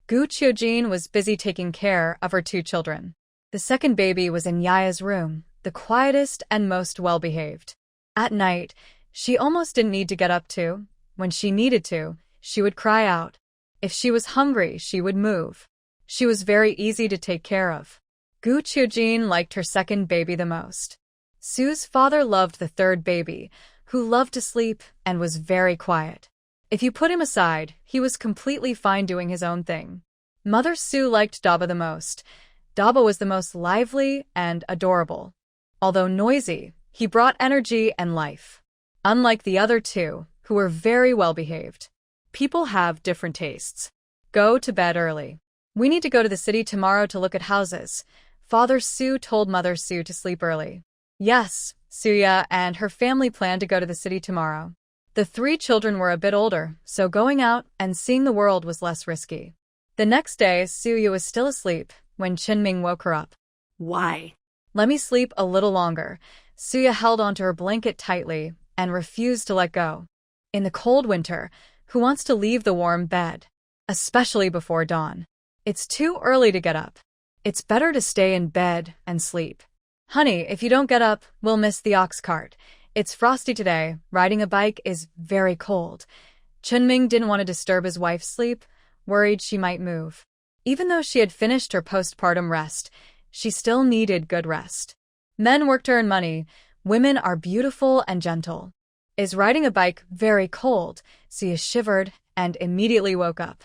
Gu Qiujin was busy taking care of her two children. The second baby was in Yaya's room, the quietest and most well-behaved. At night, she almost didn't need to get up too. When she needed to, she would cry out. If she was hungry, she would move. She was very easy to take care of. Gu Qiujin liked her second baby the most. Sue's father loved the third baby, who loved to sleep and was very quiet. If you put him aside, he was completely fine doing his own thing. Mother Sue liked Daba the most. Daba was the most lively and adorable. Although noisy, he brought energy and life. Unlike the other two, who were very well-behaved. People have different tastes. Go to bed early. We need to go to the city tomorrow to look at houses. Father Sue told Mother Sue to sleep early. Yes, Suya and her family planned to go to the city tomorrow. The three children were a bit older, so going out and seeing the world was less risky. The next day, Suya was still asleep when Qinming woke her up. Why? Let me sleep a little longer. Suya held onto her blanket tightly and refused to let go. In the cold winter, who wants to leave the warm bed? Especially before dawn. It's too early to get up. It's better to stay in bed and sleep. Honey, if you don't get up, we'll miss the ox cart. It's frosty today. Riding a bike is very cold. Qinming didn't want to disturb his wife's sleep, worried she might move. Even though she had finished her postpartum rest, she still needed good rest. Men work to earn money, women are beautiful and gentle. Is riding a bike very cold? Sia shivered and immediately woke up.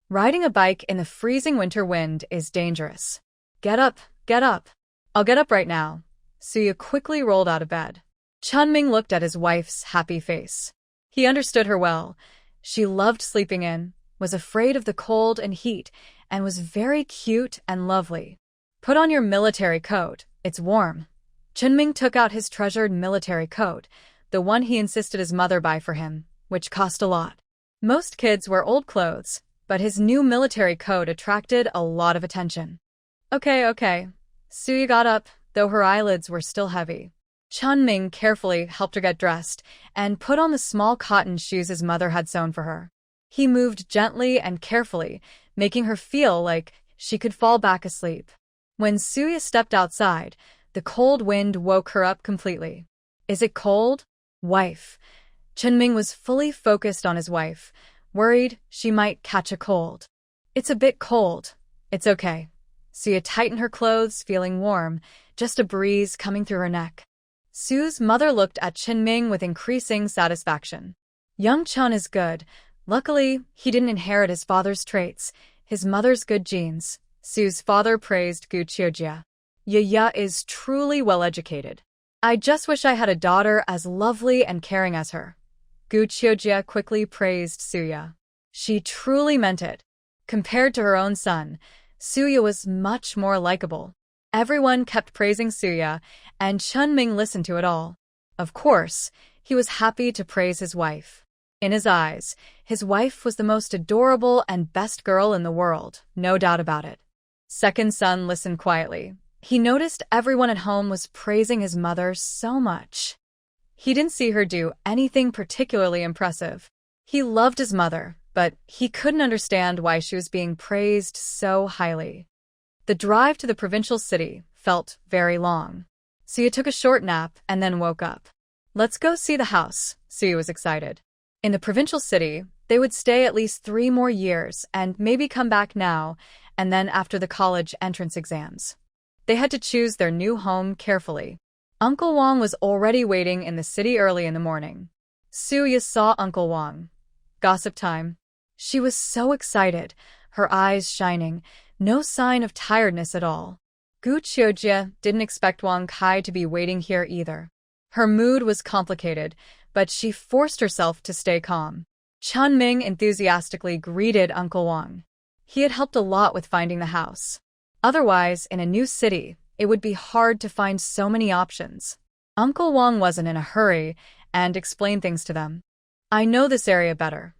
Riding a bike in the freezing winter wind is dangerous. Get up, get up. I'll get up right now. Suya quickly rolled out of bed. Chunming looked at his wife's happy face. He understood her well. She loved sleeping in, was afraid of the cold and heat, and was very cute and lovely. Put on your military coat, it's warm. Chunming took out his treasured military coat, the one he insisted his mother buy for him, which cost a lot. Most kids wear old clothes, but his new military coat attracted a lot of attention. Okay. Suya got up, though her eyelids were still heavy. Chunming carefully helped her get dressed and put on the small cotton shoes his mother had sewn for her. He moved gently and carefully, making her feel like she could fall back asleep. When Suya stepped outside, the cold wind woke her up completely. Is it cold? Wife. Chunming was fully focused on his wife, worried she might catch a cold. It's a bit cold. It's okay. Suya tightened her clothes, feeling warm, just a breeze coming through her neck. Sue's mother looked at Chunming with increasing satisfaction. Young Chun is good. Luckily, he didn't inherit his father's traits, his mother's good genes. Sue's father praised Gu Chiojia. Yaya is truly well-educated. I just wish I had a daughter as lovely and caring as her. Gu Chiojia quickly praised Suya. She truly meant it. Compared to her own son, Suya was much more likable. Everyone kept praising Suya, and Chunming listened to it all. Of course, he was happy to praise his wife. In his eyes, his wife was the most adorable and best girl in the world, no doubt about it. Second son listened quietly. He noticed everyone at home was praising his mother so much. He didn't see her do anything particularly impressive. He loved his mother, but he couldn't understand why she was being praised so highly. The drive to the provincial city felt very long. Suya took a short nap and then woke up. Let's go see the house, Suya was excited. In the provincial city, they would stay at least 3 more years and maybe come back now and then after the college entrance exams. They had to choose their new home carefully. Uncle Wang was already waiting in the city early in the morning. Suya saw Uncle Wang. Gossip time. She was so excited, her eyes shining, no sign of tiredness at all. Gu Chiojia didn't expect Wang Kai to be waiting here either. Her mood was complicated, but she forced herself to stay calm. Chunming enthusiastically greeted Uncle Wang. He had helped a lot with finding the house. Otherwise, in a new city, it would be hard to find so many options. Uncle Wang wasn't in a hurry and explained things to them. I know this area better.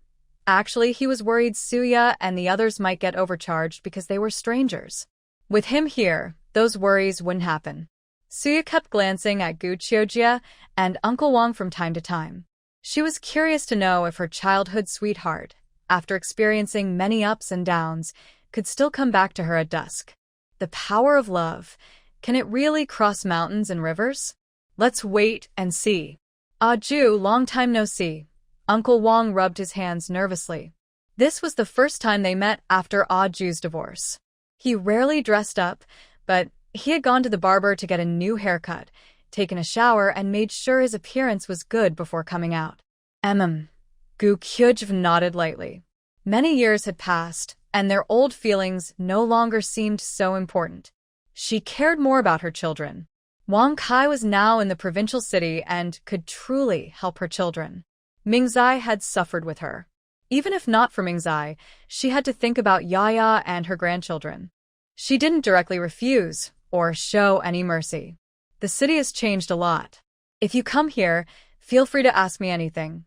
Actually, he was worried Suya and the others might get overcharged because they were strangers. With him here, those worries wouldn't happen. Suya kept glancing at Gu Chiojia and Uncle Wang from time to time. She was curious to know if her childhood sweetheart, after experiencing many ups and downs, could still come back to her at dusk. The power of love. Can it really cross mountains and rivers? Let's wait and see. Ah Ju, long time no see. Uncle Wang rubbed his hands nervously. This was the first time they met after Ah Ju's divorce. He rarely dressed up, but he had gone to the barber to get a new haircut, taken a shower, and made sure his appearance was good before coming out. Gu Kyujv nodded lightly. Many years had passed, and their old feelings no longer seemed so important. She cared more about her children. Wang Kai was now in the provincial city and could truly help her children. Mingzai had suffered with her. Even if not for Mingzai, she had to think about Yaya and her grandchildren. She didn't directly refuse or show any mercy. The city has changed a lot. If you come here, feel free to ask me anything.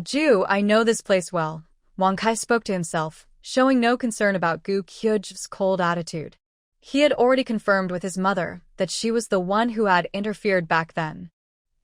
Ju, I know this place well. Wang Kai spoke to himself, showing no concern about Gu Kyujv's cold attitude. He had already confirmed with his mother that she was the one who had interfered back then.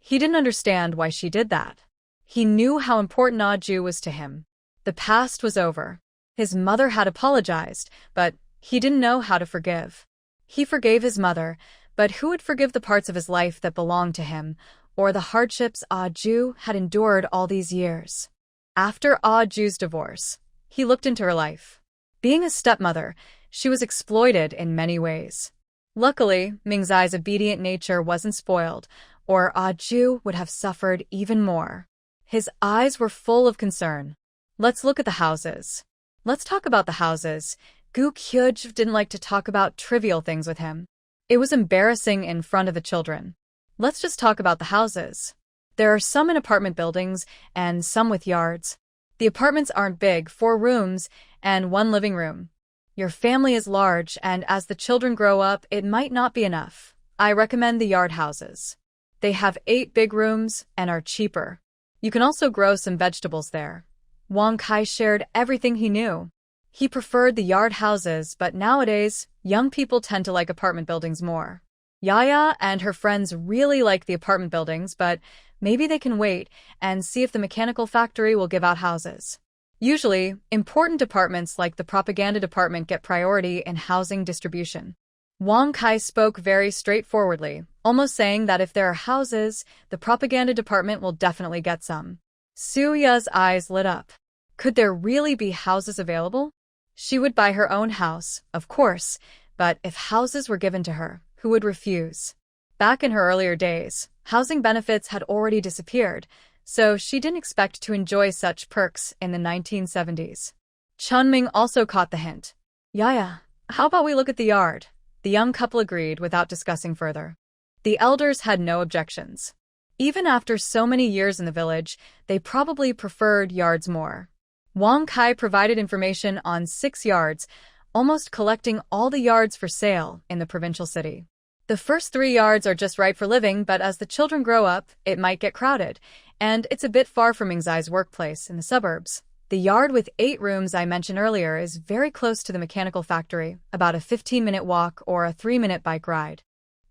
He didn't understand why she did that. He knew how important Ju was to him. The past was over. His mother had apologized, but he didn't know how to forgive. He forgave his mother, but who would forgive the parts of his life that belonged to him, or the hardships Ju had endured all these years? After Ju's divorce, he looked into her life. Being a stepmother, She was exploited in many ways. Luckily, Mingzai's obedient nature wasn't spoiled, or Ju would have suffered even more. His eyes were full of concern. Let's look at the houses. Let's talk about the houses. Gu Kyuj didn't like to talk about trivial things with him. It was embarrassing in front of the children. Let's just talk about the houses. There are some in apartment buildings and some with yards. The apartments aren't big, 4 rooms and 1 living room. Your family is large, and as the children grow up, it might not be enough. I recommend the yard houses. They have 8 big rooms and are cheaper. You can also grow some vegetables there. Wang Kai shared everything he knew. He preferred the yard houses, but nowadays, young people tend to like apartment buildings more. Yaya and her friends really like the apartment buildings, but maybe they can wait and see if the mechanical factory will give out houses. Usually, important departments like the propaganda department get priority in housing distribution. Wang Kai spoke very straightforwardly, almost saying that if there are houses, the propaganda department will definitely get some. Suya's eyes lit up. Could there really be houses available? She would buy her own house, of course, but if houses were given to her, who would refuse? Back in her earlier days, housing benefits had already disappeared, so she didn't expect to enjoy such perks in the 1970s. Chunming also caught the hint. Yaya, how about we look at the yard? The young couple agreed without discussing further. The elders had no objections. Even after so many years in the village, they probably preferred yards more. Wang Kai provided information on 6 yards, almost collecting all the yards for sale in the provincial city. The first 3 yards are just right for living, but as the children grow up, it might get crowded, and it's a bit far from Mingzai's workplace in the suburbs. The yard with 8 rooms I mentioned earlier is very close to the mechanical factory, about a 15-minute walk or a 3-minute bike ride.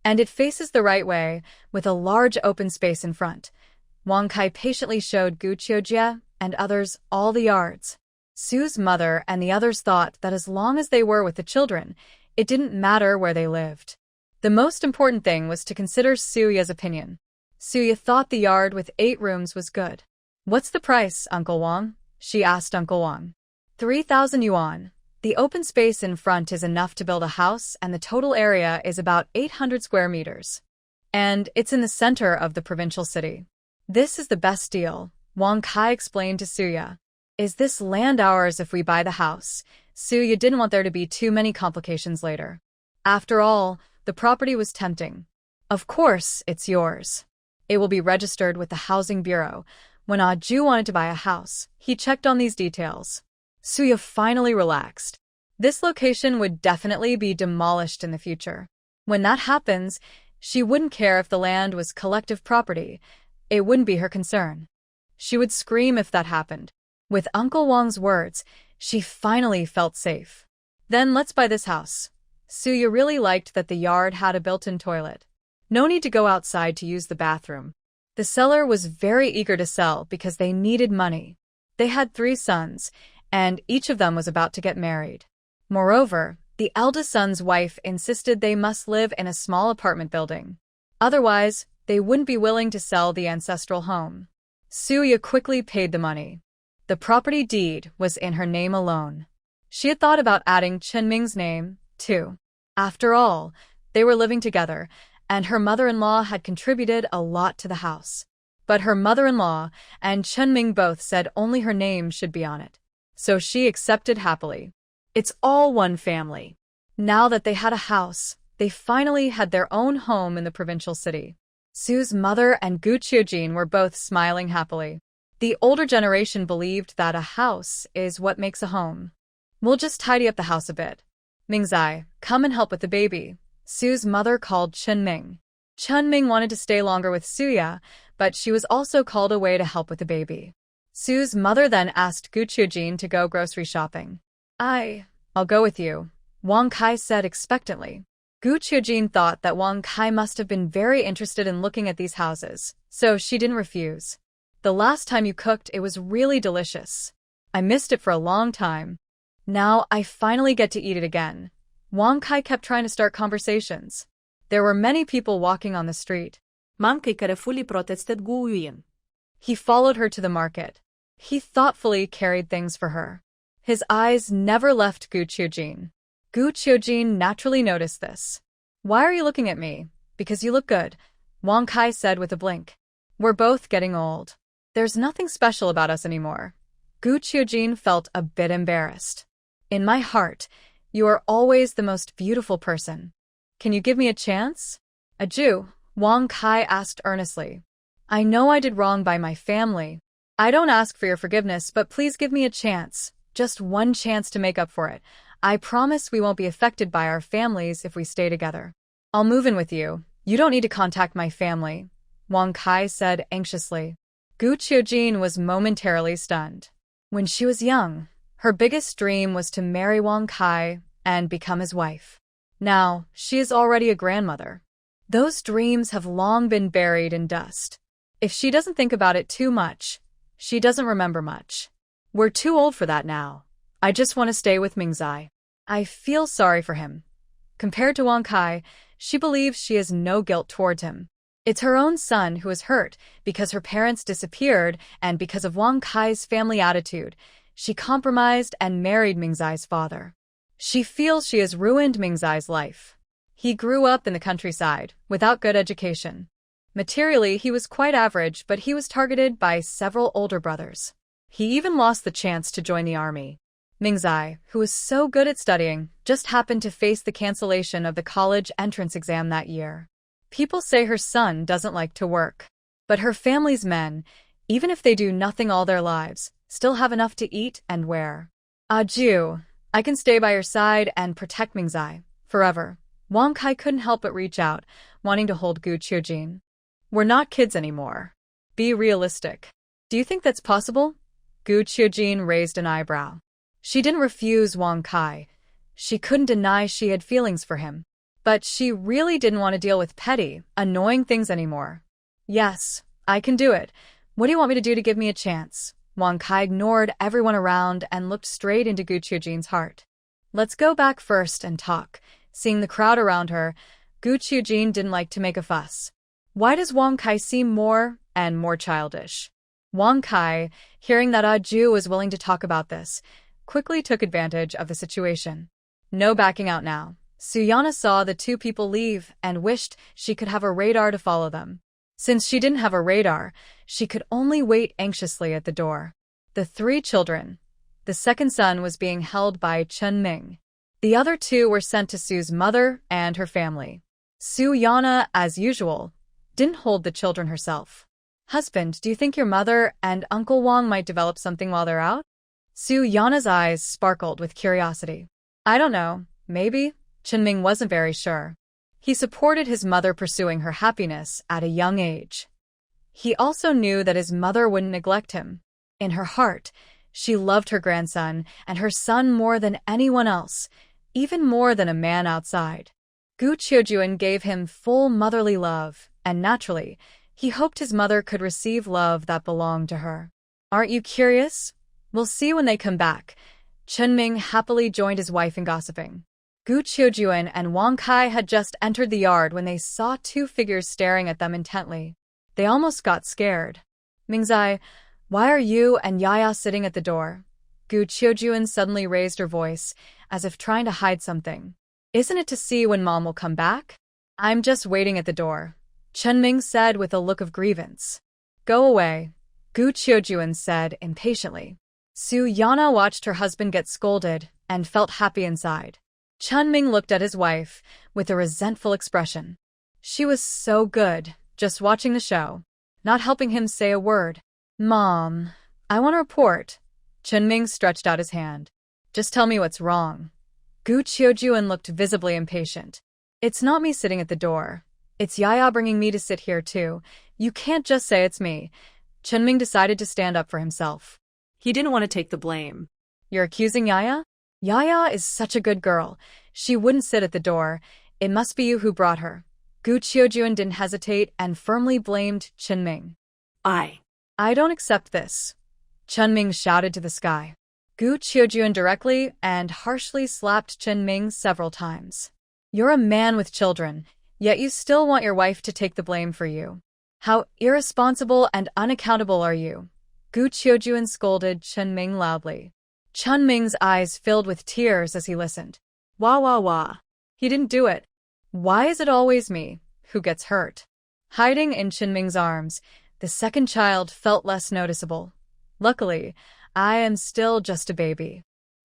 And it faces the right way, with a large open space in front. Wang Kai patiently showed Gu Qiujie and others all the yards. Su's mother and the others thought that as long as they were with the children, it didn't matter where they lived. The most important thing was to consider Suya's opinion. Suya thought the yard with 8 rooms was good. What's the price, Uncle Wang? She asked Uncle Wang. 3,000 yuan. The open space in front is enough to build a house, and the total area is about 800 square meters. And it's in the center of the provincial city. This is the best deal, Wang Kai explained to Suya. Is this land ours if we buy the house? Suya didn't want there to be too many complications later. After all, the property was tempting. Of course, it's yours. It will be registered with the Housing Bureau. When Ju wanted to buy a house, he checked on these details. Suya finally relaxed. This location would definitely be demolished in the future. When that happens, she wouldn't care if the land was collective property. It wouldn't be her concern. She would scream if that happened. With Uncle Wang's words, she finally felt safe. Then let's buy this house. Suya really liked that the yard had a built-in toilet. No need to go outside to use the bathroom. The seller was very eager to sell because they needed money. They had 3 sons, and each of them was about to get married. Moreover, the eldest son's wife insisted they must live in a small apartment building. Otherwise, they wouldn't be willing to sell the ancestral home. Suya quickly paid the money. The property deed was in her name alone. She had thought about adding Chunming's name, too. After all, they were living together, and her mother-in-law had contributed a lot to the house. But her mother-in-law and Chunming both said only her name should be on it. So she accepted happily. It's all one family. Now that they had a house, they finally had their own home in the provincial city. Su's mother and Gu Qiujie were both smiling happily. The older generation believed that a house is what makes a home. We'll just tidy up the house a bit. Mingzai, come and help with the baby. Su's mother called Chunming. Chunming wanted to stay longer with Suya, but she was also called away to help with the baby. Su's mother then asked Gu Qiujie to go grocery shopping. I'll go with you, Wang Kai said expectantly. Gu Qiujie thought that Wang Kai must have been very interested in looking at these houses, so she didn't refuse. The last time you cooked, it was really delicious. I missed it for a long time. Now I finally get to eat it again. Wang Kai kept trying to start conversations. There were many people walking on the street. Mamkei care fully protested Guyen. He followed her to the market. He thoughtfully carried things for her. His eyes never left Gu Qiujie. Gu Qiujin naturally noticed this. Why are you looking at me? Because you look good, Wang Kai said with a blink. We're both getting old. There's nothing special about us anymore. Gu Qiujin felt a bit embarrassed. In my heart, you are always the most beautiful person. Can you give me a chance? A Jew, Wang Kai asked earnestly. I know I did wrong by my family. I don't ask for your forgiveness, but please give me a chance. Just one chance to make up for it. I promise we won't be affected by our families if we stay together. I'll move in with you. You don't need to contact my family, Wang Kai said anxiously. Gu Qiujin was momentarily stunned. When she was young, her biggest dream was to marry Wang Kai and become his wife. Now, she is already a grandmother. Those dreams have long been buried in dust. If she doesn't think about it too much, she doesn't remember much. We're too old for that now. I just want to stay with Mingzai. I feel sorry for him. Compared to Wang Kai, she believes she has no guilt towards him. It's her own son who is hurt because her parents disappeared and because of Wang Kai's family attitude. She compromised and married Mingzai's father. She feels she has ruined Mingzai's life. He grew up in the countryside, without good education. Materially, he was quite average, but he was targeted by several older brothers. He even lost the chance to join the army. Mingzai, who was so good at studying, just happened to face the cancellation of the college entrance exam that year. People say her son doesn't like to work. But her family's men, even if they do nothing all their lives, still have enough to eat and wear. Ju, I can stay by your side and protect Mingzai forever. Wang Kai couldn't help but reach out, wanting to hold Gu Qiujin. We're not kids anymore. Be realistic. Do you think that's possible? Gu Qiujin raised an eyebrow. She didn't refuse Wang Kai. She couldn't deny she had feelings for him. But she really didn't want to deal with petty, annoying things anymore. Yes, I can do it. What do you want me to do to give me a chance? Wang Kai ignored everyone around and looked straight into Gu Qiujin's heart. Let's go back first and talk. Seeing the crowd around her, Gu Qiujin didn't like to make a fuss. Why does Wang Kai seem more and more childish? Wang Kai, hearing that Ju was willing to talk about this, quickly took advantage of the situation. No backing out now. Suyana saw the two people leave and wished she could have a radar to follow them. Since she didn't have a radar, she could only wait anxiously at the door. The three children. The second son was being held by Chen Ming. The other two were sent to Su's mother and her family. Suyana, as usual, didn't hold the children herself. Husband, do you think your mother and Uncle Wang might develop something while they're out? Suyana's eyes sparkled with curiosity. I don't know, maybe. Chen Ming wasn't very sure. He supported his mother pursuing her happiness at a young age. He also knew that his mother wouldn't neglect him. In her heart, she loved her grandson and her son more than anyone else, even more than a man outside. Gu Qiujin gave him full motherly love, and naturally, he hoped his mother could receive love that belonged to her. Aren't you curious? We'll see when they come back. Chen Ming happily joined his wife in gossiping. Gu Qiujin and Wang Kai had just entered the yard when they saw two figures staring at them intently. They almost got scared. Mingzai, why are you and Yaya sitting at the door? Gu Qiujin suddenly raised her voice, as if trying to hide something. Isn't it to see when Mom will come back? I'm just waiting at the door, Chen Ming said with a look of grievance. Go away, Gu Qiujin said impatiently. Suyana watched her husband get scolded and felt happy inside. Chen Ming looked at his wife with a resentful expression. She was so good, just watching the show, not helping him say a word. Mom, I want to report. Chen Ming stretched out his hand. Just tell me what's wrong. Gu Qiujin looked visibly impatient. It's not me sitting at the door. It's Yaya bringing me to sit here too. You can't just say it's me. Chen Ming decided to stand up for himself. He didn't want to take the blame. You're accusing Yaya? Yaya is such a good girl. She wouldn't sit at the door. It must be you who brought her. Gu Qiujin didn't hesitate and firmly blamed Chen Ming. I don't accept this. Chen Ming shouted to the sky. Gu Qiujin directly and harshly slapped Chen Ming several times. You're a man with children, yet you still want your wife to take the blame for you. How irresponsible and unaccountable are you? Gu Qiujin scolded Chen Ming loudly. Chen Ming's eyes filled with tears as he listened. Wah wah wah. He didn't do it. Why is it always me who gets hurt? Hiding in Chinming's arms, the second child felt less noticeable. Luckily, I am still just a baby.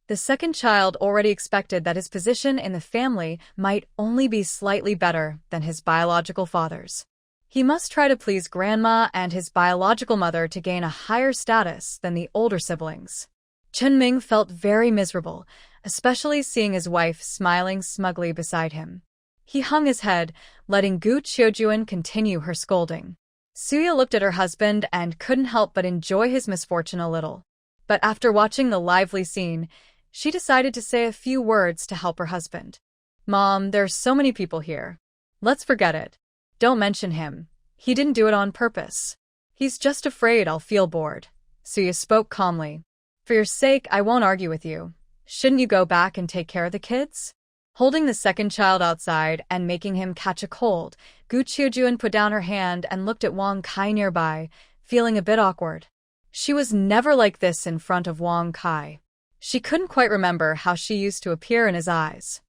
The second child already expected that his position in the family might only be slightly better than his biological father's. He must try to please grandma and his biological mother to gain a higher status than the older siblings. Chinming felt very miserable, especially seeing his wife smiling smugly beside him. He hung his head, letting Gu Qiujuan continue her scolding. Suya looked at her husband and couldn't help but enjoy his misfortune a little. But after watching the lively scene, she decided to say a few words to help her husband. Mom, there's so many people here. Let's forget it. Don't mention him. He didn't do it on purpose. He's just afraid I'll feel bored. Suya spoke calmly. For your sake, I won't argue with you. Shouldn't you go back and take care of the kids? Holding the second child outside and making him catch a cold, Gu Qiujuan put down her hand and looked at Wang Kai nearby, feeling a bit awkward. She was never like this in front of Wang Kai. She couldn't quite remember how she used to appear in his eyes.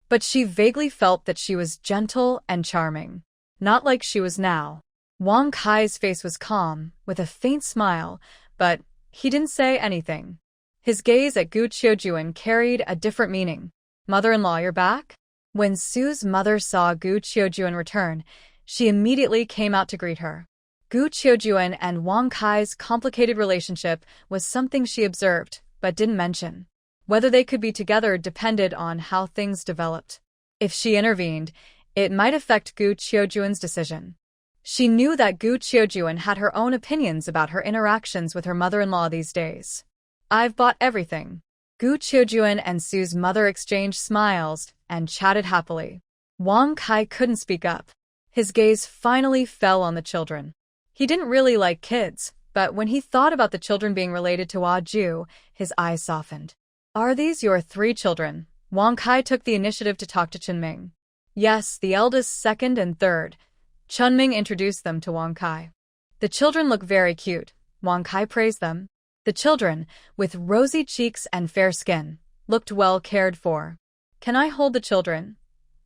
But she vaguely felt that she was gentle and charming. Not like she was now. Wang Kai's face was calm, with a faint smile, but he didn't say anything. His gaze at Gu Qiujuan carried a different meaning. Mother-in-law, you're back? When Su's mother saw Gu Qiujuan return, she immediately came out to greet her. Gu Qiujuan and Wang Kai's complicated relationship was something she observed, but didn't mention. Whether they could be together depended on how things developed. If she intervened, it might affect Gu Qiujuan's decision. She knew that Gu Qiujuan had her own opinions about her interactions with her mother-in-law these days. I've bought everything. Gu Qiujuan and Su's mother exchanged smiles and chatted happily. Wang Kai couldn't speak up. His gaze finally fell on the children. He didn't really like kids, but when he thought about the children being related to Ju, his eyes softened. Are these your 3 children? Wang Kai took the initiative to talk to Chinming. Yes, the eldest, second, and third. Chinming introduced them to Wang Kai. The children look very cute. Wang Kai praised them. The children, with rosy cheeks and fair skin, looked well cared for. Can I hold the children?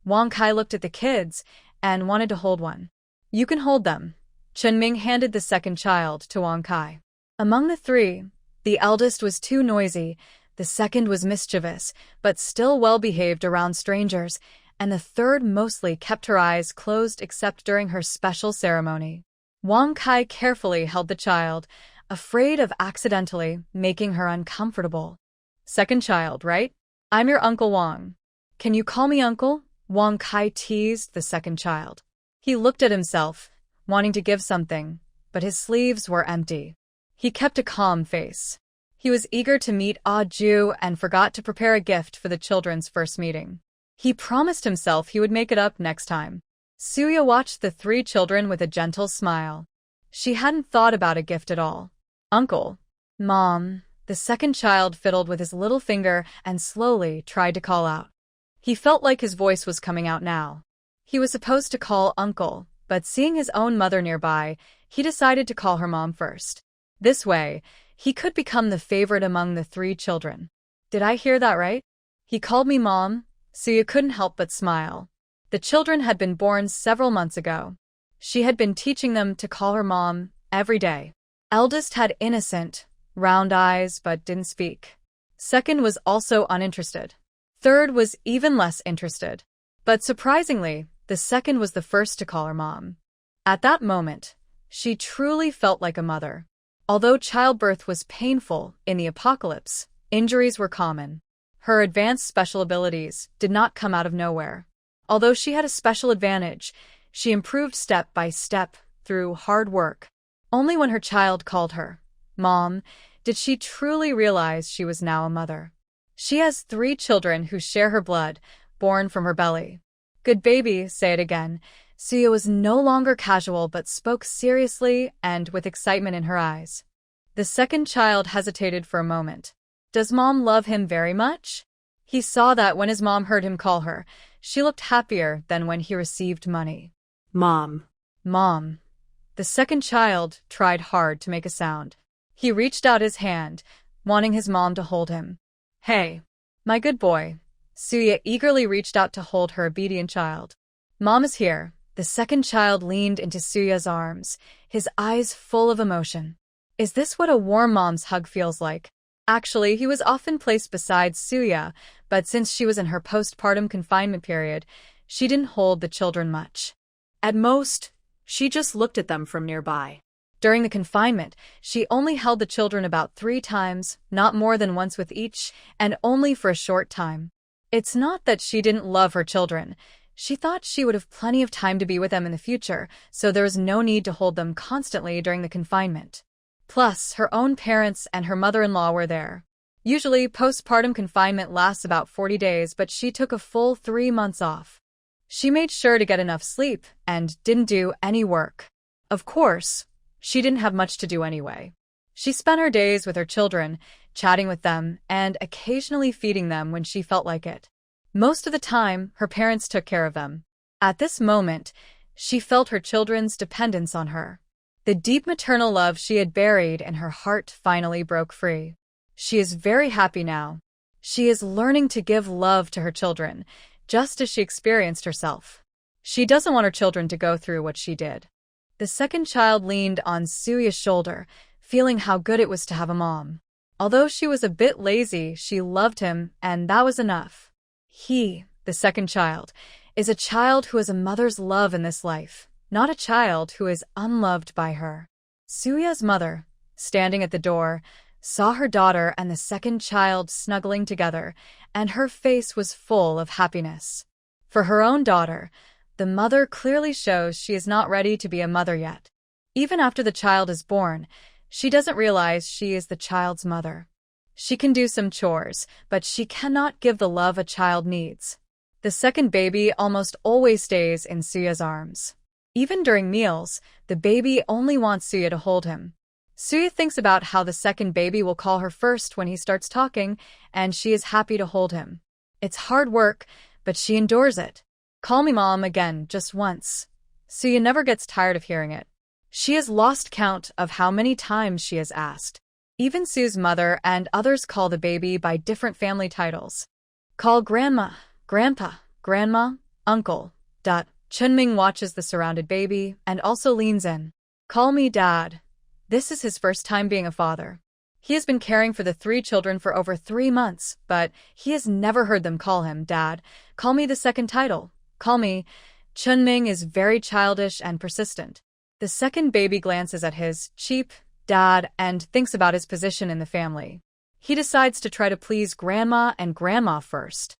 Wang Kai looked at the kids and wanted to hold one. You can hold them. Chinming handed the second child to Wang Kai. Among the 3, the eldest was too noisy, the second was mischievous, but still well-behaved around strangers, and the third mostly kept her eyes closed except during her special ceremony. Wang Kai carefully held the child, afraid of accidentally making her uncomfortable. Second child, right? I'm your Uncle Wang. Can you call me uncle? Wang Kai teased the second child. He looked at himself, wanting to give something, but his sleeves were empty. He kept a calm face. He was eager to meet Ju and forgot to prepare a gift for the children's first meeting. He promised himself he would make it up next time. Suya watched the 3 children with a gentle smile. She hadn't thought about a gift at all. Uncle. Mom. The second child fiddled with his little finger and slowly tried to call out. He felt like his voice was coming out now. He was supposed to call uncle, but seeing his own mother nearby, he decided to call her mom first. This way, he could become the favorite among the 3 children. Did I hear that right? He called me mom? Suya couldn't help but smile. The children had been born several months ago. She had been teaching them to call her mom every day. Eldest had innocent, round eyes but didn't speak. Second was also uninterested. Third was even less interested. But surprisingly, the second was the first to call her mom. At that moment, she truly felt like a mother. Although childbirth was painful in the apocalypse, injuries were common. Her advanced special abilities did not come out of nowhere. Although she had a special advantage, she improved step by step through hard work. Only when her child called her Mom did she truly realize she was now a mother. She has 3 children who share her blood, born from her belly. Good baby, say it again. Suya was no longer casual but spoke seriously and with excitement in her eyes. The second child hesitated for a moment. Does Mom love him very much? He saw that when his mom heard him call her, she looked happier than when he received money. Mom. Mom. The second child tried hard to make a sound. He reached out his hand, wanting his mom to hold him. Hey, my good boy. Suya eagerly reached out to hold her obedient child. Mom is here. The second child leaned into Suya's arms, his eyes full of emotion. Is this what a warm mom's hug feels like? Actually, he was often placed beside Suya, but since she was in her postpartum confinement period, she didn't hold the children much. At most, she just looked at them from nearby. During the confinement, she only held the children about 3 times, not more than once with each, and only for a short time. It's not that she didn't love her children. She thought she would have plenty of time to be with them in the future, so there was no need to hold them constantly during the confinement. Plus, her own parents and her mother-in-law were there. Usually, postpartum confinement lasts about 40 days, but she took a full 3 months off. She made sure to get enough sleep and didn't do any work. Of course, she didn't have much to do anyway. She spent her days with her children, chatting with them, and occasionally feeding them when she felt like it. Most of the time, her parents took care of them. At this moment, she felt her children's dependence on her. The deep maternal love she had buried in her heart finally broke free. She is very happy now. She is learning to give love to her children, just as she experienced herself. She doesn't want her children to go through what she did. The second child leaned on Suya's shoulder, feeling how good it was to have a mom. Although she was a bit lazy, she loved him, and that was enough. He, the second child, is a child who has a mother's love in this life, not a child who is unloved by her. Suya's mother, standing at the door, saw her daughter and the second child snuggling together, and her face was full of happiness. For her own daughter, the mother clearly shows she is not ready to be a mother yet. Even after the child is born, she doesn't realize she is the child's mother. She can do some chores, but she cannot give the love a child needs. The second baby almost always stays in Suya's arms. Even during meals, the baby only wants Suya to hold him. Suya thinks about how the second baby will call her first when he starts talking, and she is happy to hold him. It's hard work, but she endures it. Call me mom again, just once. Suya never gets tired of hearing it. She has lost count of how many times she has asked. Even Su's mother and others call the baby by different family titles. Call grandma, grandpa, grandma, uncle. Chunming watches the surrounded baby and also leans in. Call me dad. This is his first time being a father. He has been caring for the 3 children for over 3 months, but he has never heard them call him dad. Call me the second title. Call me. Chunming is very childish and persistent. The second baby glances at his cheap dad and thinks about his position in the family. He decides to try to please grandma and grandma first.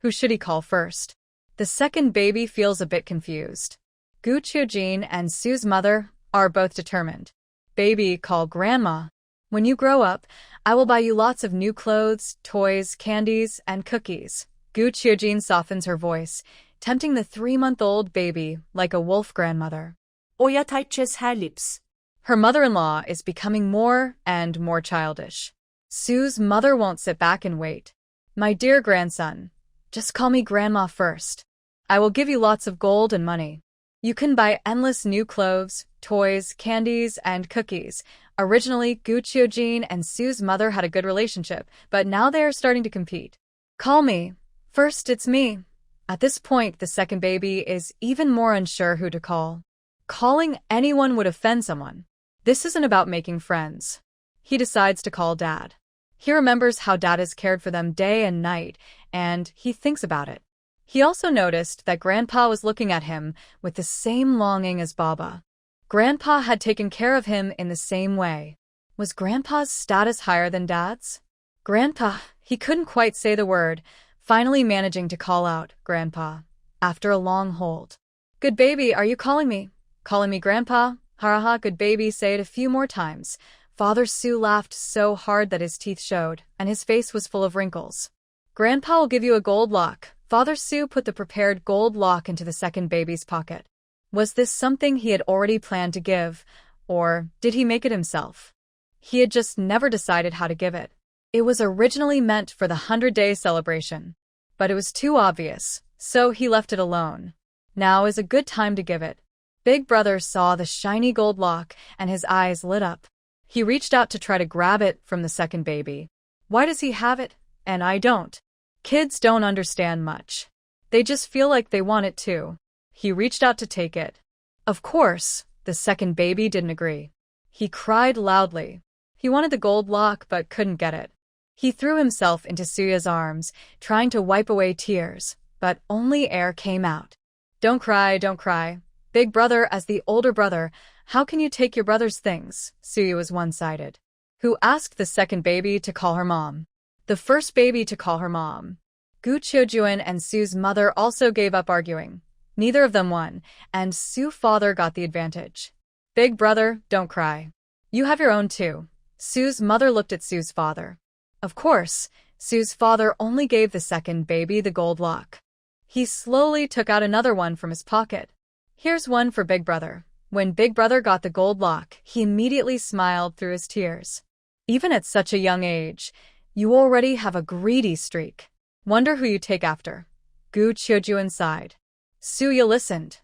Who should he call first? The second baby feels a bit confused. Gu Cheojin and Su's mother are both determined. Baby, call grandma. When you grow up, I will buy you lots of new clothes, toys, candies, and cookies. Gu Cheojin softens her voice, tempting the 3-month-old baby like a wolf grandmother. Oya taiches her lips. Her mother-in-law is becoming more and more childish. Su's mother won't sit back and wait. My dear grandson, just call me grandma first. I will give you lots of gold and money. You can buy endless new clothes, toys, candies, and cookies. Originally, Gu Cheojin and Su's mother had a good relationship, but now they are starting to compete. Call me. First, it's me. At this point, the second baby is even more unsure who to call. Calling anyone would offend someone. This isn't about making friends. He decides to call Dad. He remembers how Dad has cared for them day and night, and he thinks about it. He also noticed that Grandpa was looking at him with the same longing as Baba. Grandpa had taken care of him in the same way. Was Grandpa's status higher than Dad's? Grandpa, he couldn't quite say the word, finally managing to call out, Grandpa, after a long hold. Good baby, are you calling me? Calling me Grandpa? Haraha, good baby, say it a few more times. Father Su laughed so hard that his teeth showed, and his face was full of wrinkles. Grandpa will give you a gold lock. Father Su put the prepared gold lock into the second baby's pocket. Was this something he had already planned to give, or did he make it himself? He had just never decided how to give it. It was originally meant for the 100-day celebration, but it was too obvious, so he left it alone. Now is a good time to give it. Big Brother saw the shiny gold lock, and his eyes lit up. He reached out to try to grab it from the second baby. Why does he have it, and I don't? Kids don't understand much. They just feel like they want it too. He reached out to take it. Of course, the second baby didn't agree. He cried loudly. He wanted the gold lock but couldn't get it. He threw himself into Suya's arms, trying to wipe away tears, but only air came out. Don't cry, don't cry. Big brother, as the older brother, how can you take your brother's things? Suya was one-sided. Who asked the second baby to call her mom? The first baby to call her mom. Gu Qiujuan and Su's mother also gave up arguing. Neither of them won, and Su's father got the advantage. Big brother, don't cry. You have your own too. Su's mother looked at Su's father. Of course, Su's father only gave the second baby the gold lock. He slowly took out another one from his pocket. Here's one for Big Brother. When Big Brother got the gold lock, he immediately smiled through his tears. Even at such a young age, you already have a greedy streak. Wonder who you take after. Gu Qiujuan sighed. Suya listened.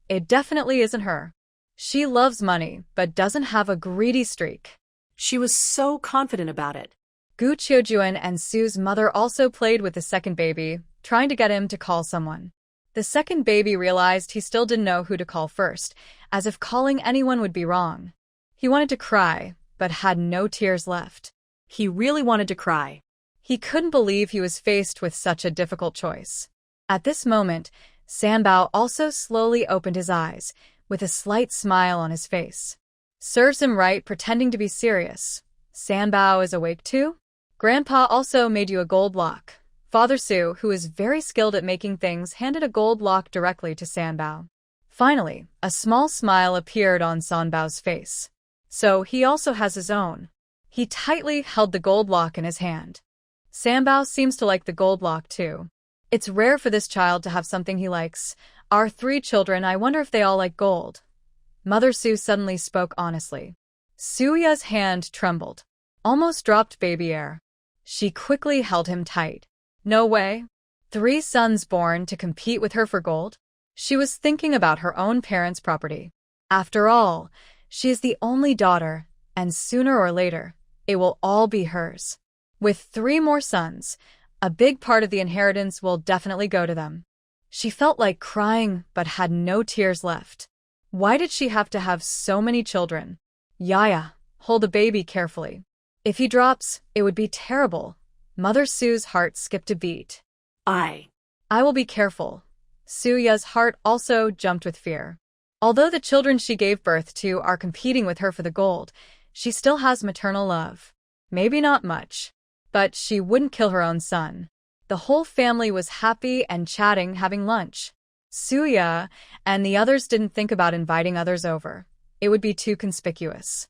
It definitely isn't her. She loves money, but doesn't have a greedy streak. She was so confident about it. Gu Qiujuan and Su's mother also played with the second baby, trying to get him to call someone. The second baby realized he still didn't know who to call first, as if calling anyone would be wrong. He wanted to cry, but had no tears left. He really wanted to cry. He couldn't believe he was faced with such a difficult choice. At this moment, Sanbao also slowly opened his eyes, with a slight smile on his face. Serves him right pretending to be serious. Sanbao is awake too? Grandpa also made you a gold lock. Father Su, who is very skilled at making things, handed a gold lock directly to Sanbao. Finally, a small smile appeared on Sanbao's face. So he also has his own. He tightly held the gold lock in his hand. Sanbao seems to like the gold lock too. It's rare for this child to have something he likes. Our 3 children, I wonder if they all like gold. Mother Su suddenly spoke honestly. Suya's hand trembled, almost dropped baby air. She quickly held him tight. No way. 3 sons born to compete with her for gold? She was thinking about her own parents' property. After all, she is the only daughter, and sooner or later, it will all be hers. With 3 more sons, a big part of the inheritance will definitely go to them. She felt like crying but had no tears left. Why did she have to have so many children? Yaya, hold the baby carefully. If he drops, it would be terrible. Mother Su's heart skipped a beat. I will be careful. Suya's heart also jumped with fear. Although the children she gave birth to are competing with her for the gold, she still has maternal love. Maybe not much, but she wouldn't kill her own son. The whole family was happy and chatting, having lunch. Suya and the others didn't think about inviting others over. It would be too conspicuous.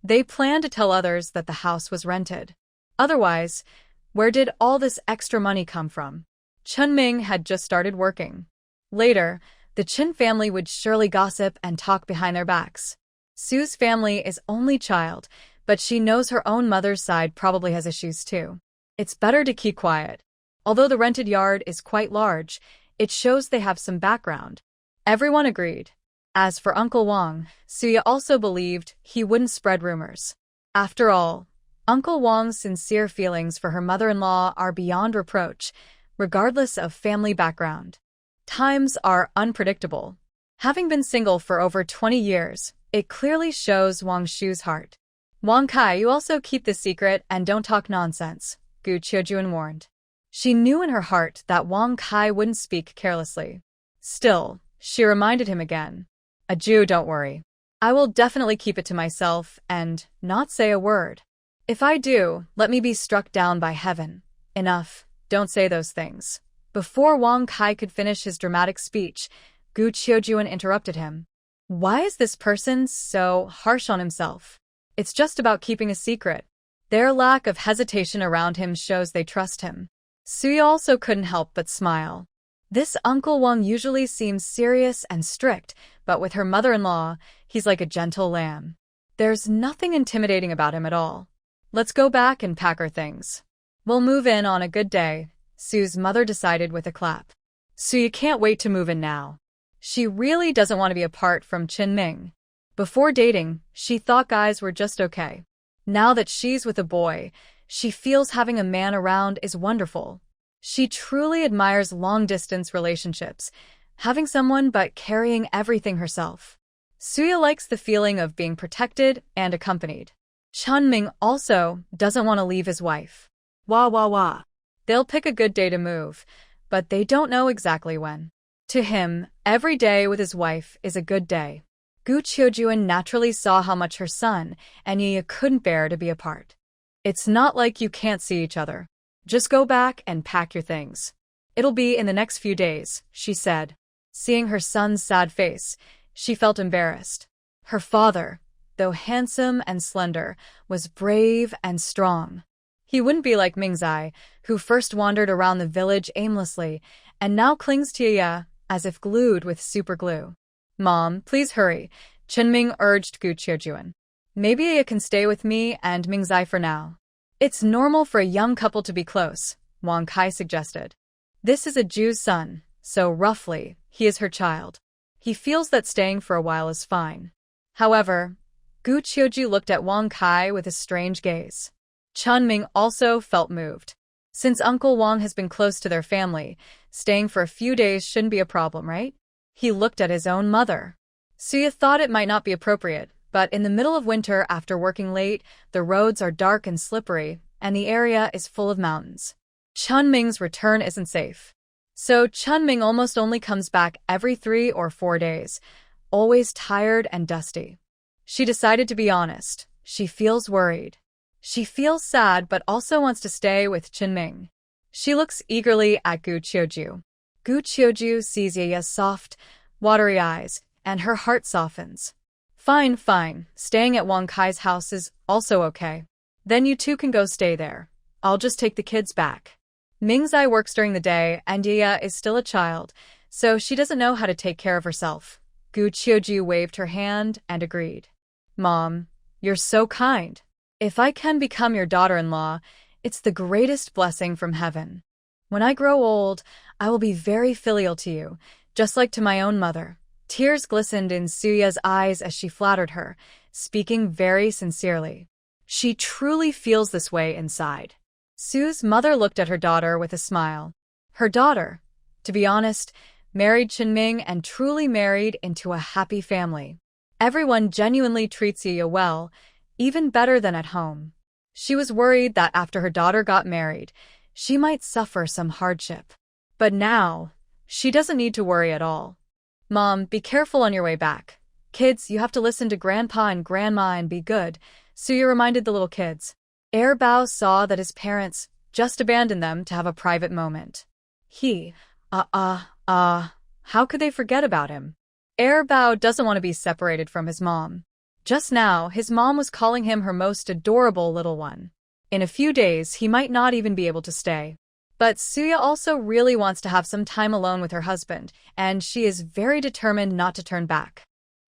They planned to tell others that the house was rented. Otherwise, where did all this extra money come from? Chunming had just started working. Later, the Chin family would surely gossip and talk behind their backs. Su's family is only child, but she knows her own mother's side probably has issues too. It's better to keep quiet. Although the rented yard is quite large, it shows they have some background. Everyone agreed. As for Uncle Wang, Suya also believed he wouldn't spread rumors. After all, Uncle Wang's sincere feelings for her mother-in-law are beyond reproach, regardless of family background. Times are unpredictable. Having been single for over 20 years, it clearly shows Wang Shu's heart. Wang Kai, you also keep this secret and don't talk nonsense, Gu Qiujuan warned. She knew in her heart that Wang Kai wouldn't speak carelessly. Still, she reminded him again. A Jew, don't worry. I will definitely keep it to myself and not say a word. If I do, let me be struck down by heaven. Enough, don't say those things. Before Wang Kai could finish his dramatic speech, Gu Qiujuan interrupted him. Why is this person so harsh on himself? It's just about keeping a secret. Their lack of hesitation around him shows they trust him. Suya also couldn't help but smile. This Uncle Wang usually seems serious and strict, but with her mother-in-law, he's like a gentle lamb. There's nothing intimidating about him at all. Let's go back and pack our things. We'll move in on a good day, Su's mother decided with a clap. Suya can't wait to move in now. She really doesn't want to be apart from Chin Ming. Before dating, she thought guys were just okay. Now that she's with a boy, she feels having a man around is wonderful. She truly admires long-distance relationships, having someone but carrying everything herself. Suya likes the feeling of being protected and accompanied. Chunming also doesn't want to leave his wife. Wah wah wah. They'll pick a good day to move, but they don't know exactly when. To him, every day with his wife is a good day. Gu Qiujuan naturally saw how much her son and Yi couldn't bear to be apart. It's not like you can't see each other. Just go back and pack your things. It'll be in the next few days, she said. Seeing her son's sad face, she felt embarrassed. Her father, though handsome and slender, was brave and strong. He wouldn't be like Mingzai, who first wandered around the village aimlessly and now clings to Yi as if glued with superglue. Mom, please hurry, Chunming urged Gu Qiujuan. Maybe Yi can stay with me and Mingzai for now. It's normal for a young couple to be close, Wang Kai suggested. This is a Jew's son, so roughly, he is her child. He feels that staying for a while is fine. However, Gu Qiuju looked at Wang Kai with a strange gaze. Chunming also felt moved. Since Uncle Wang has been close to their family, staying for a few days shouldn't be a problem, right? He looked at his own mother. Suya thought it might not be appropriate, but in the middle of winter after working late, the roads are dark and slippery, and the area is full of mountains. Chunming's return isn't safe. So Chunming almost only comes back every 3 or 4 days, always tired and dusty. She decided to be honest. She feels worried. She feels sad but also wants to stay with Chunming. She looks eagerly at Gu Qiuju. Gu Qiuju sees Yi's soft, watery eyes, and her heart softens. Fine, fine, staying at Wang Kai's house is also okay. Then you two can go stay there. I'll just take the kids back. Mingzai works during the day and Yi is still a child, so she doesn't know how to take care of herself. Gu Qiuju waved her hand and agreed. Mom, you're so kind. If I can become your daughter-in-law, it's the greatest blessing from heaven. When I grow old, I will be very filial to you, just like to my own mother. Tears glistened in Suya's eyes as she flattered her, speaking very sincerely. She truly feels this way inside. Su's mother looked at her daughter with a smile. Her daughter, to be honest, married Chunming and truly married into a happy family. Everyone genuinely treats Yi well, even better than at home. She was worried that after her daughter got married, she might suffer some hardship. But now, she doesn't need to worry at all. Mom, be careful on your way back. Kids, you have to listen to Grandpa and Grandma and be good, Suya reminded the little kids. Bao saw that his parents just abandoned them to have a private moment. How could they forget about him? Bao doesn't want to be separated from his mom. Just now, his mom was calling him her most adorable little one. In a few days, he might not even be able to stay. But Suya also really wants to have some time alone with her husband, and she is very determined not to turn back.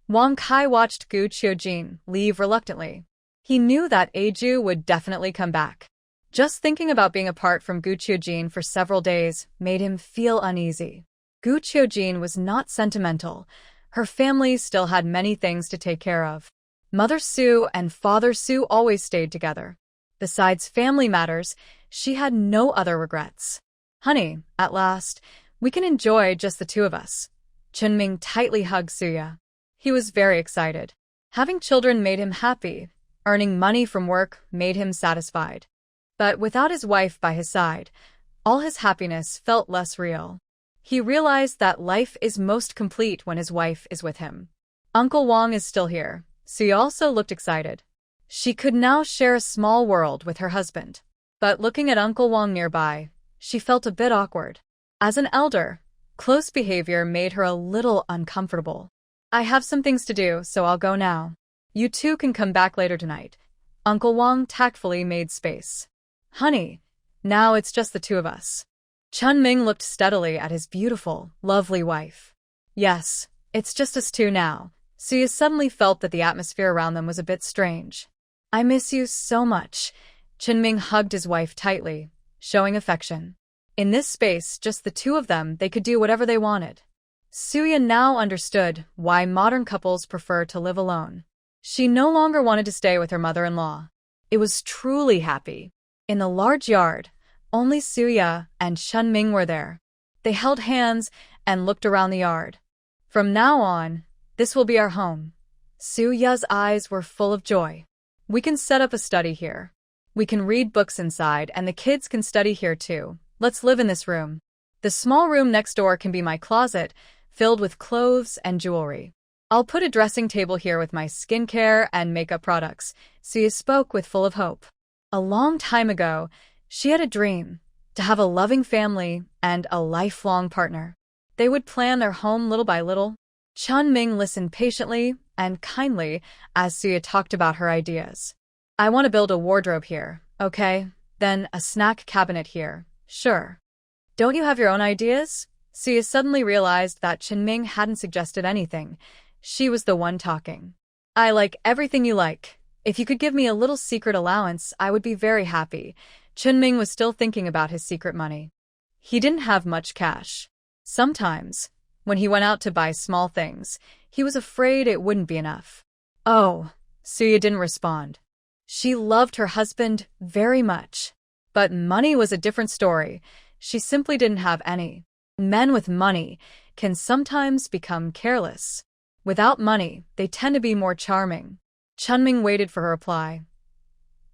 Wang Kai watched Gu Qiujuan leave reluctantly. He knew that Aju would definitely come back. Just thinking about being apart from Gu Qiujuan for several days made him feel uneasy. Gu Qiujuan was not sentimental. Her family still had many things to take care of. Mother Su and Father Su always stayed together. Besides family matters, she had no other regrets. Honey, at last, we can enjoy just the two of us. Chunming tightly hugged Suya. He was very excited. Having children made him happy. Earning money from work made him satisfied. But without his wife by his side, all his happiness felt less real. He realized that life is most complete when his wife is with him. Uncle Wang is still here. Suya also looked excited. She could now share a small world with her husband. But looking at Uncle Wang nearby, she felt a bit awkward. As an elder, close behavior made her a little uncomfortable. I have some things to do, so I'll go now. You two can come back later tonight. Uncle Wang tactfully made space. Honey, now it's just the two of us. Chunming looked steadily at his beautiful, lovely wife. Yes, it's just us two now. Suya suddenly felt that the atmosphere around them was a bit strange. I miss you so much. Chunming hugged his wife tightly, showing affection. In this space, just the two of them, they could do whatever they wanted. Suya now understood why modern couples prefer to live alone. She no longer wanted to stay with her mother-in-law. It was truly happy. In the large yard, Only Suya and Chunming were there. They held hands and looked around the yard. From now on, this will be our home. Suya's eyes were full of joy. We can set up a study here. We can read books inside, and the kids can study here too. Let's live in this room. The small room next door can be my closet, filled with clothes and jewelry. I'll put a dressing table here with my skincare and makeup products. Suya spoke with full of hope. A long time ago, she had a dream to have a loving family and a lifelong partner. They would plan their home little by little. Chunming listened patiently and kindly as Suya talked about her ideas. I want to build a wardrobe here, okay? Then a snack cabinet here. Sure. Don't you have your own ideas? Suya suddenly realized that Chunming hadn't suggested anything. She was the one talking. I like everything you like. If you could give me a little secret allowance, I would be very happy. Chunming was still thinking about his secret money. He didn't have much cash. Sometimes, when he went out to buy small things, he was afraid it wouldn't be enough. Oh, Suya didn't respond. She loved her husband very much. But money was a different story. She simply didn't have any. Men with money can sometimes become careless. Without money, they tend to be more charming. Chunming waited for her reply.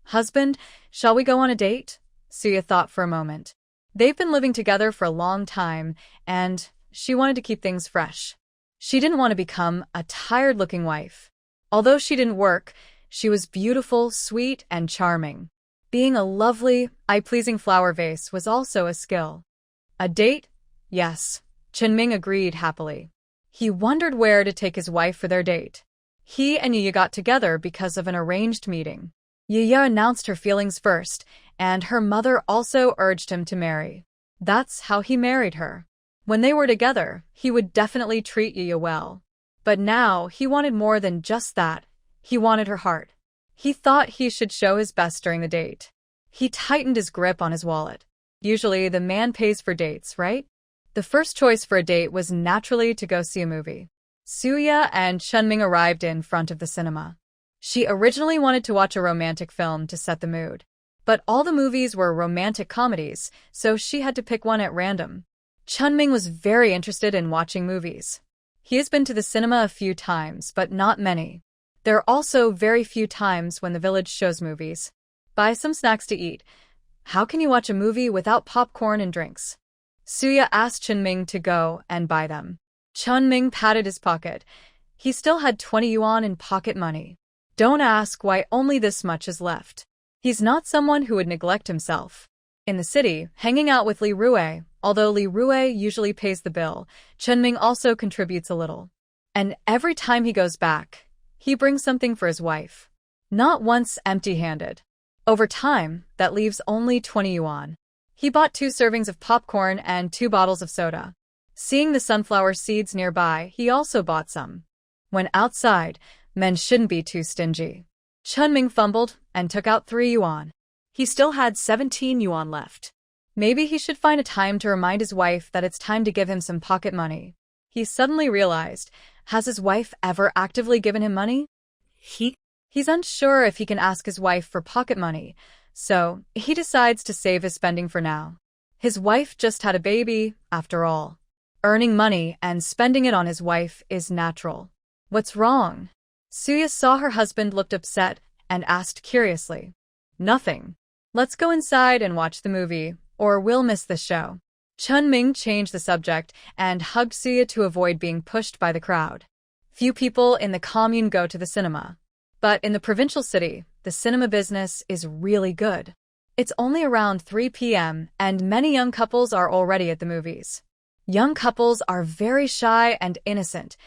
Husband, shall we go on a date? Suya thought for a moment. They've been living together for a long time, and she wanted to keep things fresh. She didn't want to become a tired-looking wife. Although she didn't work, she was beautiful, sweet, and charming. Being a lovely, eye-pleasing flower vase was also a skill. A date? Yes. Chunming agreed happily. He wondered where to take his wife for their date. He and Yuya got together because of an arranged meeting. Yuya announced her feelings first, and her mother also urged him to marry. That's how he married her. When they were together, he would definitely treat Yuya well. But now he wanted more than just that. He wanted her heart. He thought he should show his best during the date. He tightened his grip on his wallet. Usually, the man pays for dates, right? The first choice for a date was naturally to go see a movie. Suya and Chunming arrived in front of the cinema. She originally wanted to watch a romantic film to set the mood. But all the movies were romantic comedies, so she had to pick one at random. Chunming was very interested in watching movies. He has been to the cinema a few times, but not many. There are also very few times when the village shows movies. Buy some snacks to eat. How can you watch a movie without popcorn and drinks? Suya asked Chunming to go and buy them. Chunming patted his pocket. He still had 20 yuan in pocket money. Don't ask why only this much is left. He's not someone who would neglect himself. In the city, hanging out with Li Rui, although Li Rui usually pays the bill, Chunming also contributes a little. And every time he goes back, he brings something for his wife. Not once empty-handed. Over time, that leaves only 20 yuan. He bought 2 servings of popcorn and 2 bottles of soda. Seeing the sunflower seeds nearby, he also bought some. When outside, men shouldn't be too stingy. Chunming fumbled and took out 3 yuan. He still had 17 yuan left. Maybe he should find a time to remind his wife that it's time to give him some pocket money. He suddenly realized, has his wife ever actively given him money? He's unsure if he can ask his wife for pocket money, so he decides to save his spending for now. His wife just had a baby, after all. Earning money and spending it on his wife is natural. What's wrong? Suya saw her husband looked upset and asked curiously. Nothing. Let's go inside and watch the movie, or we'll miss the show. Chunming changed the subject and hugged Suya to avoid being pushed by the crowd. Few people in the commune go to the cinema. But in the provincial city, the cinema business is really good. It's only around 3 p.m. and many young couples are already at the movies. Young couples are very shy and innocent.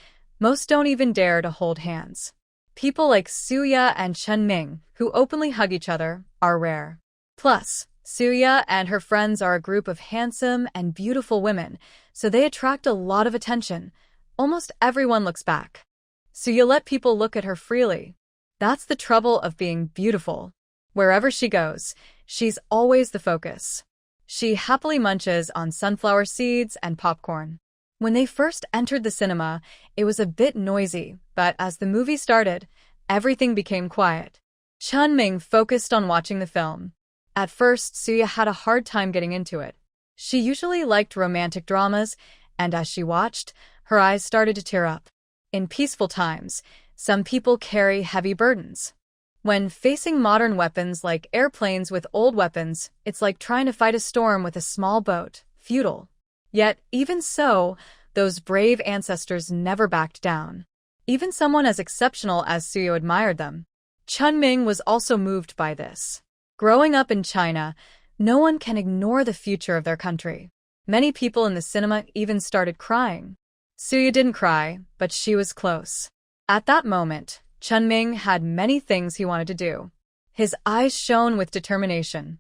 Most don't even dare to hold hands. People like Suya and Chunming, who openly hug each other, are rare. Plus, Suya and her friends are a group of handsome and beautiful women, so they attract a lot of attention. Almost everyone looks back. Suya let people look at her freely. That's the trouble of being beautiful. Wherever she goes, she's always the focus. She happily munches on sunflower seeds and popcorn. When they first entered the cinema, it was a bit noisy, but as the movie started, everything became quiet. Chunming focused on watching the film. At first, Suya had a hard time getting into it. She usually liked romantic dramas, and as she watched, her eyes started to tear up. In peaceful times, some people carry heavy burdens. When facing modern weapons like airplanes with old weapons, it's like trying to fight a storm with a small boat, futile. Yet, even so, those brave ancestors never backed down. Even someone as exceptional as Suyo admired them. Chunming was also moved by this. Growing up in China, no one can ignore the future of their country. Many people in the cinema even started crying. Suya didn't cry, but she was close. At that moment, Chunming had many things he wanted to do. His eyes shone with determination.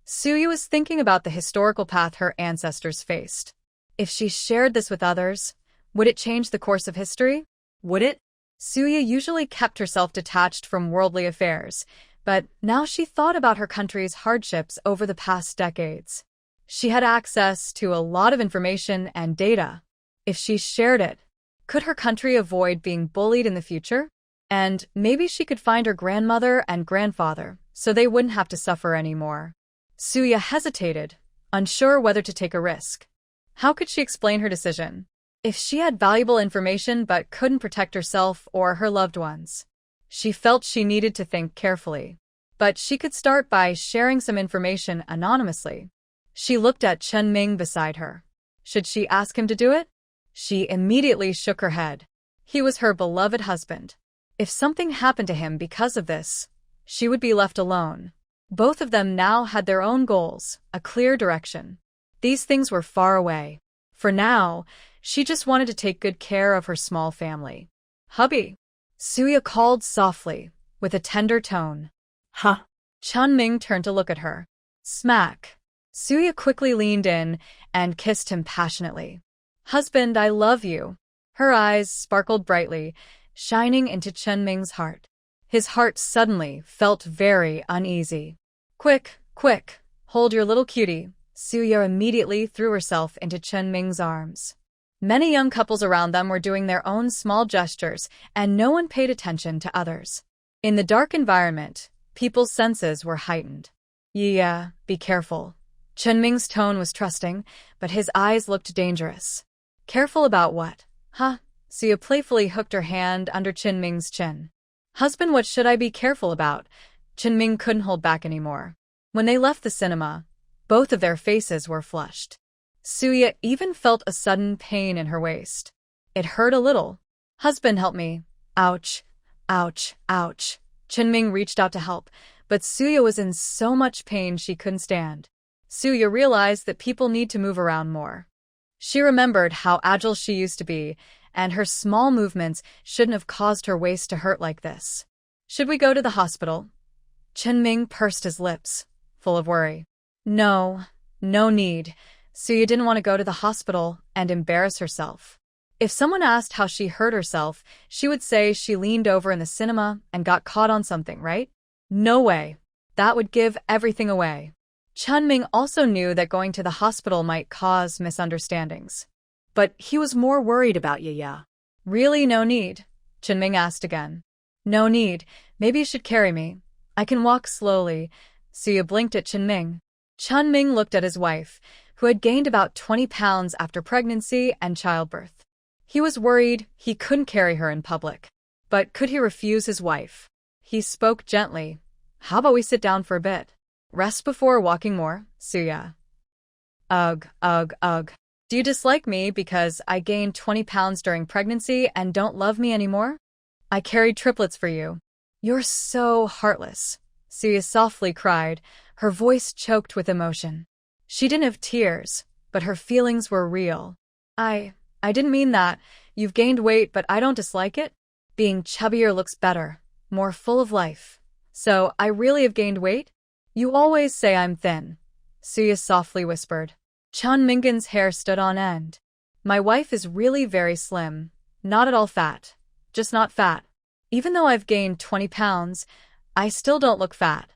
Suya was thinking about the historical path her ancestors faced. If she shared this with others, would it change the course of history? Would it? Suya usually kept herself detached from worldly affairs, but now she thought about her country's hardships over the past decades. She had access to a lot of information and data. If she shared it, could her country avoid being bullied in the future? And maybe she could find her grandmother and grandfather, so they wouldn't have to suffer anymore. Suya hesitated, unsure whether to take a risk. How could she explain her decision? If she had valuable information but couldn't protect herself or her loved ones, she felt she needed to think carefully. But she could start by sharing some information anonymously. She looked at Chunming beside her. Should she ask him to do it? She immediately shook her head. He was her beloved husband. If something happened to him because of this, she would be left alone. Both of them now had their own goals, a clear direction. These things were far away. For now, she just wanted to take good care of her small family. "Hubby," Suya called softly, with a tender tone. Huh? Chunming turned to look at her. Smack. Suya quickly leaned in and kissed him passionately. "Husband, I love you." Her eyes sparkled brightly, shining into Chunming's heart. His heart suddenly felt very uneasy. Quick, hold your little cutie." Suya immediately threw herself into Chunming's arms. Many young couples around them were doing their own small gestures, and no one paid attention to others. In the dark environment, people's senses were heightened. "Yeah, be careful." Chunming's tone was trusting, but his eyes looked dangerous. "Careful about what? Huh?" Suya playfully hooked her hand under Chunming's chin. "Husband, what should I be careful about?" Chunming couldn't hold back anymore. When they left the cinema, both of their faces were flushed. Suya even felt a sudden pain in her waist. It hurt a little. "Husband, help me." "Ouch, ouch, ouch." Chunming reached out to help, but Suya was in so much pain she couldn't stand. Suya realized that people need to move around more. She remembered how agile she used to be, and her small movements shouldn't have caused her waist to hurt like this. "Should we go to the hospital?" Chunming pursed his lips, full of worry. No need. Suya didn't want to go to the hospital and embarrass herself. If someone asked how she hurt herself, she would say she leaned over in the cinema and got caught on something, right? No way. That would give everything away. Chunming also knew that going to the hospital might cause misunderstandings. But he was more worried about Yaya. "Really no need?" Chunming asked again. "No need. Maybe you should carry me. I can walk slowly." Suya blinked at Chunming. Chunming looked at his wife, who had gained about 20 pounds after pregnancy and childbirth. He was worried he couldn't carry her in public. But could he refuse his wife? He spoke gently. "How about we sit down for a bit? Rest before walking more, Suya." Ugh. "Do you dislike me because I gained 20 pounds during pregnancy and don't love me anymore? I carried triplets for you." "You're so heartless," Suya softly cried, her voice choked with emotion. She didn't have tears, but her feelings were real. I didn't mean that. You've gained weight, but I don't dislike it. Being chubbier looks better, more full of life. So I really have gained weight? You always say I'm thin," Suya softly whispered. Chunming's hair stood on end. "My wife is really very slim, not at all fat, just not fat. Even though I've gained 20 pounds, I still don't look fat."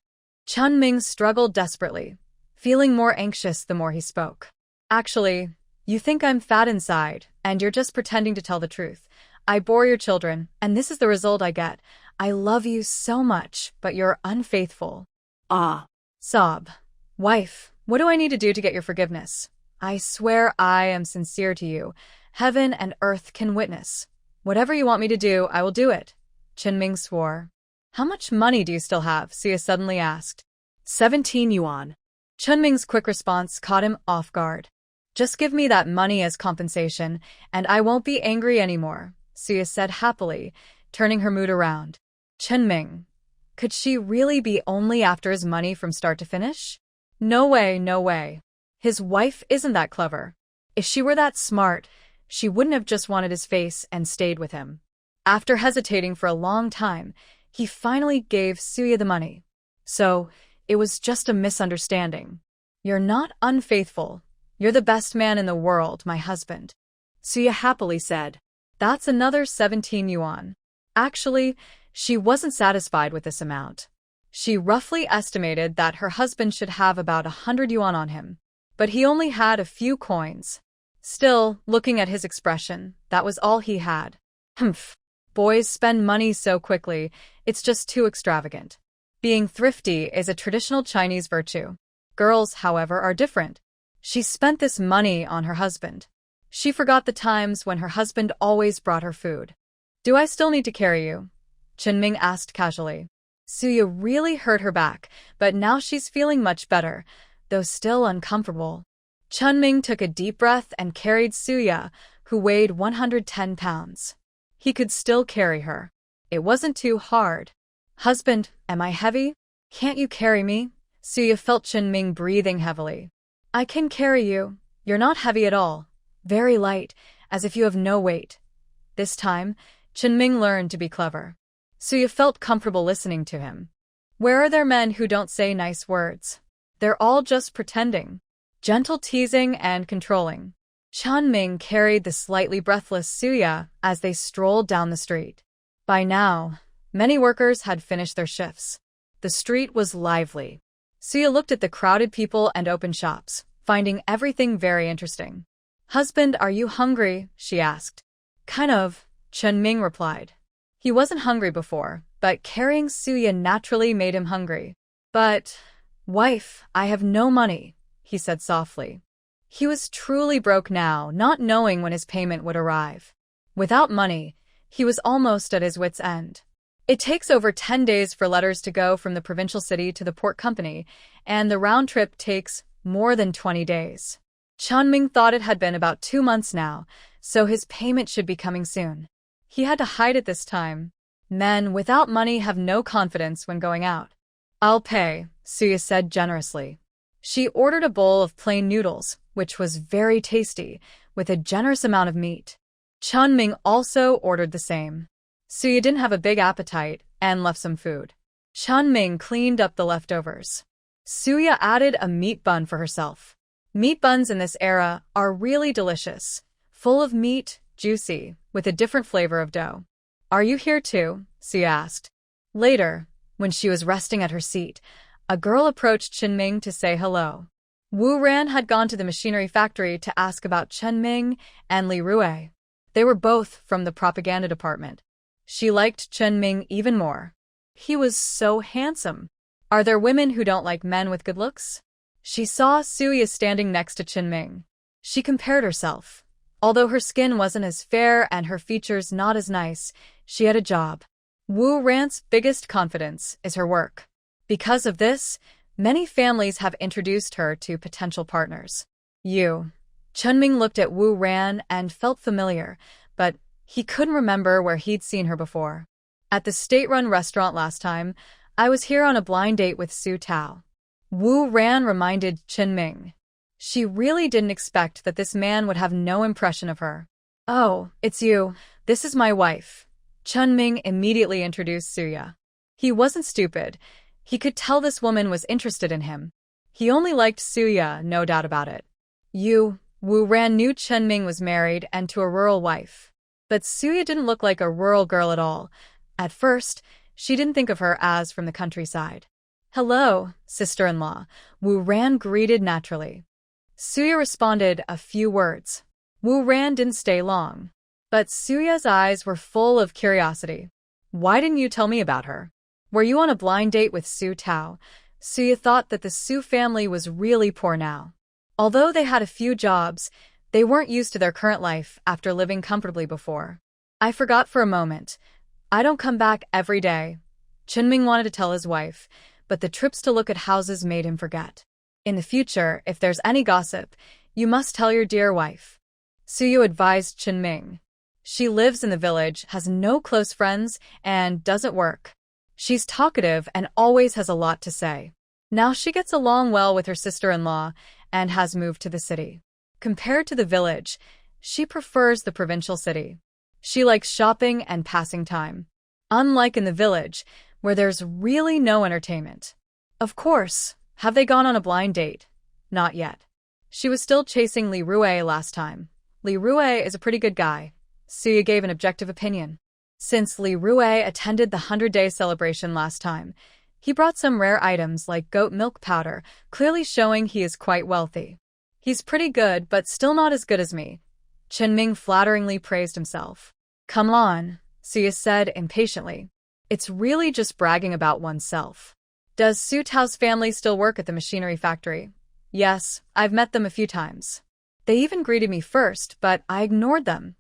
Chunming struggled desperately, feeling more anxious the more he spoke. "Actually, you think I'm fat inside, and you're just pretending to tell the truth. I bore your children, and this is the result I get. I love you so much, but you're unfaithful." Ah. Sob. Wife, what do I need to do to get your forgiveness? I swear I am sincere to you. Heaven and earth can witness. Whatever you want me to do, I will do it. Chenming swore. How much money do you still have? Suya suddenly asked. 17 yuan. Chenming's quick response caught him off guard. Just give me that money as compensation, and I won't be angry anymore, Suya said happily, turning her mood around. Chenming. Could she really be only after his money from start to finish? No way, no way. His wife isn't that clever. If she were that smart, she wouldn't have just wanted his face and stayed with him. After hesitating for a long time, he finally gave Suya the money. So, it was just a misunderstanding. You're not unfaithful. You're the best man in the world, my husband. Suya happily said. That's another 17 yuan. Actually, she wasn't satisfied with this amount. She roughly estimated that her husband should have about 100 yuan on him, but he only had a few coins. Still, looking at his expression, that was all he had. Humph. Boys spend money so quickly, it's just too extravagant. Being thrifty is a traditional Chinese virtue. Girls, however, are different. She spent this money on her husband. She forgot the times when her husband always brought her food. Do I still need to carry you? Chenming asked casually. Suya really hurt her back, but now she's feeling much better, though still uncomfortable. Chenming took a deep breath and carried Suya, who weighed 110 pounds. He could still carry her. It wasn't too hard. Husband, am I heavy? Can't you carry me? Suya felt Chenming breathing heavily. I can carry you. You're not heavy at all. Very light, as if you have no weight. This time, Chenming learned to be clever. Suya felt comfortable listening to him. Where are there men who don't say nice words? They're all just pretending. Gentle teasing and controlling. Chenming carried the slightly breathless Suya as they strolled down the street. By now, many workers had finished their shifts. The street was lively. Suya looked at the crowded people and open shops, finding everything very interesting. Husband, are you hungry? She asked. Kind of, Chenming replied. He wasn't hungry before, but carrying Suya naturally made him hungry. But, wife, I have no money, he said softly. He was truly broke now, not knowing when his payment would arrive. Without money, he was almost at his wit's end. It takes over 10 days for letters to go from the provincial city to the port company, and the round trip takes more than 20 days. Chenming thought it had been about 2 months now, so his payment should be coming soon. He had to hide it this time. Men without money have no confidence when going out. I'll pay, Suya said generously. She ordered a bowl of plain noodles, which was very tasty, with a generous amount of meat. Chenming also ordered the same. Suya didn't have a big appetite and left some food. Chenming cleaned up the leftovers. Suya added a meat bun for herself. Meat buns in this era are really delicious, full of meat, juicy, with a different flavor of dough. Are you here too? Suya asked. Later, when she was resting at her seat, a girl approached Chenming to say hello. Wu Ran had gone to the machinery factory to ask about Chenming and Li Rue. They were both from the propaganda department. She liked Chenming even more. He was so handsome. Are there women who don't like men with good looks? She saw Suya standing next to Chenming. She compared herself. Although her skin wasn't as fair and her features not as nice, she had a job. Wu Ran's biggest confidence is her work. Because of this, many families have introduced her to potential partners. Chenming looked at Wu Ran and felt familiar, but he couldn't remember where he'd seen her before. At the state-run restaurant last time, I was here on a blind date with Su Tao. Wu Ran reminded Chenming. She really didn't expect that this man would have no impression of her. Oh, it's you. This is my wife. Chenming immediately introduced Suya. He wasn't stupid. He could tell this woman was interested in him. He only liked Suya, no doubt about it. Wu Ran knew Chenming was married and to a rural wife. But Suya didn't look like a rural girl at all. At first, she didn't think of her as from the countryside. Hello, sister-in-law, Wu Ran greeted naturally. Suya responded a few words. Wu Ran didn't stay long. But Suya's eyes were full of curiosity. Why didn't you tell me about her? Were you on a blind date with Su Tao? Suya thought that the Su family was really poor now. Although they had a few jobs, they weren't used to their current life after living comfortably before. I forgot for a moment. I don't come back every day. Chunming wanted to tell his wife, but the trips to look at houses made him forget. In the future, if there's any gossip, you must tell your dear wife. Suyu advised Chunming. She lives in the village, has no close friends, and doesn't work. She's talkative and always has a lot to say. Now she gets along well with her sister-in-law and has moved to the city. Compared to the village, she prefers the provincial city. She likes shopping and passing time. Unlike in the village, where there's really no entertainment. Of course, have they gone on a blind date? Not yet. She was still chasing Li Rue last time. Li Rue is a pretty good guy. Suya gave an objective opinion. Since Li Rue attended the 100-day celebration last time, he brought some rare items like goat milk powder, clearly showing he is quite wealthy. He's pretty good, but still not as good as me. Chunming flatteringly praised himself. Come on, Suya said impatiently. It's really just bragging about oneself. Does Su Tao's family still work at the machinery factory? Yes, I've met them a few times. They even greeted me first, but I ignored them.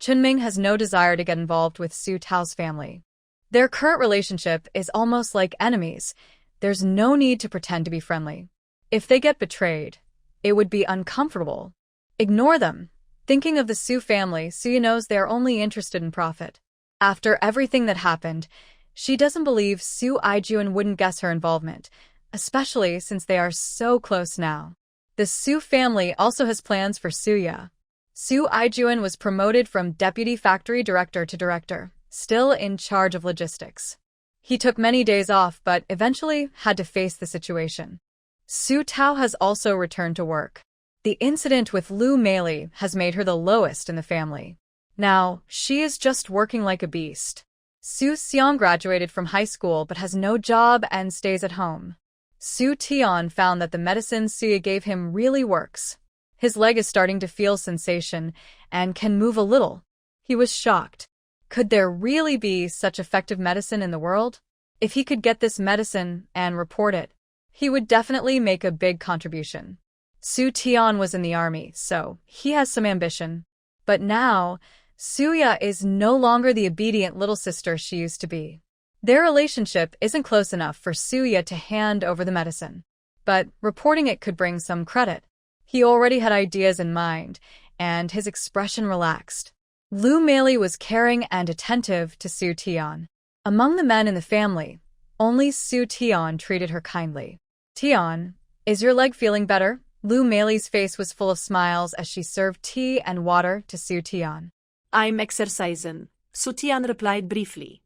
Chunming has no desire to get involved with Su Tao's family. Their current relationship is almost like enemies. There's no need to pretend to be friendly. If they get betrayed, it would be uncomfortable. Ignore them. Thinking of the Su family, Suya knows they are only interested in profit. After everything that happened, she doesn't believe Su Aijuan wouldn't guess her involvement, especially since they are so close now. The Su family also has plans for Suya. Su Aijuan was promoted from deputy factory director to director, still in charge of logistics. He took many days off but eventually had to face the situation. Su Tao has also returned to work. The incident with Lu Meili has made her the lowest in the family. Now, she is just working like a beast. Su Xiang graduated from high school but has no job and stays at home. Su Tian found that the medicine Suya gave him really works. His leg is starting to feel sensation and can move a little. He was shocked. Could there really be such effective medicine in the world? If he could get this medicine and report it, he would definitely make a big contribution. Su Tian was in the army, so he has some ambition. But now, Suya is no longer the obedient little sister she used to be. Their relationship isn't close enough for Suya to hand over the medicine. But reporting it could bring some credit. He already had ideas in mind, and his expression relaxed. Lu Meili was caring and attentive to Su Tian. Among the men in the family, only Su Tian treated her kindly. Tian, is your leg feeling better? Lu Meili's face was full of smiles as she served tea and water to Su Tian. I'm exercising, Su Tian replied briefly.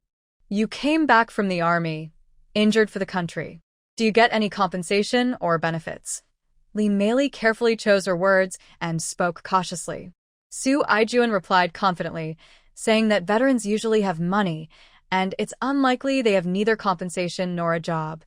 You came back from the army, injured for the country. Do you get any compensation or benefits? Li Meili carefully chose her words and spoke cautiously. Su Aijuan replied confidently, saying that veterans usually have money, and it's unlikely they have neither compensation nor a job.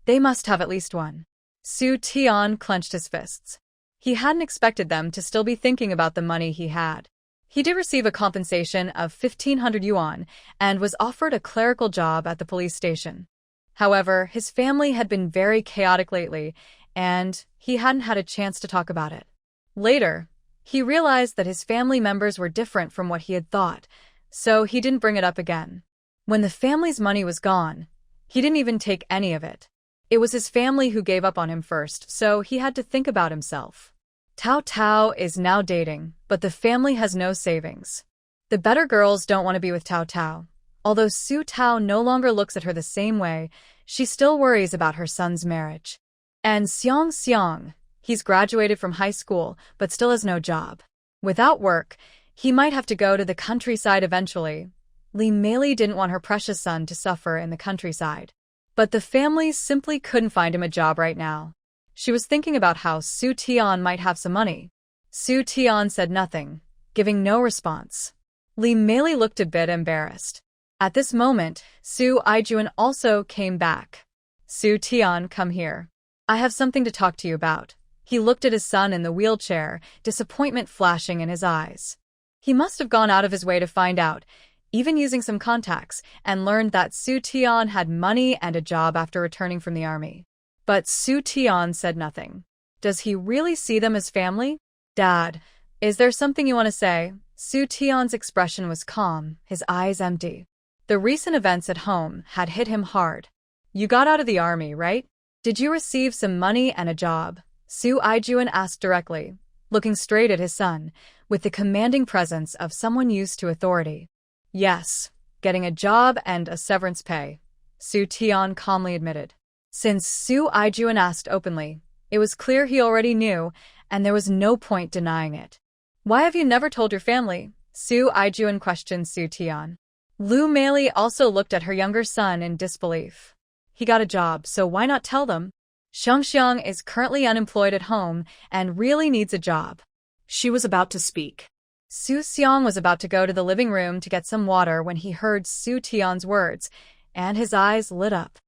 They must have at least one. Su Tian clenched his fists. He hadn't expected them to still be thinking about the money he had. He did receive a compensation of 1,500 yuan and was offered a clerical job at the police station. However, his family had been very chaotic lately, and he hadn't had a chance to talk about it. Later, he realized that his family members were different from what he had thought, so he didn't bring it up again. When the family's money was gone, he didn't even take any of it. It was his family who gave up on him first, so he had to think about himself. Tao Tao is now dating, but the family has no savings. The better girls don't want to be with Tao Tao. Although Su Tao no longer looks at her the same way, she still worries about her son's marriage. And Xiang, he's graduated from high school, but still has no job. Without work, he might have to go to the countryside eventually. Li Meili didn't want her precious son to suffer in the countryside. But the family simply couldn't find him a job right now. She was thinking about how Su Tian might have some money. Su Tian said nothing, giving no response. Li Meili looked a bit embarrassed. At this moment, Su Aijuan also came back. Su Tian, come here. I have something to talk to you about. He looked at his son in the wheelchair, disappointment flashing in his eyes. He must have gone out of his way to find out, even using some contacts, and learned that Su Tian had money and a job after returning from the army. But Su Tian said nothing. Does he really see them as family? Dad, is there something you want to say? Su Tian's expression was calm, his eyes empty. The recent events at home had hit him hard. You got out of the army, right? Did you receive some money and a job? Su Aijuan asked directly, looking straight at his son, with the commanding presence of someone used to authority. Yes, getting a job and a severance pay, Su Tian calmly admitted. Since Su Aijuan asked openly, it was clear he already knew, and there was no point denying it. Why have you never told your family? Su Aijuan questioned Su Tian. Lu Meili also looked at her younger son in disbelief. He got a job, so why not tell them? Xiangxiang is currently unemployed at home and really needs a job. She was about to speak. Su Xiang was about to go to the living room to get some water when he heard Su Tian's words, and his eyes lit up.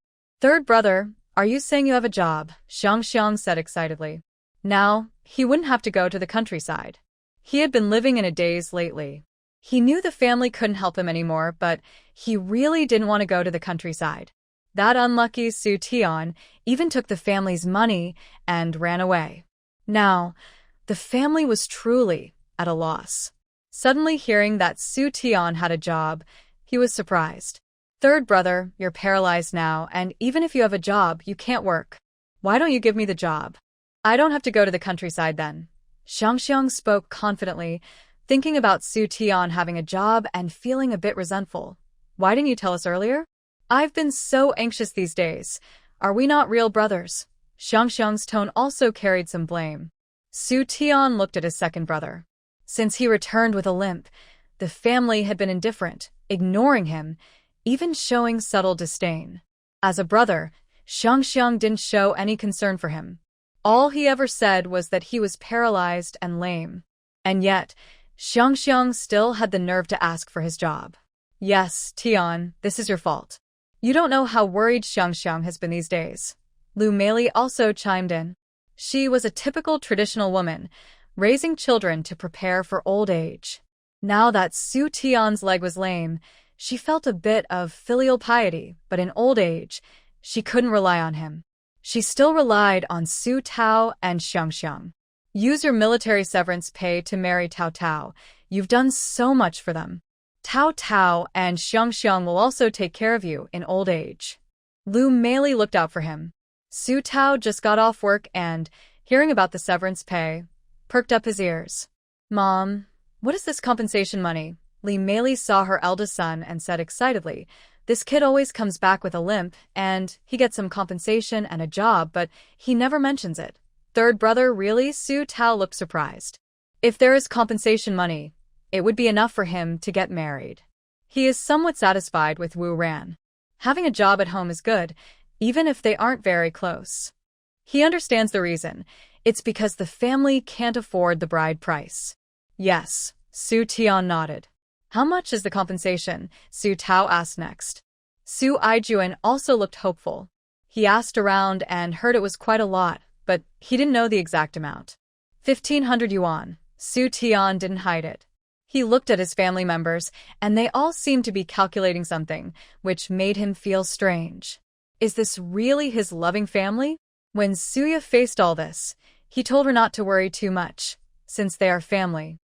Third brother, are you saying you have a job? Xiangxiang said excitedly. Now, he wouldn't have to go to the countryside. He had been living in a daze lately. He knew the family couldn't help him anymore, but he really didn't want to go to the countryside. That unlucky Su Tian even took the family's money and ran away. Now, the family was truly at a loss. Suddenly hearing that Su Tian had a job, he was surprised. Third brother, you're paralyzed now, and even if you have a job, you can't work. Why don't you give me the job? I don't have to go to the countryside then. Xiangxiang spoke confidently, thinking about Su Tian having a job and feeling a bit resentful. Why didn't you tell us earlier? I've been so anxious these days. Are we not real brothers? Xiangxiang's tone also carried some blame. Su Tian looked at his second brother. Since he returned with a limp, the family had been indifferent, ignoring him, even showing subtle disdain. As a brother, Xiangxiang didn't show any concern for him. All he ever said was that he was paralyzed and lame. And yet, Xiangxiang still had the nerve to ask for his job. Yes, Tian, this is your fault. You don't know how worried Xiangxiang has been these days. Lu Meili also chimed in. She was a typical traditional woman, raising children to prepare for old age. Now that Su Tian's leg was lame, she felt a bit of filial piety, but in old age, she couldn't rely on him. She still relied on Su Tao and Xiangxiang. Use your military severance pay to marry Tao Tao. You've done so much for them. Tao Tao and Xiangxiang will also take care of you in old age. Lu Meili looked out for him. Su Tao just got off work and, hearing about the severance pay, perked up his ears. Mom, what is this compensation money? Lu Meili saw her eldest son and said excitedly, this kid always comes back with a limp, and he gets some compensation and a job, but he never mentions it. Third brother, really? Su Tao looked surprised. If there is compensation money, it would be enough for him to get married. He is somewhat satisfied with Wu Ran. Having a job at home is good, even if they aren't very close. He understands the reason. It's because the family can't afford the bride price. Yes, Su Tian nodded. How much is the compensation? Su Tao asked next. Su Aijuan also looked hopeful. He asked around and heard it was quite a lot, but he didn't know the exact amount. 1,500 yuan. Su Tian didn't hide it. He looked at his family members, and they all seemed to be calculating something, which made him feel strange. Is this really his loving family? When Suya faced all this, he told her not to worry too much, since they are family.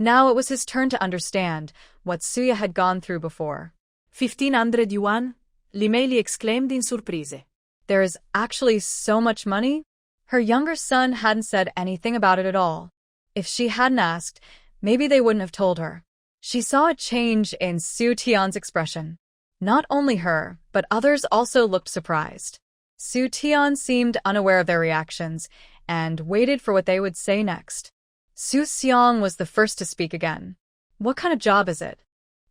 Now it was his turn to understand what Suya had gone through before. 1,500 yuan? Lu Meili exclaimed in surprise. There is actually so much money? Her younger son hadn't said anything about it at all. If she hadn't asked, maybe they wouldn't have told her. She saw a change in Su Tian's expression. Not only her, but others also looked surprised. Su Tian seemed unaware of their reactions and waited for what they would say next. Su Xiang was the first to speak again. What kind of job is it?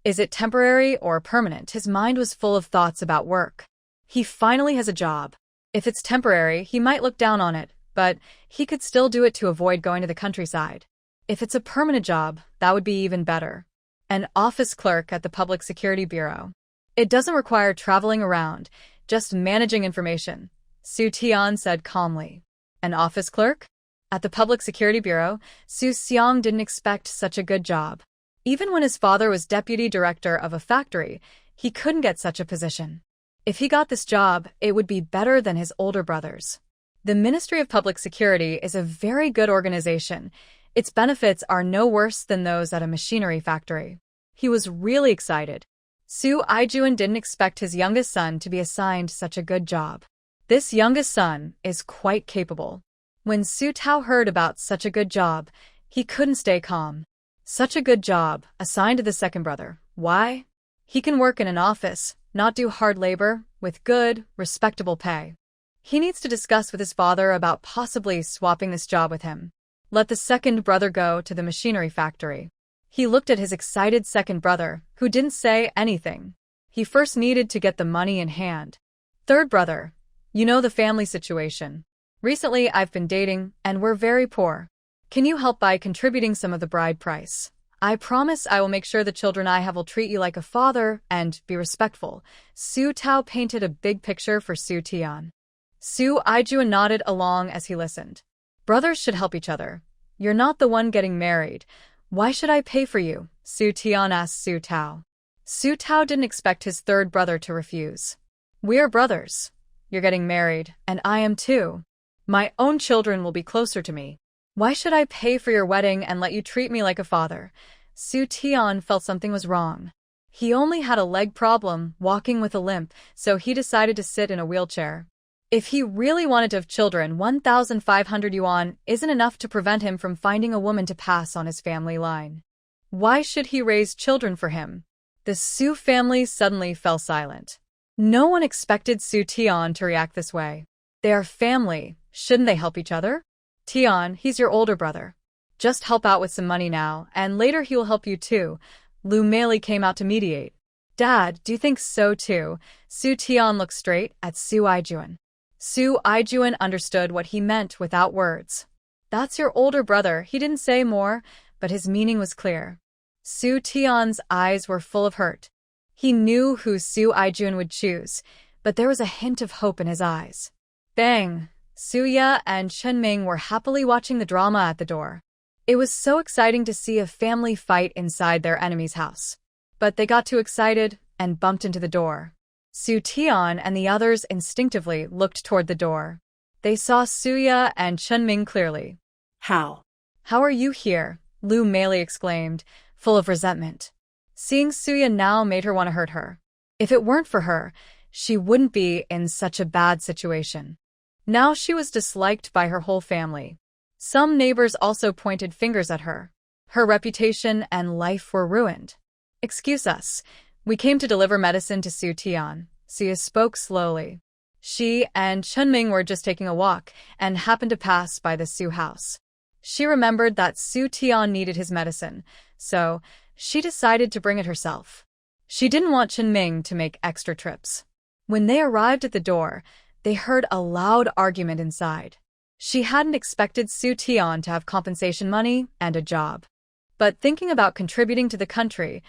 Is it temporary or permanent? His mind was full of thoughts about work. He finally has a job. If it's temporary, he might look down on it, but he could still do it to avoid going to the countryside. If it's a permanent job, that would be even better. An office clerk at the Public Security Bureau. It doesn't require traveling around, just managing information, Su Tian said calmly. An office clerk? At the Public Security Bureau, Su Xiang didn't expect such a good job. Even when his father was deputy director of a factory, he couldn't get such a position. If he got this job, it would be better than his older brothers. The Ministry of Public Security is a very good organization. Its benefits are no worse than those at a machinery factory. He was really excited. Su Aijuan didn't expect his youngest son to be assigned such a good job. This youngest son is quite capable. When Su Tao heard about such a good job, he couldn't stay calm. Such a good job, assigned to the second brother. Why? He can work in an office, not do hard labor, with good, respectable pay. He needs to discuss with his father about possibly swapping this job with him. Let the second brother go to the machinery factory. He looked at his excited second brother, who didn't say anything. He first needed to get the money in hand. Third brother, you know the family situation. Recently I've been dating, and we're very poor. Can you help by contributing some of the bride price? I promise I will make sure the children I have will treat you like a father and be respectful. Su Tao painted a big picture for Su Tian. Su Aijuan nodded along as he listened. Brothers should help each other. You're not the one getting married. Why should I pay for you? Su Tian asked Su Tao. Su Tao didn't expect his third brother to refuse. We are brothers. You're getting married, and I am too. My own children will be closer to me. Why should I pay for your wedding and let you treat me like a father? Su Tian felt something was wrong. He only had a leg problem, walking with a limp, so he decided to sit in a wheelchair. If he really wanted to have children, 1,500 yuan isn't enough to prevent him from finding a woman to pass on his family line. Why should he raise children for him? The Su family suddenly fell silent. No one expected Su Tian to react this way. They are family. Shouldn't they help each other? Tian, he's your older brother. Just help out with some money now, and later he will help you too. Lu Meili came out to mediate. Dad, do you think so too? Su Tian looked straight at Su Aijuan. Su Aijuan understood what he meant without words. That's your older brother. He didn't say more, but his meaning was clear. Su Tian's eyes were full of hurt. He knew who Su Aijuan would choose, but there was a hint of hope in his eyes. Bang! Suya and Chenming were happily watching the drama at the door. It was so exciting to see a family fight inside their enemy's house. But they got too excited and bumped into the door. Su Tian and the others instinctively looked toward the door. They saw Suya and Chenming clearly. How? How are you here? Lu Meili exclaimed, full of resentment. Seeing Suya now made her want to hurt her. If it weren't for her, she wouldn't be in such a bad situation. Now she was disliked by her whole family. Some neighbors also pointed fingers at her. Her reputation and life were ruined. Excuse us. We came to deliver medicine to Su Tian. Suya spoke slowly. She and Chenming were just taking a walk and happened to pass by the Su house. She remembered that Su Tian needed his medicine, so she decided to bring it herself. She didn't want Chenming to make extra trips. When they arrived at the door, they heard a loud argument inside. She hadn't expected Su Tian to have compensation money and a job. But thinking about contributing to the country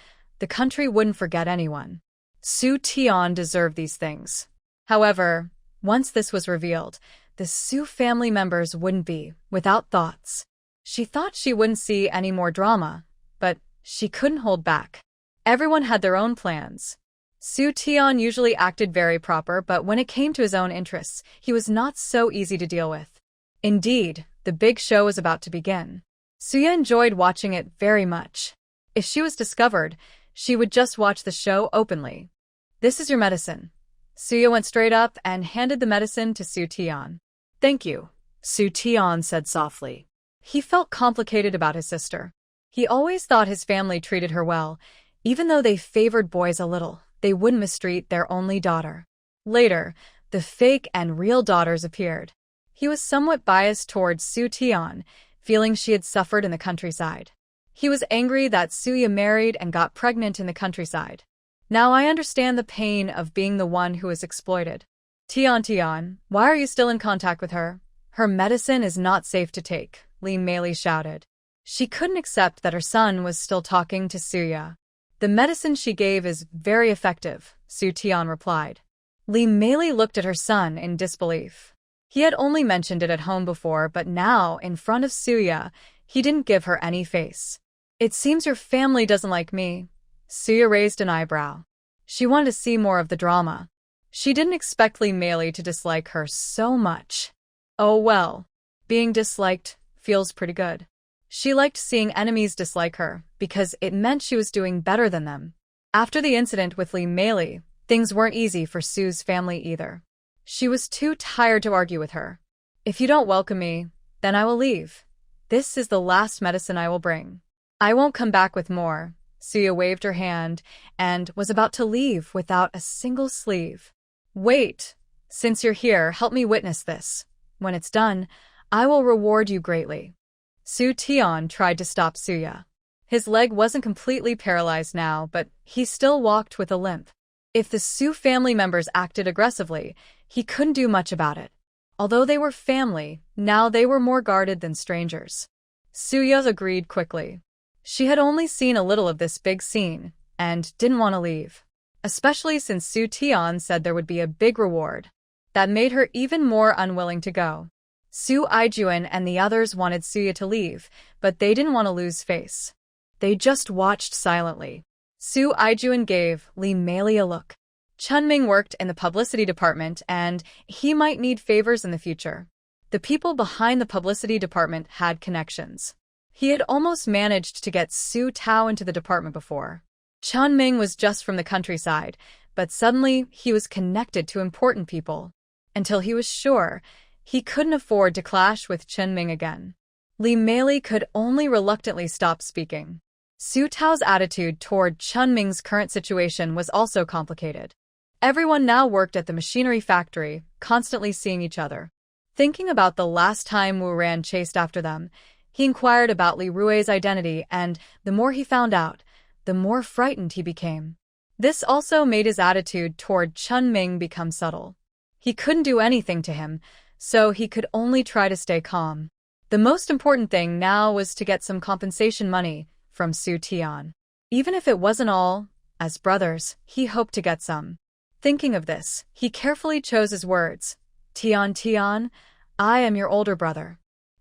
wouldn't forget anyone. Su Tian deserved these things. However, once this was revealed, the Su family members wouldn't be without thoughts. She thought she wouldn't see any more drama, but she couldn't hold back. Everyone had their own plans. Su Tian usually acted very proper, but when it came to his own interests, he was not so easy to deal with. Indeed, the big show was about to begin. Suya enjoyed watching it very much. If she was discovered, she would just watch the show openly. This is your medicine. Suya went straight up and handed the medicine to Su Tian. Thank you, Su Tian said softly. He felt complicated about his sister. He always thought his family treated her well. Even though they favored boys a little, they wouldn't mistreat their only daughter. Later, the fake and real daughters appeared. He was somewhat biased towards Su Tian, feeling she had suffered in the countryside. He was angry that Suya married and got pregnant in the countryside. Now I understand the pain of being the one who was exploited. Tian, why are you still in contact with her? Her medicine is not safe to take, Li Meili shouted. She couldn't accept that her son was still talking to Suya. The medicine she gave is very effective, Su Tian replied. Li Meili looked at her son in disbelief. He had only mentioned it at home before, but now, in front of Suya, he didn't give her any face. It seems your family doesn't like me. Suya raised an eyebrow. She wanted to see more of the drama. She didn't expect Li Meili to dislike her so much. Oh well. Being disliked feels pretty good. She liked seeing enemies dislike her because it meant she was doing better than them. After the incident with Lee Mei, things weren't easy for Sue's family either. She was too tired to argue with her. If you don't welcome me, then I will leave. This is the last medicine I will bring. I won't come back with more. Suya waved her hand and was about to leave without a single sleeve. Wait, since you're here, help me witness this. When it's done, I will reward you greatly. Su Tian tried to stop Suya. His leg wasn't completely paralyzed now, but he still walked with a limp. If the Su family members acted aggressively, he couldn't do much about it. Although they were family, now they were more guarded than strangers. Suya agreed quickly. She had only seen a little of this big scene, and didn't want to leave. Especially since Su Tian said there would be a big reward. That made her even more unwilling to go. Su Aijuan and the others wanted Suya to leave, but they didn't want to lose face. They just watched silently. Su Aijuan gave Lee Mei a look. Chunming worked in the publicity department and he might need favors in the future. The people behind the publicity department had connections. He had almost managed to get Su Tao into the department before. Chunming was just from the countryside, but suddenly he was connected to important people. Until he was sure, he couldn't afford to clash with Chunming again. Lee Mei could only reluctantly stop speaking. Su Tao's attitude toward Chunming's current situation was also complicated. Everyone now worked at the machinery factory, constantly seeing each other. Thinking about the last time Wu Ran chased after them, he inquired about Li Rui's identity, and the more he found out, the more frightened he became. This also made his attitude toward Chunming become subtle. He couldn't do anything to him, so he could only try to stay calm. The most important thing now was to get some compensation money from Su Tian. Even if it wasn't all, as brothers, he hoped to get some. Thinking of this, he carefully chose his words. Tian, I am your older brother.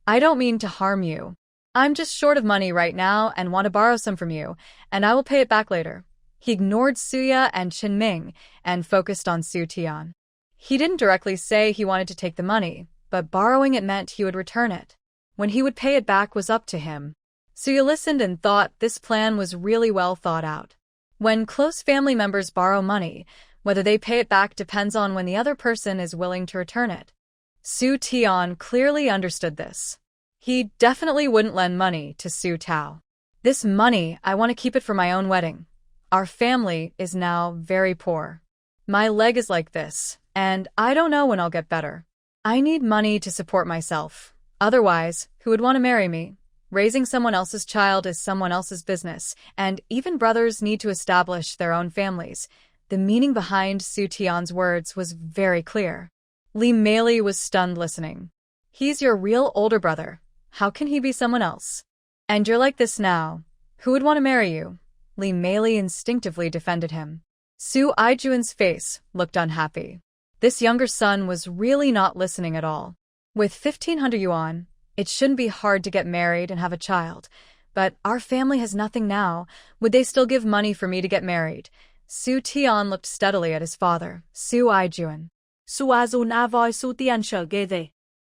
I don't mean to harm you. I'm just short of money right now and want to borrow some from you, and I will pay it back later. He ignored Suya and Chunming and focused on Su Tian. He didn't directly say he wanted to take the money, but borrowing it meant he would return it. When he would pay it back was up to him. Suya listened and thought this plan was really well thought out. When close family members borrow money, whether they pay it back depends on when the other person is willing to return it. Su Tian clearly understood this. He definitely wouldn't lend money to Su Tao. This money, I want to keep it for my own wedding. Our family is now very poor. My leg is like this, and I don't know when I'll get better. I need money to support myself. Otherwise, who would want to marry me? Raising someone else's child is someone else's business, and even brothers need to establish their own families. The meaning behind Su Tian's words was very clear. Lee Mei was stunned listening. He's your real older brother. How can he be someone else? And you're like this now. Who would want to marry you? Lee Mei instinctively defended him. Su Aijuan's face looked unhappy. This younger son was really not listening at all. With 1,500 yuan, it shouldn't be hard to get married and have a child. But our family has nothing now. Would they still give money for me to get married? Su Tian looked steadily at his father, Su Aijuan.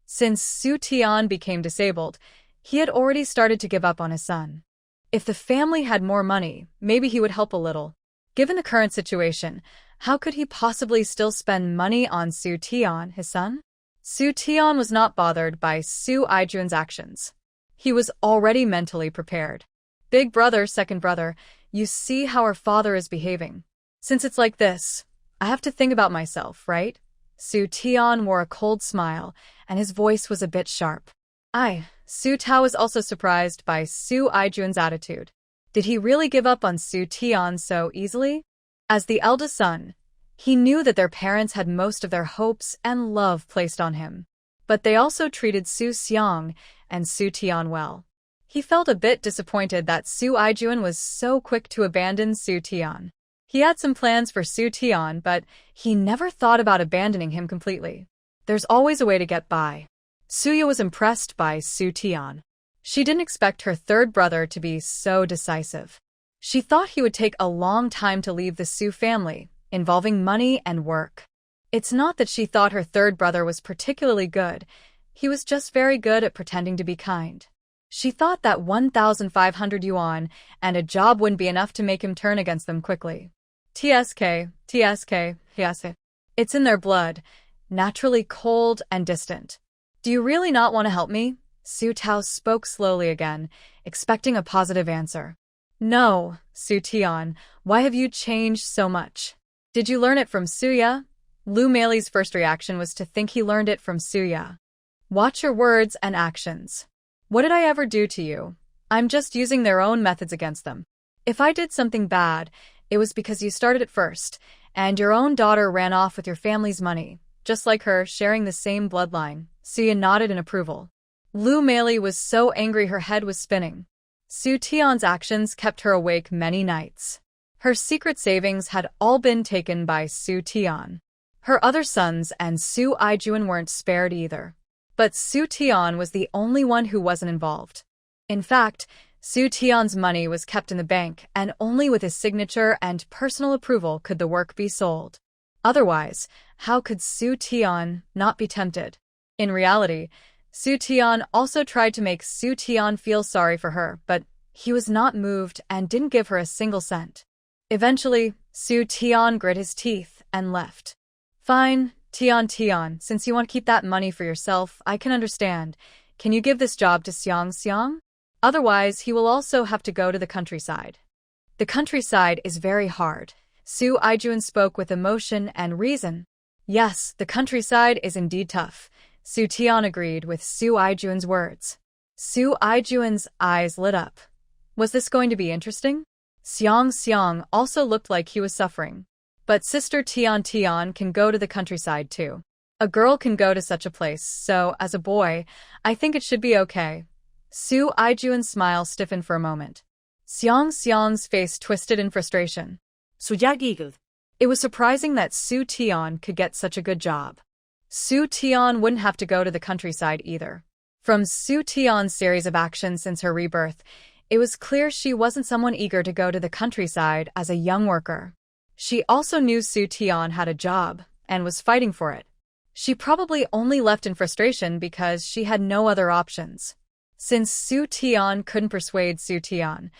Since Su Tian became disabled, he had already started to give up on his son. If the family had more money, maybe he would help a little. Given the current situation, how could he possibly still spend money on Su Tian, his son? Su Tian was not bothered by Su Aijuan's actions. He was already mentally prepared. Big brother, second brother, you see how our father is behaving. Since it's like this, I have to think about myself, right? Su Tian wore a cold smile, and his voice was a bit sharp. Su Tao was also surprised by Su Aijuan's attitude. Did he really give up on Su Tian so easily? As the eldest son, he knew that their parents had most of their hopes and love placed on him. But they also treated Su Xiang and Su Tian well. He felt a bit disappointed that Su Aijuan was so quick to abandon Su Tian. He had some plans for Su Tian, but he never thought about abandoning him completely. There's always a way to get by. Suya was impressed by Su Tian. She didn't expect her third brother to be so decisive. She thought he would take a long time to leave the Su family, involving money and work. It's not that she thought her third brother was particularly good, He was just very good at pretending to be kind. She thought that 1,500 yuan and a job wouldn't be enough to make him turn against them quickly. TSK, TSK, yes. It's in their blood, naturally cold and distant. Do you really not want to help me? Su Tao spoke slowly again, expecting a positive answer. No, Su Tian, why have you changed so much? Did you learn it from Suya? Lu Meili's first reaction was to think he learned it from Suya. Watch your words and actions. What did I ever do to you? I'm just using their own methods against them. If I did something bad, it was because you started it first, and your own daughter ran off with your family's money, just like her, sharing the same bloodline. Suya nodded in approval. Lu Meili was so angry her head was spinning. Su Tian's actions kept her awake many nights. Her secret savings had all been taken by Su Tian. Her other sons and Su Aijuan weren't spared either. But Su Tian was the only one who wasn't involved. In fact, Su Tian's money was kept in the bank, and only with his signature and personal approval could the work be sold. Otherwise, how could Su Tian not be tempted? In reality, Su Tian also tried to make Su Tian feel sorry for her, but he was not moved and didn't give her a single cent. Eventually, Su Tian grit his teeth and left. Fine, Tian, since you want to keep that money for yourself, I can understand. Can you give this job to Xiang? Otherwise, he will also have to go to the countryside. The countryside is very hard. Su Aijuan spoke with emotion and reason. Yes, the countryside is indeed tough. Su Tian agreed with Su Aijuan's words. Su Aijuan's eyes lit up. Was this going to be interesting? Xiang also looked like he was suffering. But Sister Tian can go to the countryside too. A girl can go to such a place, so, as a boy, I think it should be okay. Su Aijuan's smile stiffened for a moment. Xiang's face twisted in frustration. Suya giggled. It was surprising that Su Tian could get such a good job. Su Tian wouldn't have to go to the countryside either. From Su Tian's series of actions since her rebirth, it was clear she wasn't someone eager to go to the countryside as a young worker. She also knew Su Tian had a job and was fighting for it. She probably only left in frustration because she had no other options. Since Su Tian couldn't persuade Su Tian,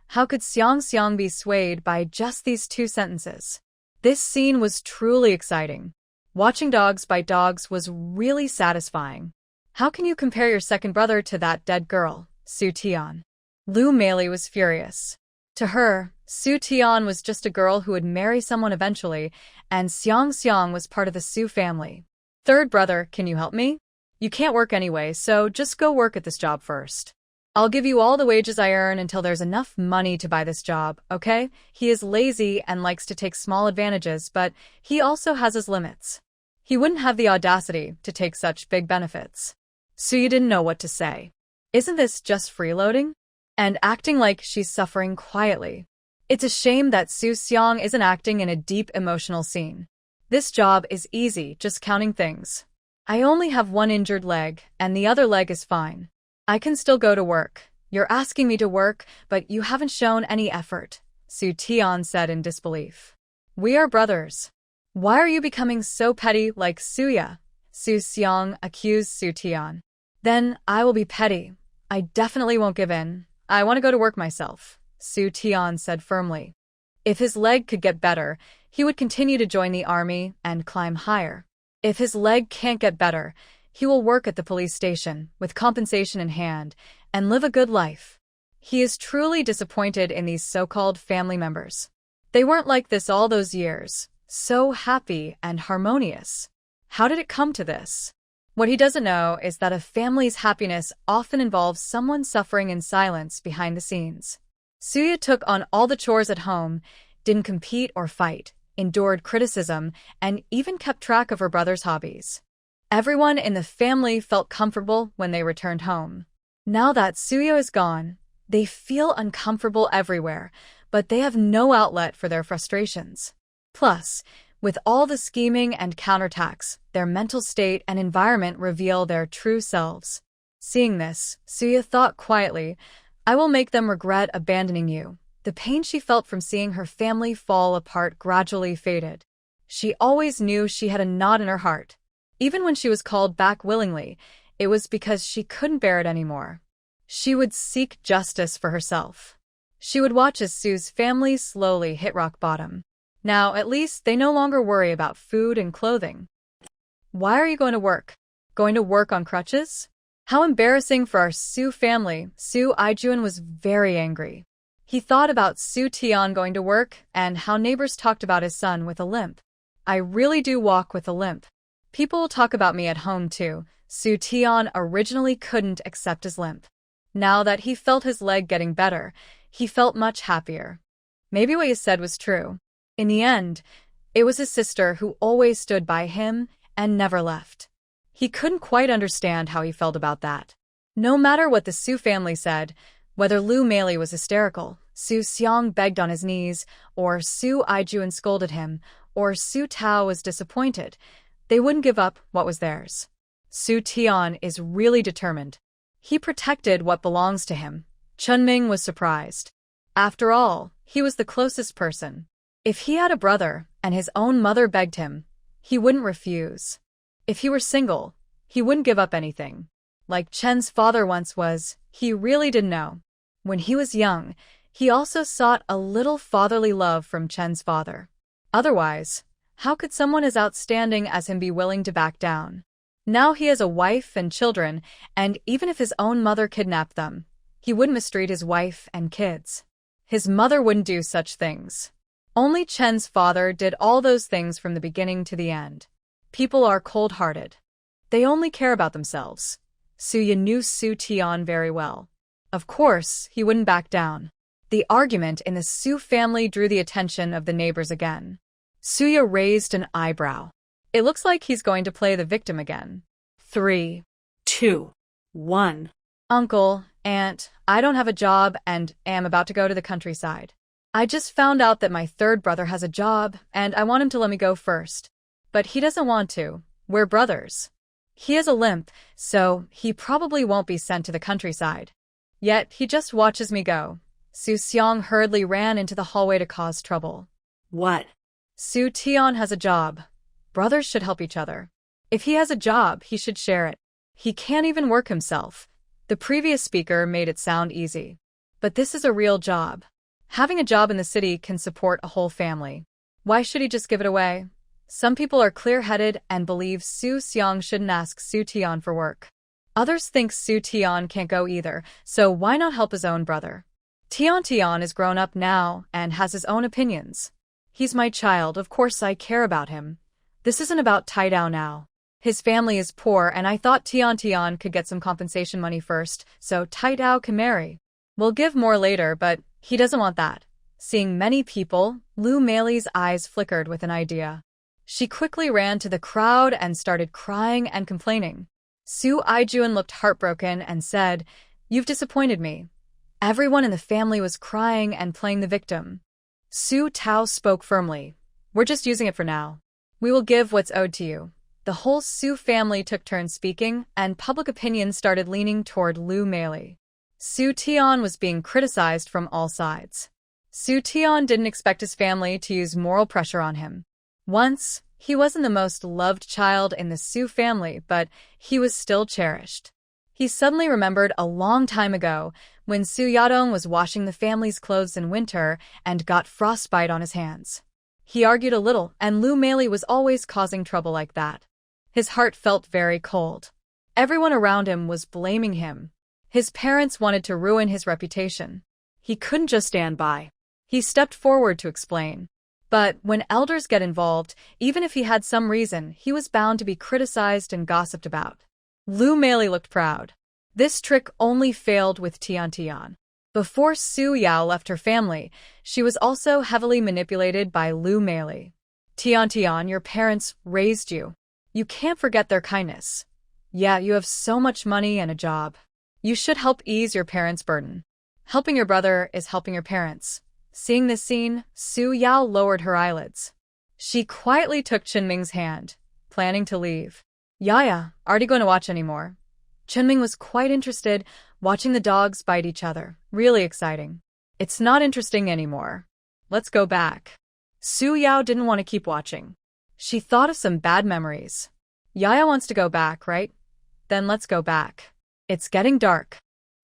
how could Xiang be swayed by just these two sentences? This scene was truly exciting. Watching dogs bite dogs was really satisfying. How can you compare your second brother to that dead girl, Su Tian? Lu Meili was furious. To her, Su Tian was just a girl who would marry someone eventually, and Xiang was part of the Su family. Third brother, can you help me? You can't work anyway, so just go work at this job first. I'll give you all the wages I earn until there's enough money to buy this job, okay? He is lazy and likes to take small advantages, but he also has his limits. He wouldn't have the audacity to take such big benefits. Suya didn't know what to say. Isn't this just freeloading? And acting like she's suffering quietly. It's a shame that Su Xiang isn't acting in a deep emotional scene. This job is easy, just counting things. I only have one injured leg, and the other leg is fine. I can still go to work. You're asking me to work, but you haven't shown any effort, Su Tian said in disbelief. We are brothers. Why are you becoming so petty like Suya? Su Xiang accused Su Tian. Then I will be petty. I definitely won't give in. I want to go to work myself, Su Tian said firmly. If his leg could get better, he would continue to join the army and climb higher. If his leg can't get better, he will work at the police station, with compensation in hand, and live a good life. He is truly disappointed in these so-called family members. They weren't like this all those years, so happy and harmonious. How did it come to this? What he doesn't know is that a family's happiness often involves someone suffering in silence behind the scenes. Suya took on all the chores at home, didn't compete or fight, endured criticism, and even kept track of her brother's hobbies. Everyone in the family felt comfortable when they returned home. Now that Suya is gone, they feel uncomfortable everywhere, but they have no outlet for their frustrations. Plus, with all the scheming and counterattacks, their mental state and environment reveal their true selves. Seeing this, Suya thought quietly, I will make them regret abandoning you. The pain she felt from seeing her family fall apart gradually faded. She always knew she had a knot in her heart. Even when she was called back willingly, it was because she couldn't bear it anymore. She would seek justice for herself. She would watch as Sue's family slowly hit rock bottom. Now, at least, they no longer worry about food and clothing. Why are you going to work? Going to work on crutches? How embarrassing for our Sue family. Sue Ijuan was very angry. He thought about Sue Tian going to work and how neighbors talked about his son with a limp. I really do walk with a limp. People will talk about me at home too. Sue Tian originally couldn't accept his limp. Now that he felt his leg getting better, he felt much happier. Maybe what he said was true. In the end, it was his sister who always stood by him and never left. He couldn't quite understand how he felt about that. No matter what the Sue family said, whether Lu Meili was hysterical, Su Xiang begged on his knees, or Sue Ijuan scolded him, or Su Tao was disappointed, they wouldn't give up what was theirs. Su Tian is really determined. He protected what belongs to him. Chunming was surprised. After all, he was the closest person. If he had a brother and his own mother begged him, he wouldn't refuse. If he were single, he wouldn't give up anything. Like Chen's father once was, he really didn't know. When he was young, he also sought a little fatherly love from Chen's father. Otherwise, how could someone as outstanding as him be willing to back down? Now he has a wife and children, and even if his own mother kidnapped them, he wouldn't mistreat his wife and kids. His mother wouldn't do such things. Only Chen's father did all those things from the beginning to the end. People are cold-hearted. They only care about themselves. Suya knew Su Tian very well. Of course, he wouldn't back down. The argument in the Su family drew the attention of the neighbors again. Suya raised an eyebrow. It looks like he's going to play the victim again. 3, 2, 1. Uncle, Aunt, I don't have a job and am about to go to the countryside. I just found out that my third brother has a job and I want him to let me go first. But he doesn't want to. We're brothers. He has a limp, so he probably won't be sent to the countryside. Yet he just watches me go. Su Xiang hurriedly ran into the hallway to cause trouble. What? Su Tian has a job. Brothers should help each other. If he has a job, he should share it. He can't even work himself. The previous speaker made it sound easy. But this is a real job. Having a job in the city can support a whole family. Why should he just give it away? Some people are clear-headed and believe Su Xiang shouldn't ask Su Tian for work. Others think Su Tian can't go either, so why not help his own brother? Tian is grown up now and has his own opinions. He's my child, of course I care about him. This isn't about Taidao now. His family is poor and I thought Tian could get some compensation money first, so Taidao can marry. We'll give more later, but he doesn't want that. Seeing many people, Lu Meili's eyes flickered with an idea. She quickly ran to the crowd and started crying and complaining. Su Ijuan looked heartbroken and said, "You've disappointed me." Everyone in the family was crying and playing the victim. Su Tao spoke firmly. "We're just using it for now. We will give what's owed to you." The whole Su family took turns speaking, and public opinion started leaning toward Lu Meili. Su Tian was being criticized from all sides. Su Tian didn't expect his family to use moral pressure on him. Once, he wasn't the most loved child in the Su family, but he was still cherished. He suddenly remembered a long time ago when Su Yadong was washing the family's clothes in winter and got frostbite on his hands. He argued a little, and Lu Meili was always causing trouble like that. His heart felt very cold. Everyone around him was blaming him. His parents wanted to ruin his reputation. He couldn't just stand by. He stepped forward to explain. But when elders get involved, even if he had some reason, he was bound to be criticized and gossiped about. Lu Meili looked proud. This trick only failed with Tian. Before Su Yao left her family, she was also heavily manipulated by Lu Meili. Tian, your parents raised you. You can't forget their kindness. Yeah, you have so much money and a job. You should help ease your parents' burden. Helping your brother is helping your parents. Seeing this scene, Su Yao lowered her eyelids. She quietly took Chunming's hand, planning to leave. Yaya, aren't you going to watch anymore? Chunming was quite interested, watching the dogs bite each other. Really exciting. It's not interesting anymore. Let's go back. Su Yao didn't want to keep watching. She thought of some bad memories. Yaya wants to go back, right? then let's go back. It's getting dark.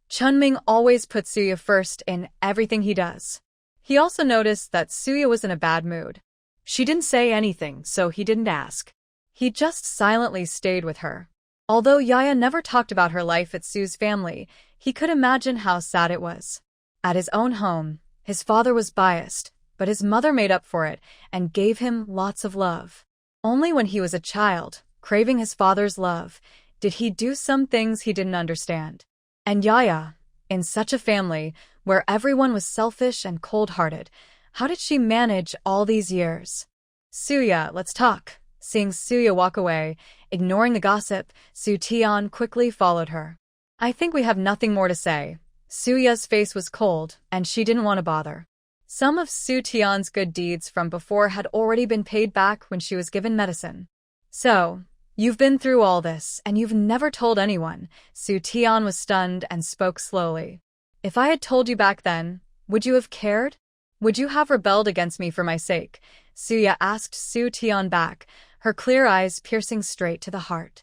Chunming always puts Suya first in everything he does. He also noticed that Suya was in a bad mood. She didn't say anything, so he didn't ask. He just silently stayed with her. Although Yaya never talked about her life at Sue's family, he could imagine how sad it was. At his own home, his father was biased, but his mother made up for it and gave him lots of love. Only when he was a child, craving his father's love, did he do some things he didn't understand. And Yaya, in such a family where everyone was selfish and cold-hearted, how did she manage all these years? Suya, let's talk. Seeing Suya walk away, ignoring the gossip, Su Tian quickly followed her. I think we have nothing more to say. Suya's face was cold, and she didn't want to bother. Some of Su Tian's good deeds from before had already been paid back when she was given medicine. So, you've been through all this, and you've never told anyone. Su Tian was stunned and spoke slowly. If I had told you back then, would you have cared? Would you have rebelled against me for my sake? Suya asked Su Tian back, her clear eyes piercing straight to the heart.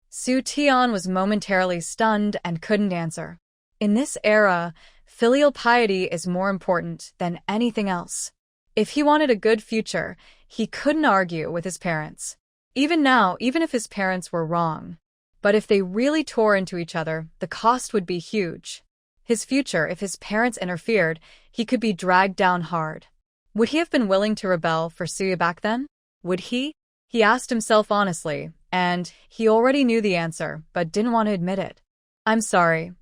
Su Tian was momentarily stunned and couldn't answer. In this era, filial piety is more important than anything else. If he wanted a good future, he couldn't argue with his parents. Even now, even if his parents were wrong. But if they really tore into each other, the cost would be huge. His future, if his parents interfered, he could be dragged down hard. Would he have been willing to rebel for Suya back then? Would he? He asked himself honestly, and he already knew the answer, but didn't want to admit it. I'm sorry.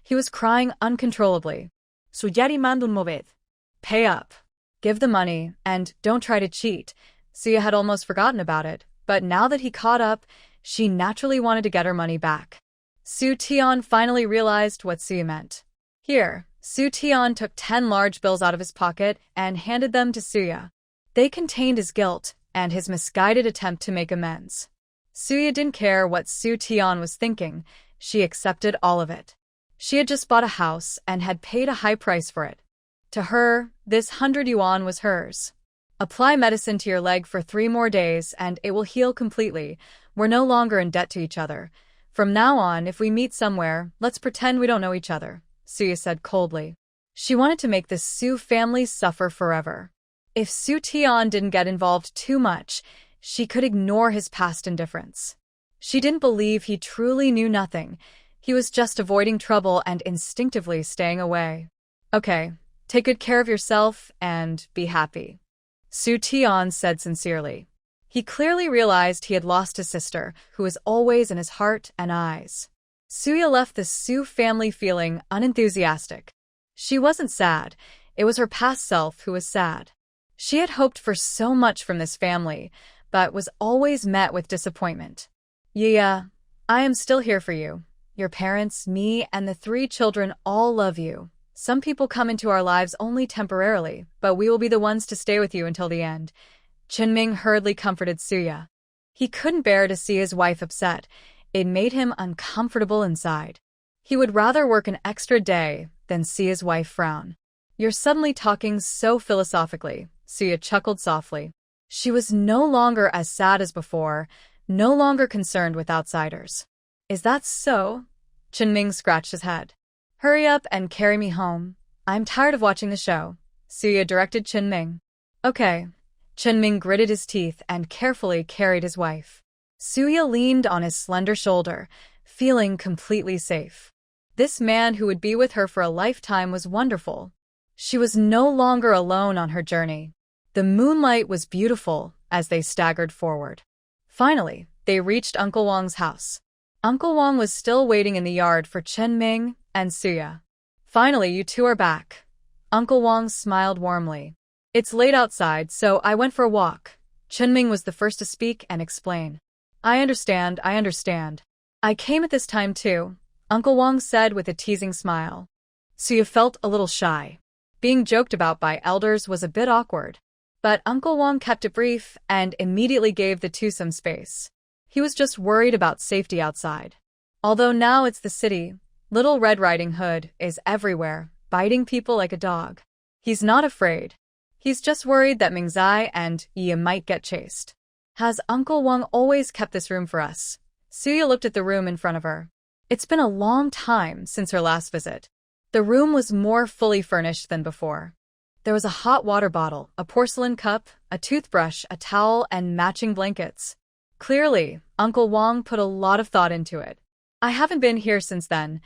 He was crying uncontrollably. Sugeri mandul moved. Pay up. Give the money, and don't try to cheat. Suya had almost forgotten about it, but now that he caught up, she naturally wanted to get her money back. Su Tian finally realized what Suya meant. Here, Su Tian took 10 large bills out of his pocket and handed them to Suya. They contained his guilt and his misguided attempt to make amends. Suya didn't care what Su Tian was thinking. She accepted all of it. She had just bought a house and had paid a high price for it. To her, this 100 yuan was hers. Apply medicine to your leg for 3 more days and it will heal completely. We're no longer in debt to each other. From now on, if we meet somewhere, let's pretend we don't know each other, Suya said coldly. She wanted to make the Su family suffer forever. If Su Tian didn't get involved too much, she could ignore his past indifference. She didn't believe he truly knew nothing. He was just avoiding trouble and instinctively staying away. Okay, take good care of yourself and be happy, Su Tian said sincerely. He clearly realized he had lost his sister, who was always in his heart and eyes. Suya left the Su family feeling unenthusiastic. She wasn't sad. It was her past self who was sad. She had hoped for so much from this family, but was always met with disappointment. Yeah, I am still here for you. Your parents, me, and the 3 children all love you. Some people come into our lives only temporarily, but we will be the ones to stay with you until the end. Chunming hurriedly comforted Suya. He couldn't bear to see his wife upset. It made him uncomfortable inside. He would rather work an extra day than see his wife frown. You're suddenly talking so philosophically, Suya chuckled softly. She was no longer as sad as before, no longer concerned with outsiders. Is that so? Chunming scratched his head. Hurry up and carry me home. I'm tired of watching the show, Suya directed Chunming. Okay. Chunming gritted his teeth and carefully carried his wife. Suya leaned on his slender shoulder, feeling completely safe. This man who would be with her for a lifetime was wonderful. She was no longer alone on her journey. The moonlight was beautiful as they staggered forward. Finally, they reached Uncle Wang's house. Uncle Wang was still waiting in the yard for Chunming and Suya. Finally, you 2 are back. Uncle Wang smiled warmly. It's late outside, so I went for a walk. Chunming was the first to speak and explain. I understand. I came at this time too, Uncle Wang said with a teasing smile. Suya felt a little shy. Being joked about by elders was a bit awkward. But Uncle Wang kept it brief and immediately gave the 2 some space. He was just worried about safety outside. Although now it's the city, Little Red Riding Hood is everywhere, biting people like a dog. He's not afraid. He's just worried that Mingzai and Yi might get chased. Has Uncle Wang always kept this room for us? Suya looked at the room in front of her. It's been a long time since her last visit. The room was more fully furnished than before. There was a hot water bottle, a porcelain cup, a toothbrush, a towel, and matching blankets. Clearly, Uncle Wang put a lot of thought into it. I haven't been here since then.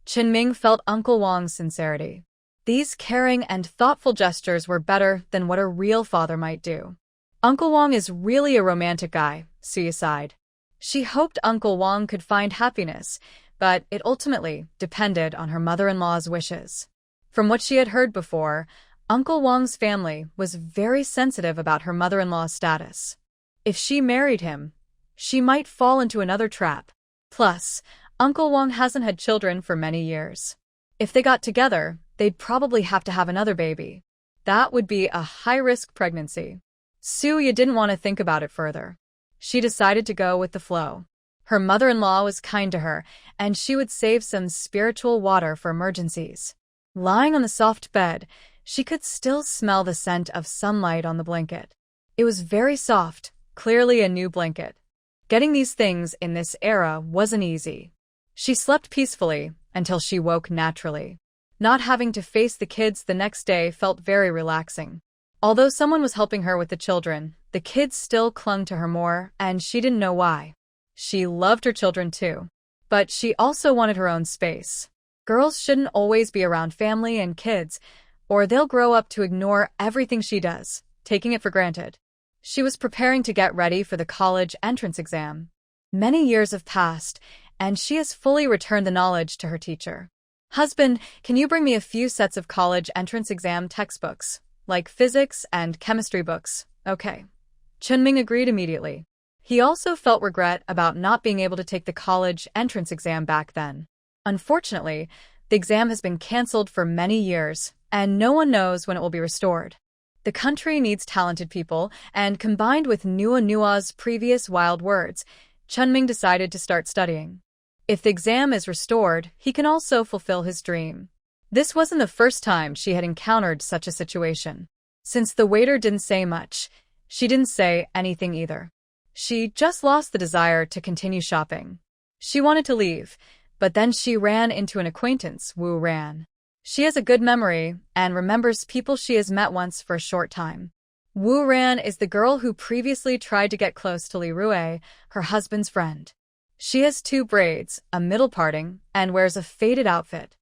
Qinming felt Uncle Wang's sincerity. These caring and thoughtful gestures were better than what a real father might do. Uncle Wang is really a romantic guy, Suya sighed. She hoped Uncle Wang could find happiness, but it ultimately depended on her mother-in-law's wishes. From what she had heard before, Uncle Wang's family was very sensitive about her mother-in-law's status. If she married him, she might fall into another trap. Plus, Uncle Wang hasn't had children for many years. If they got together, they'd probably have to have another baby. That would be a high-risk pregnancy. Suya didn't want to think about it further. She decided to go with the flow. Her mother-in-law was kind to her, and she would save some spiritual water for emergencies. Lying on the soft bed, she could still smell the scent of sunlight on the blanket. It was very soft, clearly a new blanket. Getting these things in this era wasn't easy. She slept peacefully until she woke naturally. Not having to face the kids the next day felt very relaxing. Although someone was helping her with the children, the kids still clung to her more, and she didn't know why. She loved her children too. But she also wanted her own space. Girls shouldn't always be around family and kids, or they'll grow up to ignore everything she does, taking it for granted. She was preparing to get ready for the college entrance exam. Many years have passed, and she has fully returned the knowledge to her teacher. Husband, can you bring me a few sets of college entrance exam textbooks, like physics and chemistry books? Okay. Qinming agreed immediately. He also felt regret about not being able to take the college entrance exam back then. Unfortunately, the exam has been canceled for many years, and no one knows when it will be restored. The country needs talented people, and combined with Nua's previous wild words, Qinming decided to start studying. If the exam is restored, he can also fulfill his dream. This wasn't the first time she had encountered such a situation. Since the waiter didn't say much, she didn't say anything either. She just lost the desire to continue shopping. She wanted to leave, but then she ran into an acquaintance, Wu Ran. She has a good memory and remembers people she has met once for a short time. Wu Ran is the girl who previously tried to get close to Li Rui, her husband's friend. She has 2 braids, a middle parting, and wears a faded outfit.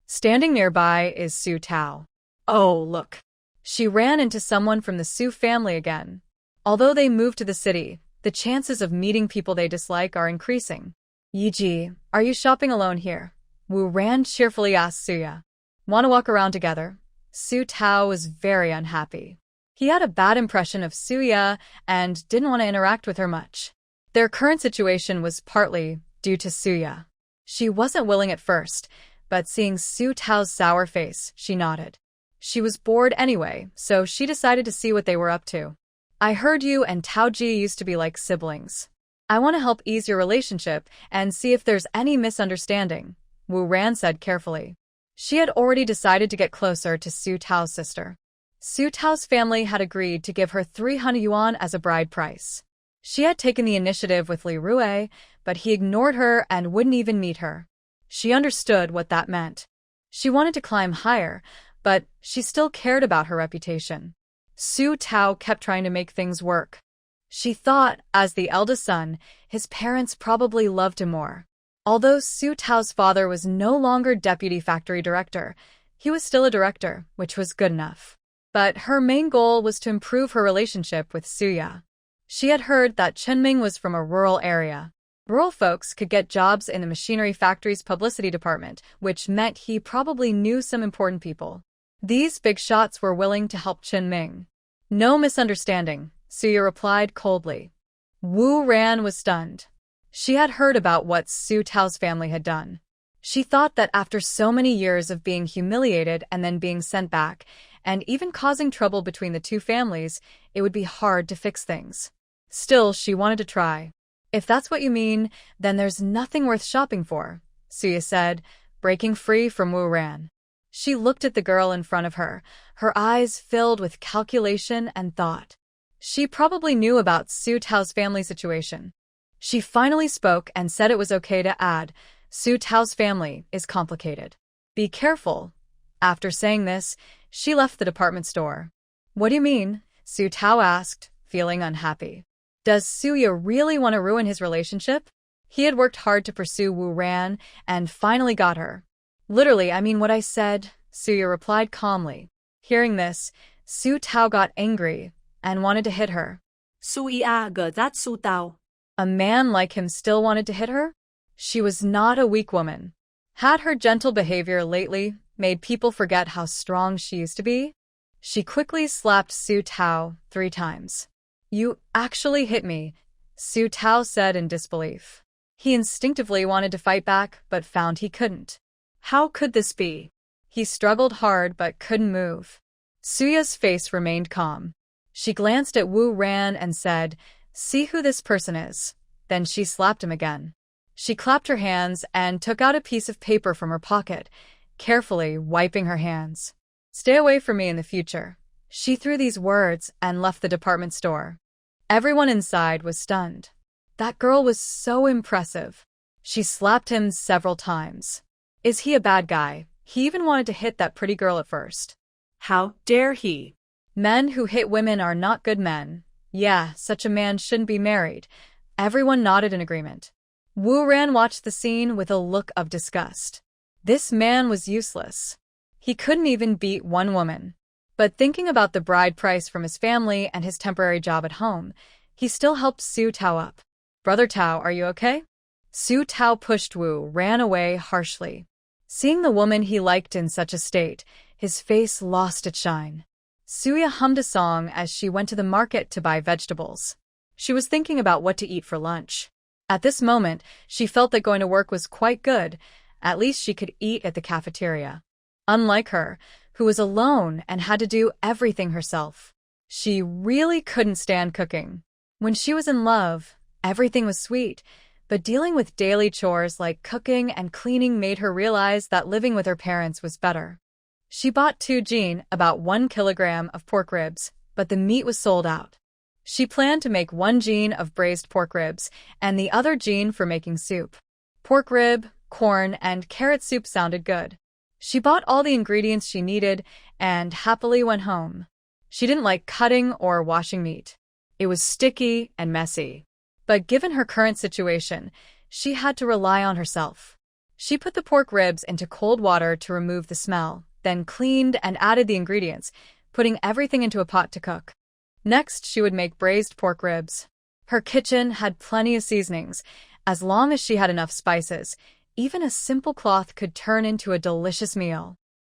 Standing nearby is Su Tao. Oh, look. She ran into someone from the Su family again. Although they moved to the city, the chances of meeting people they dislike are increasing. Yiji, are you shopping alone here? Wu Ran cheerfully asked Suya. Want to walk around together? Su Tao was very unhappy. He had a bad impression of Suya and didn't want to interact with her much. Their current situation was partly due to Suya. She wasn't willing at first, but seeing Su Tao's sour face, she nodded. She was bored anyway, so she decided to see what they were up to. I heard you and Tao Ji used to be like siblings. I want to help ease your relationship and see if there's any misunderstanding, Wu Ran said carefully. She had already decided to get closer to Su Tao's sister. Su Tao's family had agreed to give her 300 yuan as a bride price. She had taken the initiative with Li Rui, but he ignored her and wouldn't even meet her. She understood what that meant. She wanted to climb higher, but she still cared about her reputation. Su Tao kept trying to make things work. She thought, as the eldest son, his parents probably loved him more. Although Su Tao's father was no longer deputy factory director, he was still a director, which was good enough. But her main goal was to improve her relationship with Suya. She had heard that Qinming was from a rural area. Rural folks could get jobs in the machinery factory's publicity department, which meant he probably knew some important people. These big shots were willing to help Qinming. No misunderstanding, Suya replied coldly. Wu Ran was stunned. She had heard about what Su Tao's family had done. She thought that after so many years of being humiliated and then being sent back, and even causing trouble between the 2 families, it would be hard to fix things. Still, she wanted to try. If that's what you mean, then there's nothing worth shopping for, Suya said, breaking free from Wu Ran. She looked at the girl in front of her, her eyes filled with calculation and thought. She probably knew about Su Tao's family situation. She finally spoke and said it was okay to add, Su Tao's family is complicated. Be careful. After saying this, she left the department store. What do you mean? Su Tao asked, feeling unhappy. Does Suya really want to ruin his relationship? He had worked hard to pursue Wu Ran and finally got her. Literally, I mean what I said, Suya replied calmly. Hearing this, Su Tao got angry and wanted to hit her. Suya gờ that Su Tao. A man like him still wanted to hit her? She was not a weak woman. Had her gentle behavior lately made people forget how strong she used to be? She quickly slapped Su Tao 3 times. You actually hit me, Su Tao said in disbelief. He instinctively wanted to fight back, but found he couldn't. How could this be? He struggled hard but couldn't move. Suya's face remained calm. She glanced at Wu Ran and said, See who this person is. Then she slapped him again. She clapped her hands and took out a piece of paper from her pocket, carefully wiping her hands. Stay away from me in the future. She threw these words and left the department store. Everyone inside was stunned. That girl was so impressive. She slapped him several times. Is he a bad guy? He even wanted to hit that pretty girl at first. How dare he? Men who hit women are not good men. Yeah, such a man shouldn't be married. Everyone nodded in agreement. Wu Ran watched the scene with a look of disgust. This man was useless. He couldn't even beat one woman. But thinking about the bride price from his family and his temporary job at home, he still helped Su Tao up. Brother Tao, are you okay? Su Tao pushed Wu Ran away harshly. Seeing the woman he liked in such a state, his face lost its shine. Suya hummed a song as she went to the market to buy vegetables. She was thinking about what to eat for lunch. At this moment, she felt that going to work was quite good. At least she could eat at the cafeteria. Unlike her, who was alone and had to do everything herself. She really couldn't stand cooking. When she was in love, everything was sweet, but dealing with daily chores like cooking and cleaning made her realize that living with her parents was better. She bought 2 jin, about 1 kilogram of pork ribs, but the meat was sold out. She planned to make 1 jin of braised pork ribs and the other jin for making soup. Pork rib, corn, and carrot soup sounded good. She bought all the ingredients she needed and happily went home. She didn't like cutting or washing meat. It was sticky and messy. But given her current situation, she had to rely on herself. She put the pork ribs into cold water to remove the smell, then cleaned and added the ingredients, putting everything into a pot to cook. Next, she would make braised pork ribs. Her kitchen had plenty of seasonings. As long as she had enough spices, even a simple cloth could turn into a delicious meal.